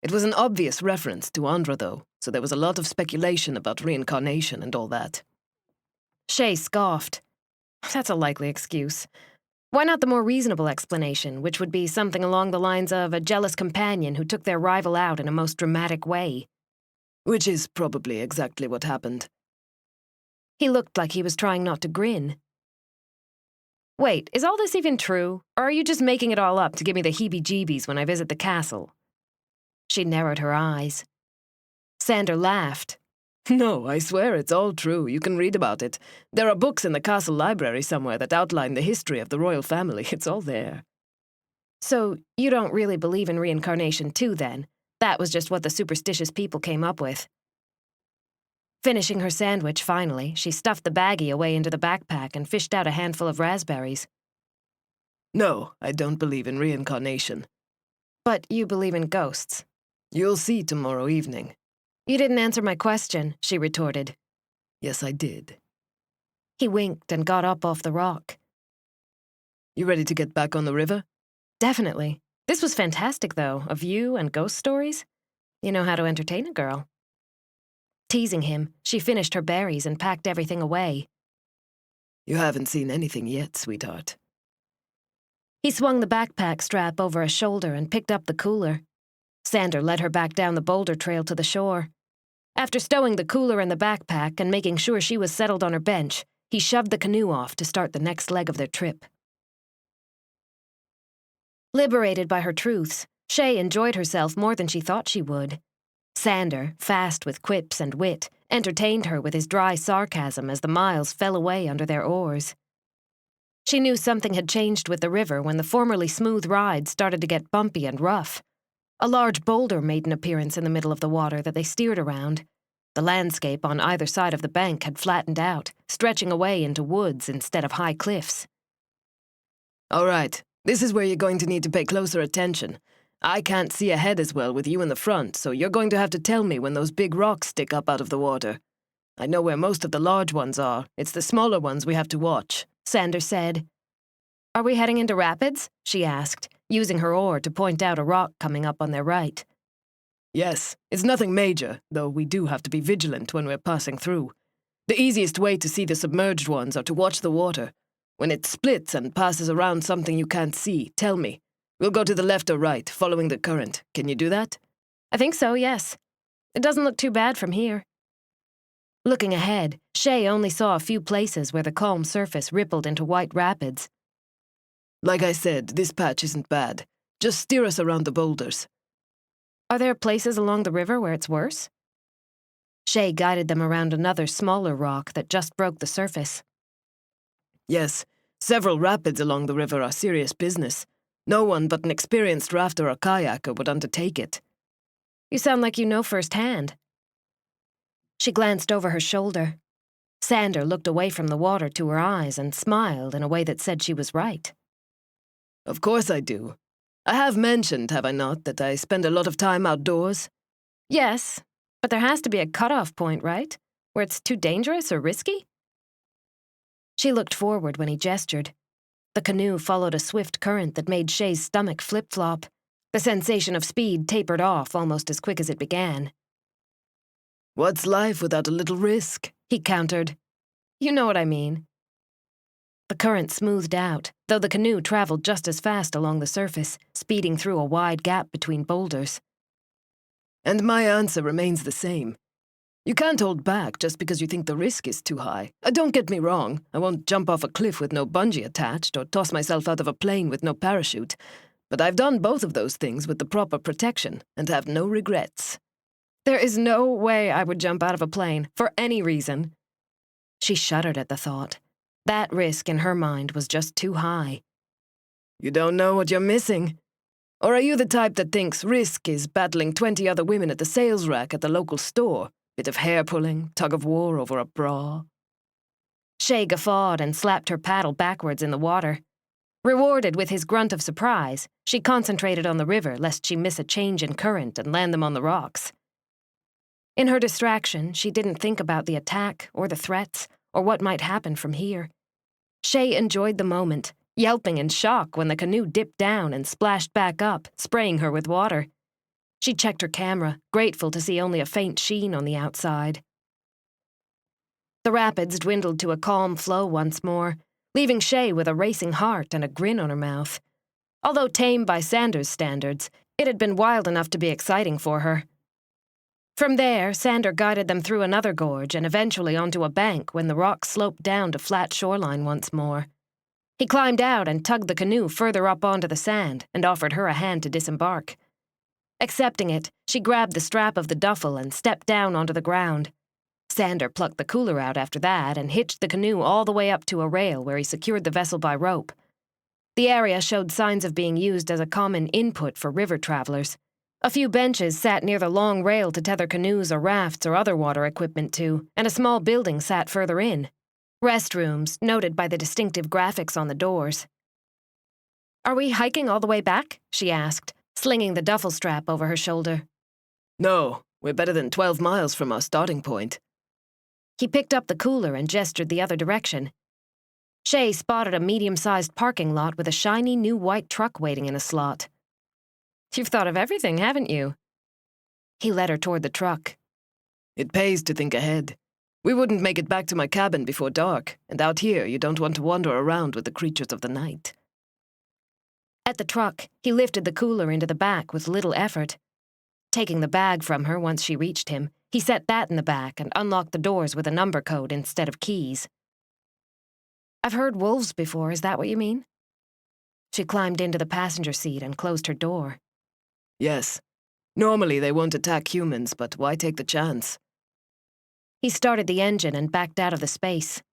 It was an obvious reference to Andra, though, so there was a lot of speculation about reincarnation and all that. Chey scoffed. That's a likely excuse. Why not the more reasonable explanation, which would be something along the lines of a jealous companion who took their rival out in a most dramatic way? Which is probably exactly what happened. He looked like he was trying not to grin. Wait, is all this even true? Or are you just making it all up to give me the heebie-jeebies when I visit the castle? She narrowed her eyes. Sander laughed. No, I swear it's all true. You can read about it. There are books in the castle library somewhere that outline the history of the royal family. It's all there. So you don't really believe in reincarnation too, then? That was just what the superstitious people came up with. Finishing her sandwich finally, she stuffed the baggie away into the backpack and fished out a handful of raspberries. No, I don't believe in reincarnation. But you believe in ghosts. You'll see tomorrow evening. You didn't answer my question, she retorted. Yes, I did. He winked and got up off the rock. You ready to get back on the river? Definitely. This was fantastic, though, a view and ghost stories. You know how to entertain a girl. Teasing him, she finished her berries and packed everything away. You haven't seen anything yet, sweetheart. He swung the backpack strap over a shoulder and picked up the cooler. Sander led her back down the boulder trail to the shore. After stowing the cooler in the backpack and making sure she was settled on her bench, he shoved the canoe off to start the next leg of their trip. Liberated by her truths, Chey enjoyed herself more than she thought she would. Sander, fast with quips and wit, entertained her with his dry sarcasm as the miles fell away under their oars. She knew something had changed with the river when the formerly smooth ride started to get bumpy and rough. A large boulder made an appearance in the middle of the water that they steered around. The landscape on either side of the bank had flattened out, stretching away into woods instead of high cliffs. All right, this is where you're going to need to pay closer attention. I can't see ahead as well with you in the front, so you're going to have to tell me when those big rocks stick up out of the water. I know where most of the large ones are. It's the smaller ones we have to watch, Sander said. Are we heading into rapids? She asked, using her oar to point out a rock coming up on their right. Yes, it's nothing major, though we do have to be vigilant when we're passing through. The easiest way to see the submerged ones are to watch the water. When it splits and passes around something you can't see, tell me. We'll go to the left or right, following the current. Can you do that? I think so, yes. It doesn't look too bad from here. Looking ahead, Chey only saw a few places where the calm surface rippled into white rapids. Like I said, this patch isn't bad. Just steer us around the boulders. Are there places along the river where it's worse? Chey guided them around another smaller rock that just broke the surface. Yes, several rapids along the river are serious business. No one but an experienced rafter or kayaker would undertake it. You sound like you know firsthand. She glanced over her shoulder. Sander looked away from the water to her eyes and smiled in a way that said she was right. Of course I do. I have mentioned, have I not, that I spend a lot of time outdoors? Yes, but there has to be a cutoff point, right? Where it's too dangerous or risky? She looked forward when he gestured. The canoe followed a swift current that made Chey's stomach flip-flop. The sensation of speed tapered off almost as quick as it began. What's life without a little risk? He countered. You know what I mean. The current smoothed out, though the canoe traveled just as fast along the surface, speeding through a wide gap between boulders. And my answer remains the same. You can't hold back just because you think the risk is too high. Don't get me wrong, I won't jump off a cliff with no bungee attached or toss myself out of a plane with no parachute. But I've done both of those things with the proper protection and have no regrets. There is no way I would jump out of a plane, for any reason. She shuddered at the thought. That risk in her mind was just too high. You don't know what you're missing. Or are you the type that thinks risk is battling 20 other women at the sales rack at the local store? Bit of hair-pulling, tug-of-war over a bra. Chey guffawed and slapped her paddle backwards in the water. Rewarded with his grunt of surprise, she concentrated on the river lest she miss a change in current and land them on the rocks. In her distraction, she didn't think about the attack or the threats or what might happen from here. Chey enjoyed the moment, yelping in shock when the canoe dipped down and splashed back up, spraying her with water. She checked her camera, grateful to see only a faint sheen on the outside. The rapids dwindled to a calm flow once more, leaving Chey with a racing heart and a grin on her mouth. Although tame by Sander's standards, it had been wild enough to be exciting for her. From there, Sander guided them through another gorge and eventually onto a bank when the rocks sloped down to flat shoreline once more. He climbed out and tugged the canoe further up onto the sand and offered her a hand to disembark. Accepting it, she grabbed the strap of the duffel and stepped down onto the ground. Sander plucked the cooler out after that and hitched the canoe all the way up to a rail where he secured the vessel by rope. The area showed signs of being used as a common input for river travelers. A few benches sat near the long rail to tether canoes or rafts or other water equipment to, and a small building sat further in. Restrooms, noted by the distinctive graphics on the doors. "Are we hiking all the way back?" she asked, slinging the duffel strap over her shoulder. No, we're better than 12 miles from our starting point. He picked up the cooler and gestured the other direction. Chey spotted a medium-sized parking lot with a shiny new white truck waiting in a slot. "You've thought of everything, haven't you?" He led her toward the truck. It pays to think ahead. We wouldn't make it back to my cabin before dark, and out here you don't want to wander around with the creatures of the night. At the truck, he lifted the cooler into the back with little effort. Taking the bag from her once she reached him, he set that in the back and unlocked the doors with a number code instead of keys. "I've heard wolves before, is that what you mean?" She climbed into the passenger seat and closed her door. Yes. Normally they won't attack humans, but why take the chance? He started the engine and backed out of the space.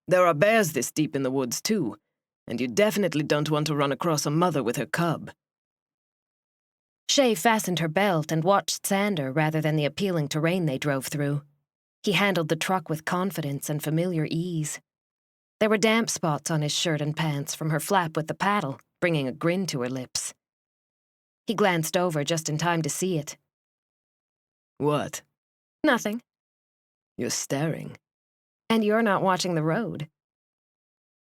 There are bears this deep in the woods, too, and you definitely don't want to run across a mother with her cub. Chey fastened her belt and watched Sander rather than the appealing terrain they drove through. He handled the truck with confidence and familiar ease. There were damp spots on his shirt and pants from her flap with the paddle, bringing a grin to her lips. He glanced over just in time to see it. What? "Nothing. You're staring. And you're not watching the road."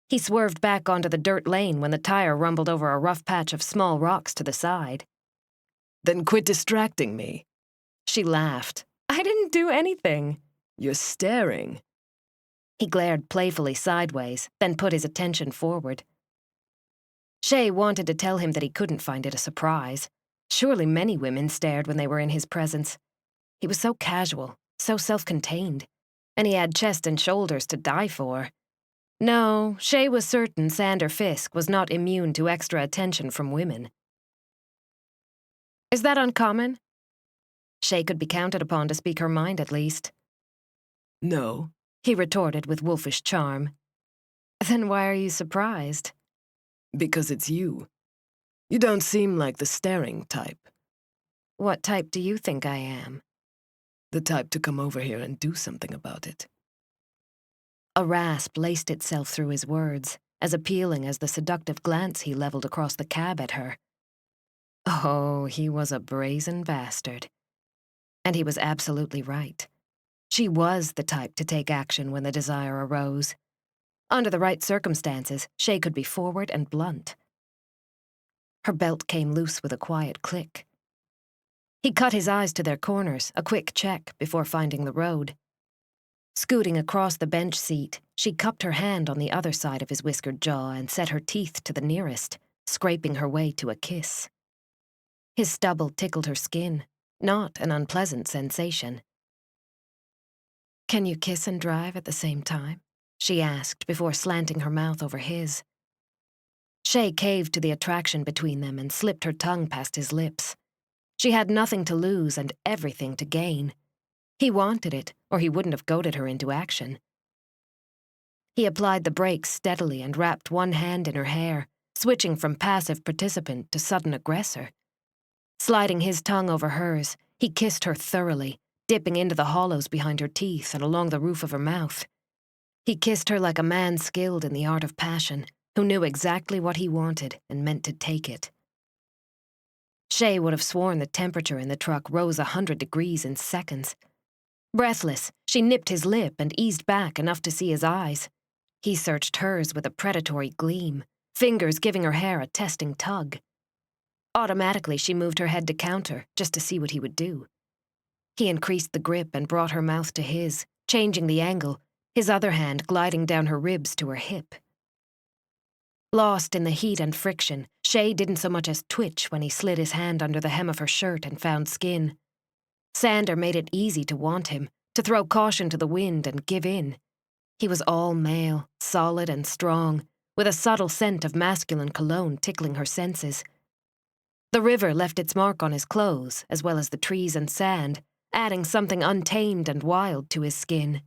He swerved back onto the dirt lane when the tire rumbled over a rough patch of small rocks to the side. Then quit distracting me. She laughed. "I didn't do anything." You're staring. He glared playfully sideways, then put his attention forward. Chey wanted to tell him that he couldn't find it a surprise. Surely many women stared when they were in his presence. He was so casual, so self-contained, and he had chest and shoulders to die for. No, Chey was certain Sander Fisk was not immune to extra attention from women. "Is that uncommon?" Chey could be counted upon to speak her mind at least. No. He retorted with wolfish charm. "Then why are you surprised?" Because it's you. You don't seem like the staring type. "What type do you think I am?" The type to come over here and do something about it. A rasp laced itself through his words, as appealing as the seductive glance he leveled across the cab at her. Oh, he was a brazen bastard. And he was absolutely right. She was the type to take action when the desire arose. Under the right circumstances, Chey could be forward and blunt. Her belt came loose with a quiet click. He cut his eyes to their corners, a quick check before finding the road. Scooting across the bench seat, she cupped her hand on the other side of his whiskered jaw and set her teeth to the nearest, scraping her way to a kiss. His stubble tickled her skin, not an unpleasant sensation. "Can you kiss and drive at the same time?" she asked before slanting her mouth over his. Chey caved to the attraction between them and slipped her tongue past his lips. She had nothing to lose and everything to gain. He wanted it, or he wouldn't have goaded her into action. He applied the brakes steadily and wrapped one hand in her hair, switching from passive participant to sudden aggressor. Sliding his tongue over hers, he kissed her thoroughly, dipping into the hollows behind her teeth and along the roof of her mouth. He kissed her like a man skilled in the art of passion, who knew exactly what he wanted and meant to take it. Chey would have sworn the temperature in the truck rose 100 degrees in seconds. Breathless, she nipped his lip and eased back enough to see his eyes. He searched hers with a predatory gleam, fingers giving her hair a testing tug. Automatically, she moved her head to counter, just to see what he would do. He increased the grip and brought her mouth to his, changing the angle, his other hand gliding down her ribs to her hip. Lost in the heat and friction, Chey didn't so much as twitch when he slid his hand under the hem of her shirt and found skin. Sander made it easy to want him, to throw caution to the wind and give in. He was all male, solid and strong, with a subtle scent of masculine cologne tickling her senses. The river left its mark on his clothes, as well as the trees and sand, adding something untamed and wild to his skin.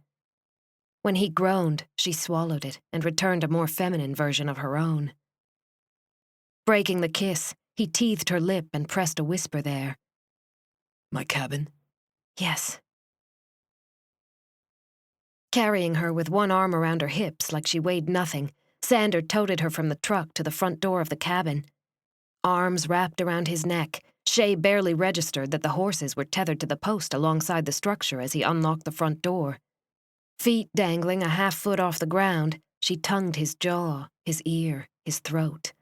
When he groaned, she swallowed it and returned a more feminine version of her own. Breaking the kiss, He teethed her lip and pressed a whisper there. My cabin? Yes. Carrying her with one arm around her hips like she weighed nothing, Sander toted her from the truck to the front door of the cabin. Arms wrapped around his neck, Chey barely registered that the horses were tethered to the post alongside the structure as he unlocked the front door. Feet dangling a half-foot off the ground, she tongued his jaw, his ear, his throat.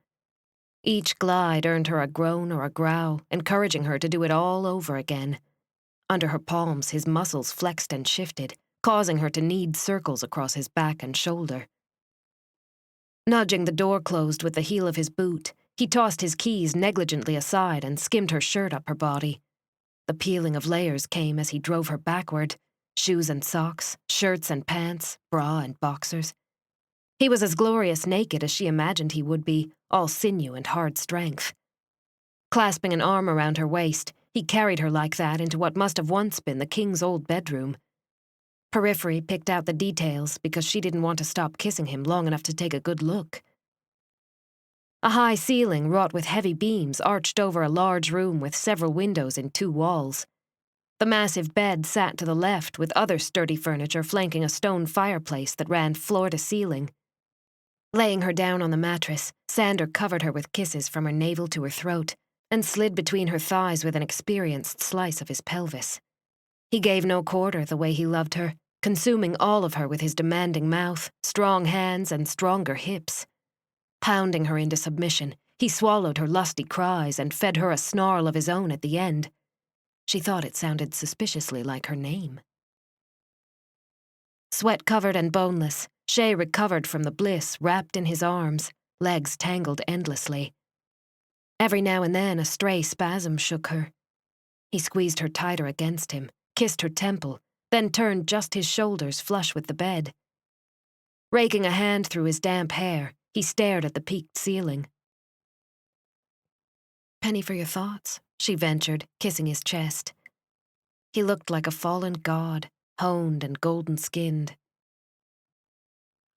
Each glide earned her a groan or a growl, encouraging her to do it all over again. Under her palms, his muscles flexed and shifted, causing her to knead circles across his back and shoulder. Nudging the door closed with the heel of his boot, he tossed his keys negligently aside and skimmed her shirt up her body. The peeling of layers came as he drove her backward, shoes and socks, shirts and pants, bra and boxers. He was as glorious naked as she imagined he would be, all sinew and hard strength. Clasping an arm around her waist, he carried her like that into what must have once been the king's old bedroom. Periphery picked out the details because she didn't want to stop kissing him long enough to take a good look. A high ceiling wrought with heavy beams arched over a large room with several windows in 2 walls. The massive bed sat to the left with other sturdy furniture flanking a stone fireplace that ran floor to ceiling. Laying her down on the mattress, Sander covered her with kisses from her navel to her throat and slid between her thighs with an experienced slice of his pelvis. He gave no quarter the way he loved her, consuming all of her with his demanding mouth, strong hands, and stronger hips. Pounding her into submission, he swallowed her lusty cries and fed her a snarl of his own at the end. She thought it sounded suspiciously like her name. Sweat-covered and boneless, Chey recovered from the bliss wrapped in his arms, legs tangled endlessly. Every now and then a stray spasm shook her. He squeezed her tighter against him, kissed her temple, then turned just his shoulders flush with the bed. Raking a hand through his damp hair, he stared at the peaked ceiling. "Penny for your thoughts," she ventured, kissing his chest. He looked like a fallen god, honed and golden-skinned.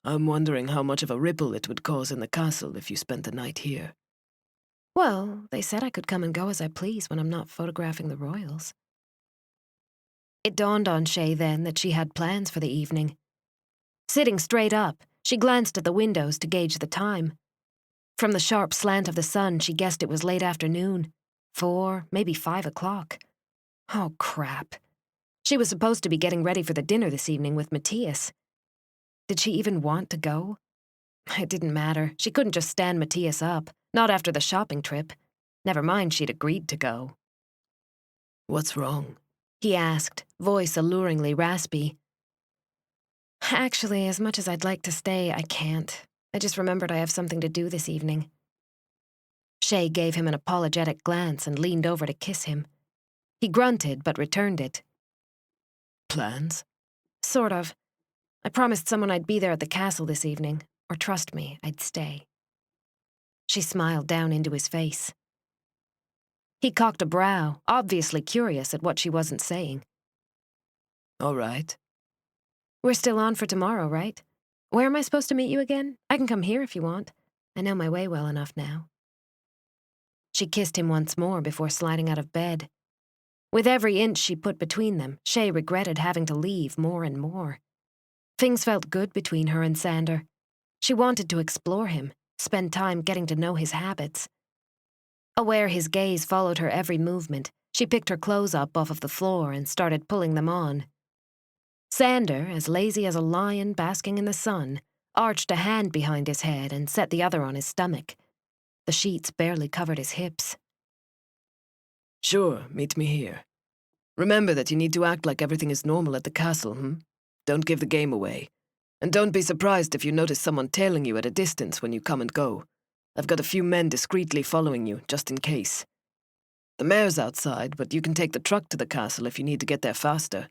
I'm wondering how much of a ripple it would cause in the castle if you spent the night here. Well, they said I could come and go as I please when I'm not photographing the royals. It dawned on Chey then that she had plans for the evening. Sitting straight up, she glanced at the windows to gauge the time. From the sharp slant of the sun, she guessed it was late afternoon. 4, maybe 5 o'clock. Oh, crap. She was supposed to be getting ready for the dinner this evening with Mattias. Did she even want to go? It didn't matter. She couldn't just stand Mattias up, not after the shopping trip. Never mind she'd agreed to go. What's wrong? He asked, voice alluringly raspy. Actually, as much as I'd like to stay, I can't. I just remembered I have something to do this evening. Chey gave him an apologetic glance and leaned over to kiss him. He grunted but returned it. Plans? Sort of. I promised someone I'd be there at the castle this evening, or trust me, I'd stay. She smiled down into his face. He cocked a brow, obviously curious at what she wasn't saying. All right. We're still on for tomorrow, right? Where am I supposed to meet you again? I can come here if you want. I know my way well enough now. She kissed him once more before sliding out of bed. With every inch she put between them, Chey regretted having to leave more and more. Things felt good between her and Sander. She wanted to explore him, spend time getting to know his habits. Aware his gaze followed her every movement, she picked her clothes up off of the floor and started pulling them on. Sander, as lazy as a lion basking in the sun, arched a hand behind his head and set the other on his stomach. The sheets barely covered his hips. Sure, meet me here. Remember that you need to act like everything is normal at the castle, Don't give the game away. And don't be surprised if you notice someone tailing you at a distance when you come and go. I've got a few men discreetly following you, just in case. The mayor's outside, but you can take the truck to the castle if you need to get there faster.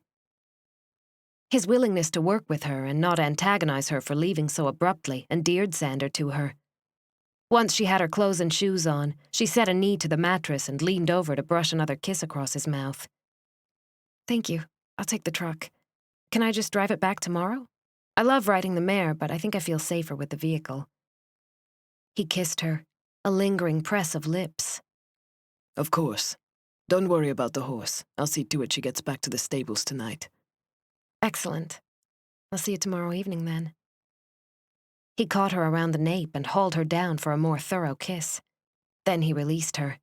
His willingness to work with her and not antagonize her for leaving so abruptly endeared Sander to her. Once she had her clothes and shoes on, she set a knee to the mattress and leaned over to brush another kiss across his mouth. Thank you. I'll take the truck. Can I just drive it back tomorrow? I love riding the mare, but I think I feel safer with the vehicle. He kissed her, a lingering press of lips, Of course. Don't worry about the horse. I'll see to it she gets back to the stables tonight. Excellent. I'll see you tomorrow evening, then. He caught her around the nape and hauled her down for a more thorough kiss. Then he released her.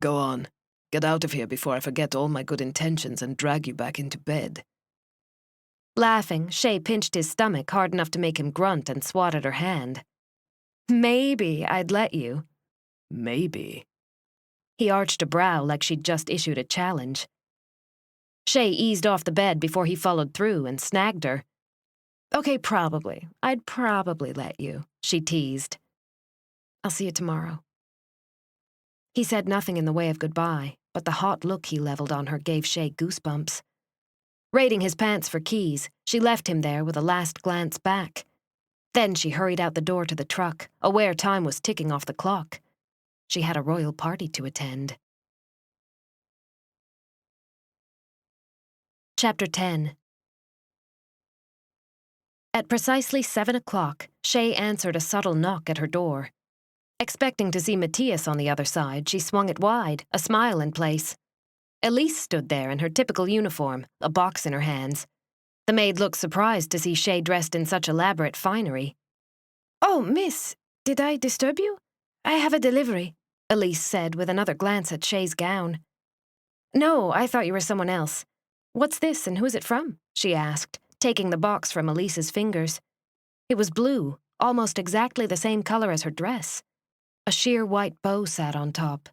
Go on. Get out of here before I forget all my good intentions and drag you back into bed. Laughing, Chey pinched his stomach hard enough to make him grunt and swatted her hand. Maybe I'd let you. Maybe. He arched a brow like she'd just issued a challenge. Chey eased off the bed before he followed through and snagged her. Okay, probably. I'd probably let you, she teased. I'll see you tomorrow. He said nothing in the way of goodbye, but the hot look he leveled on her gave Chey goosebumps. Raiding his pants for keys, she left him there with a last glance back. Then she hurried out the door to the truck, aware time was ticking off the clock. She had a royal party to attend. Chapter 10. At precisely 7 o'clock, Chey answered a subtle knock at her door. Expecting to see Mattias on the other side, she swung it wide, a smile in place. Elise stood there in her typical uniform, a box in her hands. The maid looked surprised to see Chey dressed in such elaborate finery. Oh, miss, did I disturb you? I have a delivery, Elise said with another glance at Chey's gown. No, I thought you were someone else. What's this and who's it from? She asked, taking the box from Elise's fingers. It was blue, almost exactly the same color as her dress. A sheer white bow sat on top.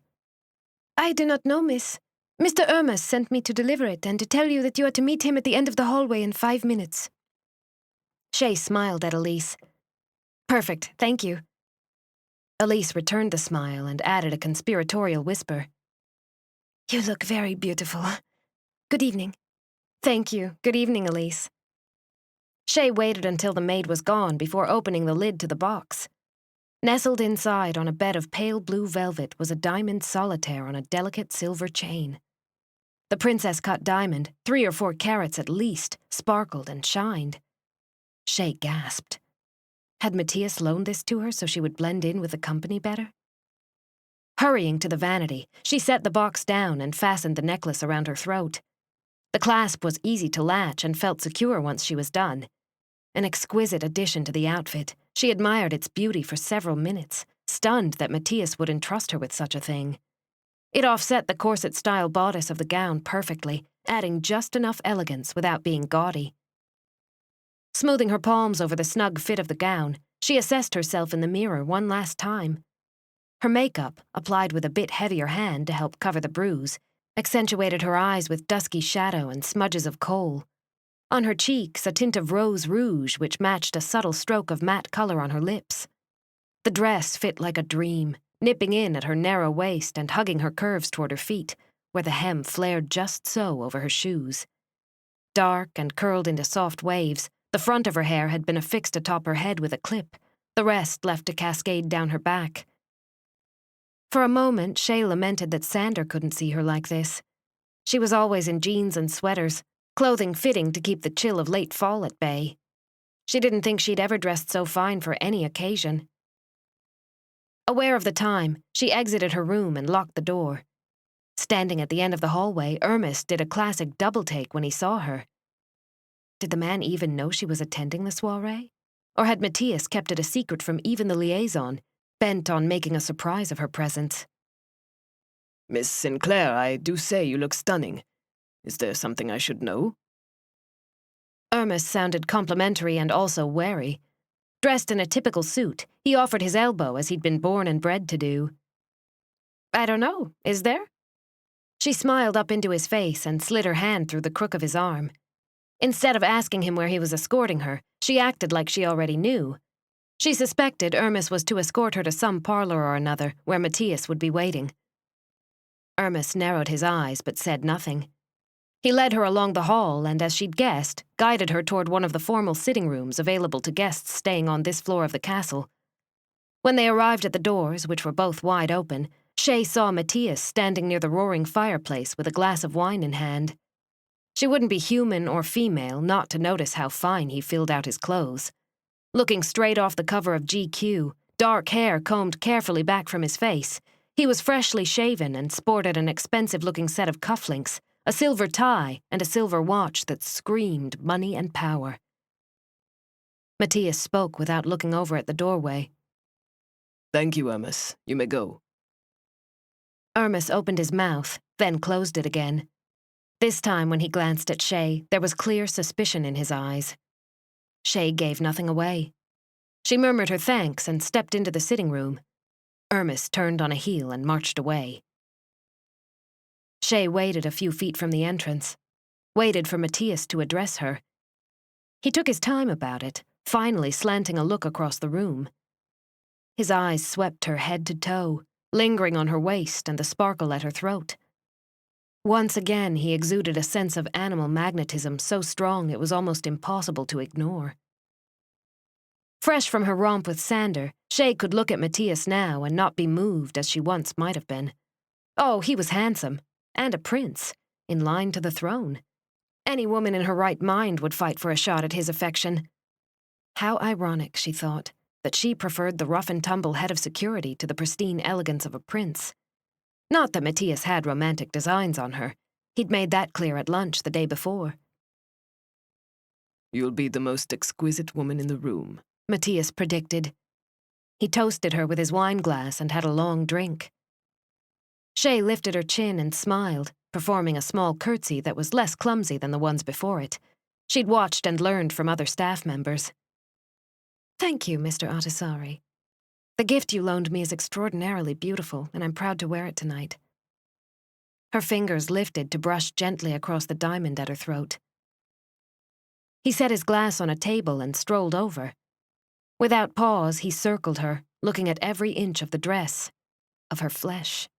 I do not know, miss. Mr. Hermes sent me to deliver it and to tell you that you are to meet him at the end of the hallway in 5 minutes. Chey smiled at Elise. Perfect, thank you. Elise returned the smile and added a conspiratorial whisper. You look very beautiful. Good evening. Thank you. Good evening, Elise. Chey waited until the maid was gone before opening the lid to the box. Nestled inside on a bed of pale blue velvet was a diamond solitaire on a delicate silver chain. The princess-cut diamond, 3 or 4 carats at least, sparkled and shined. Chey gasped. Had Mattias loaned this to her so she would blend in with the company better? Hurrying to the vanity, she set the box down and fastened the necklace around her throat. The clasp was easy to latch and felt secure once she was done. An exquisite addition to the outfit, she admired its beauty for several minutes, stunned that Mattias would entrust her with such a thing. It offset the corset-style bodice of the gown perfectly, adding just enough elegance without being gaudy. Smoothing her palms over the snug fit of the gown, she assessed herself in the mirror one last time. Her makeup, applied with a bit heavier hand to help cover the bruise, accentuated her eyes with dusky shadow and smudges of kohl. On her cheeks, a tint of rose rouge which matched a subtle stroke of matte color on her lips. The dress fit like a dream, nipping in at her narrow waist and hugging her curves toward her feet, where the hem flared just so over her shoes. Dark and curled into soft waves, the front of her hair had been affixed atop her head with a clip, the rest left to cascade down her back. For a moment, Chey lamented that Sander couldn't see her like this. She was always in jeans and sweaters, clothing fitting to keep the chill of late fall at bay. She didn't think she'd ever dressed so fine for any occasion. Aware of the time, she exited her room and locked the door. Standing at the end of the hallway, Hermes did a classic double-take when he saw her. Did the man even know she was attending the soiree? Or had Mattias kept it a secret from even the liaison, bent on making a surprise of her presence? Miss Sinclair, I do say you look stunning. Is there something I should know? Hermes sounded complimentary and also wary. Dressed in a typical suit, he offered his elbow as he'd been born and bred to do. I don't know, is there? She smiled up into his face and slid her hand through the crook of his arm. Instead of asking him where he was escorting her, she acted like she already knew. She suspected Hermes was to escort her to some parlor or another where Mattias would be waiting. Hermes narrowed his eyes but said nothing. He led her along the hall and, as she'd guessed, guided her toward one of the formal sitting rooms available to guests staying on this floor of the castle. When they arrived at the doors, which were both wide open, Chey saw Mattias standing near the roaring fireplace with a glass of wine in hand. She wouldn't be human or female not to notice how fine he filled out his clothes. Looking straight off the cover of GQ, dark hair combed carefully back from his face, He was freshly shaven and sported an expensive-looking set of cufflinks, a silver tie, and a silver watch that screamed money and power. Mattias spoke without looking over at the doorway. "Thank you, Hermes. You may go." Hermes opened his mouth, then closed it again. This time when he glanced at Chey, there was clear suspicion in his eyes. Chey gave nothing away. She murmured her thanks and stepped into the sitting room. Hermes turned on a heel and marched away. Chey waited a few feet from the entrance, waited for Mattias to address her. He took his time about it, finally slanting a look across the room. His eyes swept her head to toe, lingering on her waist and the sparkle at her throat. Once again, he exuded a sense of animal magnetism so strong it was almost impossible to ignore. Fresh from her romp with Sander, Chey could look at Mattias now and not be moved as she once might have been. Oh, he was handsome, and a prince, in line to the throne. Any woman in her right mind would fight for a shot at his affection. How ironic, she thought, that she preferred the rough-and-tumble head of security to the pristine elegance of a prince. Not that Mattias had romantic designs on her. He'd made that clear at lunch the day before. "You'll be the most exquisite woman in the room," Mattias predicted. He toasted her with his wine glass and had a long drink. Chey lifted her chin and smiled, performing a small curtsy that was less clumsy than the ones before it. She'd watched and learned from other staff members. "Thank you, Mr. Autisari. The gift you loaned me is extraordinarily beautiful, and I'm proud to wear it tonight." Her fingers lifted to brush gently across the diamond at her throat. He set his glass on a table and strolled over. Without pause, he circled her, looking at every inch of the dress, of her flesh.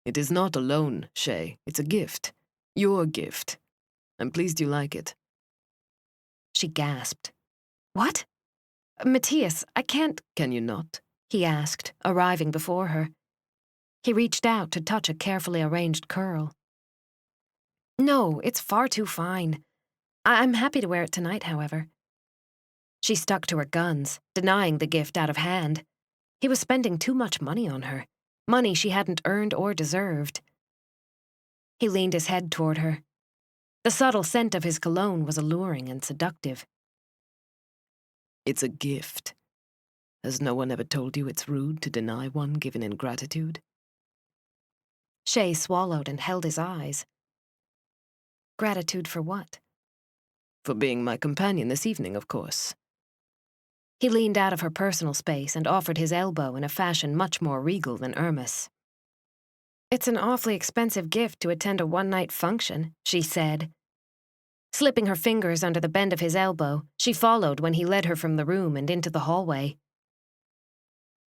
"It is not a loan, Chey. It's a gift. Your gift. I'm pleased you like it." She gasped. "What? Mattias, I can't—" "Can you not?" he asked, arriving before her. He reached out to touch a carefully arranged curl. "No, it's far too fine. I'm happy to wear it tonight, however." She stuck to her guns, denying the gift out of hand. He was spending too much money on her, money she hadn't earned or deserved. He leaned his head toward her. The subtle scent of his cologne was alluring and seductive. "It's a gift. Has no one ever told you it's rude to deny one given in gratitude?" Chey swallowed and held his eyes. Gratitude for what? "For being my companion this evening, of course." He leaned out of her personal space and offered his elbow in a fashion much more regal than Hermes. "It's an awfully expensive gift to attend a one-night function," she said. Slipping her fingers under the bend of his elbow, she followed when he led her from the room and into the hallway.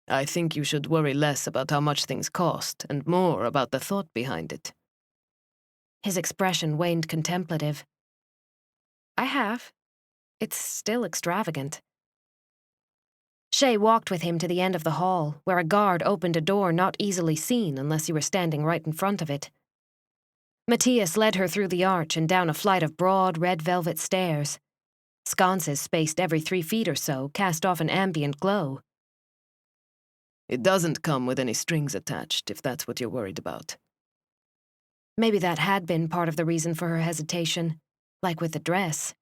"I think you should worry less about how much things cost and more about the thought behind it." His expression waned contemplative. "I have. It's still extravagant." Chey walked with him to the end of the hall, where a guard opened a door not easily seen unless you were standing right in front of it. Mattias led her through the arch and down a flight of broad red velvet stairs. Sconces spaced every 3 feet or so cast off an ambient glow. "It doesn't come with any strings attached, if that's what you're worried about." Maybe that had been part of the reason for her hesitation, like with the dress.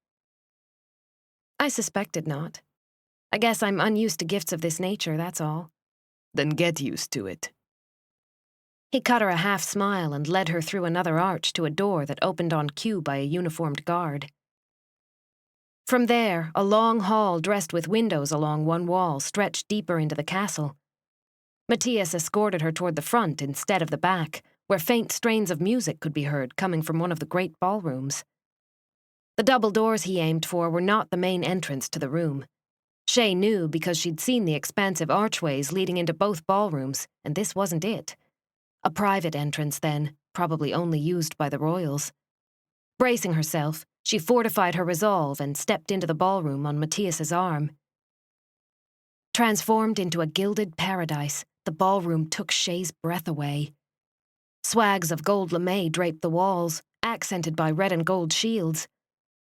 "I suspected not. I guess I'm unused to gifts of this nature, that's all." "Then get used to it." He cut her a half smile and led her through another arch to a door that opened on cue by a uniformed guard. From there, a long hall dressed with windows along one wall stretched deeper into the castle. Mattias escorted her toward the front instead of the back, where faint strains of music could be heard coming from one of the great ballrooms. The double doors he aimed for were not the main entrance to the room. Chey knew because she'd seen the expansive archways leading into both ballrooms, and this wasn't it. A private entrance, then, probably only used by the royals. Bracing herself, she fortified her resolve and stepped into the ballroom on Mattias's arm. Transformed into a gilded paradise, the ballroom took Chey's breath away. Swags of gold lame draped the walls, accented by red and gold shields.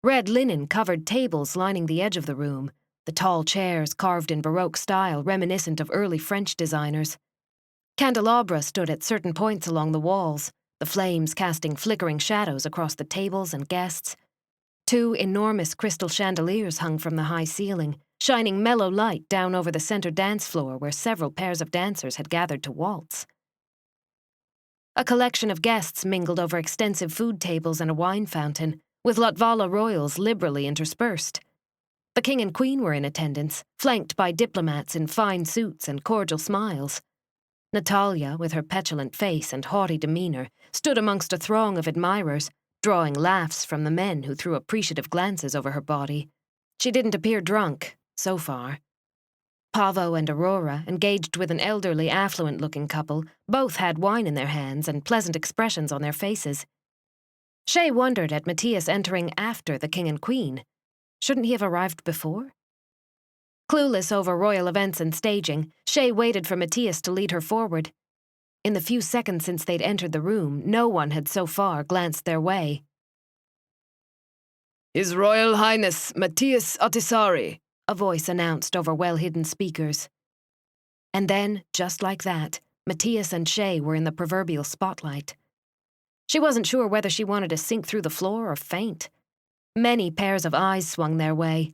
Red linen covered tables lining the edge of the room, the tall chairs carved in Baroque style reminiscent of early French designers. Candelabra stood at certain points along the walls, the flames casting flickering shadows across the tables and guests. 2 enormous crystal chandeliers hung from the high ceiling, shining mellow light down over the center dance floor where several pairs of dancers had gathered to waltz. A collection of guests mingled over extensive food tables and a wine fountain, with Latvala Royals liberally interspersed. The king and queen were in attendance, flanked by diplomats in fine suits and cordial smiles. Natalia, with her petulant face and haughty demeanor, stood amongst a throng of admirers, drawing laughs from the men who threw appreciative glances over her body. She didn't appear drunk, so far. Pavo and Aurora, engaged with an elderly, affluent-looking couple, both had wine in their hands and pleasant expressions on their faces. Chey wondered at Mattias entering after the king and queen. Shouldn't he have arrived before? Clueless over royal events and staging, Chey waited for Mattias to lead her forward. In the few seconds since they'd entered the room, no one had so far glanced their way. His Royal Highness Mattias Autisari, a voice announced over well-hidden speakers. And then, just like that, Mattias and Chey were in the proverbial spotlight. She wasn't sure whether she wanted to sink through the floor or faint. Many pairs of eyes swung their way.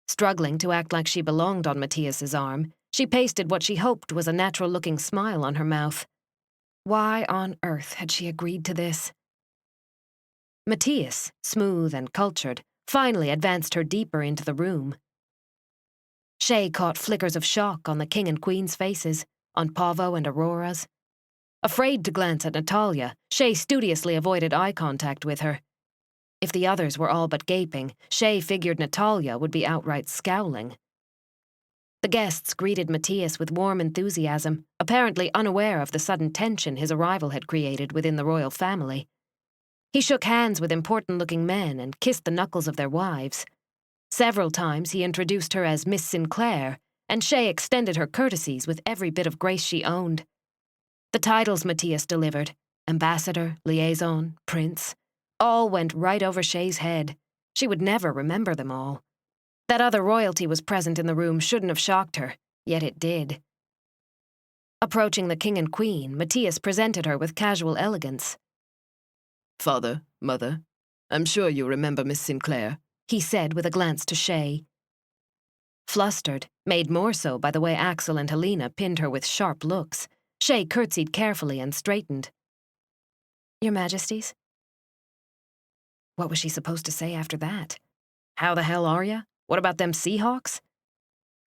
Struggling to act like she belonged on Mattias's arm, she pasted what she hoped was a natural-looking smile on her mouth. Why on earth had she agreed to this? Mattias, smooth and cultured, finally advanced her deeper into the room. Chey caught flickers of shock on the king and queen's faces, on Pavo and Aurora's. Afraid to glance at Natalia, Chey studiously avoided eye contact with her. If the others were all but gaping, Chey figured Natalia would be outright scowling. The guests greeted Mattias with warm enthusiasm, apparently unaware of the sudden tension his arrival had created within the royal family. He shook hands with important-looking men and kissed the knuckles of their wives. Several times he introduced her as Miss Sinclair, and Chey extended her courtesies with every bit of grace she owned. The titles Mattias delivered, ambassador, liaison, prince, all went right over Chey's head. She would never remember them all. That other royalty was present in the room shouldn't have shocked her, yet it did. Approaching the king and queen, Mattias presented her with casual elegance. Father, Mother, I'm sure you remember Miss Sinclair, he said with a glance to Chey. Flustered, made more so by the way Axel and Helena pinned her with sharp looks, Chey curtsied carefully and straightened. Your Majesties? What was she supposed to say after that? How the hell are ya? What about them Seahawks?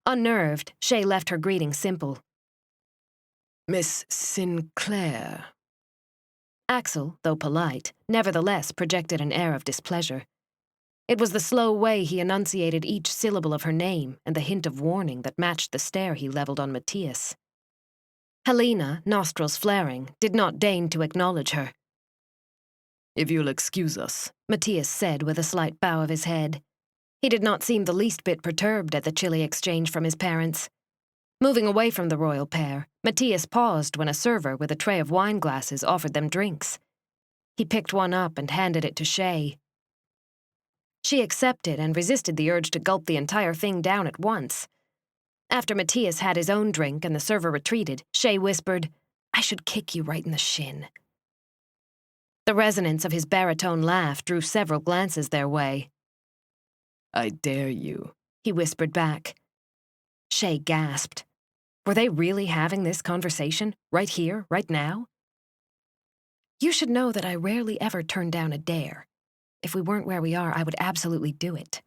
Unnerved, Chey left her greeting simple. Miss Sinclair. Axel, though polite, nevertheless projected an air of displeasure. It was the slow way he enunciated each syllable of her name and the hint of warning that matched the stare he leveled on Mattias. Helena, nostrils flaring, did not deign to acknowledge her. If you'll excuse us, Mattias said with a slight bow of his head. He did not seem the least bit perturbed at the chilly exchange from his parents. Moving away from the royal pair, Mattias paused when a server with a tray of wine glasses offered them drinks. He picked one up and handed it to Chey. She accepted and resisted the urge to gulp the entire thing down at once. After Mattias had his own drink and the server retreated, Chey whispered, "I should kick you right in the shin." The resonance of his baritone laugh drew several glances their way. I dare you, he whispered back. Chey gasped. Were they really having this conversation, right here, right now? You should know that I rarely ever turn down a dare. If we weren't where we are, I would absolutely do it.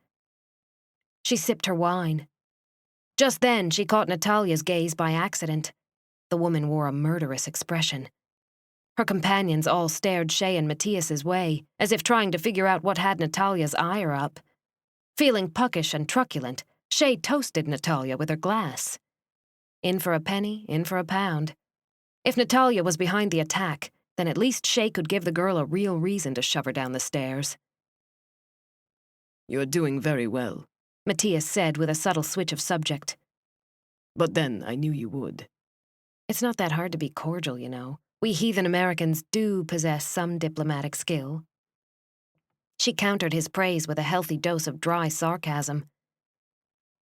She sipped her wine. Just then, she caught Natalia's gaze by accident. The woman wore a murderous expression. Her companions all stared Chey and Mattias's way, as if trying to figure out what had Natalia's ire up. Feeling puckish and truculent, Chey toasted Natalia with her glass. In for a penny, in for a pound. If Natalia was behind the attack, then at least Chey could give the girl a real reason to shove her down the stairs. You're doing very well, Mattias said with a subtle switch of subject. But then I knew you would. It's not that hard to be cordial, you know. We heathen Americans do possess some diplomatic skill. She countered his praise with a healthy dose of dry sarcasm.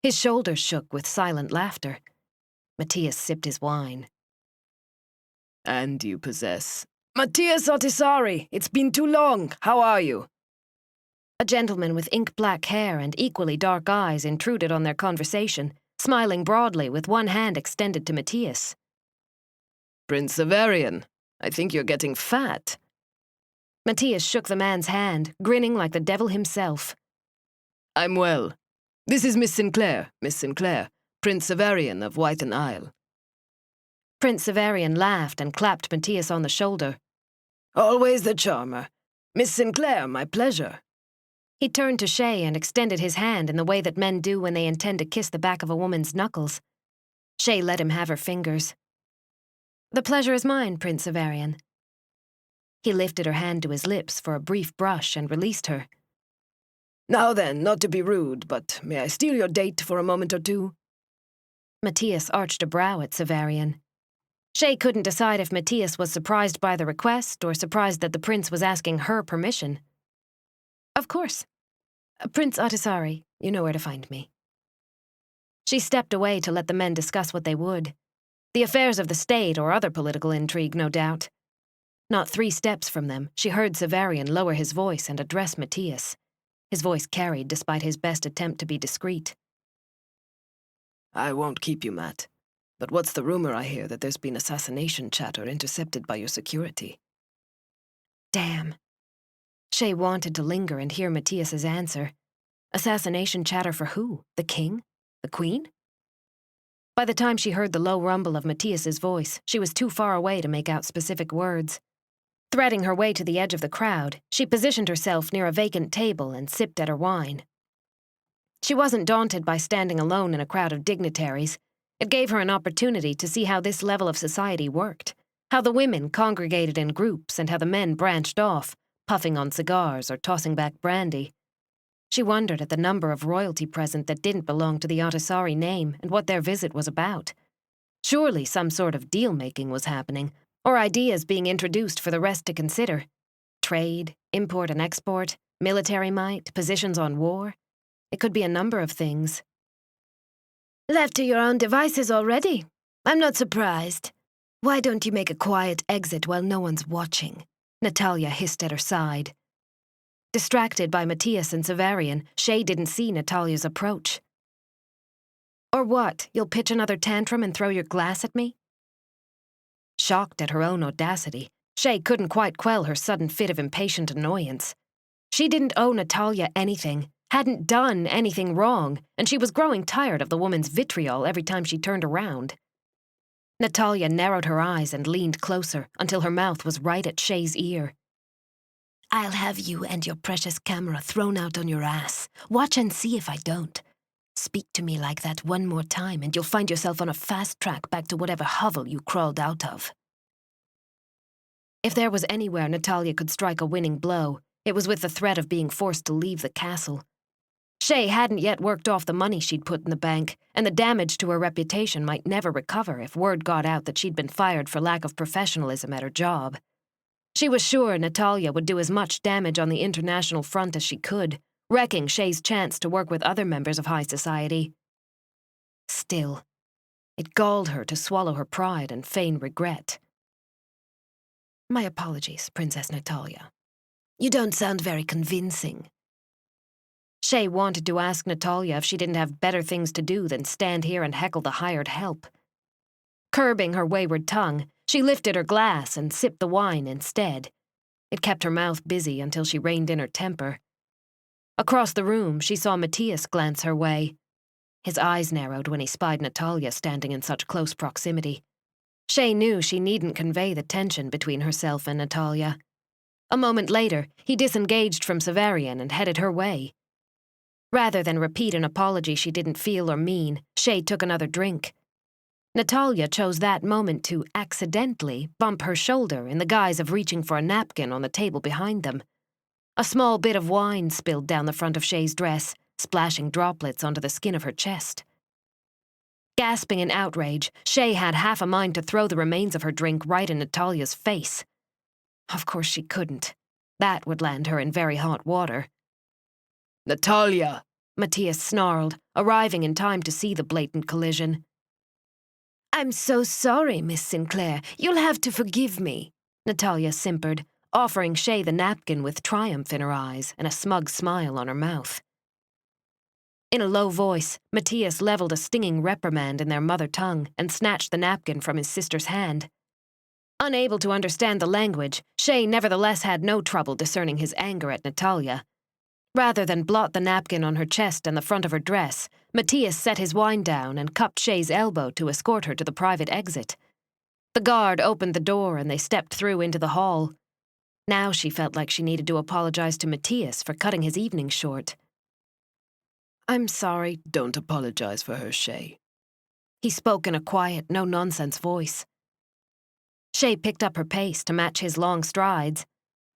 His shoulders shook with silent laughter. Mattias sipped his wine. And you possess... Mattias Autisari, it's been too long. How are you? A gentleman with ink-black hair and equally dark eyes intruded on their conversation, smiling broadly with one hand extended to Mattias. Prince Severian, I think you're getting fat. Mattias shook the man's hand, grinning like the devil himself. I'm well. This is Miss Sinclair, Prince Severian of Wythen Isle. Prince Severian laughed and clapped Mattias on the shoulder. Always the charmer. Miss Sinclair, my pleasure. He turned to Chey and extended his hand in the way that men do when they intend to kiss the back of a woman's knuckles. Chey let him have her fingers. The pleasure is mine, Prince Severian. He lifted her hand to his lips for a brief brush and released her. Now then, not to be rude, but may I steal your date for a moment or two? Mattias arched a brow at Severian. Chey couldn't decide if Mattias was surprised by the request or surprised that the prince was asking her permission. Of course. Prince Autisari, you know where to find me. She stepped away to let the men discuss what they would. The affairs of the state or other political intrigue, no doubt. Not 3 steps from them, she heard Severian lower his voice and address Mattias. His voice carried despite his best attempt to be discreet. I won't keep you, Matt. But what's the rumor I hear that there's been assassination chatter intercepted by your security? Damn. Chey wanted to linger and hear Mattias's answer. Assassination chatter for who? The king? The queen? By the time she heard the low rumble of Mattias's voice, she was too far away to make out specific words. Threading her way to the edge of the crowd, she positioned herself near a vacant table and sipped at her wine. She wasn't daunted by standing alone in a crowd of dignitaries. It gave her an opportunity to see how this level of society worked, how the women congregated in groups and how the men branched off, puffing on cigars or tossing back brandy. She wondered at the number of royalty present that didn't belong to the Autisari name and what their visit was about. Surely some sort of deal-making was happening, or ideas being introduced for the rest to consider. Trade, import and export, military might, positions on war. It could be a number of things. Left to your own devices already? I'm not surprised. Why don't you make a quiet exit while no one's watching? Natalia hissed at her side. Distracted by Mattias and Severian, Chey didn't see Natalia's approach. Or what, you'll pitch another tantrum and throw your glass at me? Shocked at her own audacity, Chey couldn't quite quell her sudden fit of impatient annoyance. She didn't owe Natalia anything, hadn't done anything wrong, and she was growing tired of the woman's vitriol every time she turned around. Natalia narrowed her eyes and leaned closer until her mouth was right at Chey's ear. I'll have you and your precious camera thrown out on your ass. Watch and see if I don't. Speak to me like that one more time and you'll find yourself on a fast track back to whatever hovel you crawled out of. If there was anywhere Natalia could strike a winning blow, it was with the threat of being forced to leave the castle. Chey hadn't yet worked off the money she'd put in the bank, and the damage to her reputation might never recover if word got out that she'd been fired for lack of professionalism at her job. She was sure Natalia would do as much damage on the international front as she could, wrecking Chey's chance to work with other members of high society. Still, it galled her to swallow her pride and feign regret. My apologies, Princess Natalia. You don't sound very convincing. Chey wanted to ask Natalia if she didn't have better things to do than stand here and heckle the hired help. Curbing her wayward tongue, she lifted her glass and sipped the wine instead. It kept her mouth busy until she reined in her temper. Across the room, she saw Mattias glance her way. His eyes narrowed when he spied Natalia standing in such close proximity. Chey knew she needn't convey the tension between herself and Natalia. A moment later, he disengaged from Severian and headed her way. Rather than repeat an apology she didn't feel or mean, Chey took another drink. Natalia chose that moment to accidentally bump her shoulder in the guise of reaching for a napkin on the table behind them. A small bit of wine spilled down the front of Chey's dress, splashing droplets onto the skin of her chest. Gasping in outrage, Chey had half a mind to throw the remains of her drink right in Natalia's face. Of course she couldn't. That would land her in very hot water. Natalia! Mattias snarled, arriving in time to see the blatant collision. I'm so sorry, Miss Sinclair. You'll have to forgive me, Natalia simpered, offering Chey the napkin with triumph in her eyes and a smug smile on her mouth. In a low voice, Mattias leveled a stinging reprimand in their mother tongue and snatched the napkin from his sister's hand. Unable to understand the language, Chey nevertheless had no trouble discerning his anger at Natalia. Rather than blot the napkin on her chest and the front of her dress, Mattias set his wine down and cupped Chey's elbow to escort her to the private exit. The guard opened the door and they stepped through into the hall. Now she felt like she needed to apologize to Mattias for cutting his evening short. I'm sorry. Don't apologize for her, Chey. He spoke in a quiet, no-nonsense voice. Chey picked up her pace to match his long strides.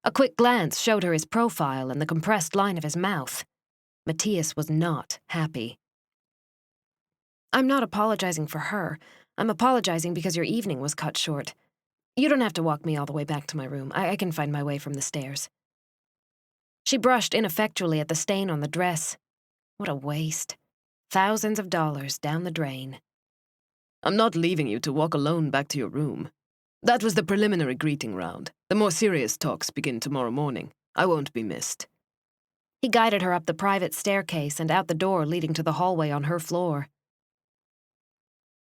A quick glance showed her his profile and the compressed line of his mouth. Mattias was not happy. I'm not apologizing for her. I'm apologizing because your evening was cut short. You don't have to walk me all the way back to my room. I can find my way from the stairs. She brushed ineffectually at the stain on the dress. What a waste. Thousands of dollars down the drain. I'm not leaving you to walk alone back to your room. That was the preliminary greeting round. The more serious talks begin tomorrow morning. I won't be missed. He guided her up the private staircase and out the door leading to the hallway on her floor.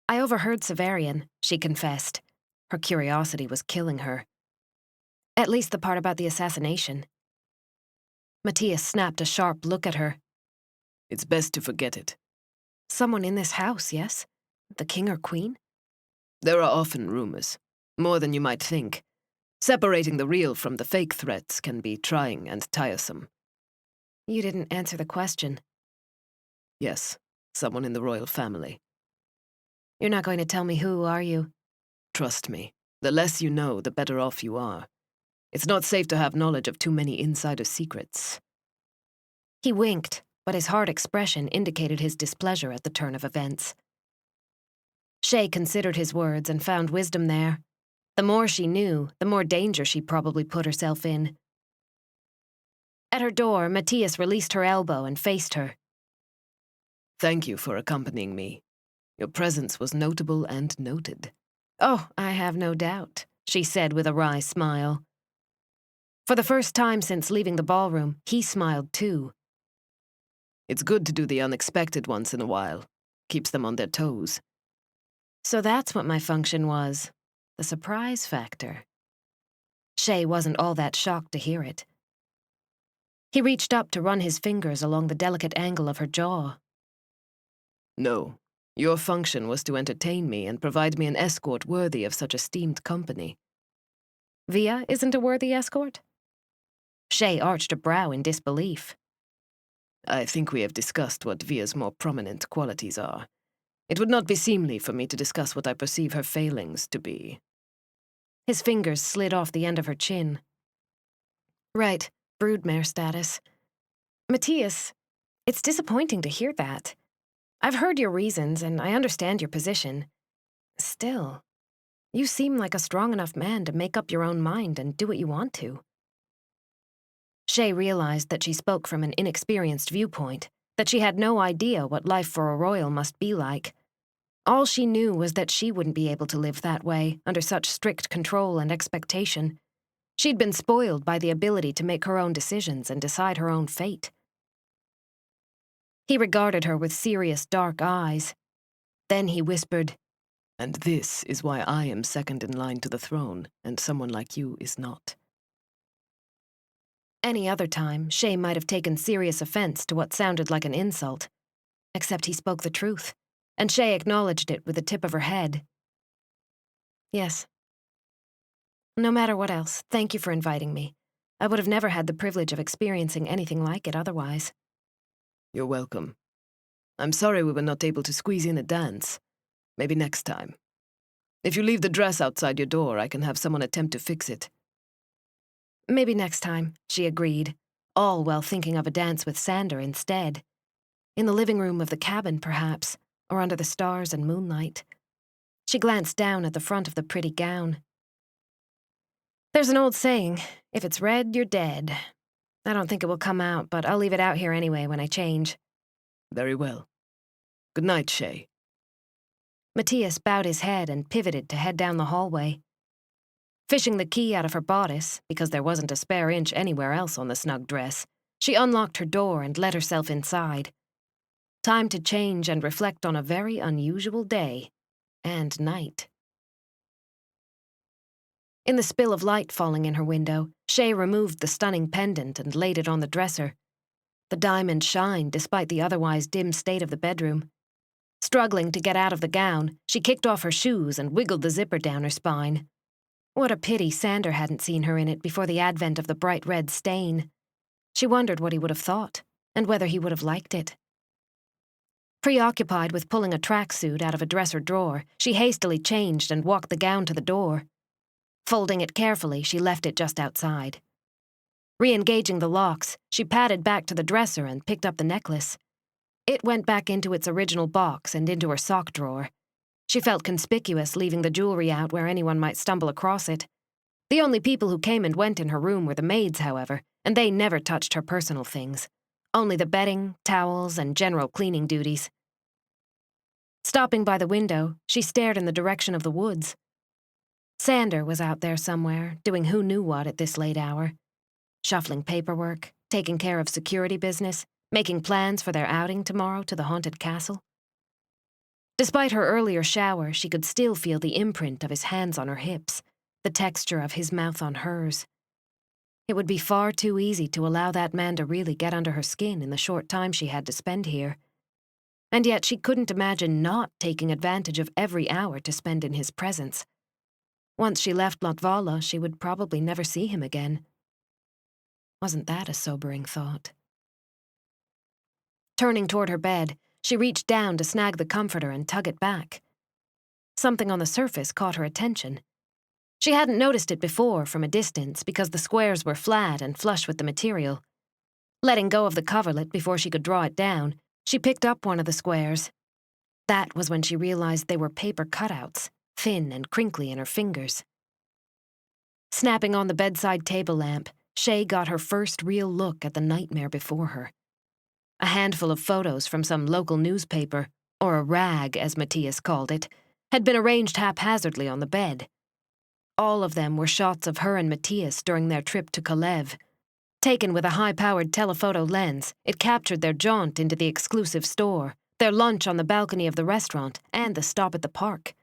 I overheard Severian, she confessed. Her curiosity was killing her. At least the part about the assassination. Mattias snapped a sharp look at her. It's best to forget it. Someone in this house, yes? The king or queen? There are often rumors. More than you might think. Separating the real from the fake threats can be trying and tiresome. You didn't answer the question. Yes, someone in the royal family. You're not going to tell me who, are you? Trust me, the less you know, the better off you are. It's not safe to have knowledge of too many insider secrets. He winked, but his hard expression indicated his displeasure at the turn of events. Chey considered his words and found wisdom there. The more she knew, the more danger she probably put herself in. At her door, Mattias released her elbow and faced her. Thank you for accompanying me. Your presence was notable and noted. Oh, I have no doubt, she said with a wry smile. For the first time since leaving the ballroom, he smiled too. It's good to do the unexpected once in a while. Keeps them on their toes. So that's what my function was. The surprise factor. Chey wasn't all that shocked to hear it. He reached up to run his fingers along the delicate angle of her jaw. No, your function was to entertain me and provide me an escort worthy of such esteemed company. Via isn't a worthy escort? Chey arched a brow in disbelief. I think we have discussed what Via's more prominent qualities are. It would not be seemly for me to discuss what I perceive her failings to be. His fingers slid off the end of her chin. Right, broodmare status. Mattias, it's disappointing to hear that. I've heard your reasons, and I understand your position. Still, you seem like a strong enough man to make up your own mind and do what you want to. Chey realized that she spoke from an inexperienced viewpoint, that she had no idea what life for a royal must be like. All she knew was that she wouldn't be able to live that way, under such strict control and expectation. She'd been spoiled by the ability to make her own decisions and decide her own fate. He regarded her with serious, dark eyes. Then he whispered, And this is why I am second in line to the throne, and someone like you is not. Any other time, Chey might have taken serious offense to what sounded like an insult. Except he spoke the truth, and Chey acknowledged it with the tip of her head. Yes. No matter what else, thank you for inviting me. I would have never had the privilege of experiencing anything like it otherwise. You're welcome. I'm sorry we were not able to squeeze in a dance. Maybe next time. If you leave the dress outside your door, I can have someone attempt to fix it. Maybe next time, she agreed, all while thinking of a dance with Sander instead. In the living room of the cabin, perhaps, or under the stars and moonlight. She glanced down at the front of the pretty gown. There's an old saying, if it's red, you're dead. I don't think it will come out, but I'll leave it out here anyway when I change. Very well. Good night, Chey. Mattias bowed his head and pivoted to head down the hallway. Fishing the key out of her bodice, because there wasn't a spare inch anywhere else on the snug dress, she unlocked her door and let herself inside. Time to change and reflect on a very unusual day and night. In the spill of light falling in her window, Chey removed the stunning pendant and laid it on the dresser. The diamond shined despite the otherwise dim state of the bedroom. Struggling to get out of the gown, she kicked off her shoes and wiggled the zipper down her spine. What a pity Sander hadn't seen her in it before the advent of the bright red stain. She wondered what he would have thought, and whether he would have liked it. Preoccupied with pulling a tracksuit out of a dresser drawer, she hastily changed and walked the gown to the door. Folding it carefully, she left it just outside. Re-engaging the locks, she padded back to the dresser and picked up the necklace. It went back into its original box and into her sock drawer. She felt conspicuous leaving the jewelry out where anyone might stumble across it. The only people who came and went in her room were the maids, however, and they never touched her personal things. Only the bedding, towels, and general cleaning duties. Stopping by the window, she stared in the direction of the woods. Sander was out there somewhere, doing who knew what at this late hour. Shuffling paperwork, taking care of security business, making plans for their outing tomorrow to the haunted castle. Despite her earlier shower, she could still feel the imprint of his hands on her hips, the texture of his mouth on hers. It would be far too easy to allow that man to really get under her skin in the short time she had to spend here. And yet she couldn't imagine not taking advantage of every hour to spend in his presence. Once she left Latvala, she would probably never see him again. Wasn't that a sobering thought? Turning toward her bed, she reached down to snag the comforter and tug it back. Something on the surface caught her attention. She hadn't noticed it before from a distance because the squares were flat and flush with the material. Letting go of the coverlet before she could draw it down, she picked up one of the squares. That was when she realized they were paper cutouts, thin and crinkly in her fingers. Snapping on the bedside table lamp, Chey got her first real look at the nightmare before her. A handful of photos from some local newspaper, or a rag as Mattias called it, had been arranged haphazardly on the bed. All of them were shots of her and Mattias during their trip to Kalev. Taken with a high-powered telephoto lens, it captured their jaunt into the exclusive store, their lunch on the balcony of the restaurant, and the stop at the park.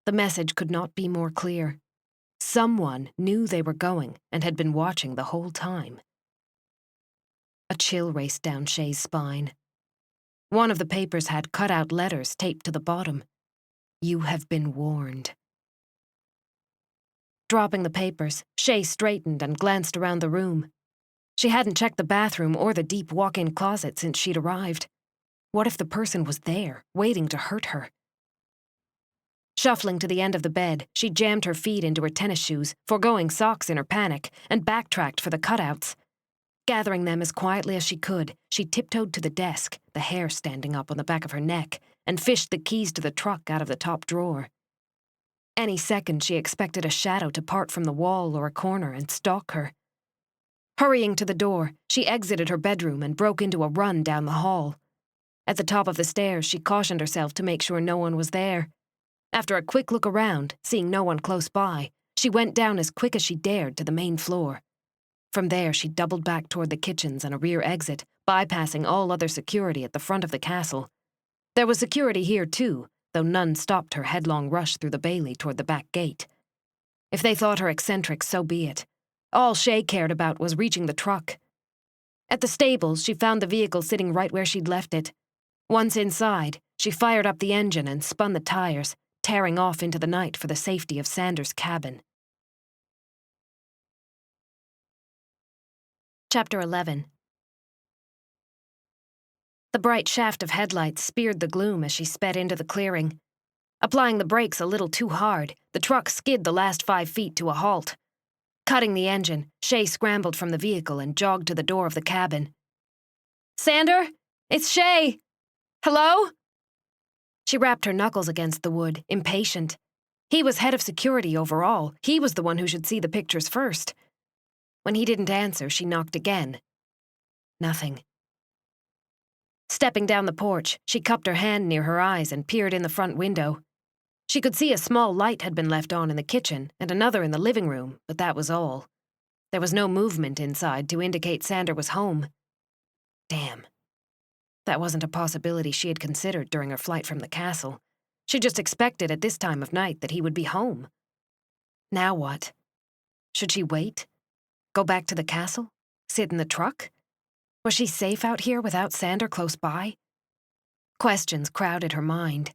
The message could not be more clear. Someone knew they were going and had been watching the whole time. A chill raced down Chey's spine. One of the papers had cut-out letters taped to the bottom. "You have been warned." Dropping the papers, Chey straightened and glanced around the room. She hadn't checked the bathroom or the deep walk-in closet since she'd arrived. What if the person was there, waiting to hurt her? Shuffling to the end of the bed, she jammed her feet into her tennis shoes, foregoing socks in her panic, and backtracked for the cutouts. Gathering them as quietly as she could, she tiptoed to the desk, the hair standing up on the back of her neck, and fished the keys to the truck out of the top drawer. Any second she expected a shadow to part from the wall or a corner and stalk her. Hurrying to the door, she exited her bedroom and broke into a run down the hall. At the top of the stairs, she cautioned herself to make sure no one was there. After a quick look around, seeing no one close by, she went down as quick as she dared to the main floor. From there, she doubled back toward the kitchens and a rear exit, bypassing all other security at the front of the castle. There was security here, too, though none stopped her headlong rush through the bailey toward the back gate. If they thought her eccentric, so be it. All Chey cared about was reaching the truck. At the stables, she found the vehicle sitting right where she'd left it. Once inside, she fired up the engine and spun the tires, tearing off into the night for the safety of Sander's cabin. Chapter 11. The bright shaft of headlights speared the gloom as she sped into the clearing. Applying the brakes a little too hard, the truck skid the last 5 feet to a halt. Cutting the engine, Chey scrambled from the vehicle and jogged to the door of the cabin. "Sander? It's Chey! Hello?" She rapped her knuckles against the wood, impatient. He was head of security overall. He was the one who should see the pictures first. When he didn't answer, she knocked again. Nothing. Stepping down the porch, she cupped her hand near her eyes and peered in the front window. She could see a small light had been left on in the kitchen and another in the living room, but that was all. There was no movement inside to indicate Sander was home. Damn. That wasn't a possibility she had considered during her flight from the castle. She just expected at this time of night that he would be home. Now what? Should she wait? Go back to the castle? Sit in the truck? Was she safe out here without Sander close by? Questions crowded her mind.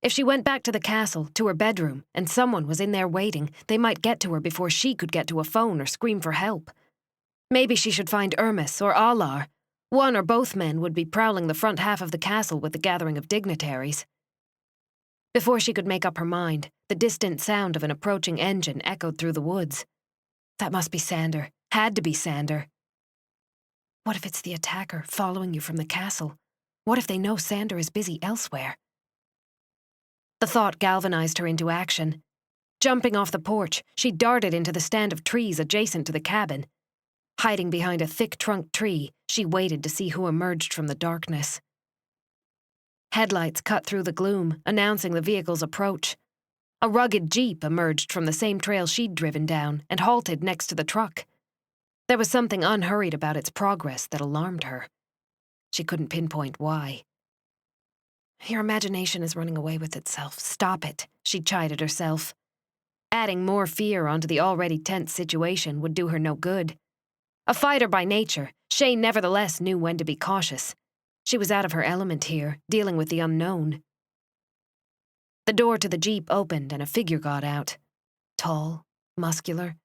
If she went back to the castle, to her bedroom, and someone was in there waiting, they might get to her before she could get to a phone or scream for help. Maybe she should find Ermis or Alar. One or both men would be prowling the front half of the castle with the gathering of dignitaries. Before she could make up her mind, the distant sound of an approaching engine echoed through the woods. That must be Sander. Had to be Sander. What if it's the attacker following you from the castle? What if they know Sander is busy elsewhere? The thought galvanized her into action. Jumping off the porch, she darted into the stand of trees adjacent to the cabin. Hiding behind a thick-trunked tree, she waited to see who emerged from the darkness. Headlights cut through the gloom, announcing the vehicle's approach. A rugged jeep emerged from the same trail she'd driven down and halted next to the truck. There was something unhurried about its progress that alarmed her. She couldn't pinpoint why. Your imagination is running away with itself. Stop it, she chided herself. Adding more fear onto the already tense situation would do her no good. A fighter by nature, Chey nevertheless knew when to be cautious. She was out of her element here, dealing with the unknown. The door to the jeep opened and a figure got out. Tall, muscular.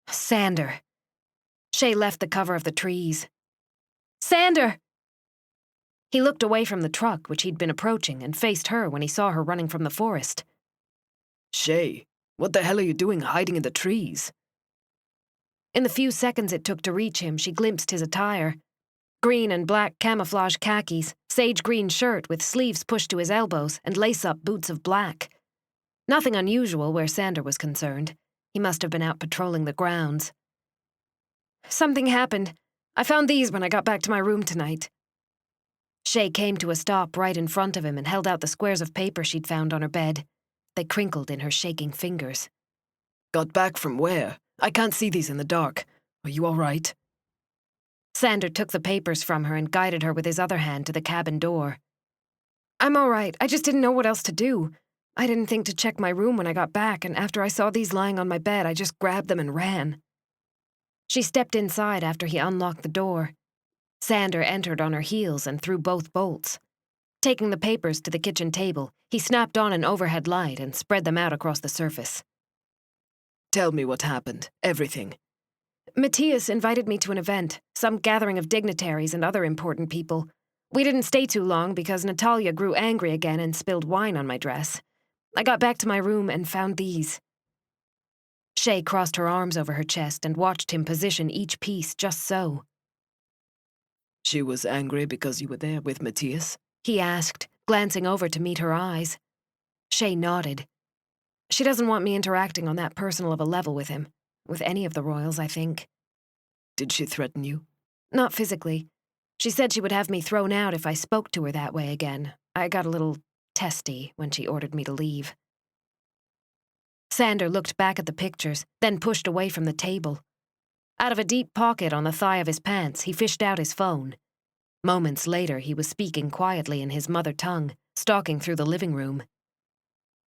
Sander. Chey left the cover of the trees. Sander! He looked away from the truck, which he'd been approaching, and faced her when he saw her running from the forest. Chey, what the hell are you doing hiding in the trees? In the few seconds it took to reach him, she glimpsed his attire. Green and black camouflage khakis, sage green shirt with sleeves pushed to his elbows, and lace-up boots of black. Nothing unusual where Sander was concerned. He must have been out patrolling the grounds. Something happened. I found these when I got back to my room tonight. Chey came to a stop right in front of him and held out the squares of paper she'd found on her bed. They crinkled in her shaking fingers. Got back from where? I can't see these in the dark. Are you all right? Sander took the papers from her and guided her with his other hand to the cabin door. I'm all right. I just didn't know what else to do. I didn't think to check my room when I got back, and after I saw these lying on my bed, I just grabbed them and ran. She stepped inside after he unlocked the door. Sander entered on her heels and threw both bolts. Taking the papers to the kitchen table, he snapped on an overhead light and spread them out across the surface. Tell me what happened. Everything. Mattias invited me to an event, some gathering of dignitaries and other important people. We didn't stay too long because Natalia grew angry again and spilled wine on my dress. I got back to my room and found these. Chey crossed her arms over her chest and watched him position each piece just so. She was angry because you were there with Mattias? He asked, glancing over to meet her eyes. Chey nodded. She doesn't want me interacting on that personal of a level with him. With any of the royals, I think. Did she threaten you? Not physically. She said she would have me thrown out if I spoke to her that way again. I got a little testy when she ordered me to leave. Sander looked back at the pictures, then pushed away from the table. Out of a deep pocket on the thigh of his pants, he fished out his phone. Moments later, he was speaking quietly in his mother tongue, stalking through the living room.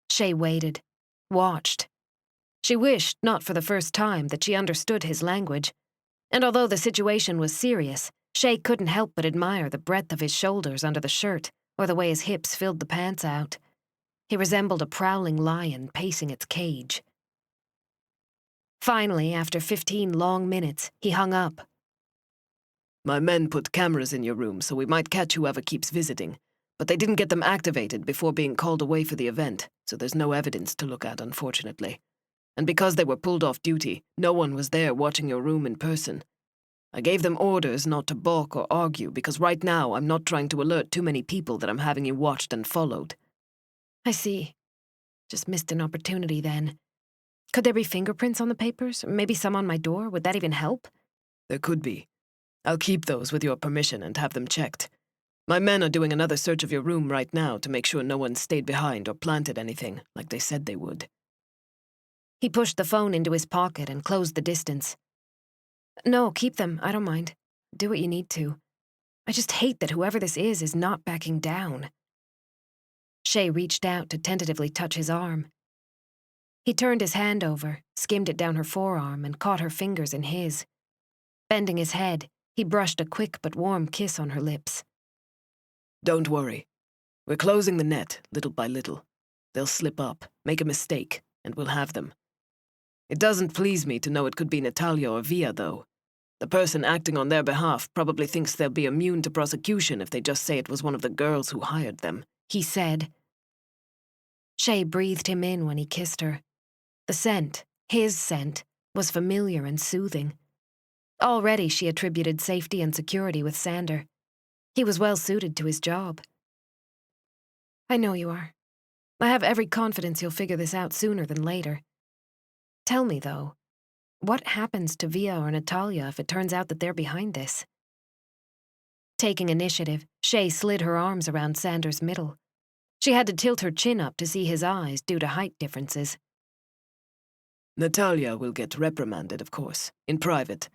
Chey waited, watched. She wished, not for the first time, that she understood his language. And although the situation was serious, Chey couldn't help but admire the breadth of his shoulders under the shirt, or the way his hips filled the pants out. He resembled a prowling lion pacing its cage. Finally, after 15 long minutes, he hung up. My men put cameras in your room so we might catch whoever keeps visiting, but they didn't get them activated before being called away for the event, so there's no evidence to look at, unfortunately. And because they were pulled off duty, no one was there watching your room in person. I gave them orders not to balk or argue because right now I'm not trying to alert too many people that I'm having you watched and followed. I see. Just missed an opportunity then. Could there be fingerprints on the papers? Maybe some on my door? Would that even help? There could be. I'll keep those with your permission and have them checked. My men are doing another search of your room right now to make sure no one stayed behind or planted anything, like they said they would. He pushed the phone into his pocket and closed the distance. No, keep them. I don't mind. Do what you need to. I just hate that whoever this is not backing down. Chey reached out to tentatively touch his arm. He turned his hand over, skimmed it down her forearm, and caught her fingers in his. Bending his head, he brushed a quick but warm kiss on her lips. Don't worry. We're closing the net, little by little. They'll slip up, make a mistake, and we'll have them. It doesn't please me to know it could be Natalia or Via, though. The person acting on their behalf probably thinks they'll be immune to prosecution if they just say it was one of the girls who hired them, he said. Chey breathed him in when he kissed her. The scent, his scent, was familiar and soothing. Already she attributed safety and security with Sander. He was well suited to his job. I know you are. I have every confidence you'll figure this out sooner than later. Tell me, though, what happens to Via or Natalia if it turns out that they're behind this? Taking initiative, Chey slid her arms around Sander's middle. She had to tilt her chin up to see his eyes due to height differences. Natalia will get reprimanded, of course, in private.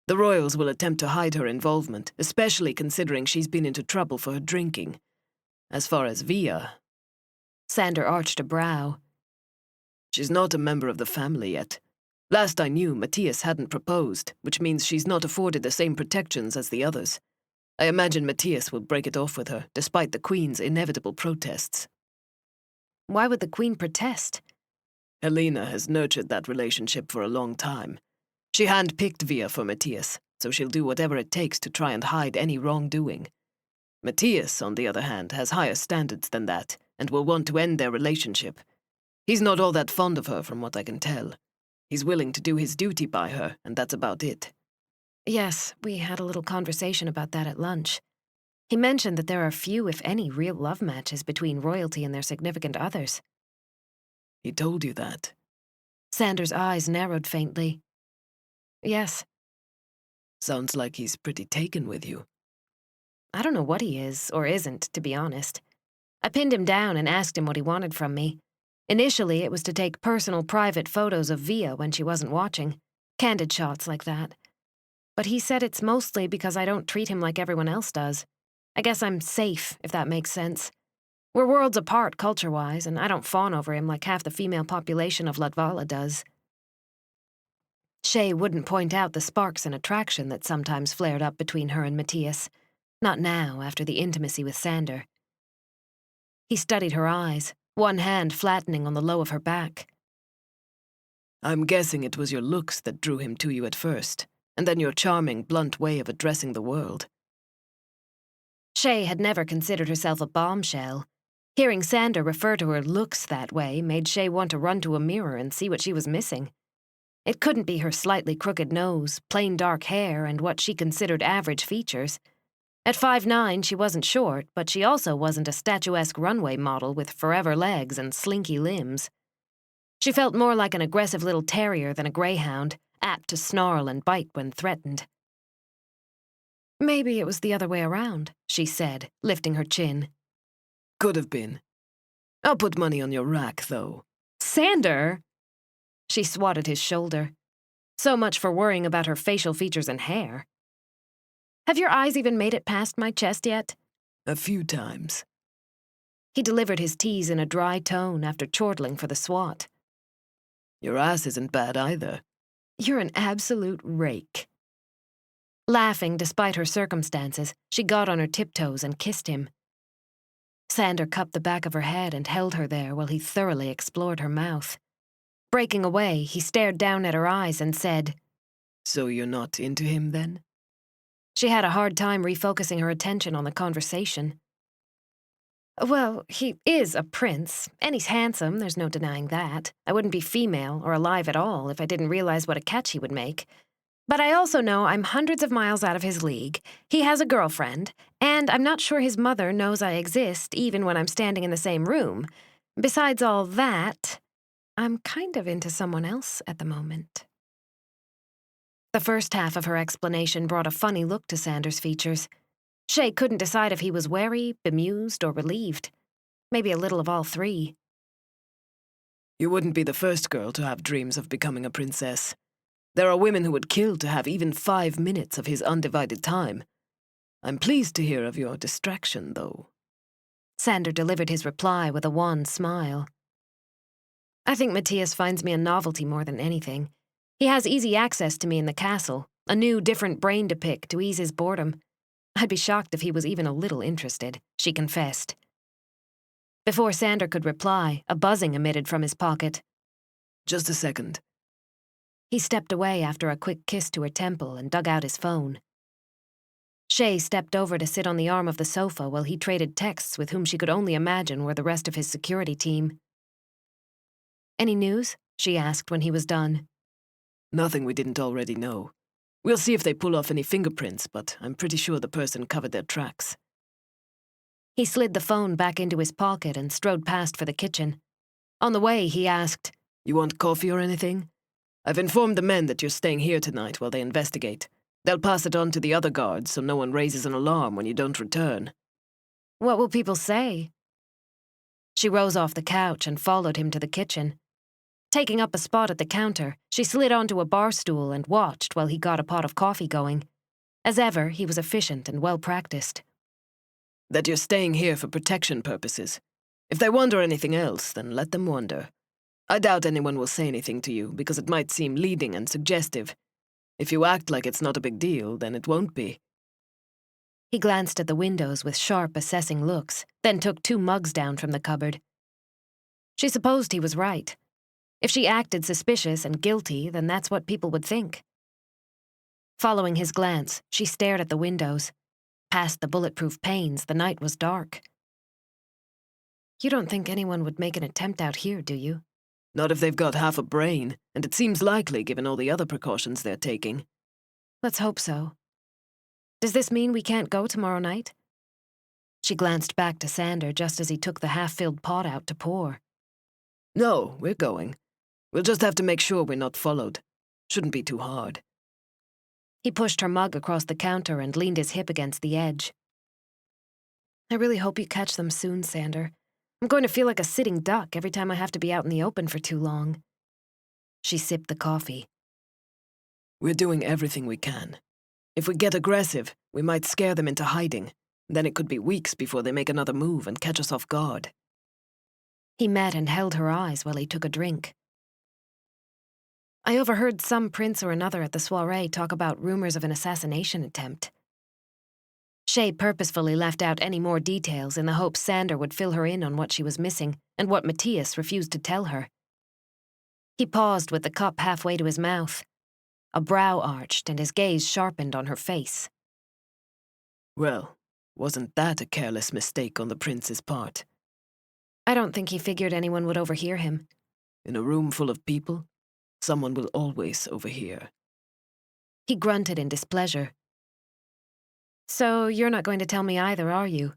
The Royals will attempt to hide her involvement, especially considering she's been into trouble for her drinking. As far as Via... Sander arched a brow. She's not a member of the family yet. Last I knew, Mattias hadn't proposed, which means she's not afforded the same protections as the others. I imagine Mattias will break it off with her, despite the Queen's inevitable protests. Why would the Queen protest? Helena has nurtured that relationship for a long time. She handpicked Via for Mattias, so she'll do whatever it takes to try and hide any wrongdoing. Mattias, on the other hand, has higher standards than that, and will want to end their relationship. He's not all that fond of her, from what I can tell. He's willing to do his duty by her, and that's about it. Yes, we had a little conversation about that at lunch. He mentioned that there are few, if any, real love matches between royalty and their significant others. He told you that? Sander's eyes narrowed faintly. Yes. Sounds like he's pretty taken with you. I don't know what he is, or isn't, to be honest. I pinned him down and asked him what he wanted from me. Initially, it was to take personal, private photos of Via when she wasn't watching. Candid shots like that. But he said it's mostly because I don't treat him like everyone else does. I guess I'm safe, if that makes sense. We're worlds apart culture-wise, and I don't fawn over him like half the female population of Latvala does. Chey wouldn't point out the sparks and attraction that sometimes flared up between her and Mattias. Not now, after the intimacy with Sander. He studied her eyes, one hand flattening on the low of her back. I'm guessing it was your looks that drew him to you at first, and then your charming, blunt way of addressing the world. Chey had never considered herself a bombshell. Hearing Sander refer to her looks that way made Chey want to run to a mirror and see what she was missing. It couldn't be her slightly crooked nose, plain dark hair, and what she considered average features. At 5'9", she wasn't short, but she also wasn't a statuesque runway model with forever legs and slinky limbs. She felt more like an aggressive little terrier than a greyhound, apt to snarl and bite when threatened. Maybe it was the other way around, she said, lifting her chin. Could have been. I'll put money on your rack, though. Sander! She swatted his shoulder. So much for worrying about her facial features and hair. Have your eyes even made it past my chest yet? A few times. He delivered his tease in a dry tone after chortling for the swat. Your ass isn't bad either. You're an absolute rake. Laughing despite her circumstances, she got on her tiptoes and kissed him. Sander cupped the back of her head and held her there while he thoroughly explored her mouth. Breaking away, he stared down at her eyes and said, So you're not into him, then? She had a hard time refocusing her attention on the conversation. Well, he is a prince, and he's handsome, there's no denying that. I wouldn't be female or alive at all if I didn't realize what a catch he would make. But I also know I'm hundreds of miles out of his league. He has a girlfriend, and I'm not sure his mother knows I exist even when I'm standing in the same room. Besides all that, I'm kind of into someone else at the moment. The first half of her explanation brought a funny look to Sander's features. Chey couldn't decide if he was wary, bemused, or relieved. Maybe a little of all three. You wouldn't be the first girl to have dreams of becoming a princess. There are women who would kill to have even 5 minutes of his undivided time. I'm pleased to hear of your distraction, though. Sander delivered his reply with a wan smile. I think Mattias finds me a novelty more than anything. He has easy access to me in the castle, a new, different brain to pick to ease his boredom. I'd be shocked if he was even a little interested, she confessed. Before Sander could reply, a buzzing emitted from his pocket. Just a second. He stepped away after a quick kiss to her temple and dug out his phone. Chey stepped over to sit on the arm of the sofa while he traded texts with whom she could only imagine were the rest of his security team. Any news? She asked when he was done. Nothing we didn't already know. We'll see if they pull off any fingerprints, but I'm pretty sure the person covered their tracks. He slid the phone back into his pocket and strode past for the kitchen. On the way, he asked, You want coffee or anything? I've informed the men that you're staying here tonight while they investigate. They'll pass it on to the other guards so no one raises an alarm when you don't return. What will people say? She rose off the couch and followed him to the kitchen. Taking up a spot at the counter, she slid onto a bar stool and watched while he got a pot of coffee going. As ever, he was efficient and well-practiced. That you're staying here for protection purposes. If they wonder anything else, then let them wonder. I doubt anyone will say anything to you because it might seem leading and suggestive. If you act like it's not a big deal, then it won't be. He glanced at the windows with sharp, assessing looks, then took 2 mugs down from the cupboard. She supposed he was right. If she acted suspicious and guilty, then that's what people would think. Following his glance, she stared at the windows. Past the bulletproof panes, the night was dark. You don't think anyone would make an attempt out here, do you? Not if they've got half a brain, and it seems likely given all the other precautions they're taking. Let's hope so. Does this mean we can't go tomorrow night? She glanced back to Sander just as he took the half-filled pot out to pour. No, we're going. We'll just have to make sure we're not followed. Shouldn't be too hard. He pushed her mug across the counter and leaned his hip against the edge. I really hope you catch them soon, Sander. I'm going to feel like a sitting duck every time I have to be out in the open for too long. She sipped the coffee. We're doing everything we can. If we get aggressive, we might scare them into hiding. Then it could be weeks before they make another move and catch us off guard. He met and held her eyes while he took a drink. I overheard some prince or another at the soiree talk about rumors of an assassination attempt. Chey purposefully left out any more details in the hope Sander would fill her in on what she was missing and what Mattias refused to tell her. He paused with the cup halfway to his mouth. A brow arched and his gaze sharpened on her face. Well, wasn't that a careless mistake on the prince's part? I don't think he figured anyone would overhear him. In a room full of people, someone will always overhear. He grunted in displeasure. So you're not going to tell me either, are you?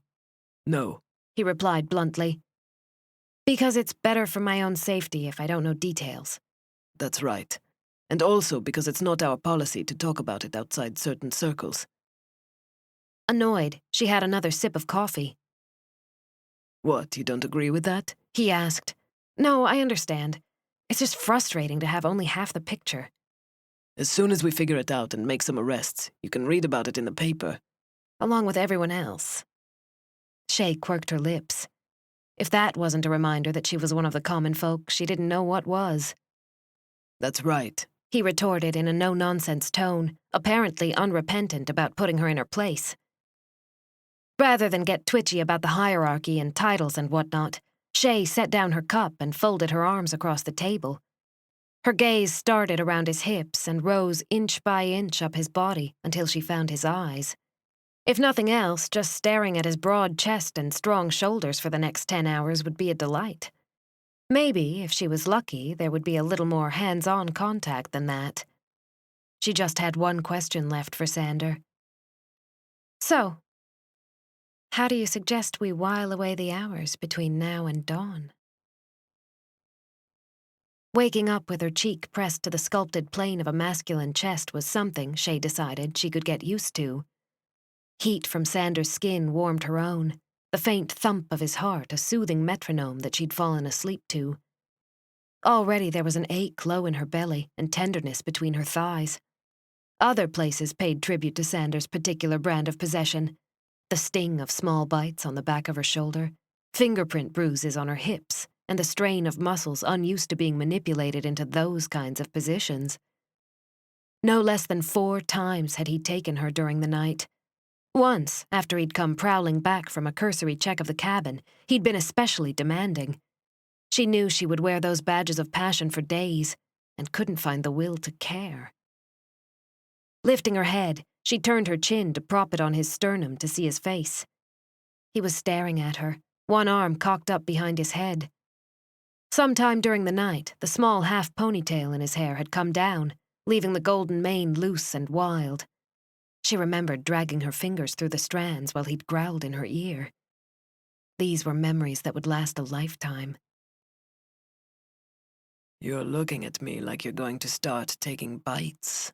No, he replied bluntly. Because it's better for my own safety if I don't know details. That's right. And also because it's not our policy to talk about it outside certain circles. Annoyed, she had another sip of coffee. What, you don't agree with that? He asked. No, I understand. It's just frustrating to have only half the picture. As soon as we figure it out and make some arrests, you can read about it in the paper. Along with everyone else. Chey quirked her lips. If that wasn't a reminder that she was one of the common folk, she didn't know what was. That's right, he retorted in a no-nonsense tone, apparently unrepentant about putting her in her place. Rather than get twitchy about the hierarchy and titles and whatnot, Chey set down her cup and folded her arms across the table. Her gaze started around his hips and rose inch by inch up his body until she found his eyes. If nothing else, just staring at his broad chest and strong shoulders for the next 10 hours would be a delight. Maybe, if she was lucky, there would be a little more hands-on contact than that. She just had one question left for Sander. So, how do you suggest we while away the hours between now and dawn? Waking up with her cheek pressed to the sculpted plane of a masculine chest was something, Chey decided, she could get used to. Heat from Sander's skin warmed her own, the faint thump of his heart a soothing metronome that she'd fallen asleep to. Already there was an ache low in her belly and tenderness between her thighs. Other places paid tribute to Sander's particular brand of possession. The sting of small bites on the back of her shoulder, fingerprint bruises on her hips, and the strain of muscles unused to being manipulated into those kinds of positions. No less than 4 times had he taken her during the night. Once, after he'd come prowling back from a cursory check of the cabin, he'd been especially demanding. She knew she would wear those badges of passion for days, and couldn't find the will to care. Lifting her head, she turned her chin to prop it on his sternum to see his face. He was staring at her, one arm cocked up behind his head. Sometime during the night, the small half ponytail in his hair had come down, leaving the golden mane loose and wild. She remembered dragging her fingers through the strands while he'd growled in her ear. These were memories that would last a lifetime. You're looking at me like you're going to start taking bites.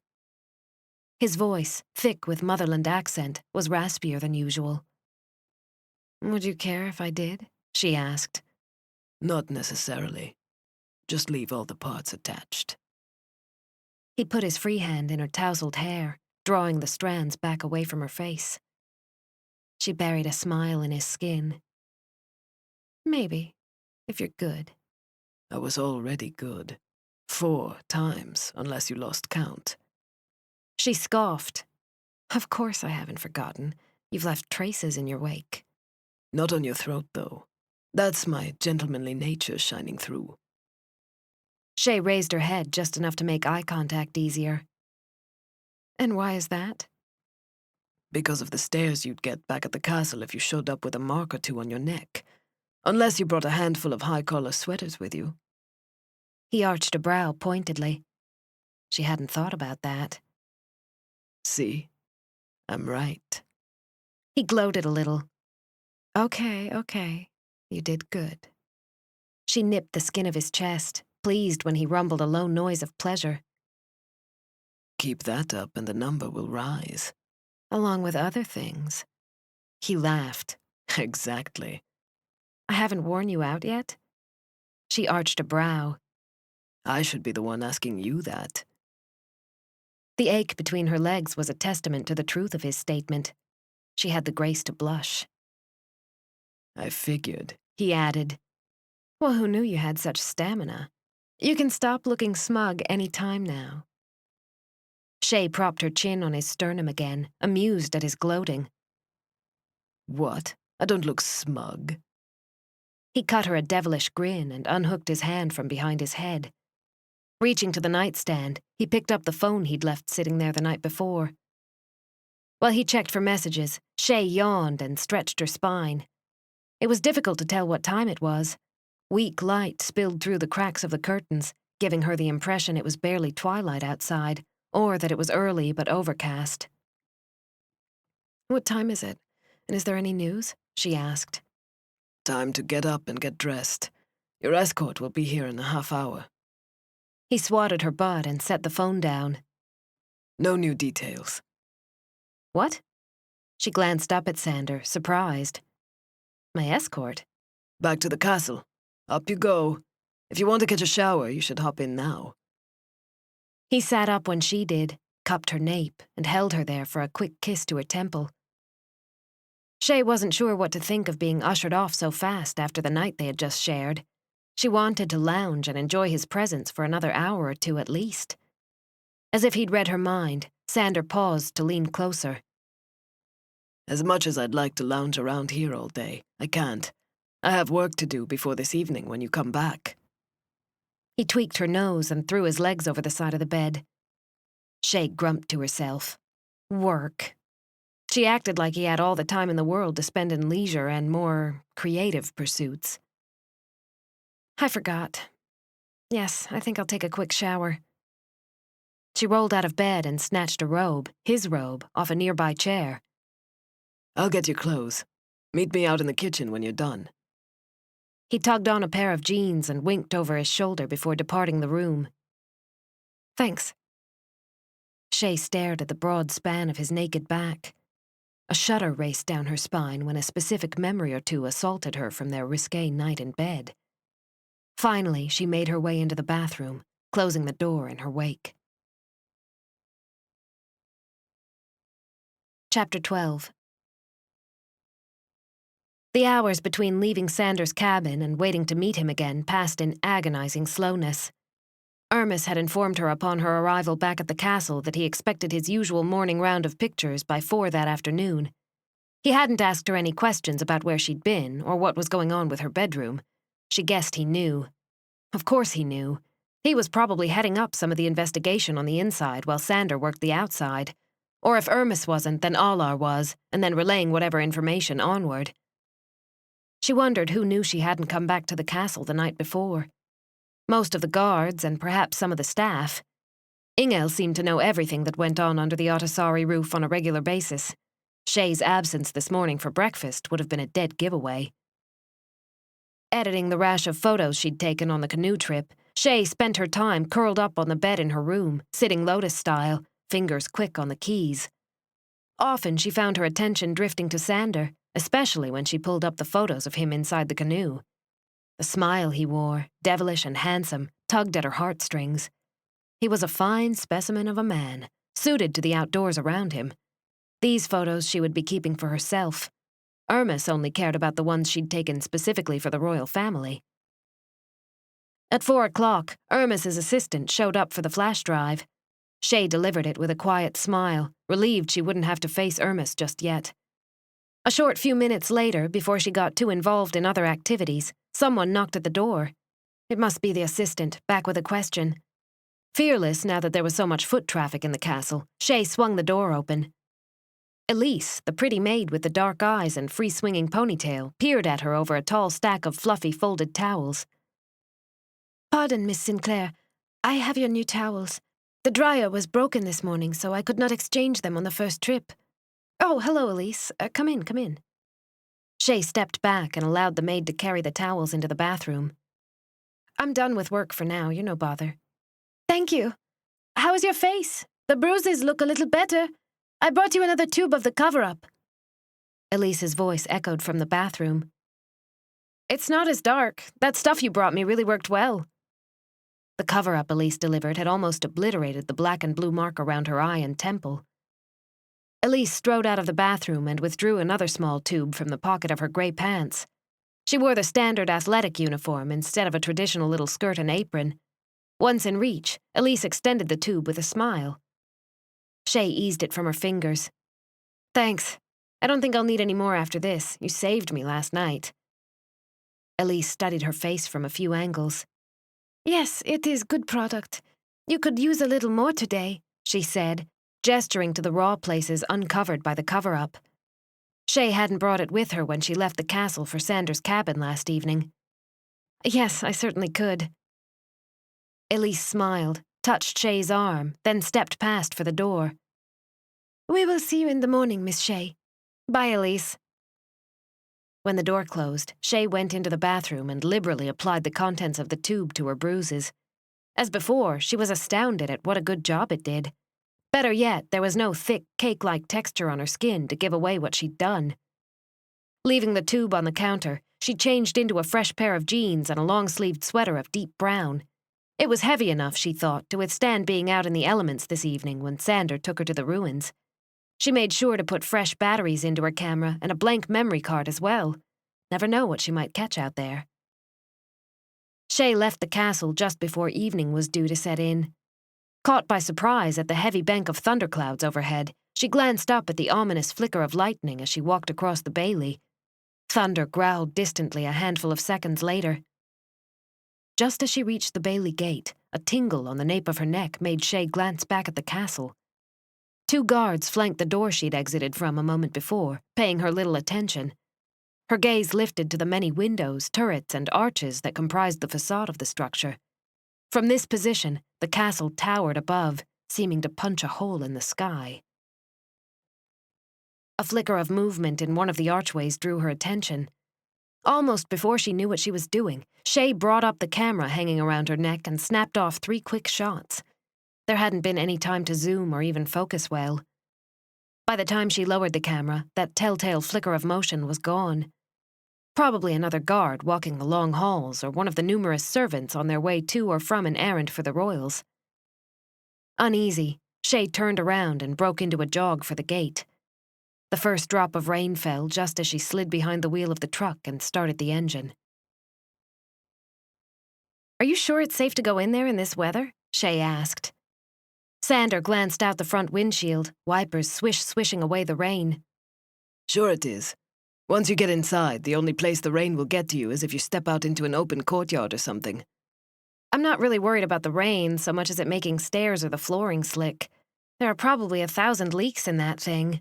His voice, thick with motherland accent, was raspier than usual. "Would you care if I did?" she asked. Not necessarily. Just leave all the parts attached. He put his free hand in her tousled hair, drawing the strands back away from her face. She buried a smile in his skin. "Maybe, if you're good." I was already good. 4 times, unless you lost count. She scoffed. "Of course I haven't forgotten. You've left traces in your wake." Not on your throat, though. That's my gentlemanly nature shining through. Chey raised her head just enough to make eye contact easier. "And why is that?" Because of the stares you'd get back at the castle if you showed up with a mark or 2 on your neck. Unless you brought a handful of high-collar sweaters with you. He arched a brow pointedly. She hadn't thought about that. See? I'm right. He gloated a little. Okay. You did good." She nipped the skin of his chest, pleased when he rumbled a low noise of pleasure. Keep that up and the number will rise. "Along with other things." He laughed. Exactly. "I haven't worn you out yet?" She arched a brow. I should be the one asking you that. The ache between her legs was a testament to the truth of his statement. She had the grace to blush. I figured. He added, "Well, who knew you had such stamina? You can stop looking smug any time now." Chey propped her chin on his sternum again, amused at his gloating. What? I don't look smug. He cut her a devilish grin and unhooked his hand from behind his head. Reaching to the nightstand, he picked up the phone he'd left sitting there the night before. While he checked for messages, Chey yawned and stretched her spine. It was difficult to tell what time it was. Weak light spilled through the cracks of the curtains, giving her the impression it was barely twilight outside, or that it was early but overcast. "What time is it? And is there any news?" she asked. Time to get up and get dressed. Your escort will be here in a half hour. He swatted her butt and set the phone down. No new details. "What?" She glanced up at Sander, surprised. "My escort?" Back to the castle. Up you go. If you want to catch a shower, you should hop in now. He sat up when she did, cupped her nape, and held her there for a quick kiss to her temple. Chey wasn't sure what to think of being ushered off so fast after the night they had just shared. She wanted to lounge and enjoy his presence for another hour or 2 at least. As if he'd read her mind, Sander paused to lean closer. As much as I'd like to lounge around here all day, I can't. I have work to do before this evening when you come back. He tweaked her nose and threw his legs over the side of the bed. Chey grumped to herself. Work. She acted like he had all the time in the world to spend in leisure and more creative pursuits. "I forgot. Yes, I think I'll take a quick shower." She rolled out of bed and snatched a robe, his robe, off a nearby chair. I'll get your clothes. Meet me out in the kitchen when you're done. He tugged on a pair of jeans and winked over his shoulder before departing the room. "Thanks." Chey stared at the broad span of his naked back. A shudder raced down her spine when a specific memory or two assaulted her from their risque night in bed. Finally, she made her way into the bathroom, closing the door in her wake. Chapter 12. The hours between leaving Sander's cabin and waiting to meet him again passed in agonizing slowness. Irmis had informed her upon her arrival back at the castle that he expected his usual morning round of pictures by 4 that afternoon. He hadn't asked her any questions about where she'd been or what was going on with her bedroom. She guessed he knew. Of course he knew. He was probably heading up some of the investigation on the inside while Sander worked the outside. Or if Irmis wasn't, then Alar was, and then relaying whatever information onward. She wondered who knew she hadn't come back to the castle the night before. Most of the guards, and perhaps some of the staff. Ingel seemed to know everything that went on under the Autisari roof on a regular basis. Chey's absence this morning for breakfast would have been a dead giveaway. Editing the rash of photos she'd taken on the canoe trip, Chey spent her time curled up on the bed in her room, sitting lotus style, fingers quick on the keys. Often she found her attention drifting to Sander, especially when she pulled up the photos of him inside the canoe. The smile he wore, devilish and handsome, tugged at her heartstrings. He was a fine specimen of a man, suited to the outdoors around him. These photos she would be keeping for herself. Irmis only cared about the ones she'd taken specifically for the royal family. At 4 o'clock, Irmis's assistant showed up for the flash drive. Chey delivered it with a quiet smile, relieved she wouldn't have to face Irmis just yet. A short few minutes later, before she got too involved in other activities, someone knocked at the door. It must be the assistant, back with a question. Fearless now that there was so much foot traffic in the castle, Chey swung the door open. Elise, the pretty maid with the dark eyes and free-swinging ponytail, peered at her over a tall stack of fluffy folded towels. "Pardon, Miss Sinclair. I have your new towels. The dryer was broken this morning, so I could not exchange them on the first trip." "Oh, hello, Elise. Come in, come in." Chey stepped back and allowed the maid to carry the towels into the bathroom. "I'm done with work for now, you're no bother." "Thank you. How is your face? The bruises look a little better. I brought you another tube of the cover-up." Elise's voice echoed from the bathroom. "It's not as dark. That stuff you brought me really worked well." The cover-up Elise delivered had almost obliterated the black and blue mark around her eye and temple. Elise strode out of the bathroom and withdrew another small tube from the pocket of her grey pants. She wore the standard athletic uniform instead of a traditional little skirt and apron. Once in reach, Elise extended the tube with a smile. Chey eased it from her fingers. "Thanks. I don't think I'll need any more after this. You saved me last night." Elise studied her face from a few angles. "Yes, it is good product. You could use a little more today," she said, gesturing to the raw places uncovered by the cover-up. Chey hadn't brought it with her when she left the castle for Sander's cabin last evening. "Yes, I certainly could." Elise smiled, touched Chey's arm, then stepped past for the door. "We will see you in the morning, Miss Chey." "Bye, Elise." When the door closed, Chey went into the bathroom and liberally applied the contents of the tube to her bruises. As before, she was astounded at what a good job it did. Better yet, there was no thick, cake-like texture on her skin to give away what she'd done. Leaving the tube on the counter, she changed into a fresh pair of jeans and a long-sleeved sweater of deep brown. It was heavy enough, she thought, to withstand being out in the elements this evening when Sander took her to the ruins. She made sure to put fresh batteries into her camera and a blank memory card as well. Never know what she might catch out there. Chey left the castle just before evening was due to set in. Caught by surprise at the heavy bank of thunderclouds overhead, she glanced up at the ominous flicker of lightning as she walked across the bailey. Thunder growled distantly a handful of seconds later. Just as she reached the bailey gate, a tingle on the nape of her neck made Chey glance back at the castle. 2 guards flanked the door she'd exited from a moment before, paying her little attention. Her gaze lifted to the many windows, turrets, and arches that comprised the facade of the structure. From this position, the castle towered above, seeming to punch a hole in the sky. A flicker of movement in one of the archways drew her attention. Almost before she knew what she was doing, Chey brought up the camera hanging around her neck and snapped off 3 quick shots. There hadn't been any time to zoom or even focus well. By the time she lowered the camera, that telltale flicker of motion was gone. Probably another guard walking the long halls or one of the numerous servants on their way to or from an errand for the Royals. Uneasy, Chey turned around and broke into a jog for the gate. The first drop of rain fell just as she slid behind the wheel of the truck and started the engine. "Are you sure it's safe to go in there in this weather?" Chey asked. Sander glanced out the front windshield, wipers swishing away the rain. Sure it is. Once you get inside, the only place the rain will get to you is if you step out into an open courtyard or something. I'm not really worried about the rain so much as it making stairs or the flooring slick. There are probably 1,000 leaks in that thing.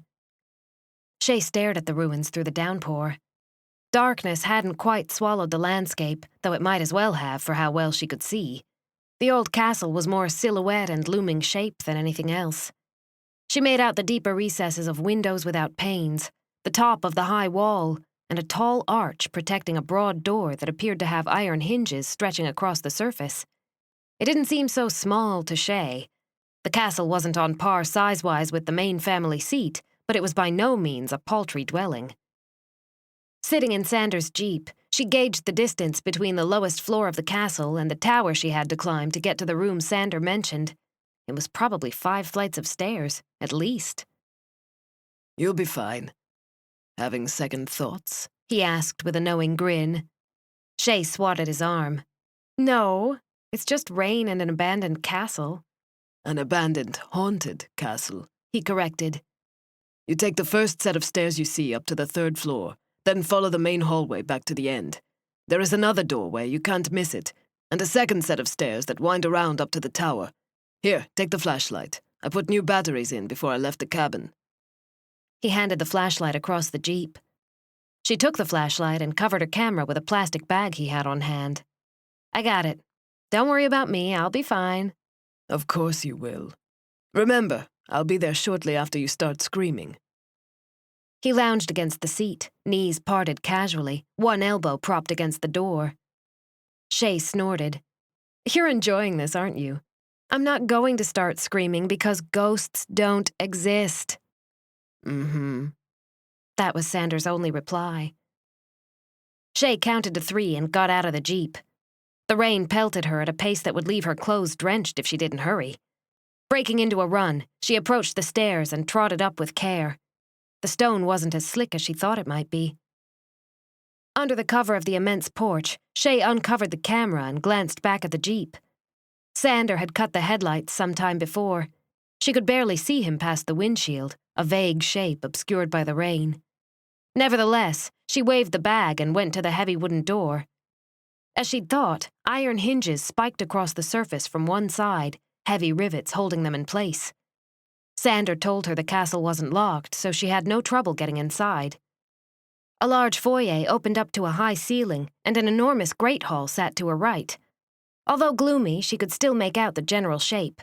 Chey stared at the ruins through the downpour. Darkness hadn't quite swallowed the landscape, though it might as well have for how well she could see. The old castle was more silhouette and looming shape than anything else. She made out the deeper recesses of windows without panes, the top of the high wall, and a tall arch protecting a broad door that appeared to have iron hinges stretching across the surface. It didn't seem so small to Chey. The castle wasn't on par size-wise with the main family seat, but it was by no means a paltry dwelling. Sitting in Sander's jeep, she gauged the distance between the lowest floor of the castle and the tower she had to climb to get to the room Sander mentioned. It was probably 5 flights of stairs, at least. You'll be fine. Having second thoughts? He asked with a knowing grin. Chey swatted his arm. No, it's just rain and an abandoned castle. An abandoned, haunted castle, he corrected. You take the first set of stairs you see up to the 3rd floor, then follow the main hallway back to the end. There is another doorway, you can't miss it, and a second set of stairs that wind around up to the tower. Here, take the flashlight. I put new batteries in before I left the cabin. He handed the flashlight across the jeep. She took the flashlight and covered her camera with a plastic bag he had on hand. I got it. Don't worry about me, I'll be fine. Of course you will. Remember, I'll be there shortly after you start screaming. He lounged against the seat, knees parted casually, one elbow propped against the door. Chey snorted. You're enjoying this, aren't you? I'm not going to start screaming because ghosts don't exist. Mm-hmm. That was Sander's only reply. Chey counted to 3 and got out of the jeep. The rain pelted her at a pace that would leave her clothes drenched if she didn't hurry. Breaking into a run, she approached the stairs and trotted up with care. The stone wasn't as slick as she thought it might be. Under the cover of the immense porch, Chey uncovered the camera and glanced back at the jeep. Sander had cut the headlights some time before. She could barely see him past the windshield, a vague shape obscured by the rain. Nevertheless, she waved the bag and went to the heavy wooden door. As she'd thought, iron hinges spiked across the surface from one side, heavy rivets holding them in place. Sander told her the castle wasn't locked, so she had no trouble getting inside. A large foyer opened up to a high ceiling, and an enormous great hall sat to her right. Although gloomy, she could still make out the general shape.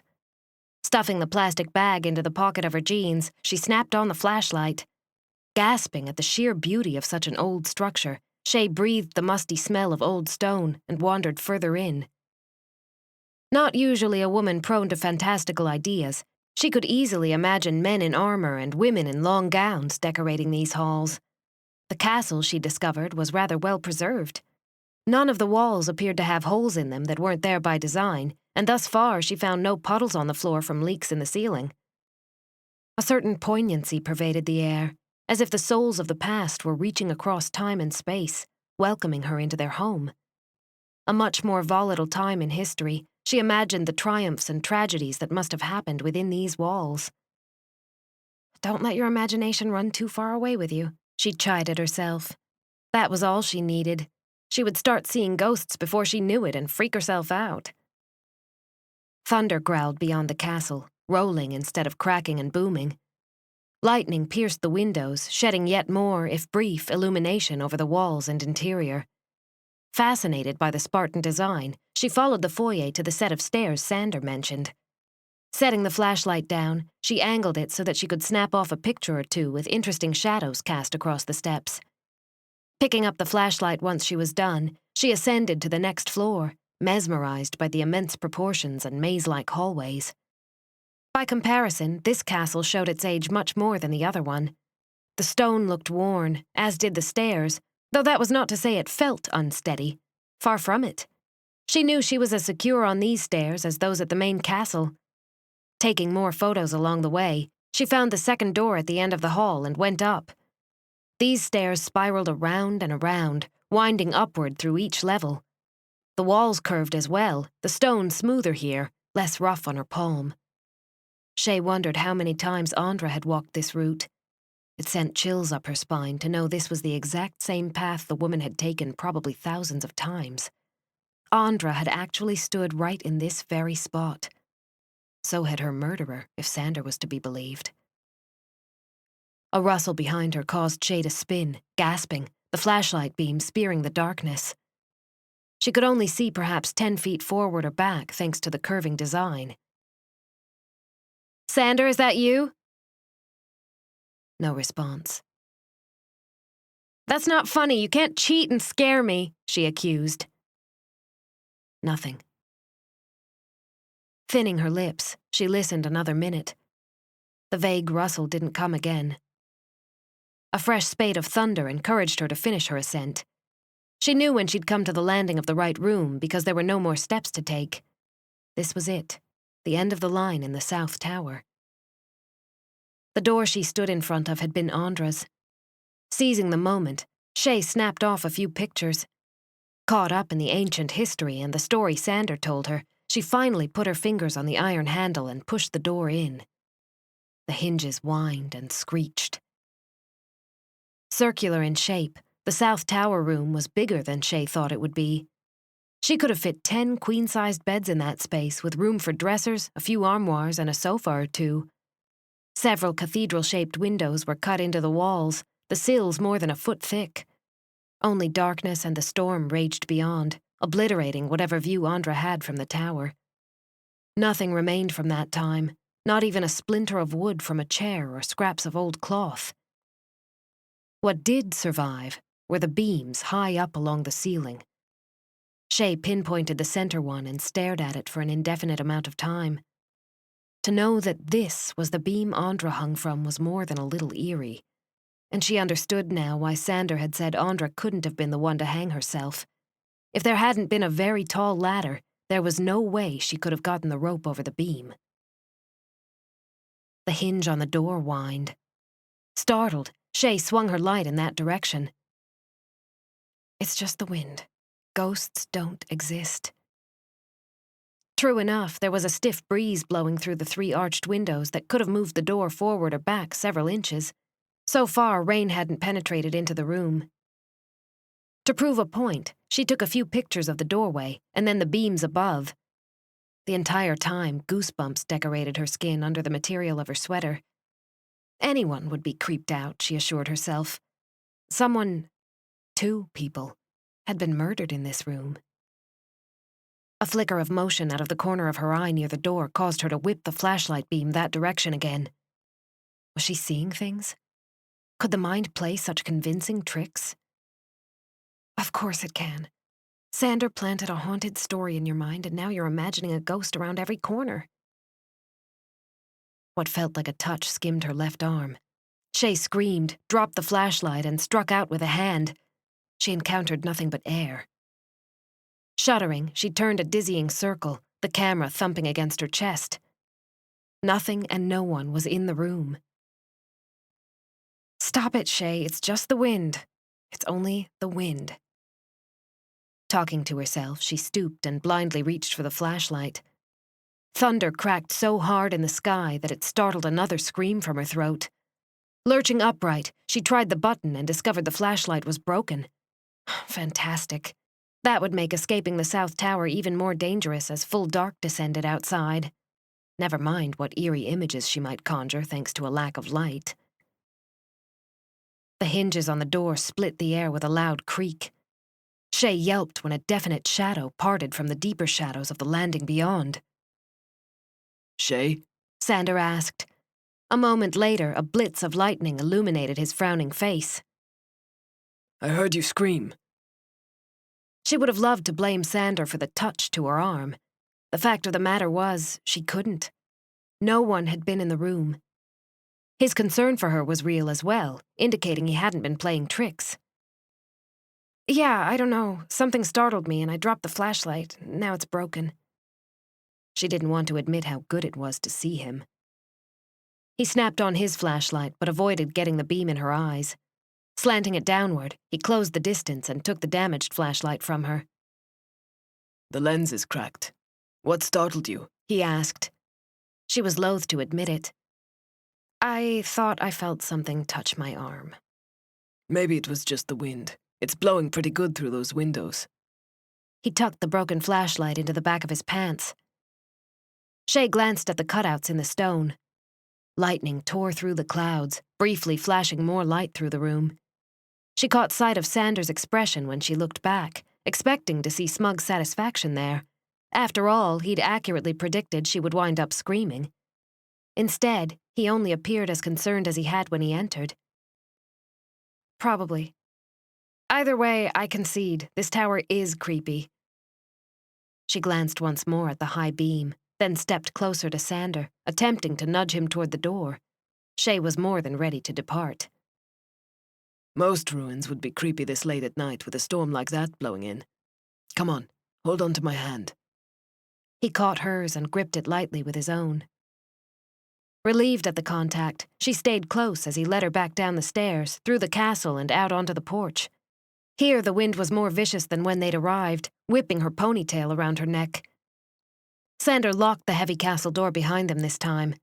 Stuffing the plastic bag into the pocket of her jeans, she snapped on the flashlight. Gasping at the sheer beauty of such an old structure, Chey breathed the musty smell of old stone and wandered further in. Not usually a woman prone to fantastical ideas, she could easily imagine men in armor and women in long gowns decorating these halls. The castle, she discovered, was rather well preserved. None of the walls appeared to have holes in them that weren't there by design, and thus far she found no puddles on the floor from leaks in the ceiling. A certain poignancy pervaded the air, as if the souls of the past were reaching across time and space, welcoming her into their home. A much more volatile time in history, she imagined the triumphs and tragedies that must have happened within these walls. Don't let your imagination run too far away with you, she chided herself. That was all she needed. She would start seeing ghosts before she knew it and freak herself out. Thunder growled beyond the castle, rolling instead of cracking and booming. Lightning pierced the windows, shedding yet more, if brief, illumination over the walls and interior. Fascinated by the Spartan design, she followed the foyer to the set of stairs Sander mentioned. Setting the flashlight down, she angled it so that she could snap off a picture or two with interesting shadows cast across the steps. Picking up the flashlight once she was done, she ascended to the next floor, mesmerized by the immense proportions and maze-like hallways. By comparison, this castle showed its age much more than the other one. The stone looked worn, as did the stairs, though that was not to say it felt unsteady. Far from it. She knew she was as secure on these stairs as those at the main castle. Taking more photos along the way, she found the second door at the end of the hall and went up. These stairs spiraled around and around, winding upward through each level. The walls curved as well, the stone smoother here, less rough on her palm. Chey wondered how many times Andra had walked this route. It sent chills up her spine to know this was the exact same path the woman had taken probably thousands of times. Andra had actually stood right in this very spot. So had her murderer, if Sander was to be believed. A rustle behind her caused Chey to spin, gasping, the flashlight beam spearing the darkness. She could only see perhaps 10 feet forward or back thanks to the curving design. "Sander, is that you?" No response. "That's not funny. You can't cheat and scare me," she accused. Nothing. Thinning her lips, she listened another minute. The vague rustle didn't come again. A fresh spate of thunder encouraged her to finish her ascent. She knew when she'd come to the landing of the right room because there were no more steps to take. This was it, the end of the line in the south tower. The door she stood in front of had been Andra's. Seizing the moment, Chey snapped off a few pictures. Caught up in the ancient history and the story Sander told her, she finally put her fingers on the iron handle and pushed the door in. The hinges whined and screeched. Circular in shape, the South Tower room was bigger than Chey thought it would be. She could have fit 10 queen-sized beds in that space with room for dressers, a few armoires, and a sofa or two. Several cathedral-shaped windows were cut into the walls, the sills more than a foot thick. Only darkness and the storm raged beyond, obliterating whatever view Andra had from the tower. Nothing remained from that time, not even a splinter of wood from a chair or scraps of old cloth. What did survive were the beams high up along the ceiling. Chey pinpointed the center one and stared at it for an indefinite amount of time. To know that this was the beam Andra hung from was more than a little eerie, and she understood now why Sander had said Andra couldn't have been the one to hang herself. If there hadn't been a very tall ladder, there was no way she could have gotten the rope over the beam. The hinge on the door whined. Startled, Chey swung her light in that direction. It's just the wind. Ghosts don't exist. True enough, there was a stiff breeze blowing through the 3 arched windows that could have moved the door forward or back several inches. So far, rain hadn't penetrated into the room. To prove a point, she took a few pictures of the doorway and then the beams above. The entire time, goosebumps decorated her skin under the material of her sweater. Anyone would be creeped out, she assured herself. 2 people, had been murdered in this room. A flicker of motion out of the corner of her eye near the door caused her to whip the flashlight beam that direction again. Was she seeing things? Could the mind play such convincing tricks? Of course it can. Sander planted a haunted story in your mind and now you're imagining a ghost around every corner. What felt like a touch skimmed her left arm. Chey screamed, dropped the flashlight, and struck out with a hand. She encountered nothing but air. Shuddering, she turned a dizzying circle, the camera thumping against her chest. Nothing and no one was in the room. Stop it, Chey. It's just the wind. It's only the wind. Talking to herself, she stooped and blindly reached for the flashlight. Thunder cracked so hard in the sky that it startled another scream from her throat. Lurching upright, she tried the button and discovered the flashlight was broken. Fantastic. That would make escaping the South Tower even more dangerous as full dark descended outside. Never mind what eerie images she might conjure thanks to a lack of light. The hinges on the door split the air with a loud creak. Chey yelped when a definite shadow parted from the deeper shadows of the landing beyond. Chey? Sander asked. A moment later, a blitz of lightning illuminated his frowning face. I heard you scream. She would have loved to blame Sander for the touch to her arm. The fact of the matter was, she couldn't. No one had been in the room. His concern for her was real as well, indicating he hadn't been playing tricks. Yeah, I don't know. Something startled me and I dropped the flashlight. Now it's broken. She didn't want to admit how good it was to see him. He snapped on his flashlight, but avoided getting the beam in her eyes. Slanting it downward, he closed the distance and took the damaged flashlight from her. The lens is cracked. What startled you? He asked. She was loath to admit it. I thought I felt something touch my arm. Maybe it was just the wind. It's blowing pretty good through those windows. He tucked the broken flashlight into the back of his pants. Chey glanced at the cutouts in the stone. Lightning tore through the clouds, briefly flashing more light through the room. She caught sight of Sander's expression when she looked back, expecting to see smug satisfaction there. After all, he'd accurately predicted she would wind up screaming. Instead, he only appeared as concerned as he had when he entered. Probably. Either way, I concede, this tower is creepy. She glanced once more at the high beam, then stepped closer to Sander, attempting to nudge him toward the door. Chey was more than ready to depart. Most ruins would be creepy this late at night with a storm like that blowing in. Come on, hold on to my hand. He caught hers and gripped it lightly with his own. Relieved at the contact, she stayed close as he led her back down the stairs, through the castle and out onto the porch. Here the wind was more vicious than when they'd arrived, whipping her ponytail around her neck. Sander locked the heavy castle door behind them this time.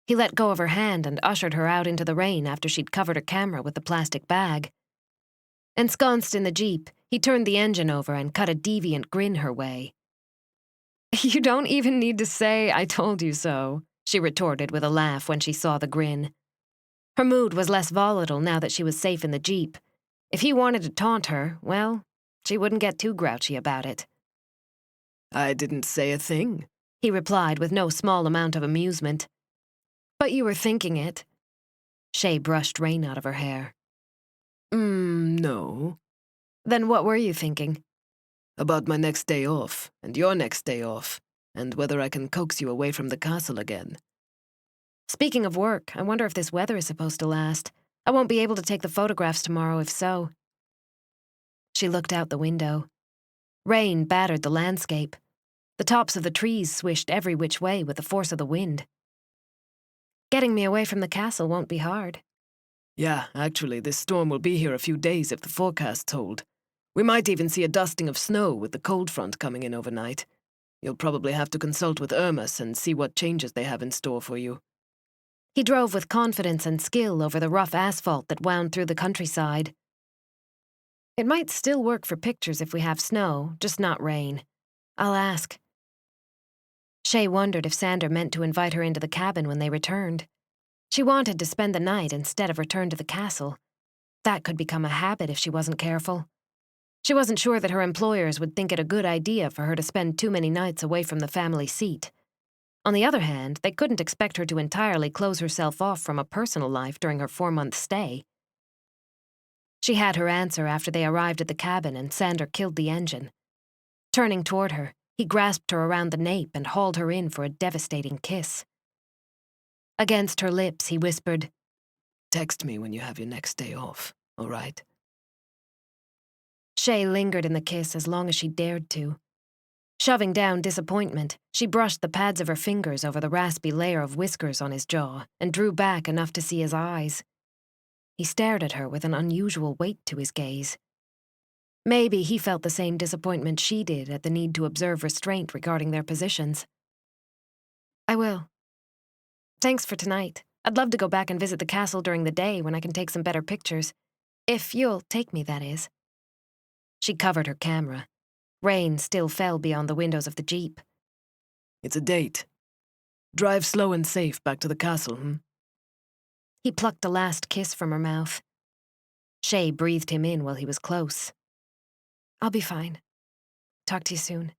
He let go of her hand and ushered her out into the rain after she'd covered her camera with the plastic bag. Ensconced in the jeep, he turned the engine over and cut a deviant grin her way. You don't even need to say, "I told you so," she retorted with a laugh when she saw the grin. Her mood was less volatile now that she was safe in the jeep. If he wanted to taunt her, well, she wouldn't get too grouchy about it. I didn't say a thing, he replied with no small amount of amusement. But you were thinking it. Chey brushed rain out of her hair. No. Then what were you thinking? About my next day off, and your next day off, and whether I can coax you away from the castle again. Speaking of work, I wonder if this weather is supposed to last. I won't be able to take the photographs tomorrow if so. She looked out the window. Rain battered the landscape. The tops of the trees swished every which way with the force of the wind. Getting me away from the castle won't be hard. Yeah, actually, this storm will be here a few days if the forecasts hold. We might even see a dusting of snow with the cold front coming in overnight. You'll probably have to consult with Irmas and see what changes they have in store for you. He drove with confidence and skill over the rough asphalt that wound through the countryside. It might still work for pictures if we have snow, just not rain. I'll ask. Chey wondered if Sander meant to invite her into the cabin when they returned. She wanted to spend the night instead of return to the castle. That could become a habit if she wasn't careful. She wasn't sure that her employers would think it a good idea for her to spend too many nights away from the family seat. On the other hand, they couldn't expect her to entirely close herself off from a personal life during her 4-month stay. She had her answer after they arrived at the cabin and Sander killed the engine. Turning toward her, he grasped her around the nape and hauled her in for a devastating kiss. Against her lips, he whispered, Text me when you have your next day off, all right? Chey lingered in the kiss as long as she dared to. Shoving down disappointment, she brushed the pads of her fingers over the raspy layer of whiskers on his jaw and drew back enough to see his eyes. He stared at her with an unusual weight to his gaze. Maybe he felt the same disappointment she did at the need to observe restraint regarding their positions. I will. Thanks for tonight. I'd love to go back and visit the castle during the day when I can take some better pictures. If you'll take me, that is. She covered her camera. Rain still fell beyond the windows of the jeep. It's a date. Drive slow and safe back to the castle, He plucked a last kiss from her mouth. Chey breathed him in while he was close. I'll be fine. Talk to you soon.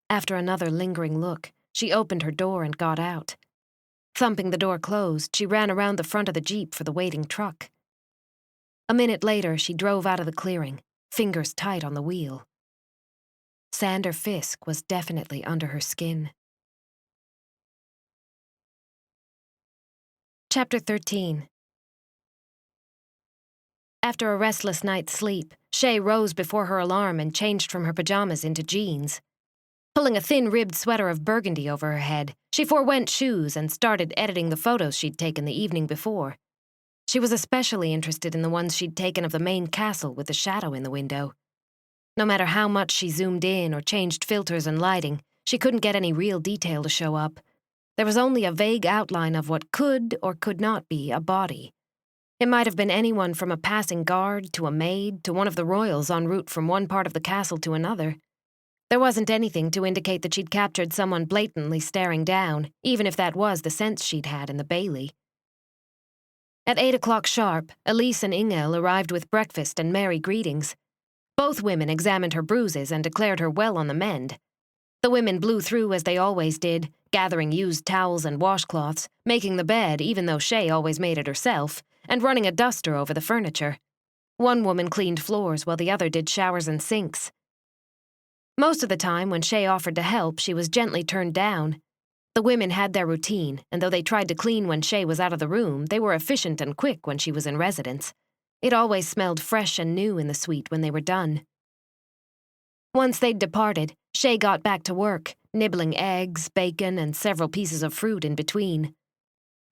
After another lingering look, she opened her door and got out. Thumping the door closed, she ran around the front of the jeep for the waiting truck. A minute later, she drove out of the clearing, fingers tight on the wheel. Sander Fisk was definitely under her skin. Chapter 13. After a restless night's sleep, Chey rose before her alarm and changed from her pajamas into jeans. Pulling a thin-ribbed sweater of burgundy over her head, she forewent shoes and started editing the photos she'd taken the evening before. She was especially interested in the ones she'd taken of the main castle with the shadow in the window. No matter how much she zoomed in or changed filters and lighting, she couldn't get any real detail to show up. There was only a vague outline of what could or could not be a body. It might have been anyone from a passing guard to a maid to one of the royals en route from one part of the castle to another. There wasn't anything to indicate that she'd captured someone blatantly staring down, even if that was the sense she'd had in the Bailey. At 8 o'clock sharp, Elise and Ingel arrived with breakfast and merry greetings. Both women examined her bruises and declared her well on the mend. The women blew through as they always did, gathering used towels and washcloths, making the bed even though Chey always made it herself, and running a duster over the furniture. One woman cleaned floors while the other did showers and sinks. Most of the time, when Chey offered to help, she was gently turned down. The women had their routine, and though they tried to clean when Chey was out of the room, they were efficient and quick when she was in residence. It always smelled fresh and new in the suite when they were done. Once they'd departed, Chey got back to work, nibbling eggs, bacon, and several pieces of fruit in between.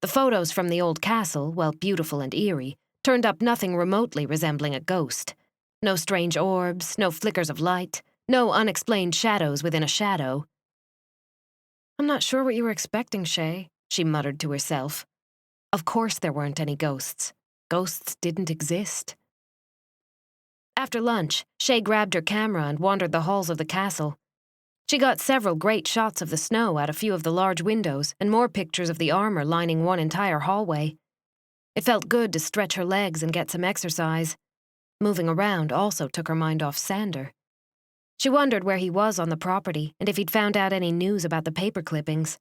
The photos from the old castle, while beautiful and eerie, turned up nothing remotely resembling a ghost. No strange orbs, no flickers of light, no unexplained shadows within a shadow. "I'm not sure what you were expecting, Chey," she muttered to herself. Of course there weren't any ghosts. Ghosts didn't exist. After lunch, Chey grabbed her camera and wandered the halls of the castle. She got several great shots of the snow out a few of the large windows and more pictures of the armor lining one entire hallway. It felt good to stretch her legs and get some exercise. Moving around also took her mind off Sander. She wondered where he was on the property and if he'd found out any news about the paper clippings.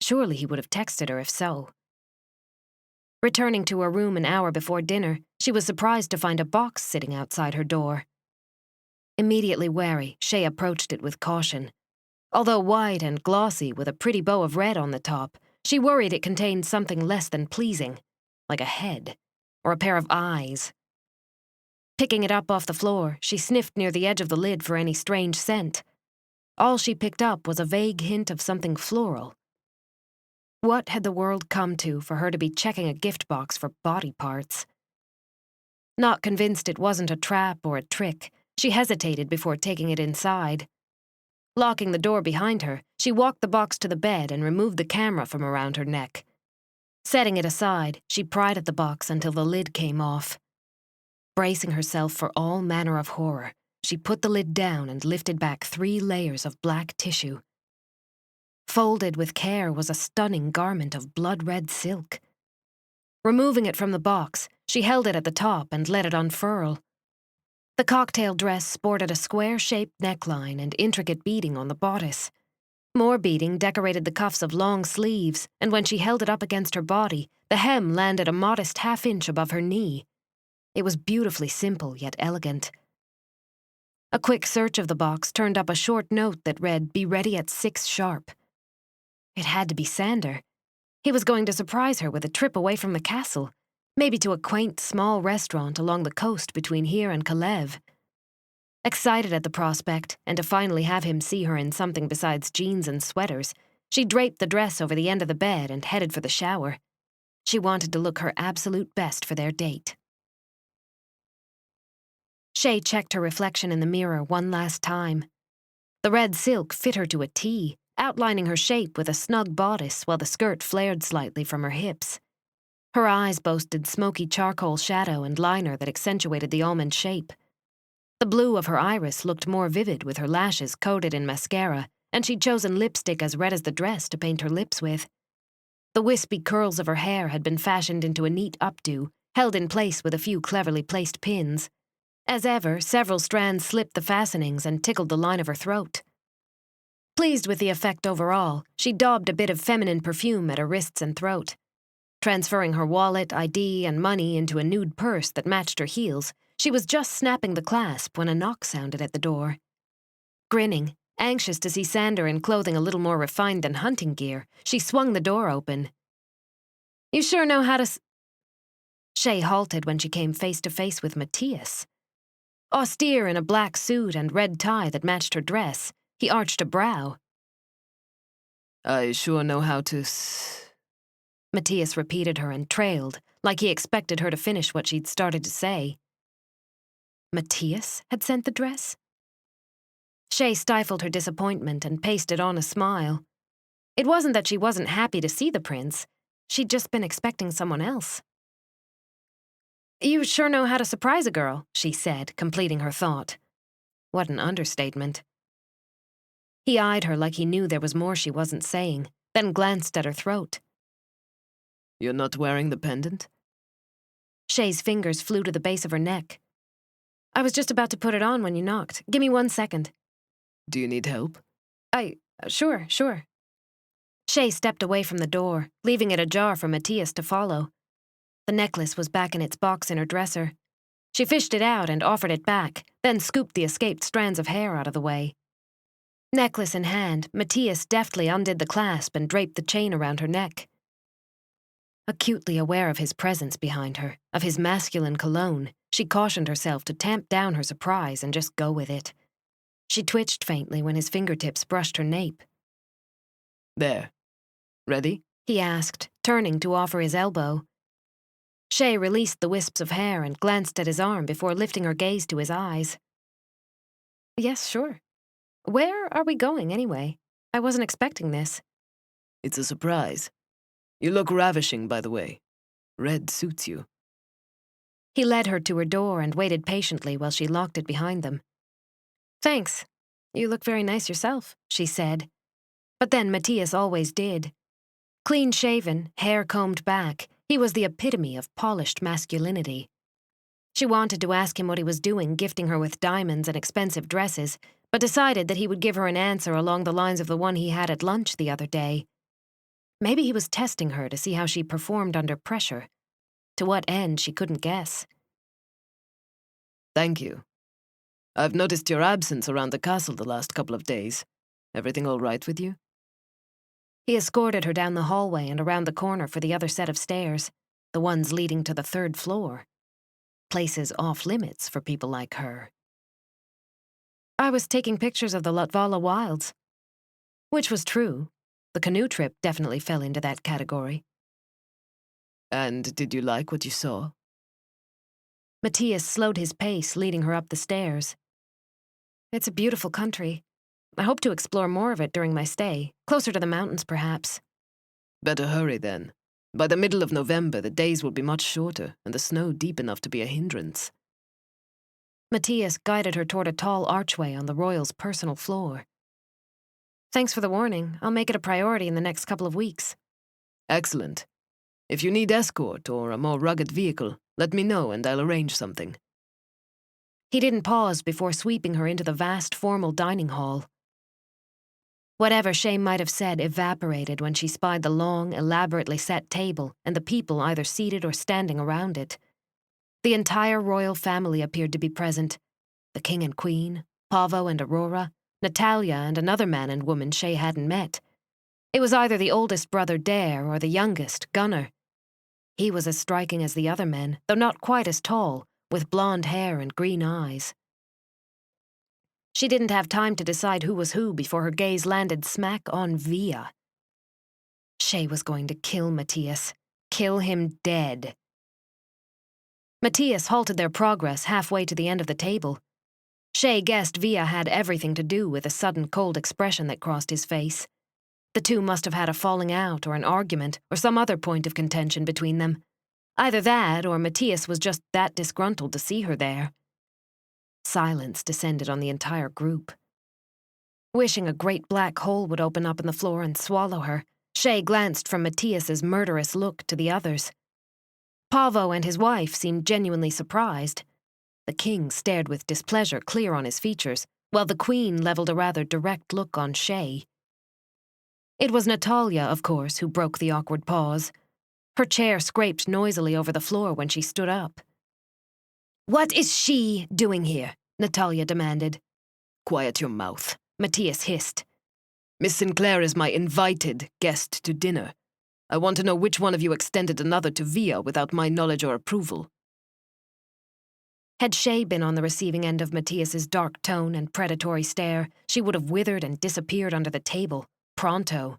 Surely he would have texted her if so. Returning to her room an hour before dinner, she was surprised to find a box sitting outside her door. Immediately wary, Chey approached it with caution. Although white and glossy with a pretty bow of red on the top, she worried it contained something less than pleasing, like a head or a pair of eyes. Picking it up off the floor, she sniffed near the edge of the lid for any strange scent. All she picked up was a vague hint of something floral. What had the world come to for her to be checking a gift box for body parts? Not convinced it wasn't a trap or a trick, she hesitated before taking it inside. Locking the door behind her, she walked the box to the bed and removed the camera from around her neck. Setting it aside, she pried at the box until the lid came off. Bracing herself for all manner of horror, she put the lid down and lifted back 3 layers of black tissue. Folded with care was a stunning garment of blood-red silk. Removing it from the box, she held it at the top and let it unfurl. The cocktail dress sported a square-shaped neckline and intricate beading on the bodice. More beading decorated the cuffs of long sleeves, and when she held it up against her body, the hem landed a modest half-inch above her knee. It was beautifully simple yet elegant. A quick search of the box turned up a short note that read, "Be ready at 6 sharp." It had to be Sander. He was going to surprise her with a trip away from the castle, maybe to a quaint small restaurant along the coast between here and Calais. Excited at the prospect, and to finally have him see her in something besides jeans and sweaters, she draped the dress over the end of the bed and headed for the shower. She wanted to look her absolute best for their date. Chey checked her reflection in the mirror one last time. The red silk fit her to a T, outlining her shape with a snug bodice while the skirt flared slightly from her hips. Her eyes boasted smoky charcoal shadow and liner that accentuated the almond shape. The blue of her iris looked more vivid with her lashes coated in mascara, and she'd chosen lipstick as red as the dress to paint her lips with. The wispy curls of her hair had been fashioned into a neat updo, held in place with a few cleverly placed pins. As ever, several strands slipped the fastenings and tickled the line of her throat. Pleased with the effect overall, she daubed a bit of feminine perfume at her wrists and throat. Transferring her wallet, ID, and money into a nude purse that matched her heels, she was just snapping the clasp when a knock sounded at the door. Grinning, anxious to see Sander in clothing a little more refined than hunting gear, she swung the door open. You sure know how to Chey halted when she came face to face with Mattias. Austere in a black suit and red tie that matched her dress, he arched a brow. I sure know how to Mattias repeated her and trailed, like he expected her to finish what she'd started to say. Mattias had sent the dress? Chey stifled her disappointment and pasted on a smile. It wasn't that she wasn't happy to see the prince. She'd just been expecting someone else. You sure know how to surprise a girl, she said, completing her thought. What an understatement. He eyed her like he knew there was more she wasn't saying, then glanced at her throat. You're not wearing the pendant? Chey's fingers flew to the base of her neck. I was just about to put it on when you knocked. Give me 1 second. Do you need help? Sure. Chey stepped away from the door, leaving it ajar for Mattias to follow. The necklace was back in its box in her dresser. She fished it out and offered it back, then scooped the escaped strands of hair out of the way. Necklace in hand, Mattias deftly undid the clasp and draped the chain around her neck. Acutely aware of his presence behind her, of his masculine cologne, she cautioned herself to tamp down her surprise and just go with it. She twitched faintly when his fingertips brushed her nape. There. Ready? He asked, turning to offer his elbow. Chey released the wisps of hair and glanced at his arm before lifting her gaze to his eyes. Yes, sure. Where are we going, anyway? I wasn't expecting this. It's a surprise. You look ravishing, by the way. Red suits you. He led her to her door and waited patiently while she locked it behind them. Thanks. You look very nice yourself, she said. But then Mattias always did. Clean-shaven, hair combed back, he was the epitome of polished masculinity. She wanted to ask him what he was doing, gifting her with diamonds and expensive dresses, but decided that he would give her an answer along the lines of the one he had at lunch the other day. Maybe he was testing her to see how she performed under pressure. To what end, she couldn't guess. Thank you. I've noticed your absence around the castle the last couple of days. Everything all right with you? He escorted her down the hallway and around the corner for the other set of stairs, the ones leading to the 3rd floor. Places off-limits for people like her. I was taking pictures of the Latvala Wilds. Which was true. The canoe trip definitely fell into that category. And did you like what you saw? Mattias slowed his pace, leading her up the stairs. It's a beautiful country. I hope to explore more of it during my stay, closer to the mountains, perhaps. Better hurry, then. By the middle of November, the days will be much shorter, and the snow deep enough to be a hindrance. Mattias guided her toward a tall archway on the Royals' personal floor. Thanks for the warning. I'll make it a priority in the next couple of weeks. Excellent. If you need escort or a more rugged vehicle, let me know and I'll arrange something. He didn't pause before sweeping her into the vast formal dining hall. Whatever Chey might have said evaporated when she spied the long, elaborately set table and the people either seated or standing around it. The entire royal family appeared to be present. The king and queen, Paavo and Aurora, Natalia and another man and woman Chey hadn't met. It was either the oldest brother Dare or the youngest, Gunnar. He was as striking as the other men, though not quite as tall, with blonde hair and green eyes. She didn't have time to decide who was who before her gaze landed smack on Via. Chey was going to kill Mattias. Kill him dead. Mattias halted their progress halfway to the end of the table. Chey guessed Via had everything to do with the sudden cold expression that crossed his face. The two must have had a falling out or an argument or some other point of contention between them. Either that or Mattias was just that disgruntled to see her there. Silence descended on the entire group. Wishing a great black hole would open up in the floor and swallow her, Chey glanced from Mattias's murderous look to the others. Paavo and his wife seemed genuinely surprised. The king stared with displeasure clear on his features, while the queen leveled a rather direct look on Chey. It was Natalia, of course, who broke the awkward pause. Her chair scraped noisily over the floor when she stood up. "What is she doing here?" Natalia demanded. Quiet your mouth, Mattias hissed. Miss Sinclair is my invited guest to dinner. I want to know which one of you extended another to Via without my knowledge or approval. Had Chey been on the receiving end of Mattias's dark tone and predatory stare, she would have withered and disappeared under the table, pronto.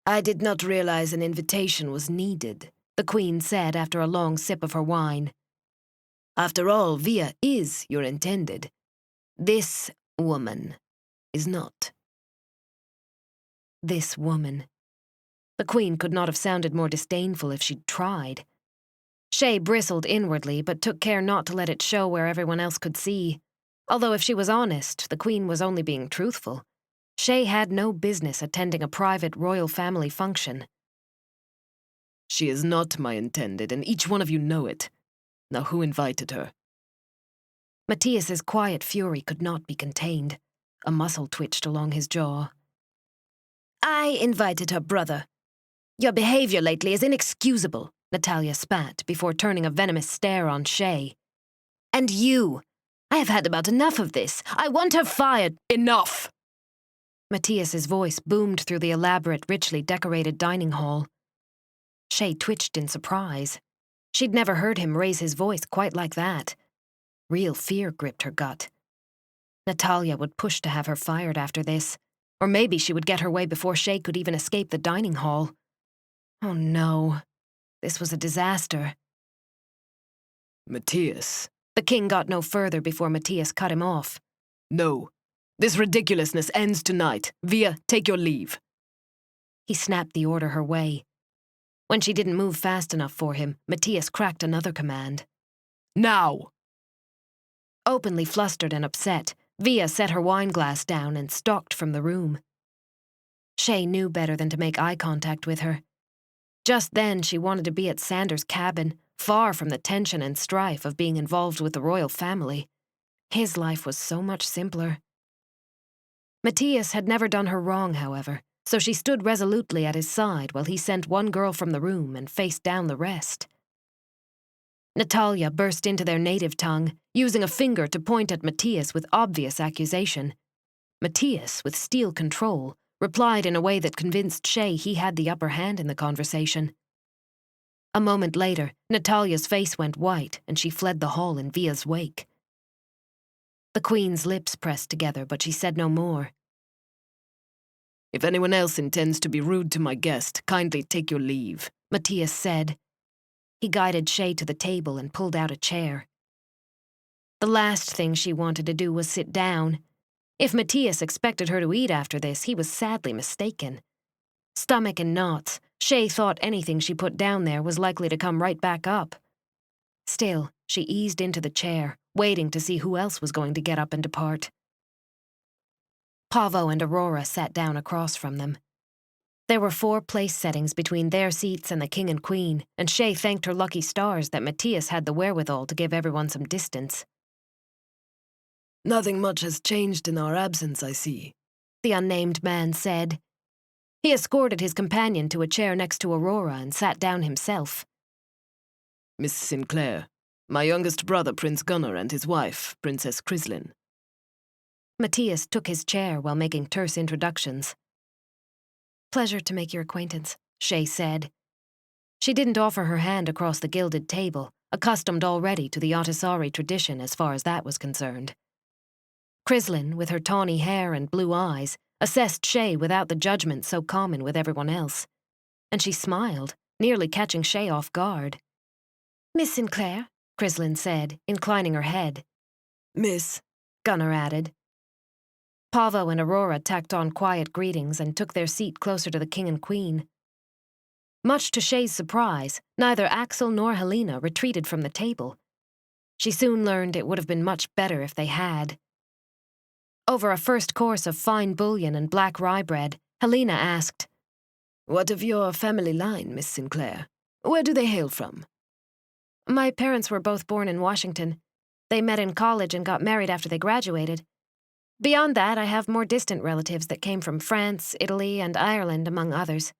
I did not realize an invitation was needed, the Queen said after a long sip of her wine. After all, Via is your intended. This woman is not. This woman. The Queen could not have sounded more disdainful if she'd tried. Chey bristled inwardly, but took care not to let it show where everyone else could see. Although if she was honest, the Queen was only being truthful. Chey had no business attending a private royal family function. She is not my intended, and each one of you know it. Now who invited her? Mattias's quiet fury could not be contained. A muscle twitched along his jaw. I invited her brother. Your behavior lately is inexcusable, Natalia spat before turning a venomous stare on Chey. And you. I have had about enough of this. I want her fired. Enough! Mattias's voice boomed through the elaborate, richly decorated dining hall. Chey twitched in surprise. She'd never heard him raise his voice quite like that. Real fear gripped her gut. Natalia would push to have her fired after this, or maybe she would get her way before Chey could even escape the dining hall. Oh no, this was a disaster. Mattias. The king got no further before Mattias cut him off. No, this ridiculousness ends tonight. Via, take your leave. He snapped the order her way. When she didn't move fast enough for him, Mattias cracked another command. Now! Openly flustered and upset, Via set her wine glass down and stalked from the room. Chey knew better than to make eye contact with her. Just then, she wanted to be at Sander's cabin, far from the tension and strife of being involved with the royal family. His life was so much simpler. Mattias had never done her wrong, however, so she stood resolutely at his side while he sent one girl from the room and faced down the rest. Natalia burst into their native tongue, using a finger to point at Mattias with obvious accusation. Mattias, with steel control, replied in a way that convinced Chey he had the upper hand in the conversation. A moment later, Natalia's face went white and she fled the hall in Via's wake. The Queen's lips pressed together, but she said no more. If anyone else intends to be rude to my guest, kindly take your leave, Mattias said. He guided Chey to the table and pulled out a chair. The last thing she wanted to do was sit down. If Mattias expected her to eat after this, he was sadly mistaken. Stomach in knots, Chey thought anything she put down there was likely to come right back up. Still, she eased into the chair, waiting to see who else was going to get up and depart. Pavo and Aurora sat down across from them. There were 4 place settings between their seats and the king and queen, and Chey thanked her lucky stars that Mattias had the wherewithal to give everyone some distance. Nothing much has changed in our absence, I see, the unnamed man said. He escorted his companion to a chair next to Aurora and sat down himself. Miss Sinclair, my youngest brother Prince Gunnar and his wife, Princess Crislin. Mattias took his chair while making terse introductions. Pleasure to make your acquaintance, Chey said. She didn't offer her hand across the gilded table, accustomed already to the Autisari tradition as far as that was concerned. Crislin, with her tawny hair and blue eyes, assessed Chey without the judgment so common with everyone else. And she smiled, nearly catching Chey off guard. Miss Sinclair, Crislin said, inclining her head. Miss, Gunnar added. Pavo and Aurora tacked on quiet greetings and took their seat closer to the king and queen. Much to Chey's surprise, neither Axel nor Helena retreated from the table. She soon learned it would have been much better if they had. Over a first course of fine bouillon and black rye bread, Helena asked, What of your family line, Miss Sinclair? Where do they hail from? My parents were both born in Washington. They met in college and got married after they graduated. Beyond that, I have more distant relatives that came from France, Italy, and Ireland, among others.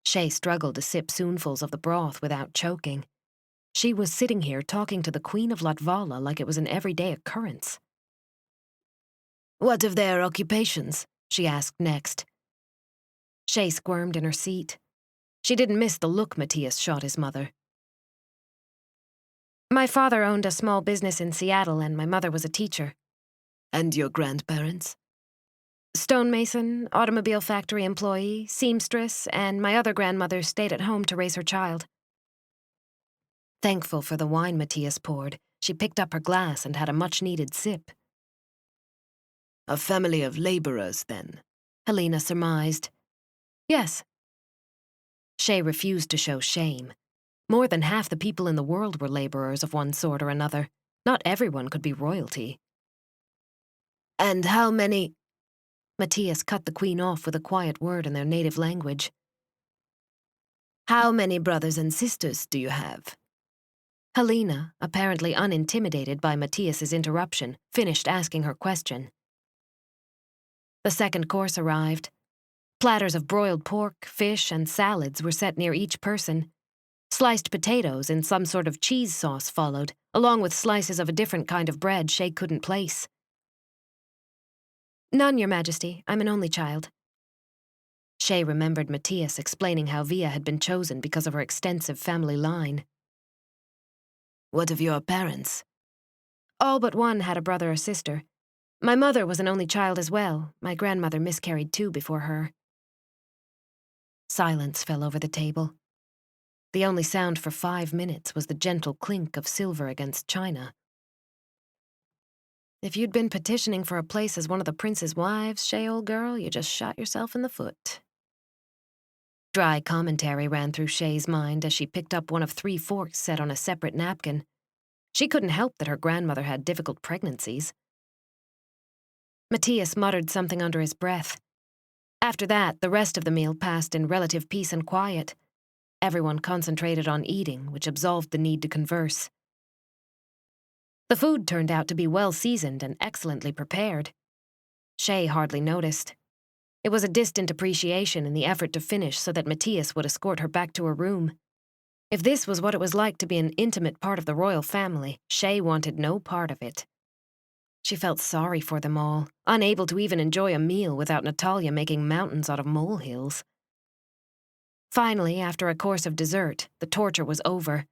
Chey struggled to sip spoonfuls of the broth without choking. She was sitting here talking to the Queen of Latvala like it was an everyday occurrence. What of their occupations? She asked next. Chey squirmed in her seat. She didn't miss the look Mattias shot his mother. My father owned a small business in Seattle and my mother was a teacher. And your grandparents? Stonemason, automobile factory employee, seamstress, and my other grandmother stayed at home to raise her child. Thankful for the wine Mattias poured, she picked up her glass and had a much-needed sip. A family of laborers, then? Helena surmised. Yes. Chey refused to show shame. More than half the people in the world were laborers of one sort or another. Not everyone could be royalty. And how many— Mattias cut the queen off with a quiet word in their native language. How many brothers and sisters do you have? Helena, apparently unintimidated by Mattias's interruption, finished asking her question. The second course arrived. Platters of broiled pork, fish, and salads were set near each person. Sliced potatoes in some sort of cheese sauce followed, along with slices of a different kind of bread Chey couldn't place. None, Your Majesty. I'm an only child. Chey remembered Mattias explaining how Via had been chosen because of her extensive family line. What of your parents? All but one had a brother or sister. My mother was an only child as well. My grandmother miscarried too before her. Silence fell over the table. The only sound for 5 minutes was the gentle clink of silver against china. If you'd been petitioning for a place as one of the prince's wives, Chey, old girl, you just shot yourself in the foot. Dry commentary ran through Chey's mind as she picked up one of 3 forks set on a separate napkin. She couldn't help that her grandmother had difficult pregnancies. Mattias muttered something under his breath. After that, the rest of the meal passed in relative peace and quiet. Everyone concentrated on eating, which absolved the need to converse. The food turned out to be well-seasoned and excellently prepared. Chey hardly noticed. It was a distant appreciation in the effort to finish so that Mattias would escort her back to her room. If this was what it was like to be an intimate part of the royal family, Chey wanted no part of it. She felt sorry for them all, unable to even enjoy a meal without Natalia making mountains out of molehills. Finally, after a course of dessert, the torture was over.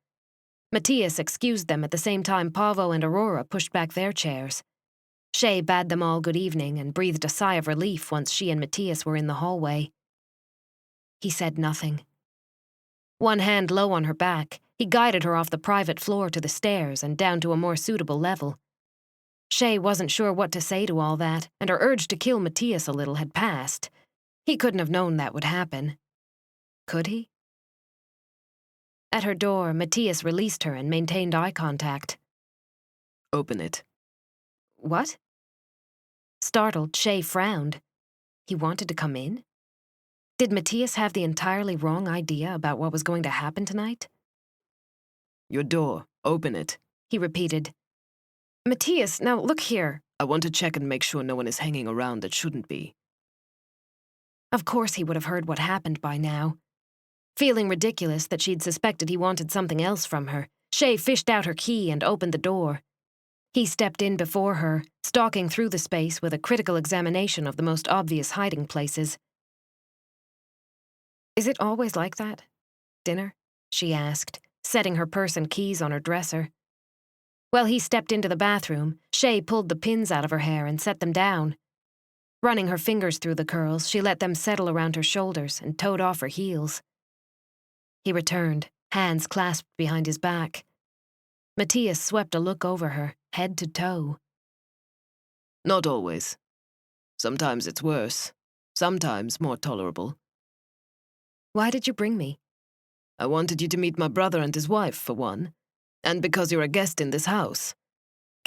Mattias excused them at the same time Pavo and Aurora pushed back their chairs. Chey bade them all good evening and breathed a sigh of relief once she and Mattias were in the hallway. He said nothing. One hand low on her back, he guided her off the private floor to the stairs and down to a more suitable level. Chey wasn't sure what to say to all that, and her urge to kill Mattias a little had passed. He couldn't have known that would happen. Could he? At her door, Mattias released her and maintained eye contact. Open it. What? Startled, Chey frowned. He wanted to come in? Did Mattias have the entirely wrong idea about what was going to happen tonight? Your door. Open it. He repeated. Mattias, now look here. I want to check and make sure no one is hanging around that shouldn't be. Of course he would have heard what happened by now. Feeling ridiculous that she'd suspected he wanted something else from her, Chey fished out her key and opened the door. He stepped in before her, stalking through the space with a critical examination of the most obvious hiding places. Is it always like that? Dinner? She asked, setting her purse and keys on her dresser. While he stepped into the bathroom, Chey pulled the pins out of her hair and set them down. Running her fingers through the curls, she let them settle around her shoulders and toed off her heels. He returned, hands clasped behind his back. Mattias swept a look over her, head to toe. Not always. Sometimes it's worse. Sometimes more tolerable. Why did you bring me? I wanted you to meet my brother and his wife, for one. And because you're a guest in this house.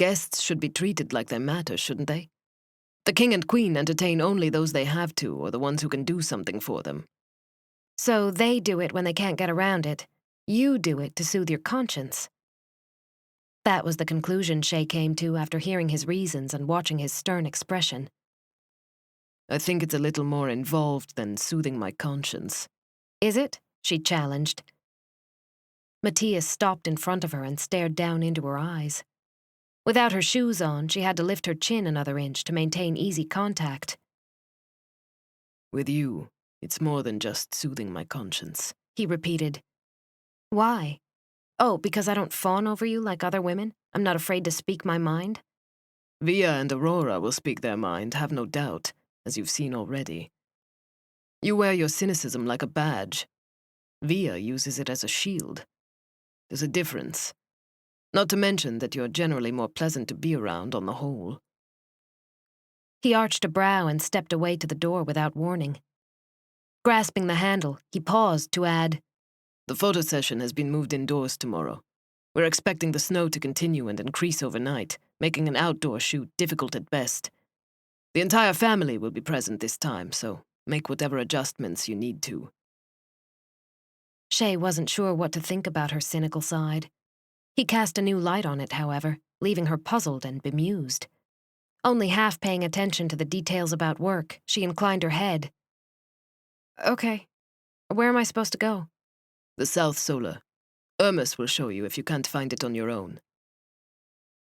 Guests should be treated like they matter, shouldn't they? The king and queen entertain only those they have to or the ones who can do something for them. So they do it when they can't get around it. You do it to soothe your conscience. That was the conclusion Chey came to after hearing his reasons and watching his stern expression. I think it's a little more involved than soothing my conscience. Is it? She challenged. Mattias stopped in front of her and stared down into her eyes. Without her shoes on, she had to lift her chin another inch to maintain easy contact. With you, It's more than just soothing my conscience. He repeated. Why? Oh, because I don't fawn over you like other women? I'm not afraid to speak my mind? Via and Aurora will speak their mind, have no doubt, as you've seen already. You wear your cynicism like a badge. Via uses it as a shield. There's a difference. Not to mention that you're generally more pleasant to be around on the whole. He arched a brow and stepped away to the door without warning. Grasping the handle, he paused to add, The photo session has been moved indoors tomorrow. We're expecting the snow to continue and increase overnight, making an outdoor shoot difficult at best. The entire family will be present this time, so make whatever adjustments you need to. Chey wasn't sure what to think about her cynical side. He cast a new light on it, however, leaving her puzzled and bemused. Only half paying attention to the details about work, she inclined her head. Okay. Where am I supposed to go? The South Solar. Irmis will show you if you can't find it on your own.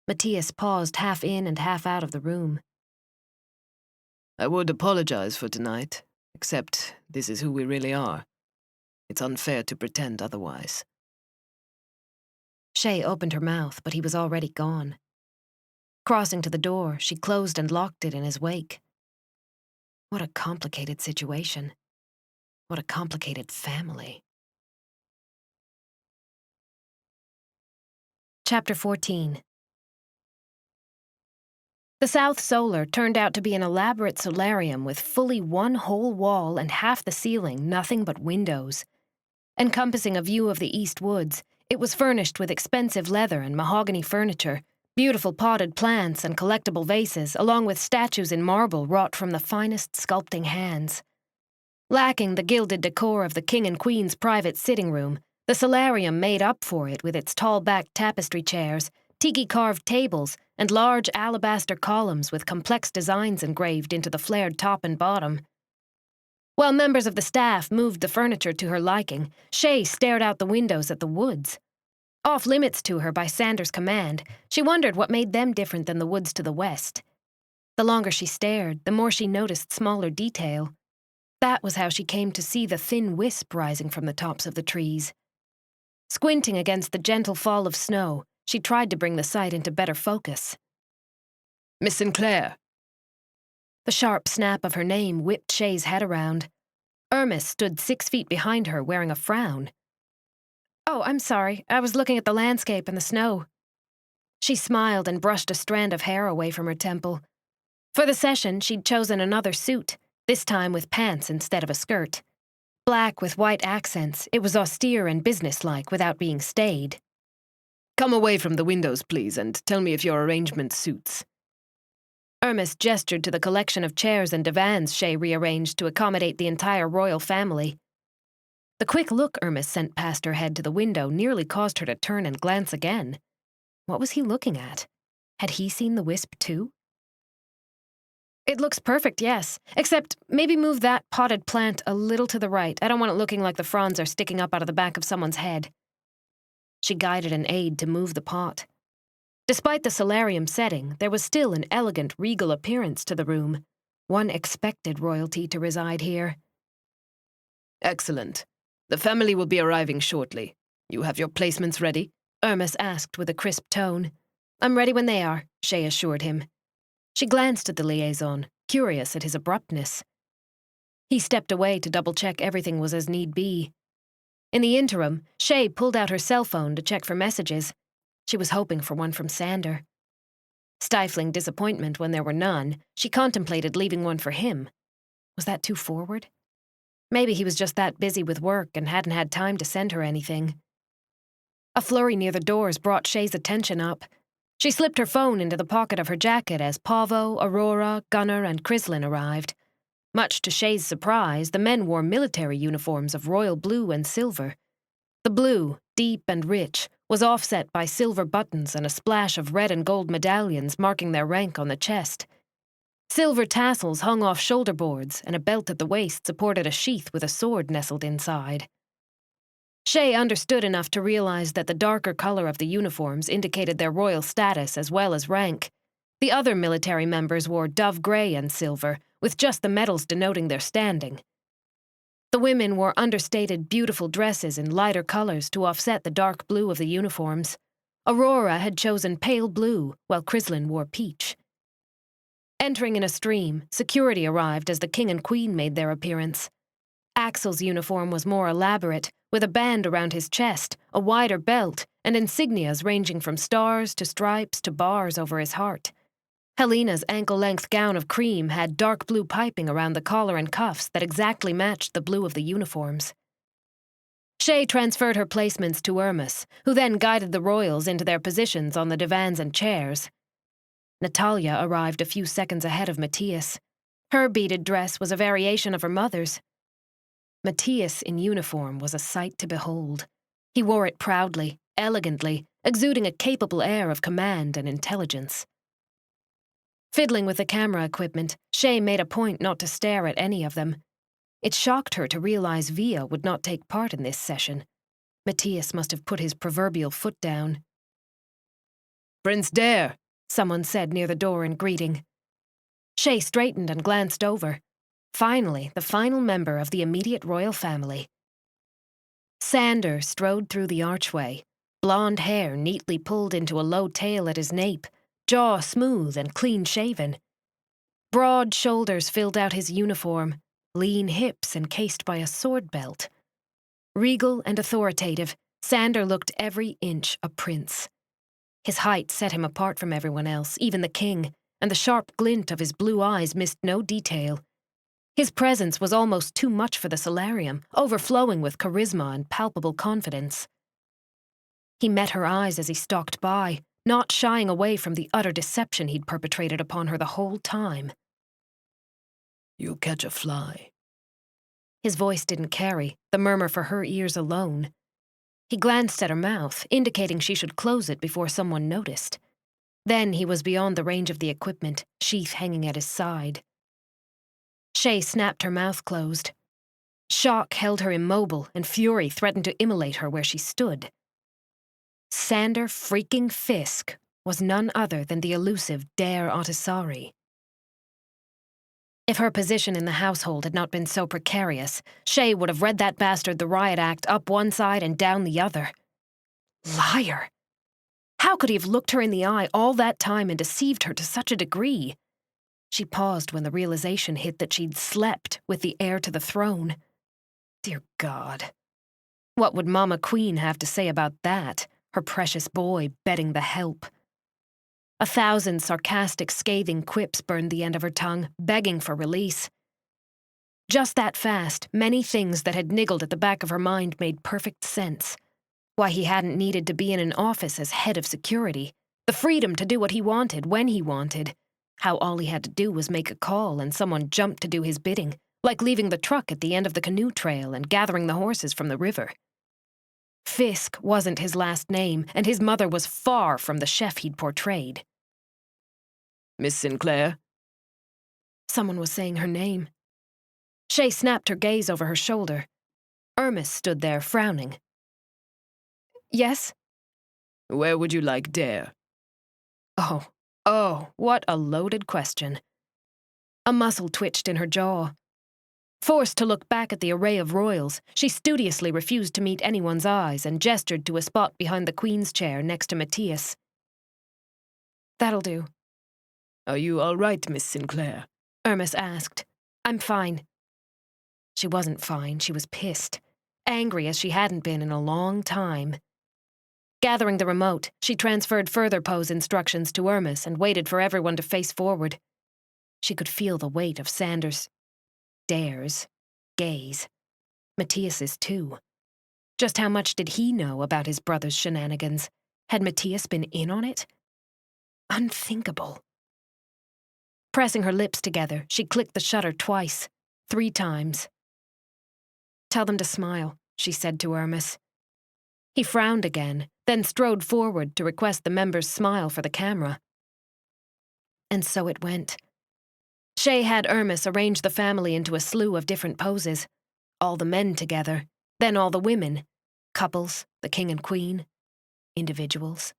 Mattias paused half in and half out of the room. I would apologize for tonight, except this is who we really are. It's unfair to pretend otherwise. Chey opened her mouth, but he was already gone. Crossing to the door, she closed and locked it in his wake. What a complicated situation. What a complicated family. Chapter 14. The South Solar turned out to be an elaborate solarium with fully one whole wall and half the ceiling nothing but windows. Encompassing a view of the East Woods, it was furnished with expensive leather and mahogany furniture, beautiful potted plants and collectible vases, along with statues in marble wrought from the finest sculpting hands. Lacking the gilded decor of the king and queen's private sitting room, the solarium made up for it with its tall-backed tapestry chairs, tiki-carved tables, and large alabaster columns with complex designs engraved into the flared top and bottom. While members of the staff moved the furniture to her liking, Chey stared out the windows at the woods. Off-limits to her by Sander's command, she wondered what made them different than the woods to the west. The longer she stared, the more she noticed smaller detail. That was how she came to see the thin wisp rising from the tops of the trees. Squinting against the gentle fall of snow, she tried to bring the sight into better focus. Miss Sinclair! The sharp snap of her name whipped Chey's head around. Irmis stood 6 feet behind her, wearing a frown. Oh, I'm sorry. I was looking at the landscape and the snow. She smiled and brushed a strand of hair away from her temple. For the session, she'd chosen another suit, this time with pants instead of a skirt. Black with white accents, it was austere and businesslike without being staid. Come away from the windows, please, and tell me if your arrangement suits. Irmis gestured to the collection of chairs and divans Chey rearranged to accommodate the entire royal family. The quick look Irmis sent past her head to the window nearly caused her to turn and glance again. What was he looking at? Had he seen the wisp too? It looks perfect, yes. Except maybe move that potted plant a little to the right. I don't want it looking like the fronds are sticking up out of the back of someone's head. She guided an aide to move the pot. Despite the solarium setting, there was still an elegant, regal appearance to the room. One expected royalty to reside here. Excellent. The family will be arriving shortly. You have your placements ready? Irmis asked with a crisp tone. I'm ready when they are, Chey assured him. She glanced at the liaison, curious at his abruptness. He stepped away to double-check everything was as need be. In the interim, Chey pulled out her cell phone to check for messages. She was hoping for one from Sander. Stifling disappointment when there were none, she contemplated leaving one for him. Was that too forward? Maybe he was just that busy with work and hadn't had time to send her anything. A flurry near the doors brought Chey's attention up. She slipped her phone into the pocket of her jacket as Pavo, Aurora, Gunnar, and Crislin arrived. Much to Chey's surprise, the men wore military uniforms of royal blue and silver. The blue, deep and rich, was offset by silver buttons and a splash of red and gold medallions marking their rank on the chest. Silver tassels hung off shoulder boards, and a belt at the waist supported a sheath with a sword nestled inside. Chey understood enough to realize that the darker color of the uniforms indicated their royal status as well as rank. The other military members wore dove gray and silver, with just the medals denoting their standing. The women wore understated, beautiful dresses in lighter colors to offset the dark blue of the uniforms. Aurora had chosen pale blue, while Chryslin wore peach. Entering in a stream, security arrived as the king and queen made their appearance. Axel's uniform was more elaborate, with a band around his chest, a wider belt, and insignias ranging from stars to stripes to bars over his heart. Helena's ankle-length gown of cream had dark blue piping around the collar and cuffs that exactly matched the blue of the uniforms. Chey transferred her placements to Irmis, who then guided the royals into their positions on the divans and chairs. Natalia arrived a few seconds ahead of Mattias. Her beaded dress was a variation of her mother's. Mattias in uniform was a sight to behold. He wore it proudly, elegantly, exuding a capable air of command and intelligence. Fiddling with the camera equipment, Chey made a point not to stare at any of them. It shocked her to realize Via would not take part in this session. Mattias must have put his proverbial foot down. Prince Dare, someone said near the door in greeting. Chey straightened and glanced over. Finally, the final member of the immediate royal family. Sander strode through the archway, blonde hair neatly pulled into a low tail at his nape, jaw smooth and clean-shaven. Broad shoulders filled out his uniform, lean hips encased by a sword belt. Regal and authoritative, Sander looked every inch a prince. His height set him apart from everyone else, even the king, and the sharp glint of his blue eyes missed no detail. His presence was almost too much for the solarium, overflowing with charisma and palpable confidence. He met her eyes as he stalked by, not shying away from the utter deception he'd perpetrated upon her the whole time. "You catch a fly." His voice didn't carry, the murmur for her ears alone. He glanced at her mouth, indicating she should close it before someone noticed. Then he was beyond the range of the equipment, sheath hanging at his side. Chey snapped her mouth closed. Shock held her immobile, and fury threatened to immolate her where she stood. Sander freaking Fisk was none other than the elusive Dare Autisari. If her position in the household had not been so precarious, Chey would have read that bastard the riot act up one side and down the other. Liar! How could he have looked her in the eye all that time and deceived her to such a degree? She paused when the realization hit that she'd slept with the heir to the throne. Dear God. What would Mama Queen have to say about that? Her precious boy betting the help. 1,000 sarcastic, scathing quips burned the end of her tongue, begging for release. Just that fast, many things that had niggled at the back of her mind made perfect sense. Why he hadn't needed to be in an office as head of security, the freedom to do what he wanted when he wanted, how all he had to do was make a call and someone jumped to do his bidding, like leaving the truck at the end of the canoe trail and gathering the horses from the river. Fisk wasn't his last name, and his mother was far from the chef he'd portrayed. "Miss Sinclair?" Someone was saying her name. Chey snapped her gaze over her shoulder. Irmis stood there, frowning. Yes? "Where would you like Dare?" Oh, what a loaded question. A muscle twitched in her jaw. Forced to look back at the array of royals, she studiously refused to meet anyone's eyes and gestured to a spot behind the Queen's chair next to Mattias. That'll do. "Are you all right, Miss Sinclair?" Irmis asked. I'm fine. She wasn't fine, she was pissed. Angry as she hadn't been in a long time. Gathering the remote, she transferred further pose instructions to Irmis and waited for everyone to face forward. She could feel the weight of Dare's gaze. Mattias's too. Just how much did he know about his brother's shenanigans? Had Mattias been in on it? Unthinkable. Pressing her lips together, she clicked the shutter twice, 3 times. Tell them to smile, she said to Irmis. He frowned again, then strode forward to request the members smile for the camera. And so it went. Chey had Irmis arrange the family into a slew of different poses. All the men together, then all the women. Couples, the king and queen. Individuals.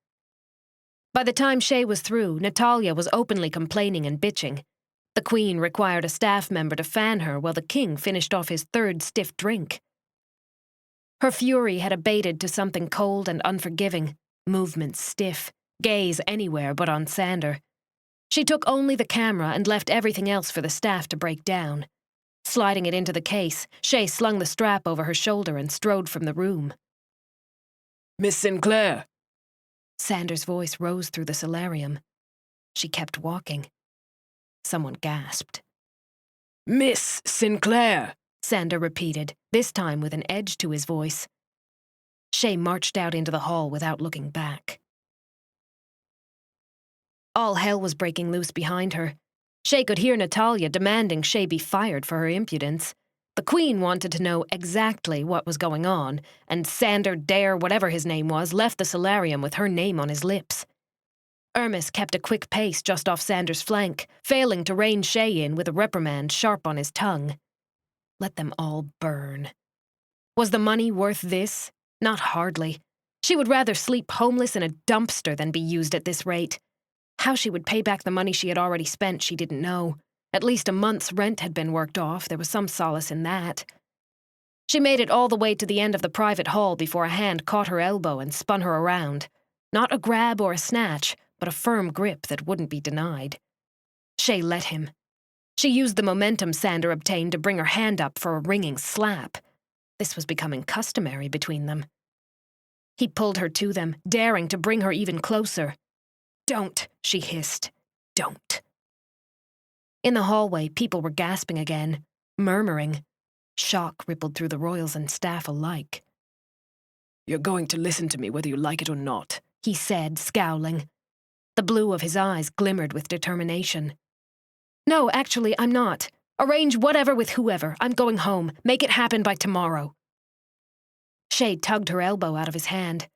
By the time Chey was through, Natalia was openly complaining and bitching. The Queen required a staff member to fan her while the King finished off his third stiff drink. Her fury had abated to something cold and unforgiving, movements stiff, gaze anywhere but on Sander. She took only the camera and left everything else for the staff to break down. Sliding it into the case, Chey slung the strap over her shoulder and strode from the room. Miss Sinclair! Sander's voice rose through the solarium. She kept walking. Someone gasped. Miss Sinclair! Sander repeated, this time with an edge to his voice. Chey marched out into the hall without looking back. All hell was breaking loose behind her. Chey could hear Natalia demanding Chey be fired for her impudence. The Queen wanted to know exactly what was going on, and Sander Dare, whatever his name was, left the solarium with her name on his lips. Ermis kept a quick pace just off Sander's flank, failing to rein Chey in with a reprimand sharp on his tongue. Let them all burn. Was the money worth this? Not hardly. She would rather sleep homeless in a dumpster than be used at this rate. How she would pay back the money she had already spent, she didn't know. At least a month's rent had been worked off. There was some solace in that. She made it all the way to the end of the private hall before a hand caught her elbow and spun her around. Not a grab or a snatch, but a firm grip that wouldn't be denied. Chey let him. She used the momentum Sander obtained to bring her hand up for a ringing slap. This was becoming customary between them. He pulled her to them, daring to bring her even closer. Don't, she hissed. Don't. In the hallway, people were gasping again, murmuring. Shock rippled through the royals and staff alike. You're going to listen to me whether you like it or not, he said, scowling. The blue of his eyes glimmered with determination. No, actually, I'm not. Arrange whatever with whoever. I'm going home. Make it happen by tomorrow. Chey tugged her elbow out of his hand.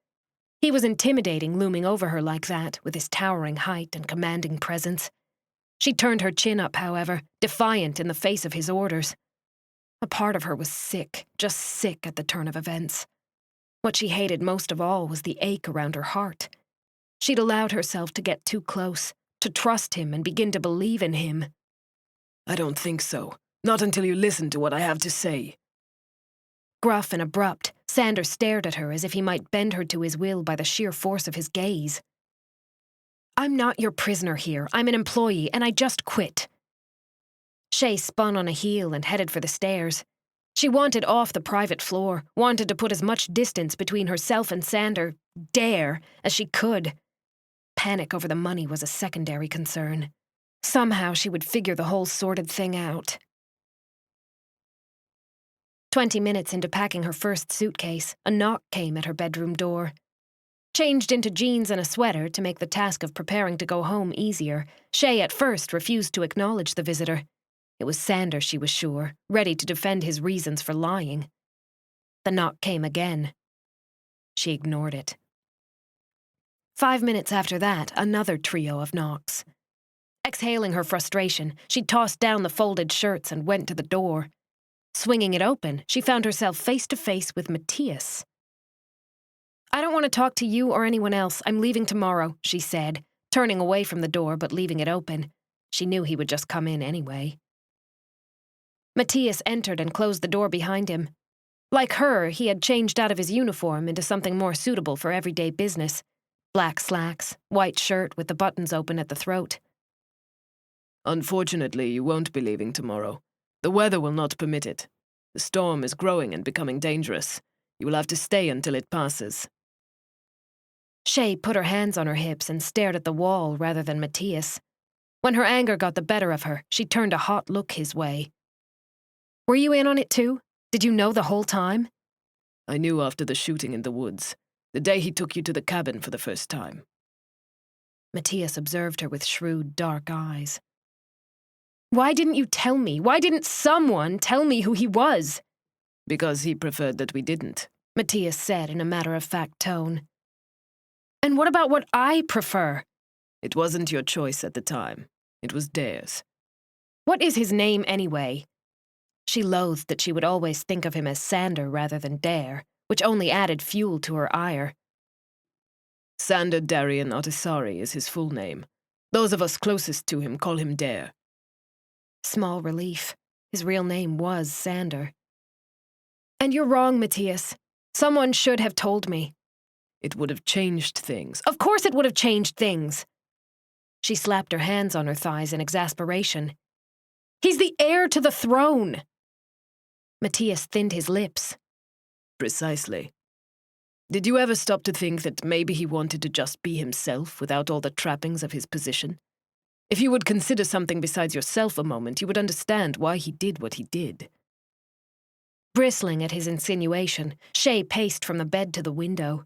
He was intimidating, looming over her like that, with his towering height and commanding presence. She turned her chin up, however, defiant in the face of his orders. A part of her was sick, just sick at the turn of events. What she hated most of all was the ache around her heart. She'd allowed herself to get too close, to trust him and begin to believe in him. I don't think so. Not until you listen to what I have to say. Gruff and abrupt, Sander stared at her as if he might bend her to his will by the sheer force of his gaze. I'm not your prisoner here. I'm an employee, and I just quit. Chey spun on a heel and headed for the stairs. She wanted off the private floor, wanted to put as much distance between herself and Sander, Dare, as she could. Panic over the money was a secondary concern. Somehow she would figure the whole sordid thing out. 20 minutes into packing her first suitcase, a knock came at her bedroom door. Changed into jeans and a sweater to make the task of preparing to go home easier, Chey at first refused to acknowledge the visitor. It was Sander, she was sure, ready to defend his reasons for lying. The knock came again. She ignored it. 5 minutes after that, another trio of knocks. Exhaling her frustration, she tossed down the folded shirts and went to the door. Swinging it open, she found herself face to face with Mattias. I don't want to talk to you or anyone else. I'm leaving tomorrow, she said, turning away from the door but leaving it open. She knew he would just come in anyway. Mattias entered and closed the door behind him. Like her, he had changed out of his uniform into something more suitable for everyday business. Black slacks, white shirt with the buttons open at the throat. Unfortunately, you won't be leaving tomorrow. The weather will not permit it. The storm is growing and becoming dangerous. You will have to stay until it passes. Chey put her hands on her hips and stared at the wall rather than Mattias. When her anger got the better of her, she turned a hot look his way. Were you in on it too? Did you know the whole time? I knew after the shooting in the woods, the day he took you to the cabin for the first time. Mattias observed her with shrewd, dark eyes. Why didn't you tell me? Why didn't someone tell me who he was? Because he preferred that we didn't, Mattias said in a matter-of-fact tone. And what about what I prefer? It wasn't your choice at the time. It was Dare's. What is his name anyway? She loathed that she would always think of him as Sander rather than Dare, which only added fuel to her ire. Sander Darian Otisari is his full name. Those of us closest to him call him Dare. Small relief. His real name was Sander. And you're wrong, Mattias. Someone should have told me. It would have changed things. Of course it would have changed things. She slapped her hands on her thighs in exasperation. He's the heir to the throne. Mattias thinned his lips. Precisely. Did you ever stop to think that maybe he wanted to just be himself without all the trappings of his position? If you would consider something besides yourself a moment, you would understand why he did what he did. Bristling at his insinuation, Chey paced from the bed to the window.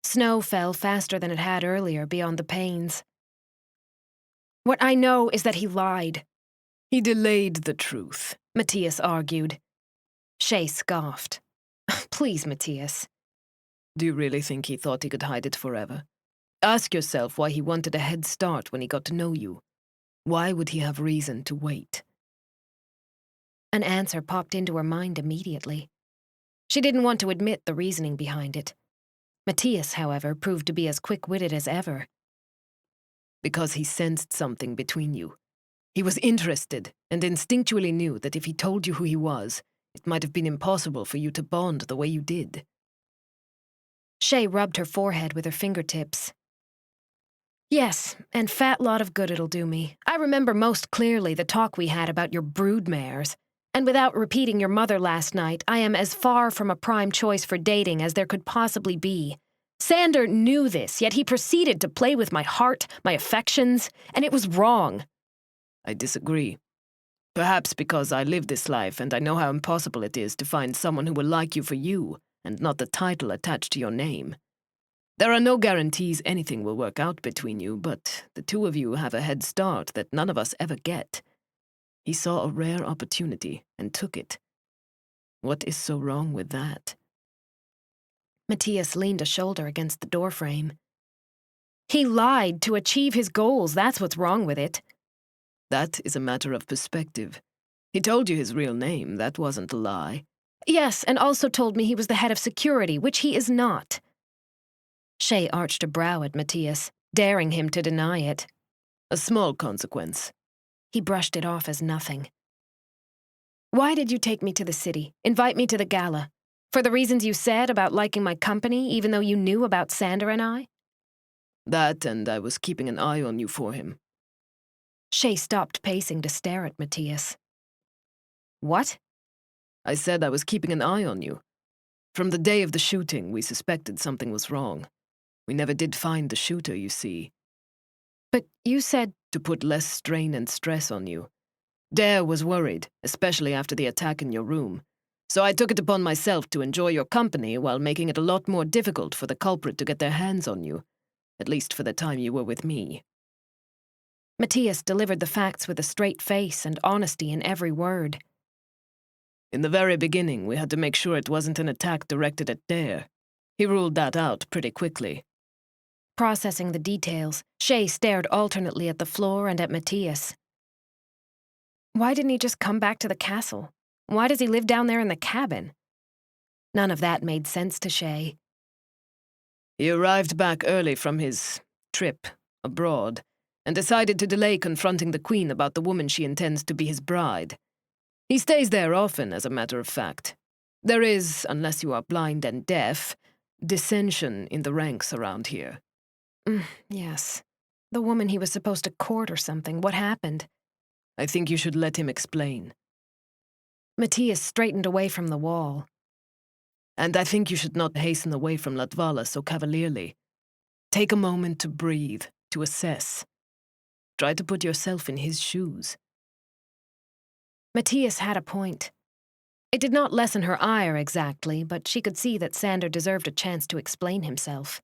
Snow fell faster than it had earlier beyond the panes. What I know is that he lied. He delayed the truth, Mattias argued. Chey scoffed. Please, Mattias. Do you really think he thought he could hide it forever? Ask yourself why he wanted a head start when he got to know you. Why would he have reason to wait? An answer popped into her mind immediately. She didn't want to admit the reasoning behind it. Mattias, however, proved to be as quick-witted as ever. Because he sensed something between you. He was interested and instinctually knew that if he told you who he was, it might have been impossible for you to bond the way you did. Chey rubbed her forehead with her fingertips. Yes, and fat lot of good it'll do me. I remember most clearly the talk we had about your broodmares. And without repeating your mother last night, I am as far from a prime choice for dating as there could possibly be. Sander knew this, yet he proceeded to play with my heart, my affections, and it was wrong. I disagree. Perhaps because I live this life and I know how impossible it is to find someone who will like you for you and not the title attached to your name. There are no guarantees anything will work out between you, but the two of you have a head start that none of us ever get. He saw a rare opportunity and took it. What is so wrong with that? Mattias leaned a shoulder against the doorframe. He lied to achieve his goals, that's what's wrong with it. That is a matter of perspective. He told you his real name, that wasn't a lie. Yes, and also told me he was the head of security, which he is not. Chey arched a brow at Mattias, daring him to deny it. A small consequence. He brushed it off as nothing. Why did you take me to the city, invite me to the gala? For the reasons you said about liking my company, even though you knew about Sander and I? That, and I was keeping an eye on you for him. Chey stopped pacing to stare at Mattias. What? I said I was keeping an eye on you. From the day of the shooting, we suspected something was wrong. We never did find the shooter, you see. But you said... To put less strain and stress on you. Dare was worried, especially after the attack in your room. So I took it upon myself to enjoy your company while making it a lot more difficult for the culprit to get their hands on you. At least for the time you were with me. Mattias delivered the facts with a straight face and honesty in every word. In the very beginning, we had to make sure it wasn't an attack directed at Dare. He ruled that out pretty quickly. Processing the details, Chey stared alternately at the floor and at Mattias. Why didn't he just come back to the castle? Why does he live down there in the cabin? None of that made sense to Chey. He arrived back early from his trip abroad and decided to delay confronting the Queen about the woman she intends to be his bride. He stays there often, as a matter of fact. There is, unless you are blind and deaf, dissension in the ranks around here. Yes. The woman he was supposed to court or something. What happened? I think you should let him explain. Mattias straightened away from the wall. And I think you should not hasten away from Latvala so cavalierly. Take a moment to breathe, to assess. Try to put yourself in his shoes. Mattias had a point. It did not lessen her ire exactly, but she could see that Sander deserved a chance to explain himself.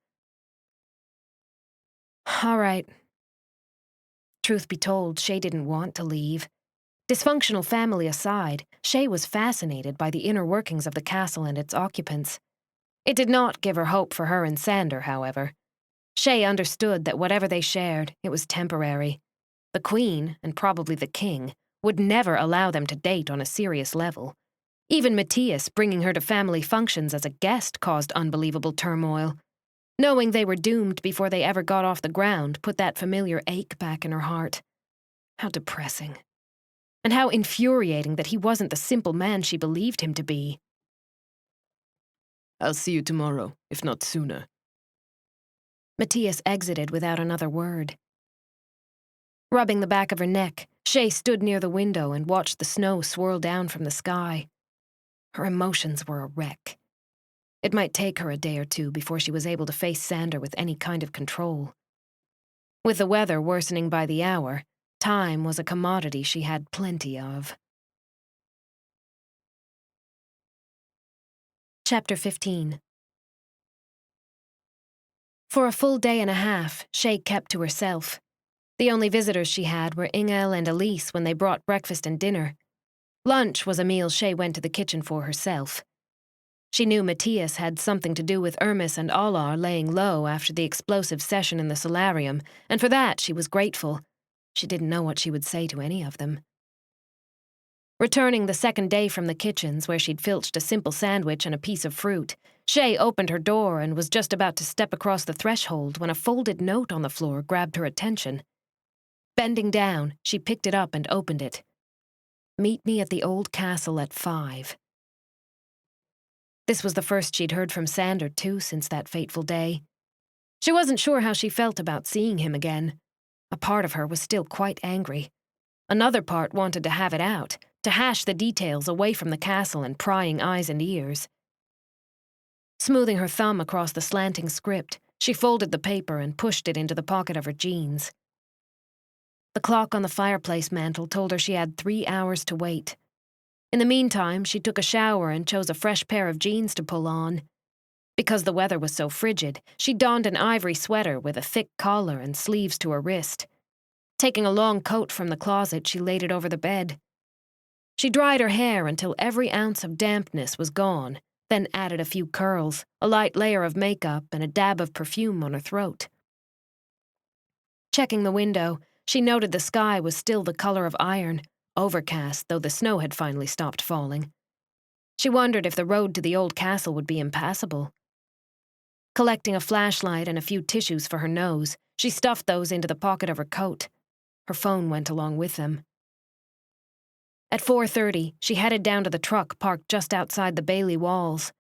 All right. Truth be told, Chey didn't want to leave. Dysfunctional family aside, Chey was fascinated by the inner workings of the castle and its occupants. It did not give her hope for her and Sander, however. Chey understood that whatever they shared, it was temporary. The Queen, and probably the King, would never allow them to date on a serious level. Even Mattias bringing her to family functions as a guest caused unbelievable turmoil. Knowing they were doomed before they ever got off the ground put that familiar ache back in her heart. How depressing. And how infuriating that he wasn't the simple man she believed him to be. I'll see you tomorrow, if not sooner. Mattias exited without another word. Rubbing the back of her neck, Chey stood near the window and watched the snow swirl down from the sky. Her emotions were a wreck. It might take her a day or two before she was able to face Sander with any kind of control. With the weather worsening by the hour, time was a commodity she had plenty of. Chapter 15. For a full day and a half, Chey kept to herself. The only visitors she had were Ingel and Elise when they brought breakfast and dinner. Lunch was a meal Chey went to the kitchen for herself. She knew Mattias had something to do with Irmis and Alar laying low after the explosive session in the solarium, and for that she was grateful. She didn't know what she would say to any of them. Returning the second day from the kitchens, where she'd filched a simple sandwich and a piece of fruit, Chey opened her door and was just about to step across the threshold when a folded note on the floor grabbed her attention. Bending down, she picked it up and opened it. "Meet me at the old castle at 5. This was the first she'd heard from Sander, too, since that fateful day. She wasn't sure how she felt about seeing him again. A part of her was still quite angry. Another part wanted to have it out, to hash the details away from the castle and prying eyes and ears. Smoothing her thumb across the slanting script, she folded the paper and pushed it into the pocket of her jeans. The clock on the fireplace mantel told her she had 3 hours to wait. In the meantime, she took a shower and chose a fresh pair of jeans to pull on. Because the weather was so frigid, she donned an ivory sweater with a thick collar and sleeves to her wrist. Taking a long coat from the closet, she laid it over the bed. She dried her hair until every ounce of dampness was gone, then added a few curls, a light layer of makeup, and a dab of perfume on her throat. Checking the window, she noted the sky was still the color of iron, overcast though the snow had finally stopped falling. She wondered if the road to the old castle would be impassable. Collecting a flashlight and a few tissues for her nose, she stuffed those into the pocket of her coat. Her phone went along with them. At 4:30, she headed down to the truck parked just outside the Bailey walls.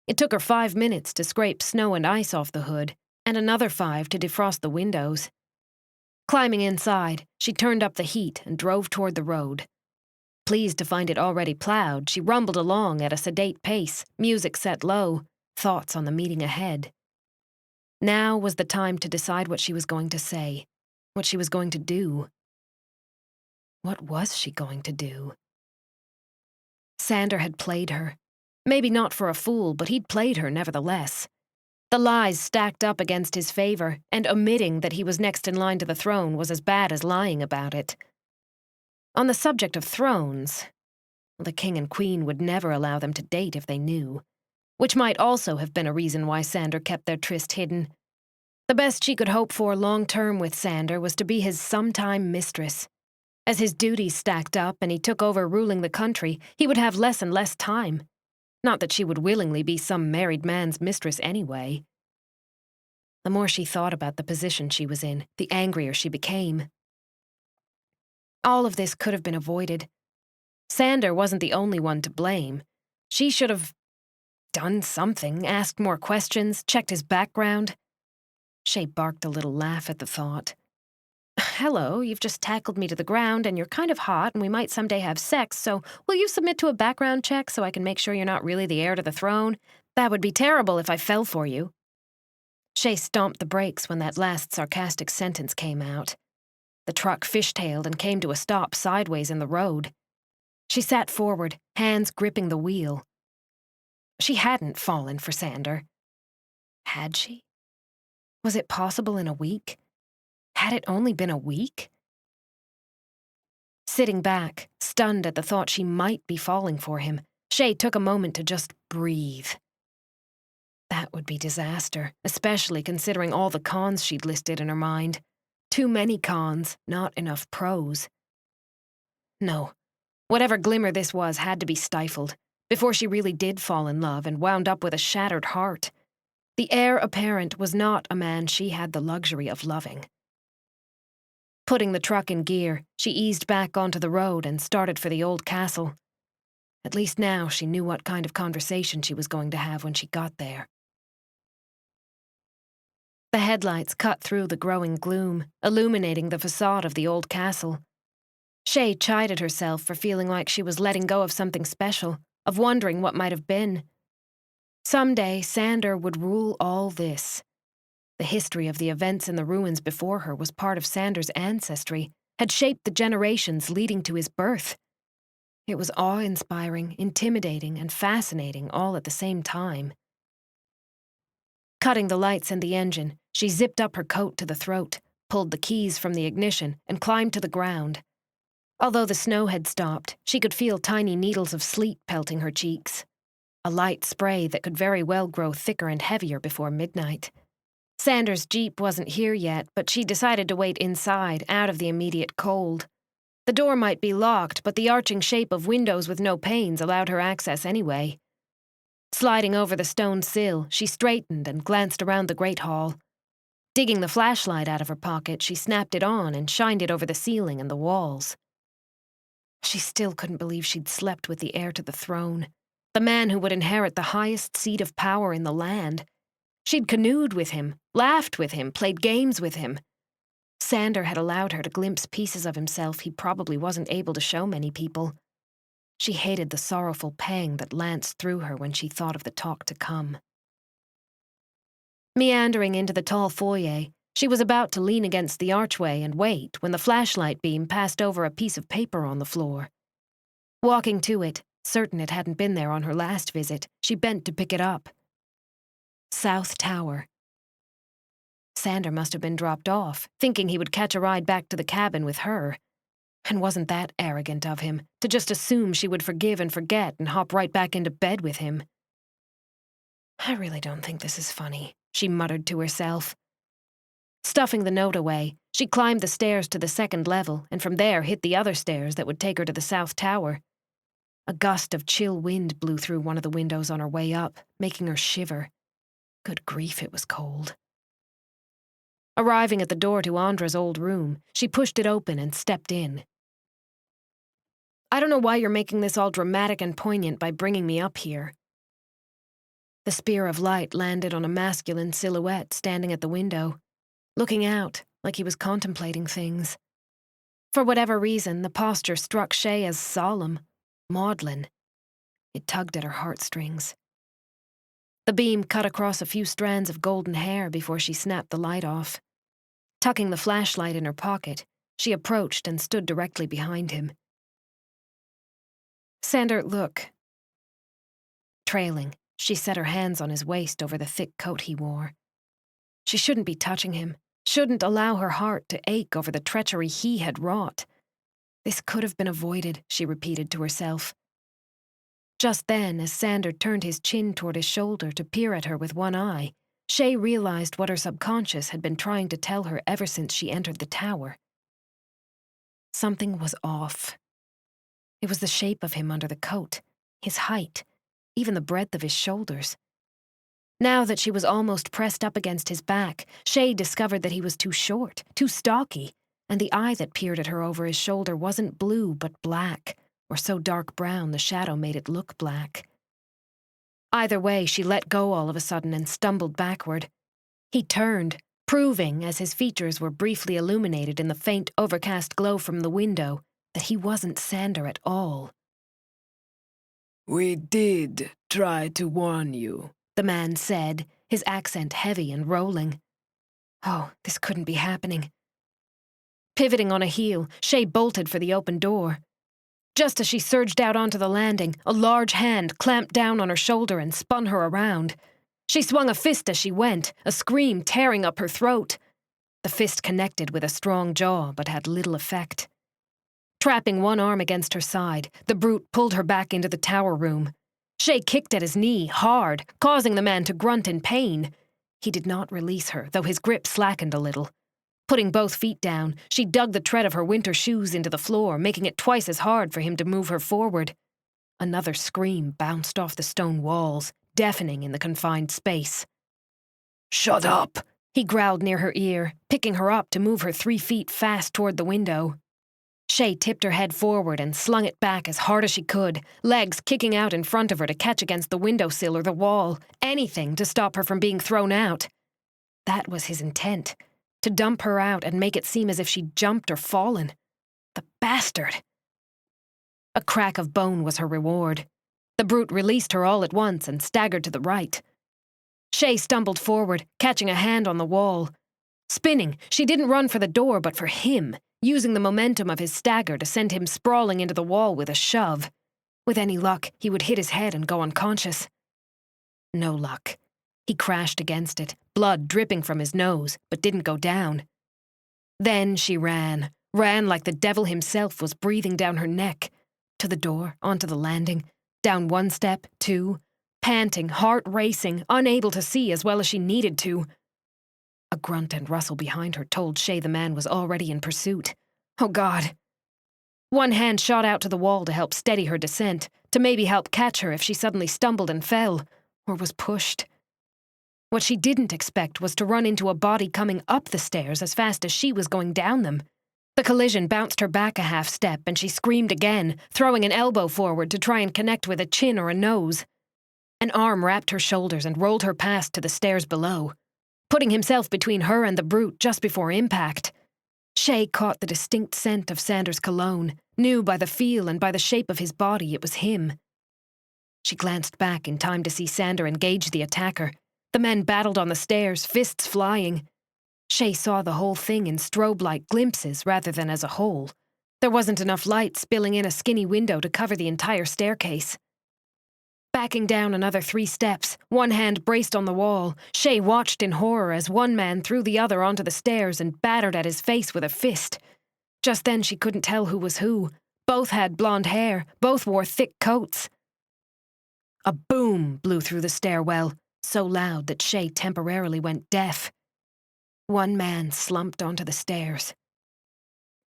It took her 5 minutes to scrape snow and ice off the hood, and another 5 to defrost the windows. Climbing inside, she turned up the heat and drove toward the road. Pleased to find it already plowed, she rumbled along at a sedate pace, music set low, thoughts on the meeting ahead. Now was the time to decide what she was going to say, what she was going to do. What was she going to do? Sander had played her. Maybe not for a fool, but he'd played her nevertheless. The lies stacked up against his favor, and omitting that he was next in line to the throne was as bad as lying about it. On the subject of thrones, the king and queen would never allow them to date if they knew, which might also have been a reason why Sander kept their tryst hidden. The best she could hope for long-term with Sander was to be his sometime mistress. As his duties stacked up and he took over ruling the country, he would have less and less time. Not that she would willingly be some married man's mistress anyway. The more she thought about the position she was in, the angrier she became. All of this could have been avoided. Sander wasn't the only one to blame. She should have done something, asked more questions, checked his background. Chey barked a little laugh at the thought. "Hello, you've just tackled me to the ground and you're kind of hot and we might someday have sex, so will you submit to a background check so I can make sure you're not really the heir to the throne? That would be terrible if I fell for you." Chey stomped the brakes when that last sarcastic sentence came out. The truck fishtailed and came to a stop sideways in the road. She sat forward, hands gripping the wheel. She hadn't fallen for Sander. Had she? Was it possible in a week? Had it only been a week? Sitting back, stunned at the thought she might be falling for him, Chey took a moment to just breathe. That would be disaster, especially considering all the cons she'd listed in her mind. Too many cons, not enough pros. No, whatever glimmer this was had to be stifled, before she really did fall in love and wound up with a shattered heart. The heir apparent was not a man she had the luxury of loving. Putting the truck in gear, she eased back onto the road and started for the old castle. At least now she knew what kind of conversation she was going to have when she got there. The headlights cut through the growing gloom, illuminating the facade of the old castle. Chey chided herself for feeling like she was letting go of something special, of wondering what might have been. Someday, Sander would rule all this. The history of the events in the ruins before her was part of Sander's ancestry, had shaped the generations leading to his birth. It was awe-inspiring, intimidating, and fascinating all at the same time. Cutting the lights and the engine, she zipped up her coat to the throat, pulled the keys from the ignition, and climbed to the ground. Although the snow had stopped, she could feel tiny needles of sleet pelting her cheeks. A light spray that could very well grow thicker and heavier before midnight. Sander's Jeep wasn't here yet, but she decided to wait inside, out of the immediate cold. The door might be locked, but the arching shape of windows with no panes allowed her access anyway. Sliding over the stone sill, she straightened and glanced around the great hall. Digging the flashlight out of her pocket, she snapped it on and shined it over the ceiling and the walls. She still couldn't believe she'd slept with the heir to the throne, the man who would inherit the highest seat of power in the land. She'd canoed with him, laughed with him, played games with him. Sander had allowed her to glimpse pieces of himself he probably wasn't able to show many people. She hated the sorrowful pang that lanced through her when she thought of the talk to come. Meandering into the tall foyer, she was about to lean against the archway and wait when the flashlight beam passed over a piece of paper on the floor. Walking to it, certain it hadn't been there on her last visit, she bent to pick it up. South Tower. Sander must have been dropped off, thinking he would catch a ride back to the cabin with her. And wasn't that arrogant of him, to just assume she would forgive and forget and hop right back into bed with him? I really don't think this is funny, she muttered to herself. Stuffing the note away, she climbed the stairs to the second level and from there hit the other stairs that would take her to the South Tower. A gust of chill wind blew through one of the windows on her way up, making her shiver. Good grief, it was cold. Arriving at the door to Andra's old room, she pushed it open and stepped in. I don't know why you're making this all dramatic and poignant by bringing me up here. The spear of light landed on a masculine silhouette standing at the window, looking out like he was contemplating things. For whatever reason, the posture struck Chey as solemn, maudlin. It tugged at her heartstrings. The beam cut across a few strands of golden hair before she snapped the light off. Tucking the flashlight in her pocket, she approached and stood directly behind him. Sander, look. Trailing, she set her hands on his waist over the thick coat he wore. She shouldn't be touching him, shouldn't allow her heart to ache over the treachery he had wrought. This could have been avoided, she repeated to herself. Just then, as Sander turned his chin toward his shoulder to peer at her with one eye, Chey realized what her subconscious had been trying to tell her ever since she entered the tower. Something was off. It was the shape of him under the coat, his height, even the breadth of his shoulders. Now that she was almost pressed up against his back, Chey discovered that he was too short, too stocky, and the eye that peered at her over his shoulder wasn't blue but black, or so dark brown the shadow made it look black. Either way, she let go all of a sudden and stumbled backward. He turned, proving, as his features were briefly illuminated in the faint overcast glow from the window, that he wasn't Sander at all. We did try to warn you, the man said, his accent heavy and rolling. Oh, this couldn't be happening. Pivoting on a heel, Chey bolted for the open door. Just as she surged out onto the landing, a large hand clamped down on her shoulder and spun her around. She swung a fist as she went, a scream tearing up her throat. The fist connected with a strong jaw, but had little effect. Trapping one arm against her side, the brute pulled her back into the tower room. Chey kicked at his knee, hard, causing the man to grunt in pain. He did not release her, though his grip slackened a little. Putting both feet down, she dug the tread of her winter shoes into the floor, making it twice as hard for him to move her forward. Another scream bounced off the stone walls, deafening in the confined space. Shut up, He growled near her ear, picking her up to move her 3 feet fast toward the window. Chey tipped her head forward and slung it back as hard as she could, legs kicking out in front of her to catch against the windowsill or the wall, anything to stop her from being thrown out. That was his intent, to dump her out and make it seem as if she'd jumped or fallen. The bastard! A crack of bone was her reward. The brute released her all at once and staggered to the right. Chey stumbled forward, catching a hand on the wall. Spinning, she didn't run for the door but for him, using the momentum of his stagger to send him sprawling into the wall with a shove. With any luck, he would hit his head and go unconscious. No luck. He crashed against it, blood dripping from his nose, but didn't go down. Then she ran like the devil himself was breathing down her neck, to the door, onto the landing, down 1 step, 2, panting, heart racing, unable to see as well as she needed to. A grunt and rustle behind her told Chey the man was already in pursuit. Oh, God. One hand shot out to the wall to help steady her descent, to maybe help catch her if she suddenly stumbled and fell, or was pushed. What she didn't expect was to run into a body coming up the stairs as fast as she was going down them. The collision bounced her back a half step and she screamed again, throwing an elbow forward to try and connect with a chin or a nose. An arm wrapped her shoulders and rolled her past to the stairs below, putting himself between her and the brute just before impact. Chey caught the distinct scent of Sander's cologne, knew by the feel and by the shape of his body it was him. She glanced back in time to see Sander engage the attacker. The men battled on the stairs, fists flying. Chey saw the whole thing in strobe-like glimpses rather than as a whole. There wasn't enough light spilling in a skinny window to cover the entire staircase. Backing down another 3 steps, one hand braced on the wall, Chey watched in horror as one man threw the other onto the stairs and battered at his face with a fist. Just then she couldn't tell who was who. Both had blonde hair, both wore thick coats. A boom blew through the stairwell, so loud that Chey temporarily went deaf. One man slumped onto the stairs.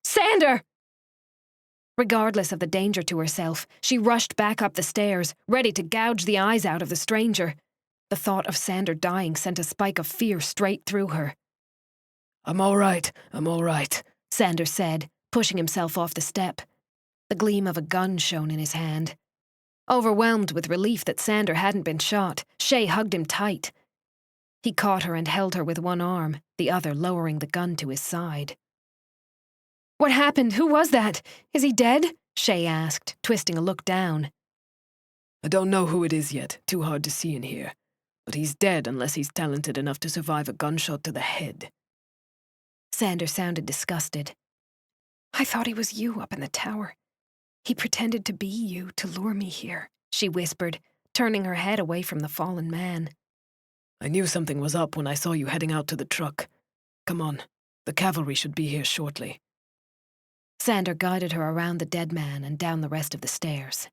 Sander! Regardless of the danger to herself, she rushed back up the stairs, ready to gouge the eyes out of the stranger. The thought of Sander dying sent a spike of fear straight through her. I'm all right, Sander said, pushing himself off the step. The gleam of a gun shone in his hand. Overwhelmed with relief that Sander hadn't been shot, Chey hugged him tight. He caught her and held her with one arm, the other lowering the gun to his side. What happened? Who was that? Is he dead? Chey asked, twisting a look down. I don't know who it is yet, too hard to see in here. But he's dead unless he's talented enough to survive a gunshot to the head. Sander sounded disgusted. I thought he was you up in the tower. He pretended to be you to lure me here, she whispered, turning her head away from the fallen man. I knew something was up when I saw you heading out to the truck. Come on, the cavalry should be here shortly. Sander guided her around the dead man and down the rest of the stairs.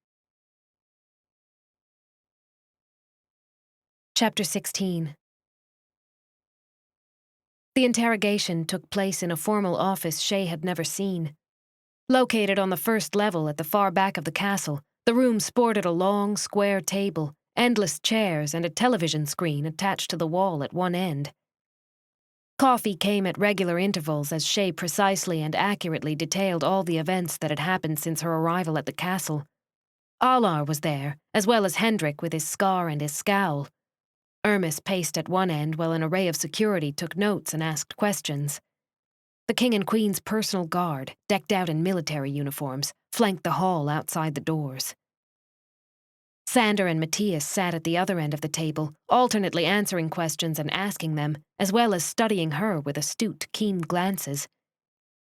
Chapter 16. The interrogation took place in a formal office Chey had never seen. Located on the first level at the far back of the castle, the room sported a long, square table, endless chairs, and a television screen attached to the wall at one end. Coffee came at regular intervals as Chey precisely and accurately detailed all the events that had happened since her arrival at the castle. Alar was there, as well as Hendrik with his scar and his scowl. Ermis paced at one end while an array of security took notes and asked questions. The King and Queen's personal guard, decked out in military uniforms, flanked the hall outside the doors. Sander and Mattias sat at the other end of the table, alternately answering questions and asking them, as well as studying her with astute, keen glances.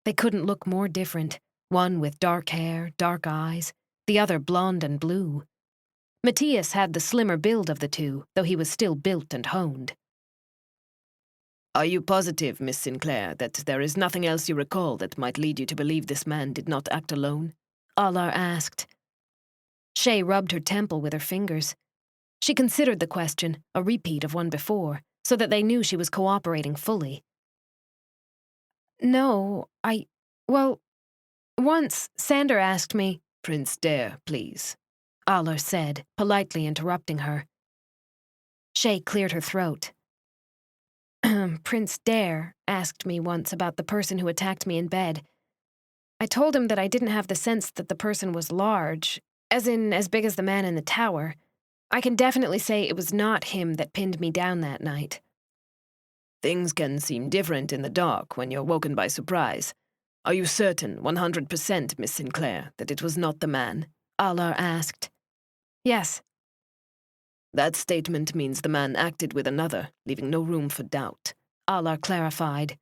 They couldn't look more different, one with dark hair, dark eyes, the other blonde and blue. Mattias had the slimmer build of the two, though he was still built and honed. Are you positive, Miss Sinclair, that there is nothing else you recall that might lead you to believe this man did not act alone? Alar asked. Chey rubbed her temple with her fingers. She considered the question, a repeat of one before, so that they knew she was cooperating fully. No, well, once Sander asked me— Prince Dare, please, Alar said, politely interrupting her. Chey cleared her throat. Prince Dare asked me once about the person who attacked me in bed. I told him that I didn't have the sense that the person was large, as in as big as the man in the tower. I can definitely say it was not him that pinned me down that night. Things can seem different in the dark when you're woken by surprise. Are you certain, 100%, Miss Sinclair, that it was not the man? Alar asked. Yes. That statement means the man acted with another, leaving no room for doubt. Alar clarified.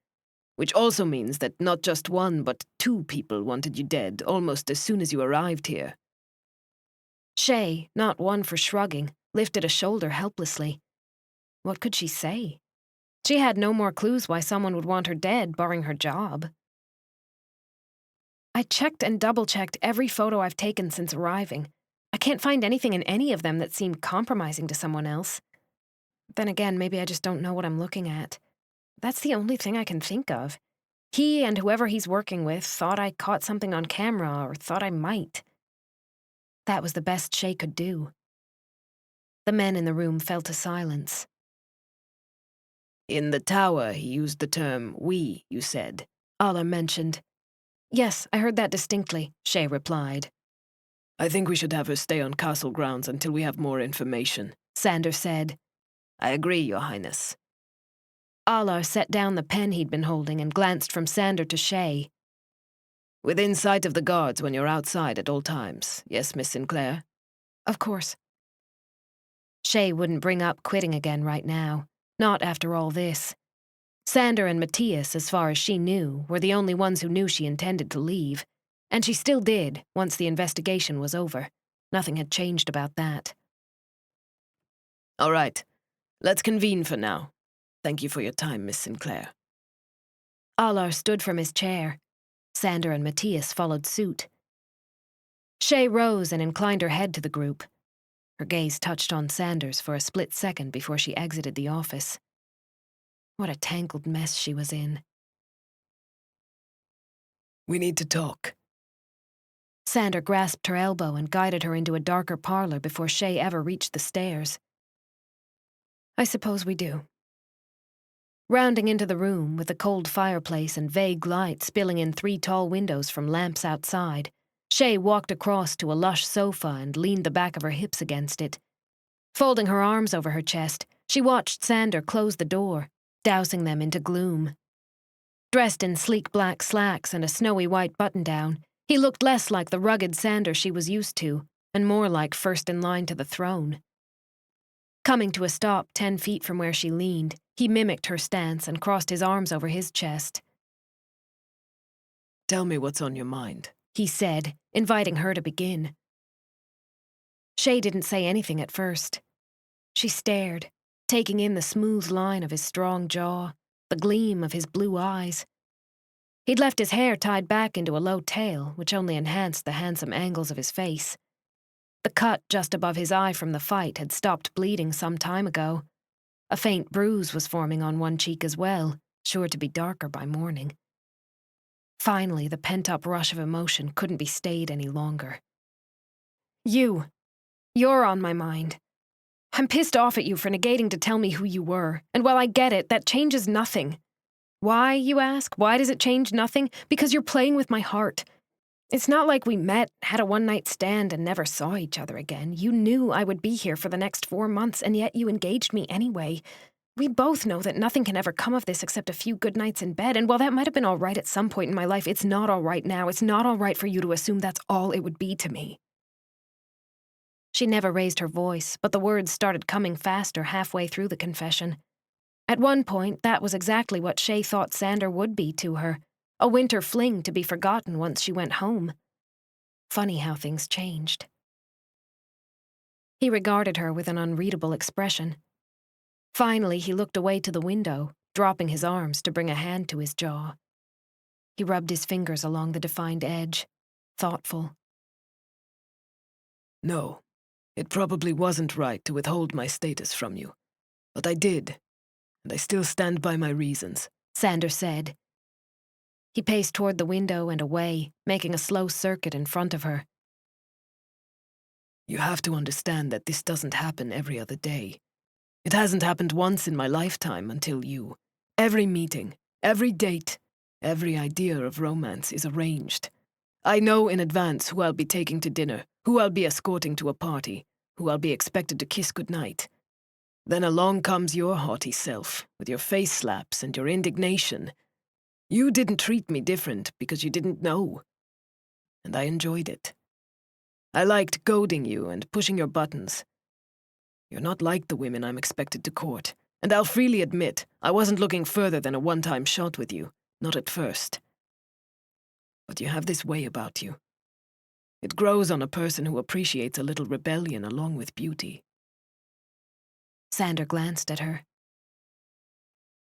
Which also means that not just one, but 2 people wanted you dead almost as soon as you arrived here. Chey, not one for shrugging, lifted a shoulder helplessly. What could she say? She had no more clues why someone would want her dead, barring her job. I checked and double-checked every photo I've taken since arriving. I can't find anything in any of them that seemed compromising to someone else. Then again, maybe I just don't know what I'm looking at. That's the only thing I can think of. He and whoever he's working with thought I caught something on camera or thought I might. That was the best Chey could do. The men in the room fell to silence. In the tower, he used the term we, you said. Alar mentioned. Yes, I heard that distinctly, Chey replied. I think we should have her stay on castle grounds until we have more information, Sander said. I agree, Your Highness. Alar set down the pen he'd been holding and glanced from Sander to Chey. Within sight of the guards when you're outside at all times, yes, Miss Sinclair? Of course. Chey wouldn't bring up quitting again right now, not after all this. Sander and Mattias, as far as she knew, were the only ones who knew she intended to leave, and she still did once the investigation was over. Nothing had changed about that. All right, let's convene for now. Thank you for your time, Miss Sinclair. Alar stood from his chair. Sander and Mattias followed suit. Chey rose and inclined her head to the group. Her gaze touched on Sander's for a split second before she exited the office. What a tangled mess she was in. We need to talk. Sander grasped her elbow and guided her into a darker parlor before Chey ever reached the stairs. I suppose we do. Rounding into the room, with a cold fireplace and vague light spilling in 3 tall windows from lamps outside, Chey walked across to a lush sofa and leaned the back of her hips against it. Folding her arms over her chest, she watched Sander close the door, dousing them into gloom. Dressed in sleek black slacks and a snowy white button-down, he looked less like the rugged Sander she was used to, and more like first in line to the throne. Coming to a stop 10 feet from where she leaned, he mimicked her stance and crossed his arms over his chest. Tell me what's on your mind, he said, inviting her to begin. Chey didn't say anything at first. She stared, taking in the smooth line of his strong jaw, the gleam of his blue eyes. He'd left his hair tied back into a low tail, which only enhanced the handsome angles of his face. The cut just above his eye from the fight had stopped bleeding some time ago. A faint bruise was forming on one cheek as well, sure to be darker by morning. Finally, the pent-up rush of emotion couldn't be stayed any longer. You're on my mind. I'm pissed off at you for negating to tell me who you were, and while I get it, that changes nothing. Why, you ask? Why does it change nothing? Because you're playing with my heart. It's not like we met, had a one-night stand, and never saw each other again. You knew I would be here for the next 4 months, and yet you engaged me anyway. We both know that nothing can ever come of this except a few good nights in bed, and while that might have been all right at some point in my life, it's not all right now. It's not all right for you to assume that's all it would be to me. She never raised her voice, but the words started coming faster halfway through the confession. At one point, that was exactly what Chey thought Sander would be to her, a winter fling to be forgotten once she went home. Funny how things changed. He regarded her with an unreadable expression. Finally, he looked away to the window, dropping his arms to bring a hand to his jaw. He rubbed his fingers along the defined edge, thoughtful. No, it probably wasn't right to withhold my status from you. But I did, and I still stand by my reasons, Sander said. He paced toward the window and away, making a slow circuit in front of her. You have to understand that this doesn't happen every other day. It hasn't happened once in my lifetime until you. Every meeting, every date, every idea of romance is arranged. I know in advance who I'll be taking to dinner, who I'll be escorting to a party, who I'll be expected to kiss goodnight. Then along comes your haughty self, with your face slaps and your indignation. You didn't treat me different because you didn't know. And I enjoyed it. I liked goading you and pushing your buttons. You're not like the women I'm expected to court, and I'll freely admit I wasn't looking further than a one-time shot with you, not at first. But you have this way about you. It grows on a person who appreciates a little rebellion along with beauty. Sander glanced at her.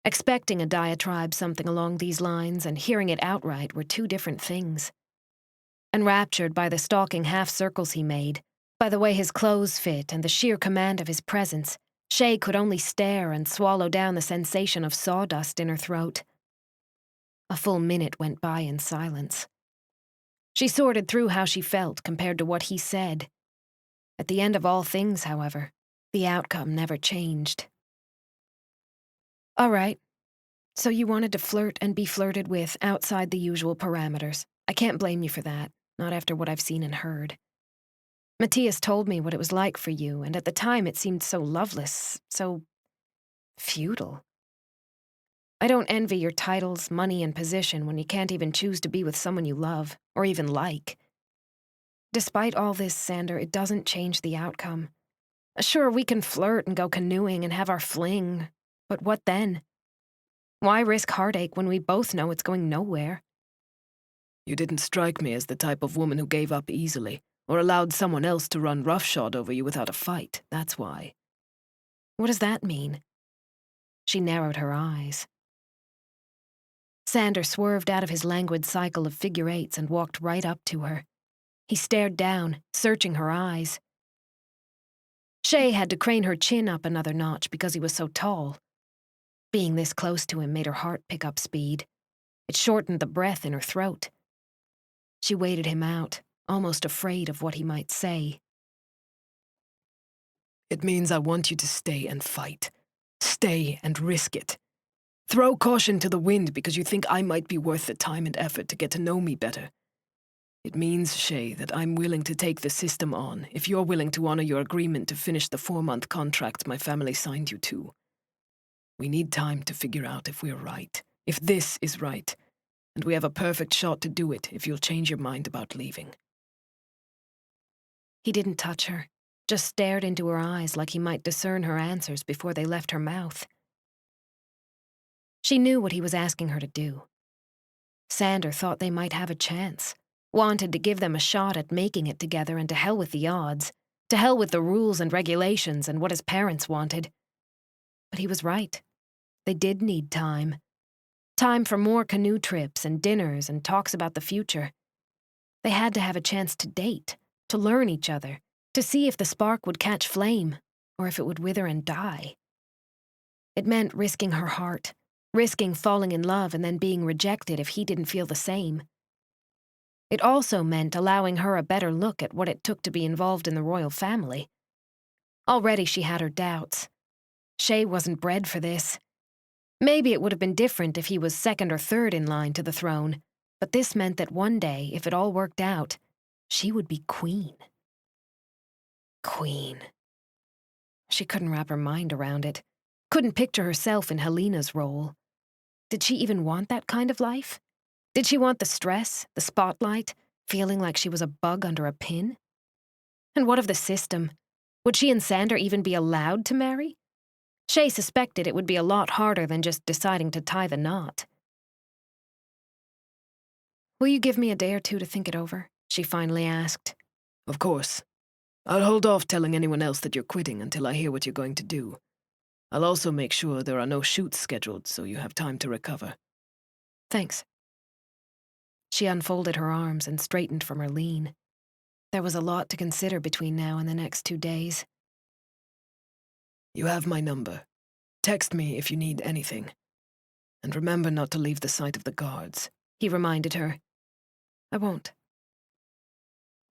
Expecting a diatribe something along these lines and hearing it outright were two different things. Enraptured by the stalking half-circles he made, by the way his clothes fit and the sheer command of his presence, Chey could only stare and swallow down the sensation of sawdust in her throat. A full minute went by in silence. She sorted through how she felt compared to what he said. At the end of all things, however, the outcome never changed. All right. So you wanted to flirt and be flirted with outside the usual parameters. I can't blame you for that, not after what I've seen and heard. Mattias told me what it was like for you, and at the time it seemed so loveless, so futile. I don't envy your titles, money, and position when you can't even choose to be with someone you love, or even like. Despite all this, Sander, it doesn't change the outcome. Sure, we can flirt and go canoeing and have our fling, but what then? Why risk heartache when we both know it's going nowhere? You didn't strike me as the type of woman who gave up easily, or allowed someone else to run roughshod over you without a fight, that's why. What does that mean? She narrowed her eyes. Sander swerved out of his languid cycle of figure eights and walked right up to her. He stared down, searching her eyes. Chey had to crane her chin up another notch because he was so tall. Being this close to him made her heart pick up speed. It shortened the breath in her throat. She waited him out, almost afraid of what he might say. It means I want you to stay and fight. Stay and risk it. Throw caution to the wind because you think I might be worth the time and effort to get to know me better. It means, Chey, that I'm willing to take the system on if you're willing to honor your agreement to finish the 4-month contract my family signed you to. We need time to figure out if we're right, if this is right, and we have a perfect shot to do it if you'll change your mind about leaving. He didn't touch her, just stared into her eyes like he might discern her answers before they left her mouth. She knew what he was asking her to do. Sander thought they might have a chance, wanted to give them a shot at making it together, and to hell with the odds, to hell with the rules and regulations and what his parents wanted. But he was right. They did need time. Time for more canoe trips and dinners and talks about the future. They had to have a chance to date, to learn each other, to see if the spark would catch flame, or if it would wither and die. It meant risking her heart, risking falling in love and then being rejected if he didn't feel the same. It also meant allowing her a better look at what it took to be involved in the royal family. Already she had her doubts. Chey wasn't bred for this. Maybe it would have been different if he was second or third in line to the throne, but this meant that one day, if it all worked out, she would be queen. Queen. She couldn't wrap her mind around it, couldn't picture herself in Helena's role. Did she even want that kind of life? Did she want the stress, the spotlight, feeling like she was a bug under a pin? And what of the system? Would she and Sander even be allowed to marry? Chey suspected it would be a lot harder than just deciding to tie the knot. Will you give me a day or two to think it over? She finally asked. Of course. I'll hold off telling anyone else that you're quitting until I hear what you're going to do. I'll also make sure there are no shoots scheduled so you have time to recover. Thanks. She unfolded her arms and straightened from her lean. There was a lot to consider between now and the next 2 days. You have my number. Text me if you need anything. And remember not to leave the sight of the guards, he reminded her. I won't.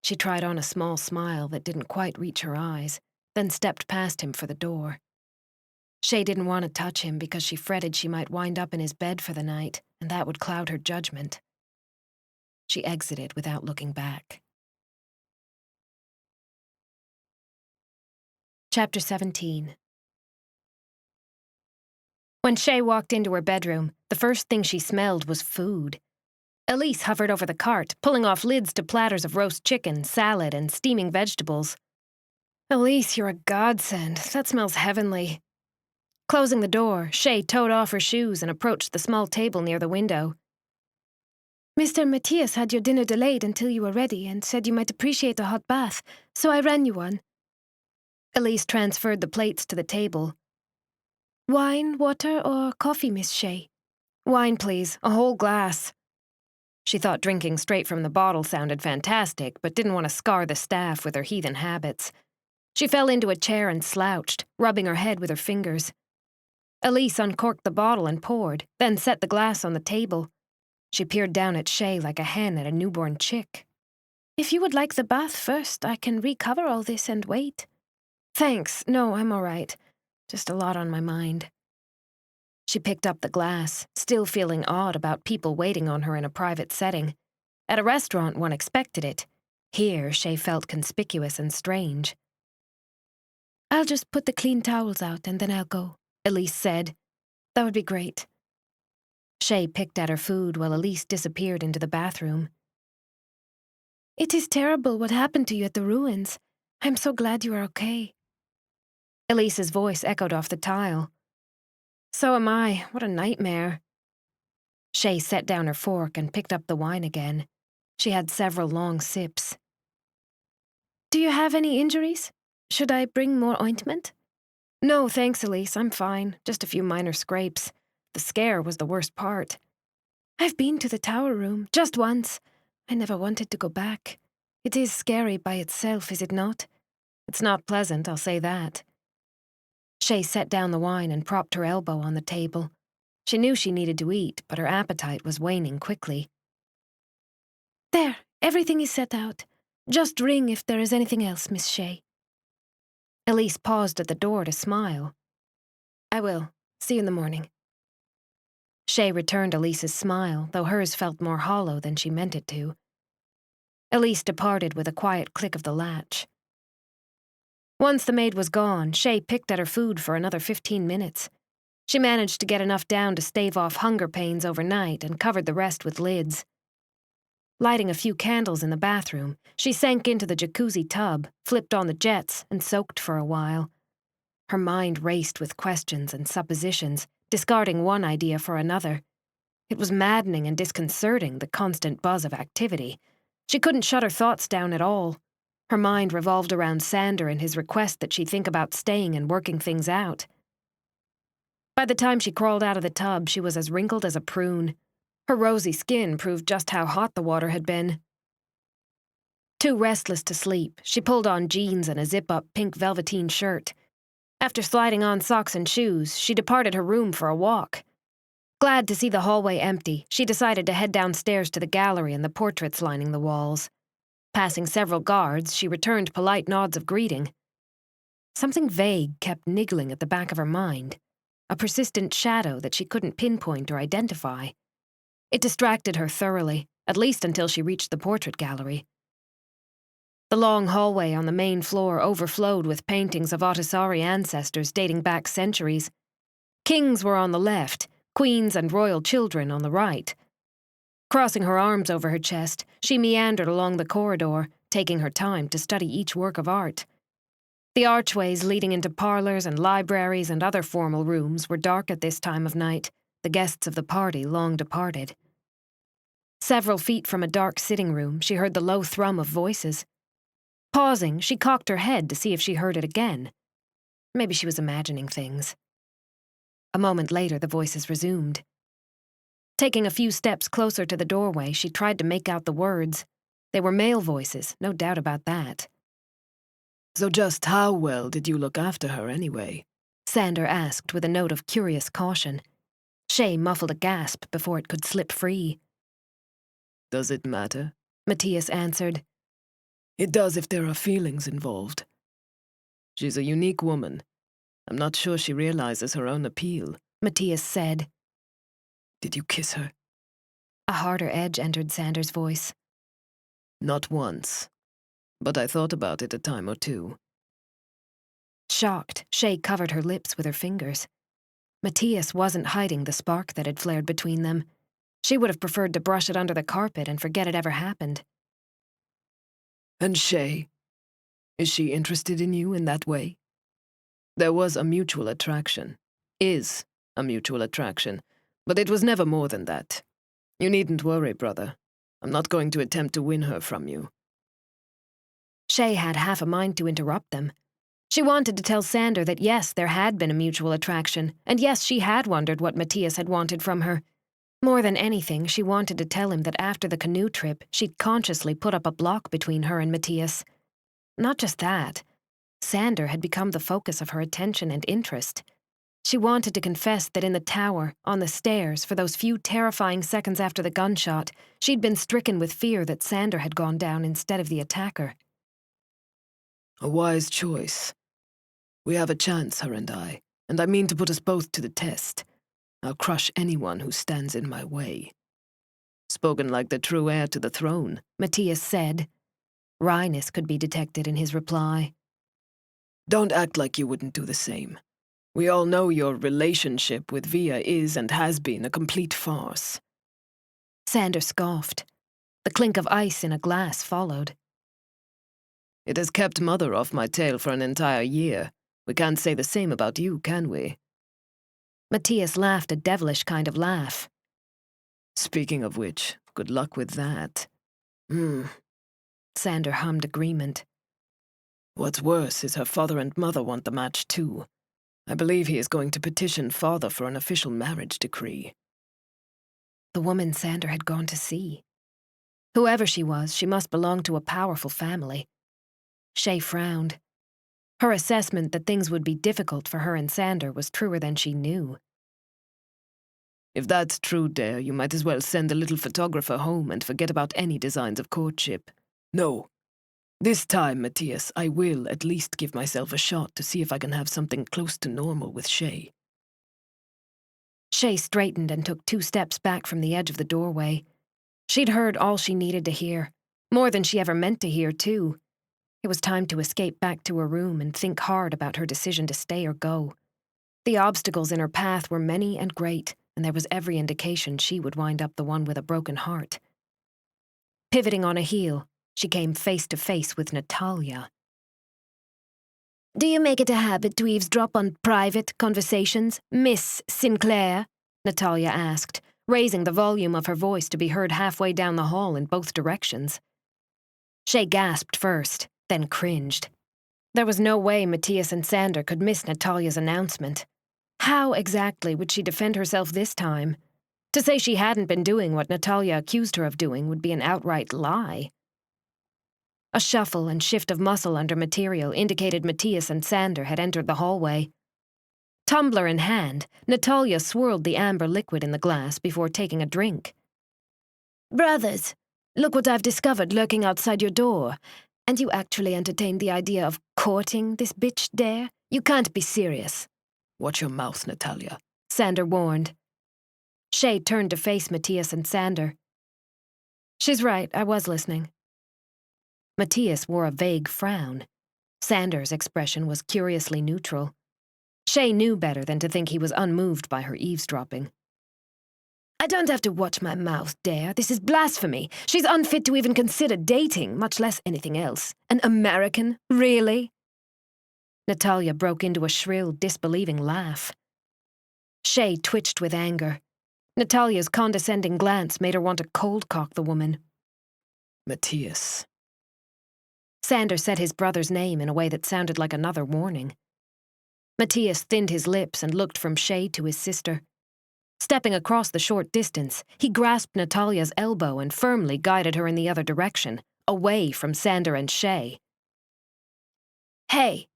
She tried on a small smile that didn't quite reach her eyes, then stepped past him for the door. Chey didn't want to touch him because she fretted she might wind up in his bed for the night, and that would cloud her judgment. She exited without looking back. Chapter 17. When Chey walked into her bedroom, the first thing she smelled was food. Elise hovered over the cart, pulling off lids to platters of roast chicken, salad, and steaming vegetables. Elise, you're a godsend. That smells heavenly. Closing the door, Chey towed off her shoes and approached the small table near the window. Mr. Mattias had your dinner delayed until you were ready and said you might appreciate a hot bath, so I ran you one. Elise transferred the plates to the table. Wine, water, or coffee, Miss Chey? Wine, please. A whole glass. She thought drinking straight from the bottle sounded fantastic, but didn't want to scar the staff with her heathen habits. She fell into a chair and slouched, rubbing her head with her fingers. Elise uncorked the bottle and poured, then set the glass on the table. She peered down at Chey like a hen at a newborn chick. If you would like the bath first, I can recover all this and wait. Thanks. No, I'm all right. Just a lot on my mind. She picked up the glass, still feeling odd about people waiting on her in a private setting. At a restaurant, one expected it. Here, Chey felt conspicuous and strange. I'll just put the clean towels out and then I'll go, Elise said. That would be great. Chey picked at her food while Elise disappeared into the bathroom. It is terrible what happened to you at the ruins. I'm so glad you are okay. Elise's voice echoed off the tile. So am I. What a nightmare. Chey set down her fork and picked up the wine again. She had several long sips. Do you have any injuries? Should I bring more ointment? No, thanks, Elise. I'm fine. Just a few minor scrapes. The scare was the worst part. I've been to the tower room, just once. I never wanted to go back. It is scary by itself, is it not? It's not pleasant, I'll say that. Chey set down the wine and propped her elbow on the table. She knew she needed to eat, but her appetite was waning quickly. There, everything is set out. Just ring if there is anything else, Miss Chey. Elise paused at the door to smile. I will. See you in the morning. Chey returned Elise's smile, though hers felt more hollow than she meant it to. Elise departed with a quiet click of the latch. Once the maid was gone, Chey picked at her food for another 15 minutes. She managed to get enough down to stave off hunger pains overnight and covered the rest with lids. Lighting a few candles in the bathroom, she sank into the jacuzzi tub, flipped on the jets, and soaked for a while. Her mind raced with questions and suppositions, discarding one idea for another. It was maddening and disconcerting, the constant buzz of activity. She couldn't shut her thoughts down at all. Her mind revolved around Sander and his request that she think about staying and working things out. By the time she crawled out of the tub, she was as wrinkled as a prune. Her rosy skin proved just how hot the water had been. Too restless to sleep, she pulled on jeans and a zip-up pink velveteen shirt. After sliding on socks and shoes, she departed her room for a walk. Glad to see the hallway empty, she decided to head downstairs to the gallery and the portraits lining the walls. Passing several guards, she returned polite nods of greeting. Something vague kept niggling at the back of her mind, a persistent shadow that she couldn't pinpoint or identify. It distracted her thoroughly, at least until she reached the portrait gallery. The long hallway on the main floor overflowed with paintings of Autisari ancestors dating back centuries. Kings were on the left, queens and royal children on the right. Crossing her arms over her chest, she meandered along the corridor, taking her time to study each work of art. The archways leading into parlors and libraries and other formal rooms were dark at this time of night, the guests of the party long departed. Several feet from a dark sitting room, she heard the low thrum of voices. Pausing, she cocked her head to see if she heard it again. Maybe she was imagining things. A moment later, the voices resumed. Taking a few steps closer to the doorway, she tried to make out the words. They were male voices, no doubt about that. So just how well did you look after her anyway? Sander asked with a note of curious caution. Chey muffled a gasp before it could slip free. Does it matter? Mattias answered. It does if there are feelings involved. She's a unique woman. I'm not sure she realizes her own appeal, Mattias said. Did you kiss her? A harder edge entered Sander's voice. Not once, but I thought about it a time or two. Shocked, Chey covered her lips with her fingers. Mattias wasn't hiding the spark that had flared between them. She would have preferred to brush it under the carpet and forget it ever happened. And Chey? Is she interested in you in that way? There was a mutual attraction. Is a mutual attraction. But it was never more than that. You needn't worry, brother. I'm not going to attempt to win her from you. Chey had half a mind to interrupt them. She wanted to tell Sander that yes, there had been a mutual attraction, and yes, she had wondered what Mattias had wanted from her. More than anything, she wanted to tell him that after the canoe trip, she'd consciously put up a block between her and Mattias. Not just that. Sander had become the focus of her attention and interest. She wanted to confess that in the tower, on the stairs, for those few terrifying seconds after the gunshot, she'd been stricken with fear that Sander had gone down instead of the attacker. A wise choice. We have a chance, her and I mean to put us both to the test. I'll crush anyone who stands in my way. Spoken like the true heir to the throne, Mattias said. Wryness could be detected in his reply. Don't act like you wouldn't do the same. We all know your relationship with Via is and has been a complete farce. Sander scoffed. The clink of ice in a glass followed. It has kept Mother off my tail for an entire year. We can't say the same about you, can we? Mattias laughed a devilish kind of laugh. Speaking of which, good luck with that. Sander hummed agreement. What's worse is her father and mother want the match too. I believe he is going to petition father for an official marriage decree. The woman Sander had gone to see. Whoever she was, she must belong to a powerful family. Chey frowned. Her assessment that things would be difficult for her and Sander was truer than she knew. If that's true, Dare, you might as well send the little photographer home and forget about any designs of courtship. No. This time, Mattias, I will at least give myself a shot to see if I can have something close to normal with Chey. Chey straightened and took 2 steps back from the edge of the doorway. She'd heard all she needed to hear, more than she ever meant to hear, too. It was time to escape back to her room and think hard about her decision to stay or go. The obstacles in her path were many and great, and there was every indication she would wind up the one with a broken heart. Pivoting on a heel, she came face to face with Natalia. "Do you make it a habit to eavesdrop on private conversations, Miss Sinclair?" Natalia asked, raising the volume of her voice to be heard halfway down the hall in both directions. Chey gasped first, then cringed. There was no way Mattias and Sander could miss Natalia's announcement. How exactly would she defend herself this time? To say she hadn't been doing what Natalia accused her of doing would be an outright lie. A shuffle and shift of muscle under material indicated Mattias and Sander had entered the hallway. Tumbler in hand, Natalia swirled the amber liquid in the glass before taking a drink. "Brothers, look what I've discovered lurking outside your door. And you actually entertained the idea of courting this bitch, Dare? You can't be serious." Watch your mouth, Natalia, Sander warned. Chey turned to face Mattias and Sander. "She's right, I was listening." Mattias wore a vague frown. Sander's expression was curiously neutral. Chey knew better than to think he was unmoved by her eavesdropping. "I don't have to watch my mouth, Dare. This is blasphemy. She's unfit to even consider dating, much less anything else. An American? Really?" Natalia broke into a shrill, disbelieving laugh. Chey twitched with anger. Natalia's condescending glance made her want to cold-cock the woman. Mattias. Sander said his brother's name in a way that sounded like another warning. Mattias thinned his lips and looked from Chey to his sister. Stepping across the short distance, he grasped Natalia's elbow and firmly guided her in the other direction, away from Sander and Chey. Hey!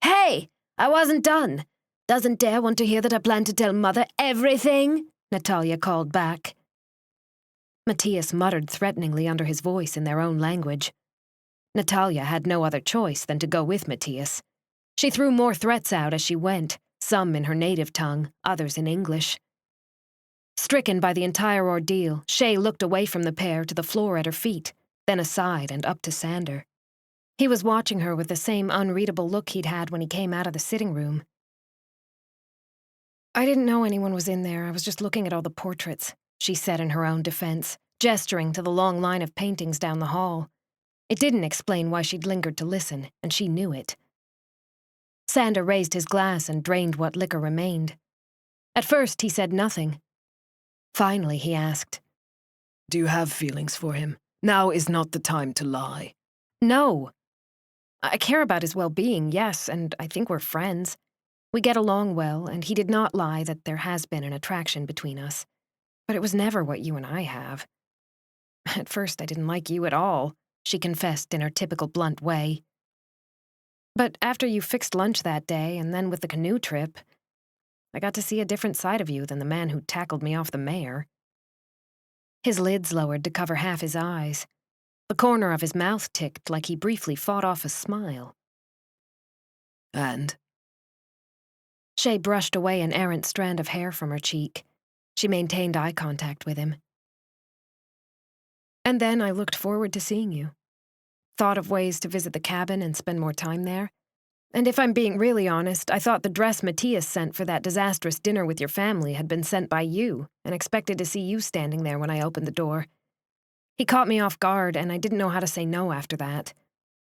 I wasn't done! Doesn't Dare want to hear that I plan to tell Mother everything?" Natalia called back. Mattias muttered threateningly under his voice in their own language. Natalia had no other choice than to go with Mattias. She threw more threats out as she went, some in her native tongue, others in English. Stricken by the entire ordeal, Chey looked away from the pair to the floor at her feet, then aside and up to Sander. He was watching her with the same unreadable look he'd had when he came out of the sitting room. "I didn't know anyone was in there. I was just looking at all the portraits," she said in her own defense, gesturing to the long line of paintings down the hall. It didn't explain why she'd lingered to listen, and she knew it. Sander raised his glass and drained what liquor remained. At first, he said nothing. Finally, he asked, "Do you have feelings for him? Now is not the time to lie." "No. I care about his well-being, yes, and I think we're friends. We get along well, and he did not lie that there has been an attraction between us. But it was never what you and I have. At first, I didn't like you at all," she confessed in her typical blunt way. "But after you fixed lunch that day, and then with the canoe trip, I got to see a different side of you than the man who tackled me off the mare." His lids lowered to cover half his eyes. The corner of his mouth ticked like he briefly fought off a smile. "And?" Chey brushed away an errant strand of hair from her cheek. She maintained eye contact with him. "And then I looked forward to seeing you. Thought of ways to visit the cabin and spend more time there. And if I'm being really honest, I thought the dress Mattias sent for that disastrous dinner with your family had been sent by you, and expected to see you standing there when I opened the door. He caught me off guard, and I didn't know how to say no after that.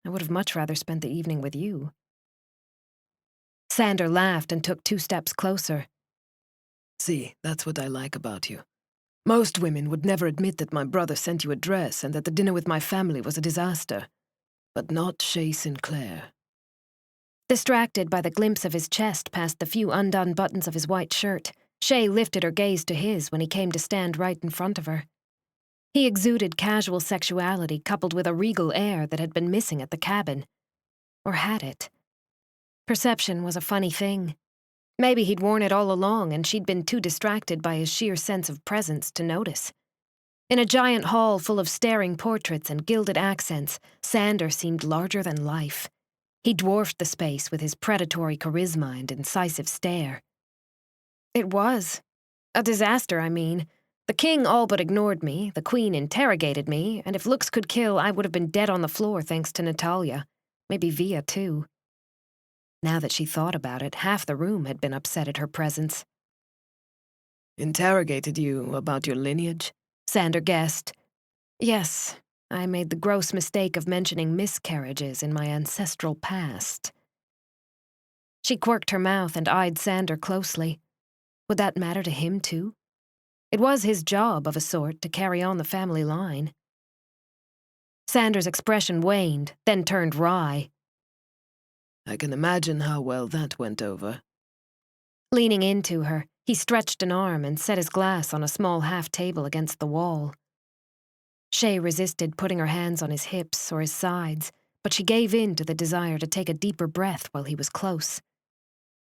I would have much rather spent the evening with you." Sander laughed and took 2 steps closer. "See, that's what I like about you. Most women would never admit that my brother sent you a dress and that the dinner with my family was a disaster. But not Chey Sinclair." Distracted by the glimpse of his chest past the few undone buttons of his white shirt, Chey lifted her gaze to his when he came to stand right in front of her. He exuded casual sexuality coupled with a regal air that had been missing at the cabin. Or had it? Perception was a funny thing. Maybe he'd worn it all along and she'd been too distracted by his sheer sense of presence to notice. In a giant hall full of staring portraits and gilded accents, Sander seemed larger than life. He dwarfed the space with his predatory charisma and incisive stare. "It was. A disaster, I mean. The king all but ignored me, the queen interrogated me, and if looks could kill, I would have been dead on the floor thanks to Natalia. Maybe Via, too." Now that she thought about it, half the room had been upset at her presence. "Interrogated you about your lineage?" Sander guessed. "Yes, I made the gross mistake of mentioning miscarriages in my ancestral past." She quirked her mouth and eyed Sander closely. Would that matter to him, too? It was his job, of a sort, to carry on the family line. Sander's expression waned, then turned wry. "I can imagine how well that went over." Leaning into her, he stretched an arm and set his glass on a small half-table against the wall. Chey resisted putting her hands on his hips or his sides, but she gave in to the desire to take a deeper breath while he was close.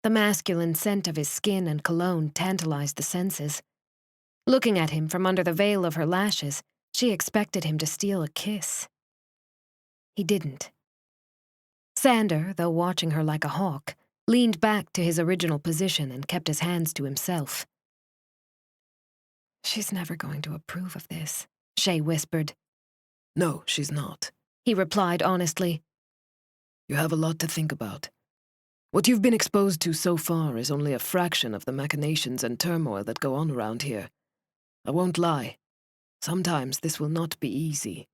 The masculine scent of his skin and cologne tantalized the senses. Looking at him from under the veil of her lashes, she expected him to steal a kiss. He didn't. Sander, though watching her like a hawk, leaned back to his original position and kept his hands to himself. "She's never going to approve of this," Chey whispered. "No, she's not," he replied honestly. "You have a lot to think about. What you've been exposed to so far is only a fraction of the machinations and turmoil that go on around here. I won't lie. Sometimes this will not be easy.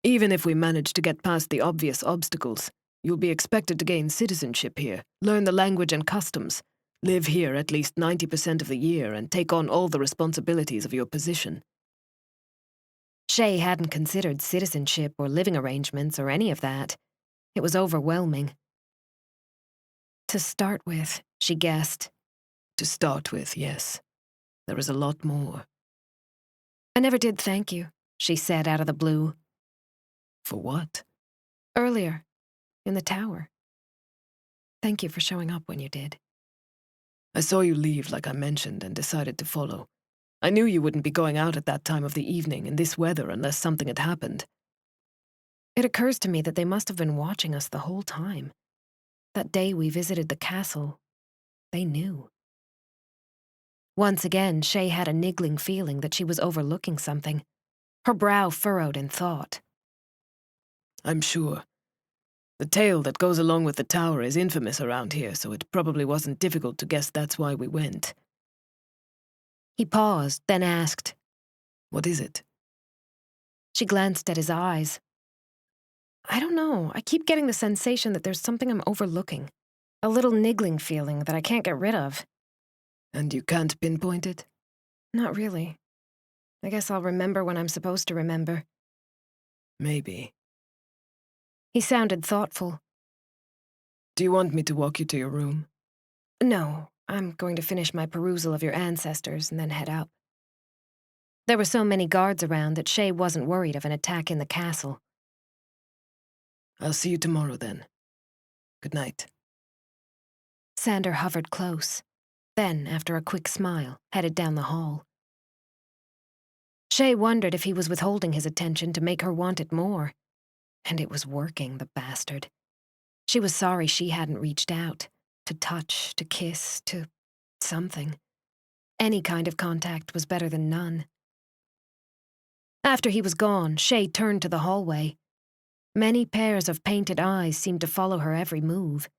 Even if we manage to get past the obvious obstacles, you'll be expected to gain citizenship here, learn the language and customs, live here at least 90% of the year, and take on all the responsibilities of your position." Chey hadn't considered citizenship or living arrangements or any of that. It was overwhelming. "To start with," she guessed. "To start with, yes. There is a lot more." "I never did thank you," she said out of the blue. "For what?" "Earlier, in the tower. Thank you for showing up when you did." "I saw you leave like I mentioned and decided to follow. I knew you wouldn't be going out at that time of the evening in this weather unless something had happened." It occurs to me that they must have been watching us the whole time. That day we visited the castle, They knew. Once again, Chey had a niggling feeling that she was overlooking something. Her brow furrowed in thought. I'm sure. The tale that goes along with the tower is infamous around here, so it probably wasn't difficult to guess that's why we went. He paused, then asked, What is it? She glanced at his eyes. I don't know. I keep getting the sensation that there's something I'm overlooking. A little niggling feeling that I can't get rid of. And you can't pinpoint it? Not really. I guess I'll remember when I'm supposed to remember. Maybe. He sounded thoughtful. Do you want me to walk you to your room? No, I'm going to finish my perusal of your ancestors and then head out. There were so many guards around that Chey wasn't worried of an attack in the castle. I'll see you tomorrow then. Good night. Sander hovered close, then, after a quick smile, headed down the hall. Chey wondered if he was withholding his attention to make her want it more. And it was working, the bastard. She was sorry she hadn't reached out, to touch, to kiss, to something. Any kind of contact was better than none. After he was gone, Chey turned to the hallway. Many pairs of painted eyes seemed to follow her every move.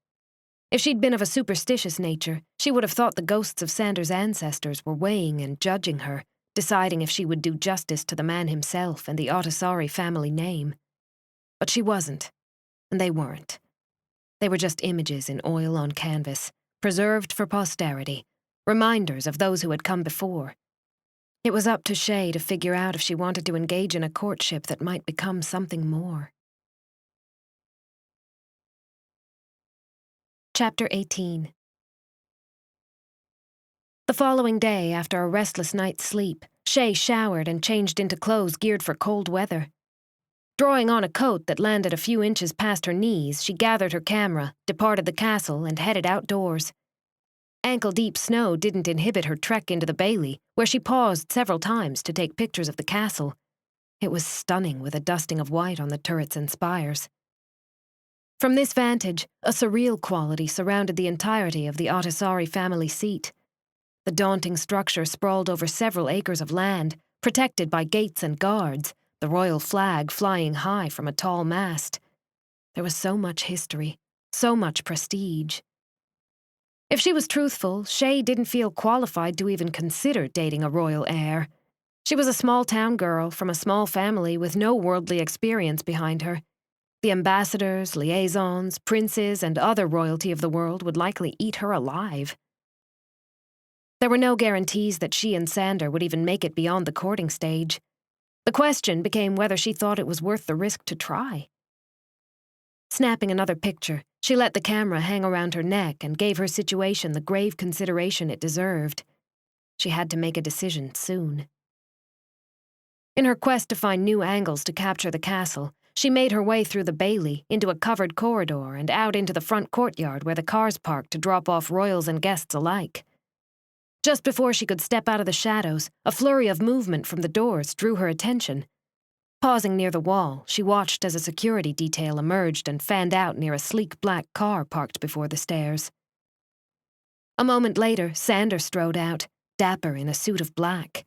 If she'd been of a superstitious nature, she would have thought the ghosts of Sander's ancestors were weighing and judging her, deciding if she would do justice to the man himself and the Autisari family name. But she wasn't, and they weren't. They were just images in oil on canvas, preserved for posterity, reminders of those who had come before. It was up to Chey to figure out if she wanted to engage in a courtship that might become something more. Chapter 18. The following day, after a restless night's sleep, Chey showered and changed into clothes geared for cold weather. Drawing on a coat that landed a few inches past her knees, she gathered her camera, departed the castle, and headed outdoors. Ankle-deep snow didn't inhibit her trek into the bailey, where she paused several times to take pictures of the castle. It was stunning with a dusting of white on the turrets and spires. From this vantage, a surreal quality surrounded the entirety of the Autisari family seat. The daunting structure sprawled over several acres of land, protected by gates and guards, the royal flag flying high from a tall mast. There was so much history, so much prestige. If she was truthful, Chey didn't feel qualified to even consider dating a royal heir. She was a small-town girl from a small family with no worldly experience behind her. The ambassadors, liaisons, princes, and other royalty of the world would likely eat her alive. There were no guarantees that she and Sander would even make it beyond the courting stage. The question became whether she thought it was worth the risk to try. Snapping another picture, she let the camera hang around her neck and gave her situation the grave consideration it deserved. She had to make a decision soon. In her quest to find new angles to capture the castle, she made her way through the bailey, into a covered corridor, and out into the front courtyard where the cars parked to drop off royals and guests alike. Just before she could step out of the shadows, a flurry of movement from the doors drew her attention. Pausing near the wall, she watched as a security detail emerged and fanned out near a sleek black car parked before the stairs. A moment later, Sander strode out, dapper in a suit of black.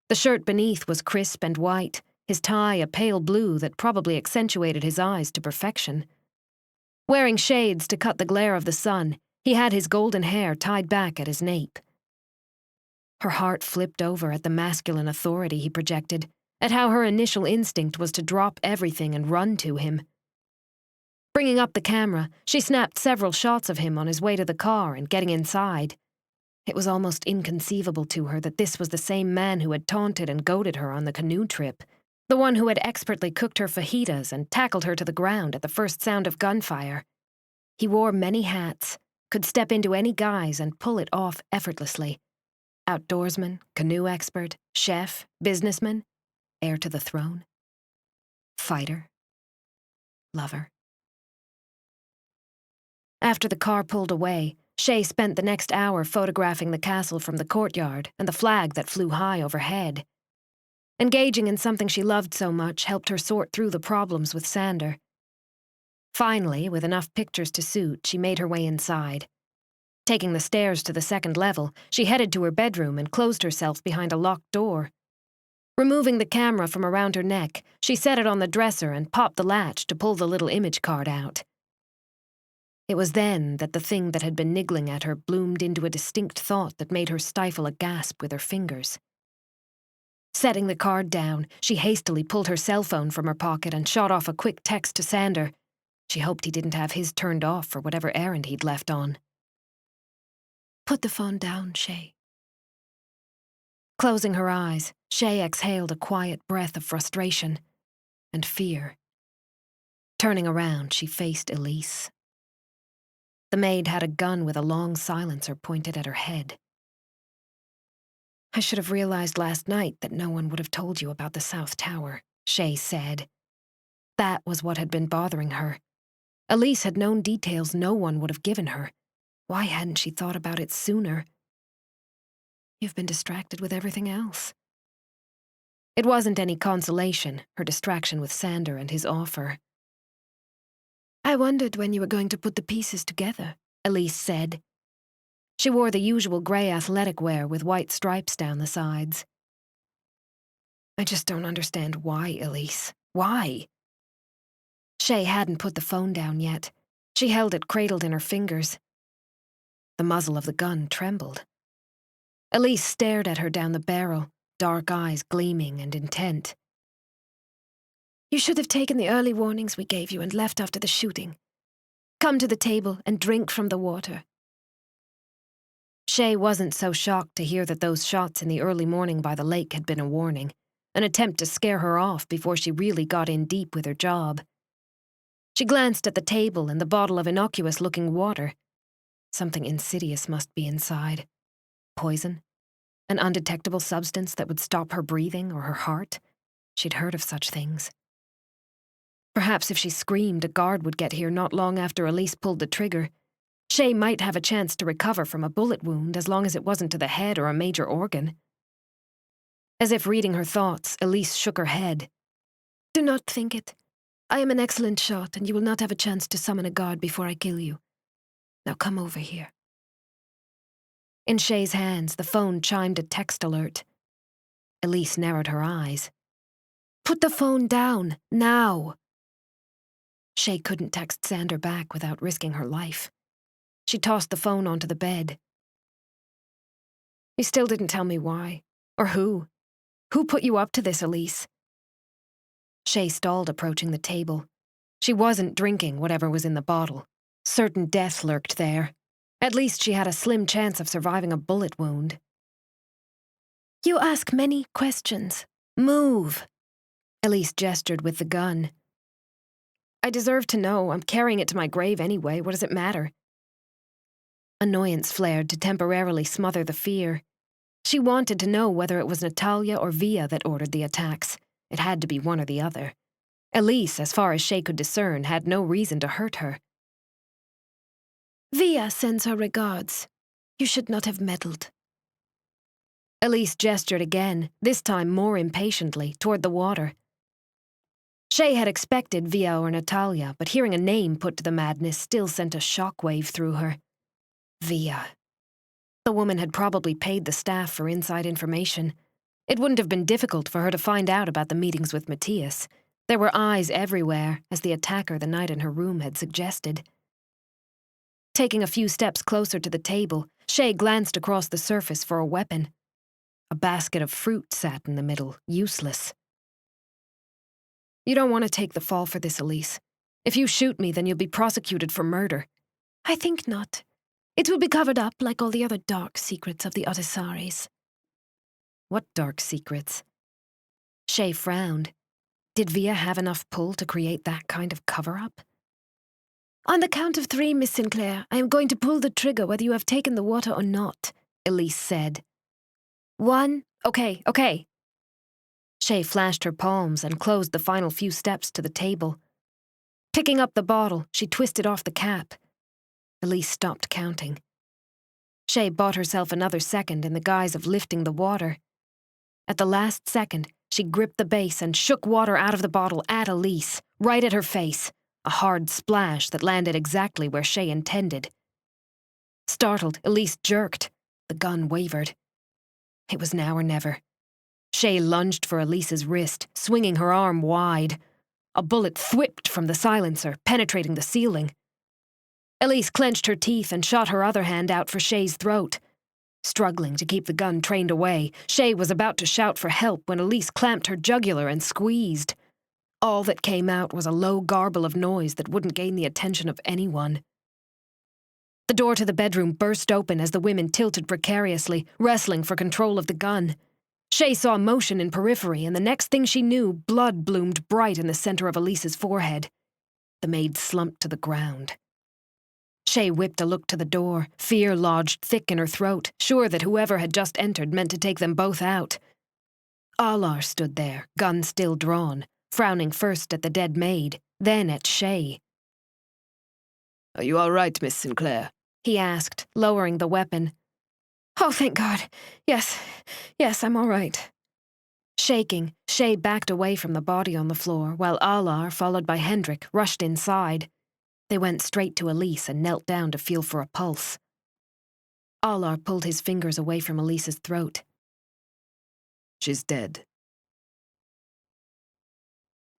The shirt beneath was crisp and white, his tie a pale blue that probably accentuated his eyes to perfection. Wearing shades to cut the glare of the sun, he had his golden hair tied back at his nape. Her heart flipped over at the masculine authority he projected, at how her initial instinct was to drop everything and run to him. Bringing up the camera, she snapped several shots of him on his way to the car and getting inside. It was almost inconceivable to her that this was the same man who had taunted and goaded her on the canoe trip, the one who had expertly cooked her fajitas and tackled her to the ground at the first sound of gunfire. He wore many hats, could step into any guise and pull it off effortlessly. Outdoorsman, canoe expert, chef, businessman, heir to the throne, fighter, lover. After the car pulled away, Chey spent the next hour photographing the castle from the courtyard and the flag that flew high overhead. Engaging in something she loved so much helped her sort through the problems with Sander. Finally, with enough pictures to suit, she made her way inside. Taking the stairs to the second level, she headed to her bedroom and closed herself behind a locked door. Removing the camera from around her neck, she set it on the dresser and popped the latch to pull the little image card out. It was then that the thing that had been niggling at her bloomed into a distinct thought that made her stifle a gasp with her fingers. Setting the card down, she hastily pulled her cell phone from her pocket and shot off a quick text to Sander. She hoped he didn't have his turned off for whatever errand he'd left on. Put the phone down, Chey. Closing her eyes, Chey exhaled a quiet breath of frustration and fear. Turning around, she faced Elise. The maid had a gun with a long silencer pointed at her head. "I should have realized last night that no one would have told you about the South Tower," Chey said. That was what had been bothering her. Elise had known details no one would have given her. Why hadn't she thought about it sooner? "You've been distracted with everything else." It wasn't any consolation, her distraction with Sander and his offer. "I wondered when you were going to put the pieces together," Elise said. She wore the usual grey athletic wear with white stripes down the sides. "I just don't understand why, Elise. Why?" Chey hadn't put the phone down yet. She held it cradled in her fingers. The muzzle of the gun trembled. Elise stared at her down the barrel, dark eyes gleaming and intent. "You should have taken the early warnings we gave you and left after the shooting. Come to the table and drink from the water." Chey wasn't so shocked to hear that those shots in the early morning by the lake had been a warning, an attempt to scare her off before she really got in deep with her job. She glanced at the table and the bottle of innocuous-looking water. Something insidious must be inside. Poison? An undetectable substance that would stop her breathing or her heart? She'd heard of such things. Perhaps if she screamed, a guard would get here not long after Elise pulled the trigger. Chey might have a chance to recover from a bullet wound as long as it wasn't to the head or a major organ. As if reading her thoughts, Elise shook her head. "Do not think it. I am an excellent shot, and you will not have a chance to summon a guard before I kill you. Now come over here." In Chey's hands, the phone chimed a text alert. Elise narrowed her eyes. "Put the phone down, now." Chey couldn't text Sander back without risking her life. She tossed the phone onto the bed. "You still didn't tell me why. Or who. Who put you up to this, Elise?" Chey stalled approaching the table. She wasn't drinking whatever was in the bottle. Certain death lurked there. At least she had a slim chance of surviving a bullet wound. "You ask many questions. Move." Elise gestured with the gun. "I deserve to know. I'm carrying it to my grave anyway. What does it matter?" Annoyance flared to temporarily smother the fear. She wanted to know whether it was Natalia or Via that ordered the attacks. It had to be one or the other. Elise, as far as Chey could discern, had no reason to hurt her. "Via sends her regards. You should not have meddled." Elise gestured again, this time more impatiently, toward the water. Chey had expected Via or Natalia, but hearing a name put to the madness still sent a shockwave through her. Via. The woman had probably paid the staff for inside information. It wouldn't have been difficult for her to find out about the meetings with Mattias. There were eyes everywhere, as the attacker the night in her room had suggested. Taking a few steps closer to the table, Chey glanced across the surface for a weapon. A basket of fruit sat in the middle, useless. "You don't want to take the fall for this, Elise. If you shoot me, then you'll be prosecuted for murder." "I think not. It will be covered up like all the other dark secrets of the Autisaris." "What dark secrets?" Chey frowned. Did Via have enough pull to create that kind of cover-up? "On the count of 3, Miss Sinclair, I am going to pull the trigger whether you have taken the water or not," Elise said. 1. Okay. Chey flashed her palms and closed the final few steps to the table. Picking up the bottle, she twisted off the cap. Elise stopped counting. Chey bought herself another second in the guise of lifting the water. At the last second, she gripped the base and shook water out of the bottle at Elise, right at her face, a hard splash that landed exactly where Chey intended. Startled, Elise jerked. The gun wavered. It was now or never. Chey lunged for Elise's wrist, swinging her arm wide. A bullet thwipped from the silencer, penetrating the ceiling. Elise clenched her teeth and shot her other hand out for Chey's throat. Struggling to keep the gun trained away, Chey was about to shout for help when Elise clamped her jugular and squeezed. All that came out was a low garble of noise that wouldn't gain the attention of anyone. The door to the bedroom burst open as the women tilted precariously, wrestling for control of the gun. Chey saw motion in periphery, and the next thing she knew, blood bloomed bright in the center of Elise's forehead. The maid slumped to the ground. Chey whipped a look to the door, fear lodged thick in her throat, sure that whoever had just entered meant to take them both out. Alar stood there, gun still drawn, frowning first at the dead maid, then at Chey. Are you all right, Miss Sinclair? He asked, lowering the weapon. Oh, thank God. Yes, I'm all right. Shaking, Chey backed away from the body on the floor, while Alar, followed by Hendrik, rushed inside. They went straight to Elise and knelt down to feel for a pulse. Alar pulled his fingers away from Elise's throat. She's dead.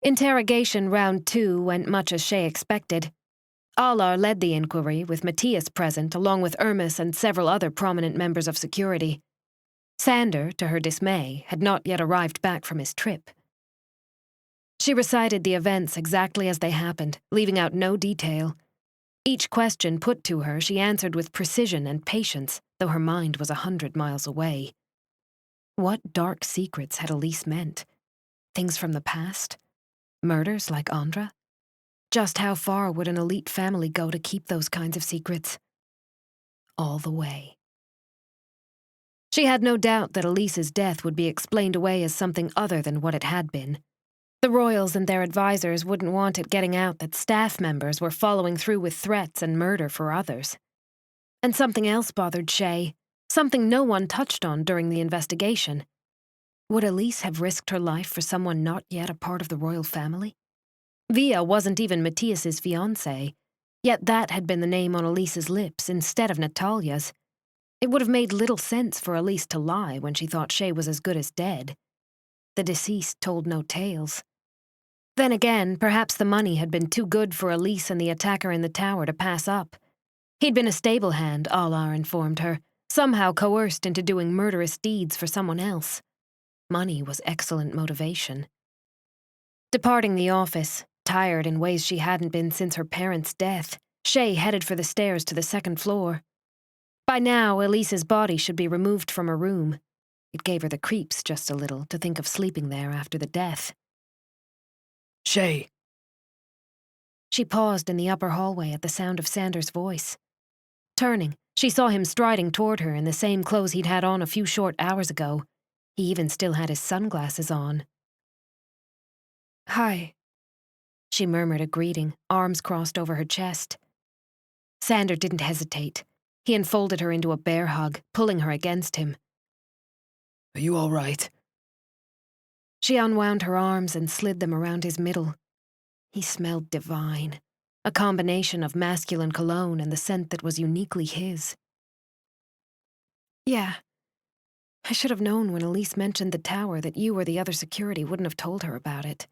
Interrogation round 2 went much as Chey expected. Alar led the inquiry, with Mattias present, along with Irmis and several other prominent members of security. Sander, to her dismay, had not yet arrived back from his trip. She recited the events exactly as they happened, leaving out no detail. Each question put to her she answered with precision and patience, though her mind was 100 miles away. What dark secrets had Elise meant? Things from the past? Murders like Andra? Just how far would an elite family go to keep those kinds of secrets? All the way. She had no doubt that Elise's death would be explained away as something other than what it had been. The Royals and their advisors wouldn't want it getting out that staff members were following through with threats and murder for others. And something else bothered Chey, something no one touched on during the investigation. Would Elise have risked her life for someone not yet a part of the royal family? Via wasn't even Mattias's fiancée, yet that had been the name on Elise's lips instead of Natalia's. It would have made little sense for Elise to lie when she thought Chey was as good as dead. The deceased told no tales. Then again, perhaps the money had been too good for Elise and the attacker in the tower to pass up. He'd been a stable hand, Alar informed her, somehow coerced into doing murderous deeds for someone else. Money was excellent motivation. Departing the office, tired in ways she hadn't been since her parents' death, Chey headed for the stairs to the second floor. By now, Elise's body should be removed from her room. It gave her the creeps just a little to think of sleeping there after the death. Chey. She paused in the upper hallway at the sound of Sander's voice. Turning, she saw him striding toward her in the same clothes he'd had on a few short hours ago. He even still had his sunglasses on. Hi. She murmured a greeting, arms crossed over her chest. Sander didn't hesitate. He enfolded her into a bear hug, pulling her against him. Are you all right? She unwound her arms and slid them around his middle. He smelled divine, a combination of masculine cologne and the scent that was uniquely his. Yeah. I should have known when Elise mentioned the tower that you or the other security wouldn't have told her about it.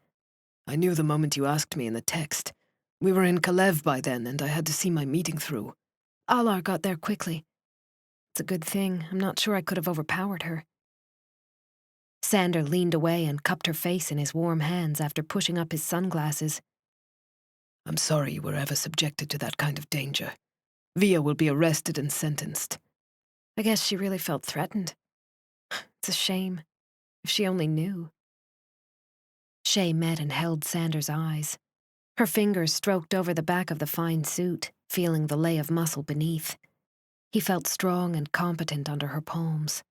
I knew the moment you asked me in the text. We were in Kalev by then, and I had to see my meeting through. Alar got there quickly. It's a good thing. I'm not sure I could have overpowered her. Sander leaned away and cupped her face in his warm hands after pushing up his sunglasses. I'm sorry you were ever subjected to that kind of danger. Via will be arrested and sentenced. I guess she really felt threatened. It's a shame. If she only knew. Chey met and held Sander's eyes. Her fingers stroked over the back of the fine suit, feeling the lay of muscle beneath. He felt strong and competent under her palms.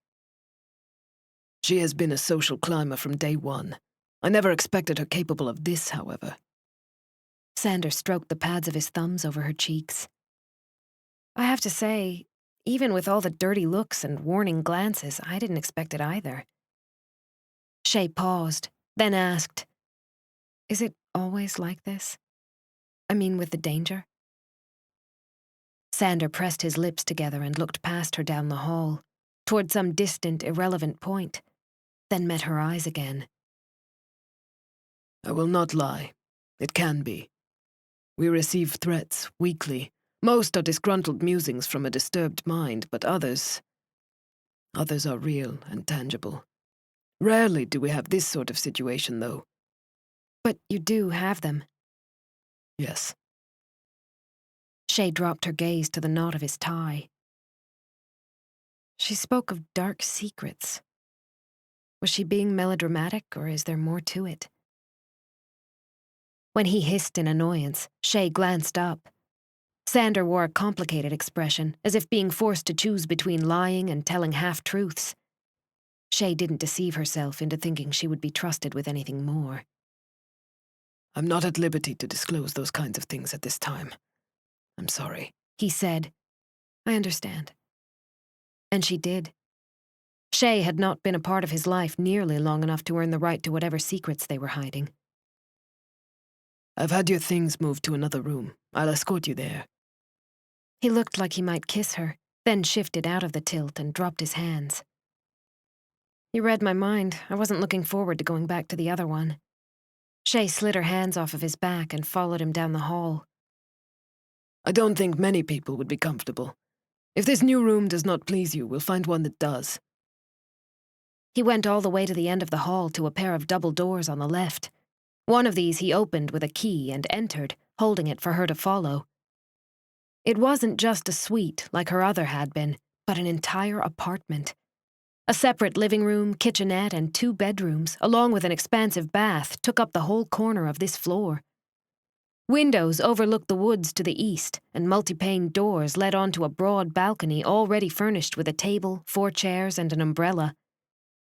She has been a social climber from day one. I never expected her capable of this, however. Sander stroked the pads of his thumbs over her cheeks. I have to say, even with all the dirty looks and warning glances, I didn't expect it either. Chey paused, then asked, Is it always like this? I mean, with the danger? Sander pressed his lips together and looked past her down the hall, toward some distant, irrelevant point, then met her eyes again. I will not lie. It can be. We receive threats weekly. Most are disgruntled musings from a disturbed mind, but others are real and tangible. Rarely do we have this sort of situation, though. But you do have them. Yes. Chey dropped her gaze to the knot of his tie. She spoke of dark secrets. Was she being melodramatic, or is there more to it? When he hissed in annoyance, Chey glanced up. Sander wore a complicated expression, as if being forced to choose between lying and telling half-truths. Chey didn't deceive herself into thinking she would be trusted with anything more. I'm not at liberty to disclose those kinds of things at this time. I'm sorry, he said. I understand. And she did. Chey had not been a part of his life nearly long enough to earn the right to whatever secrets they were hiding. I've had your things moved to another room. I'll escort you there. He looked like he might kiss her, then shifted out of the tilt and dropped his hands. You read my mind. I wasn't looking forward to going back to the other one. Chey slid her hands off of his back and followed him down the hall. I don't think many people would be comfortable. If this new room does not please you, we'll find one that does. He went all the way to the end of the hall to a pair of double doors on the left. One of these he opened with a key and entered, holding it for her to follow. It wasn't just a suite like her other had been, but an entire apartment. A separate living room, kitchenette, and 2 bedrooms, along with an expansive bath, took up the whole corner of this floor. Windows overlooked the woods to the east, and multi-paned doors led onto a broad balcony already furnished with a table, 4 chairs, and an umbrella.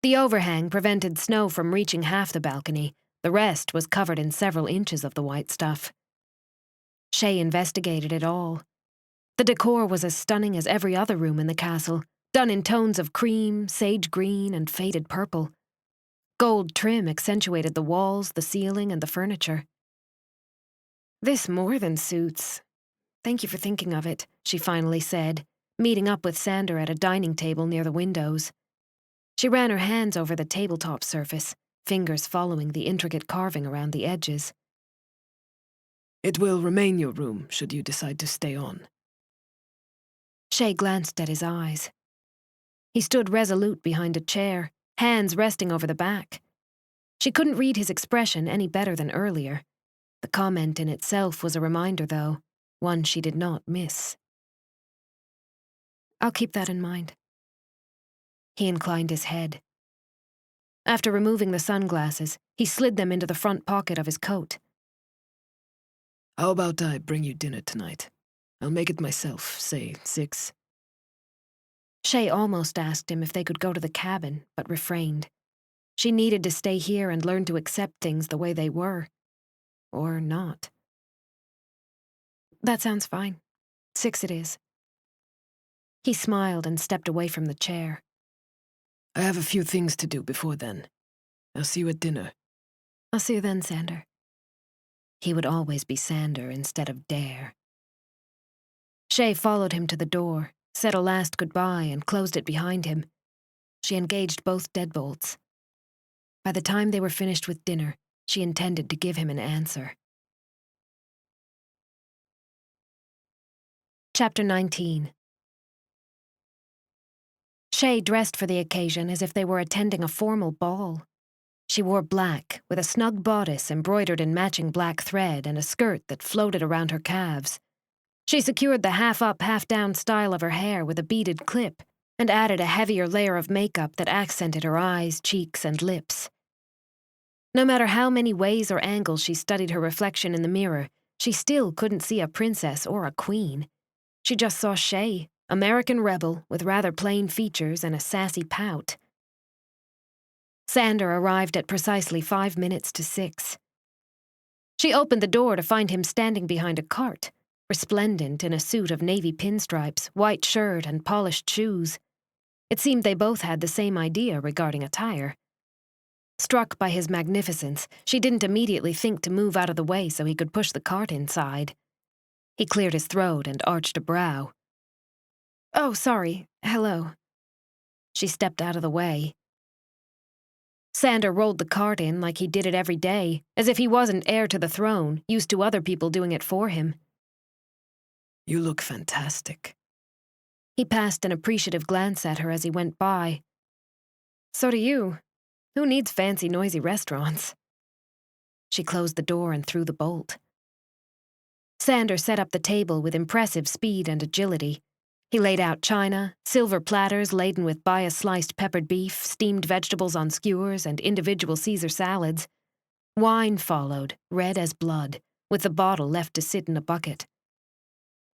The overhang prevented snow from reaching half the balcony. The rest was covered in several inches of the white stuff. Chey investigated it all. The decor was as stunning as every other room in the castle, done in tones of cream, sage green, and faded purple. Gold trim accentuated the walls, the ceiling, and the furniture. This more than suits. Thank you for thinking of it, she finally said, meeting up with Sander at a dining table near the windows. She ran her hands over the tabletop surface, fingers following the intricate carving around the edges. It will remain your room, should you decide to stay on. Chey glanced at his eyes. He stood resolute behind a chair, hands resting over the back. She couldn't read his expression any better than earlier. The comment in itself was a reminder, though, one she did not miss. I'll keep that in mind. He inclined his head. After removing the sunglasses, he slid them into the front pocket of his coat. How about I bring you dinner tonight? I'll make it myself, say 6. Chey almost asked him if they could go to the cabin, but refrained. She needed to stay here and learn to accept things the way they were. Or not. That sounds fine. 6 it is. He smiled and stepped away from the chair. I have a few things to do before then. I'll see you at dinner. I'll see you then, Sander. He would always be Sander instead of Dare. Chey followed him to the door, said a last goodbye, and closed it behind him. She engaged both deadbolts. By the time they were finished with dinner, she intended to give him an answer. Chapter 19. Chey dressed for the occasion as if they were attending a formal ball. She wore black, with a snug bodice embroidered in matching black thread and a skirt that floated around her calves. She secured the half-up, half-down style of her hair with a beaded clip and added a heavier layer of makeup that accented her eyes, cheeks, and lips. No matter how many ways or angles she studied her reflection in the mirror, she still couldn't see a princess or a queen. She just saw Chey, American rebel with rather plain features and a sassy pout. Sander arrived at precisely 5 minutes to 6. She opened the door to find him standing behind a cart, resplendent in a suit of navy pinstripes, white shirt, and polished shoes. It seemed they both had the same idea regarding attire. Struck by his magnificence, she didn't immediately think to move out of the way so he could push the cart inside. He cleared his throat and arched a brow, Oh, sorry. Hello. She stepped out of the way. Sander rolled the cart in like he did it every day, as if he wasn't heir to the throne, used to other people doing it for him. You look fantastic. He passed an appreciative glance at her as he went by. So do you. Who needs fancy, noisy restaurants? She closed the door and threw the bolt. Sander set up the table with impressive speed and agility. He laid out china, silver platters laden with bias-sliced peppered beef, steamed vegetables on skewers, and individual Caesar salads. Wine followed, red as blood, with the bottle left to sit in a bucket.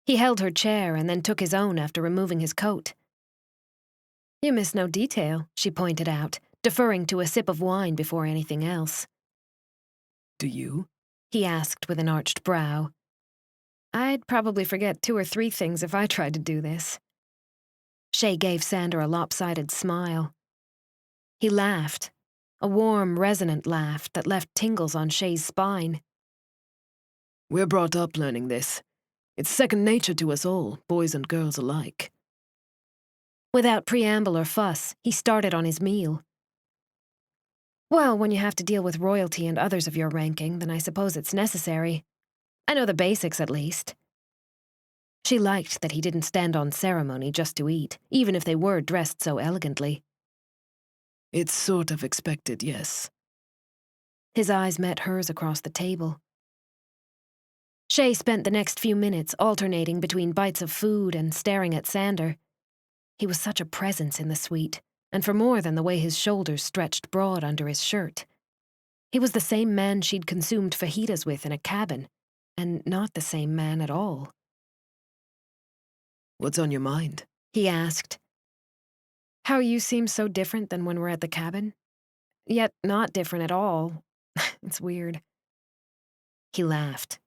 He held her chair and then took his own after removing his coat. You miss no detail, she pointed out, deferring to a sip of wine before anything else. Do you? He asked with an arched brow. I'd probably forget 2 or 3 things if I tried to do this. Chey gave Sander a lopsided smile. He laughed, a warm, resonant laugh that left tingles on Chey's spine. We're brought up learning this. It's second nature to us all, boys and girls alike. Without preamble or fuss, he started on his meal. Well, when you have to deal with royalty and others of your ranking, then I suppose it's necessary. I know the basics, at least. She liked that he didn't stand on ceremony just to eat, even if they were dressed so elegantly. It's sort of expected, yes. His eyes met hers across the table. Chey spent the next few minutes alternating between bites of food and staring at Sander. He was such a presence in the suite, and for more than the way his shoulders stretched broad under his shirt. He was the same man she'd consumed fajitas with in a cabin, and not the same man at all. What's on your mind? He asked. How you seem so different than when we're at the cabin. Yet not different at all. It's weird. He laughed.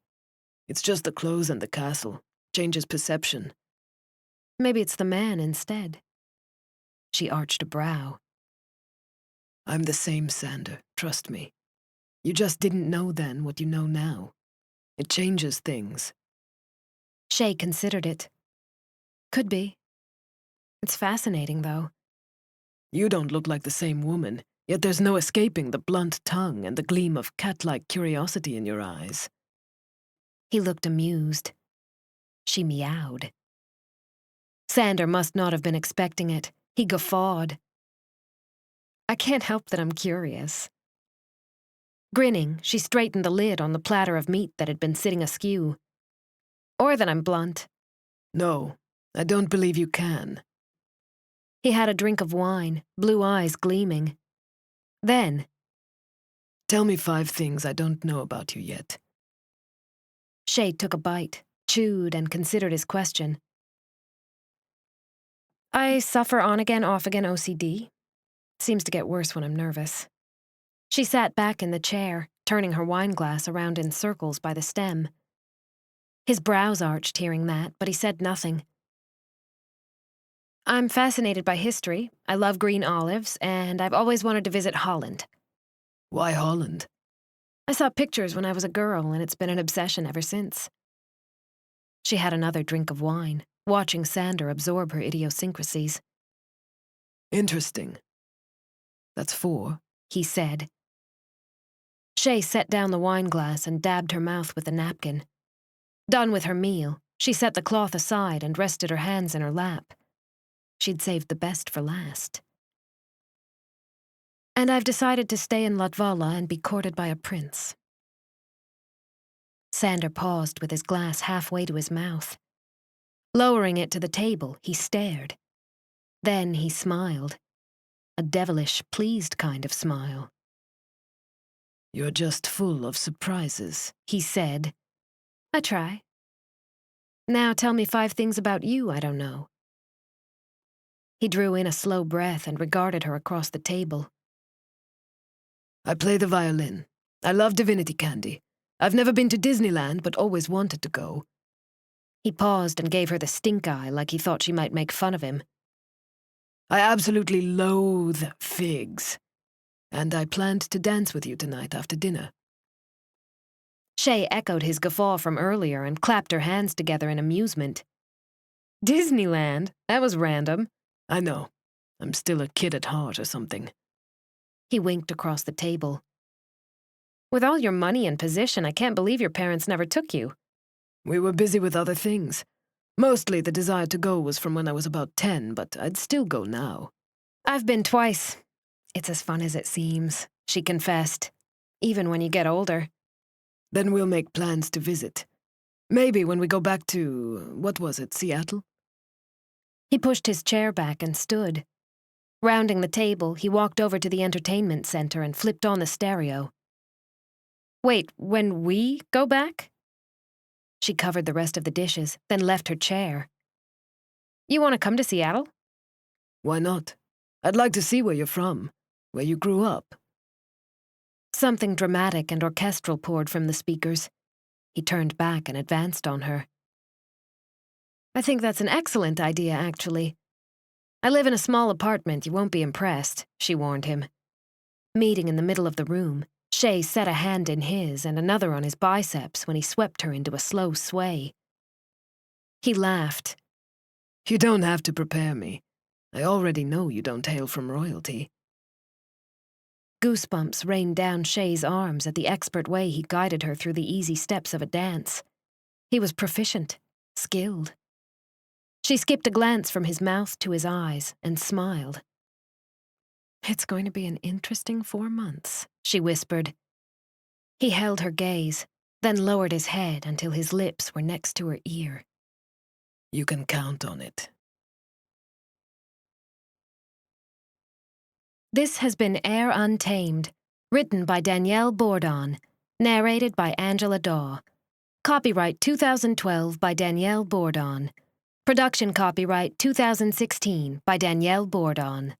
It's just the clothes and the castle. Changes perception. Maybe it's the man instead. She arched a brow. I'm the same Sander, trust me. You just didn't know then what you know now. It changes things. Chey considered it. Could be. It's fascinating, though. You don't look like the same woman, yet there's no escaping the blunt tongue and the gleam of cat-like curiosity in your eyes. He looked amused. She meowed. Sander must not have been expecting it. He guffawed. I can't help that I'm curious. Grinning, she straightened the lid on the platter of meat that had been sitting askew. Or that I'm blunt. No, I don't believe you can. He had a drink of wine, blue eyes gleaming. Then, Tell me 5 things I don't know about you yet. Chey took a bite, chewed, and considered his question. I suffer on-again, off-again OCD. Seems to get worse when I'm nervous. She sat back in the chair, turning her wineglass around in circles by the stem. His brows arched hearing that, but he said nothing. I'm fascinated by history, I love green olives, and I've always wanted to visit Holland. Why Holland? I saw pictures when I was a girl, and it's been an obsession ever since. She had another drink of wine, watching Sander absorb her idiosyncrasies. Interesting. That's 4, he said. Chey set down the wineglass and dabbed her mouth with a napkin. Done with her meal, she set the cloth aside and rested her hands in her lap. She'd saved the best for last. And I've decided to stay in Latvala and be courted by a prince. Sander paused with his glass halfway to his mouth. Lowering it to the table, he stared. Then he smiled. A devilish, pleased kind of smile. You're just full of surprises, he said. I try. Now tell me 5 things about you I don't know. He drew in a slow breath and regarded her across the table. I play the violin. I love divinity candy. I've never been to Disneyland, but always wanted to go. He paused and gave her the stink eye like he thought she might make fun of him. I absolutely loathe figs. And I planned to dance with you tonight after dinner. Chey echoed his guffaw from earlier and clapped her hands together in amusement. Disneyland? That was random. I know. I'm still a kid at heart or something. He winked across the table. With all your money and position, I can't believe your parents never took you. We were busy with other things. Mostly the desire to go was from when I was about 10, but I'd still go now. I've been twice. It's as fun as it seems, she confessed, even when you get older. Then we'll make plans to visit. Maybe when we go back to, what was it, Seattle? He pushed his chair back and stood. Rounding the table, he walked over to the entertainment center and flipped on the stereo. Wait, when we go back? She covered the rest of the dishes, then left her chair. You want to come to Seattle? Why not? I'd like to see where you're from, where you grew up. Something dramatic and orchestral poured from the speakers. He turned back and advanced on her. I think that's an excellent idea, actually. I live in a small apartment, you won't be impressed, she warned him. Meeting in the middle of the room, Chey set a hand in his and another on his biceps when he swept her into a slow sway. He laughed. You don't have to prepare me. I already know you don't hail from royalty. Goosebumps rained down Chey's arms at the expert way he guided her through the easy steps of a dance. He was proficient, skilled. She skipped a glance from his mouth to his eyes and smiled. It's going to be an interesting 4 months, she whispered. He held her gaze, then lowered his head until his lips were next to her ear. You can count on it. This has been Heir Untamed, written by Danielle Bourdon, narrated by Angela Daw. Copyright 2012 by Danielle Bourdon. Production copyright 2016 by Danielle Bourdon.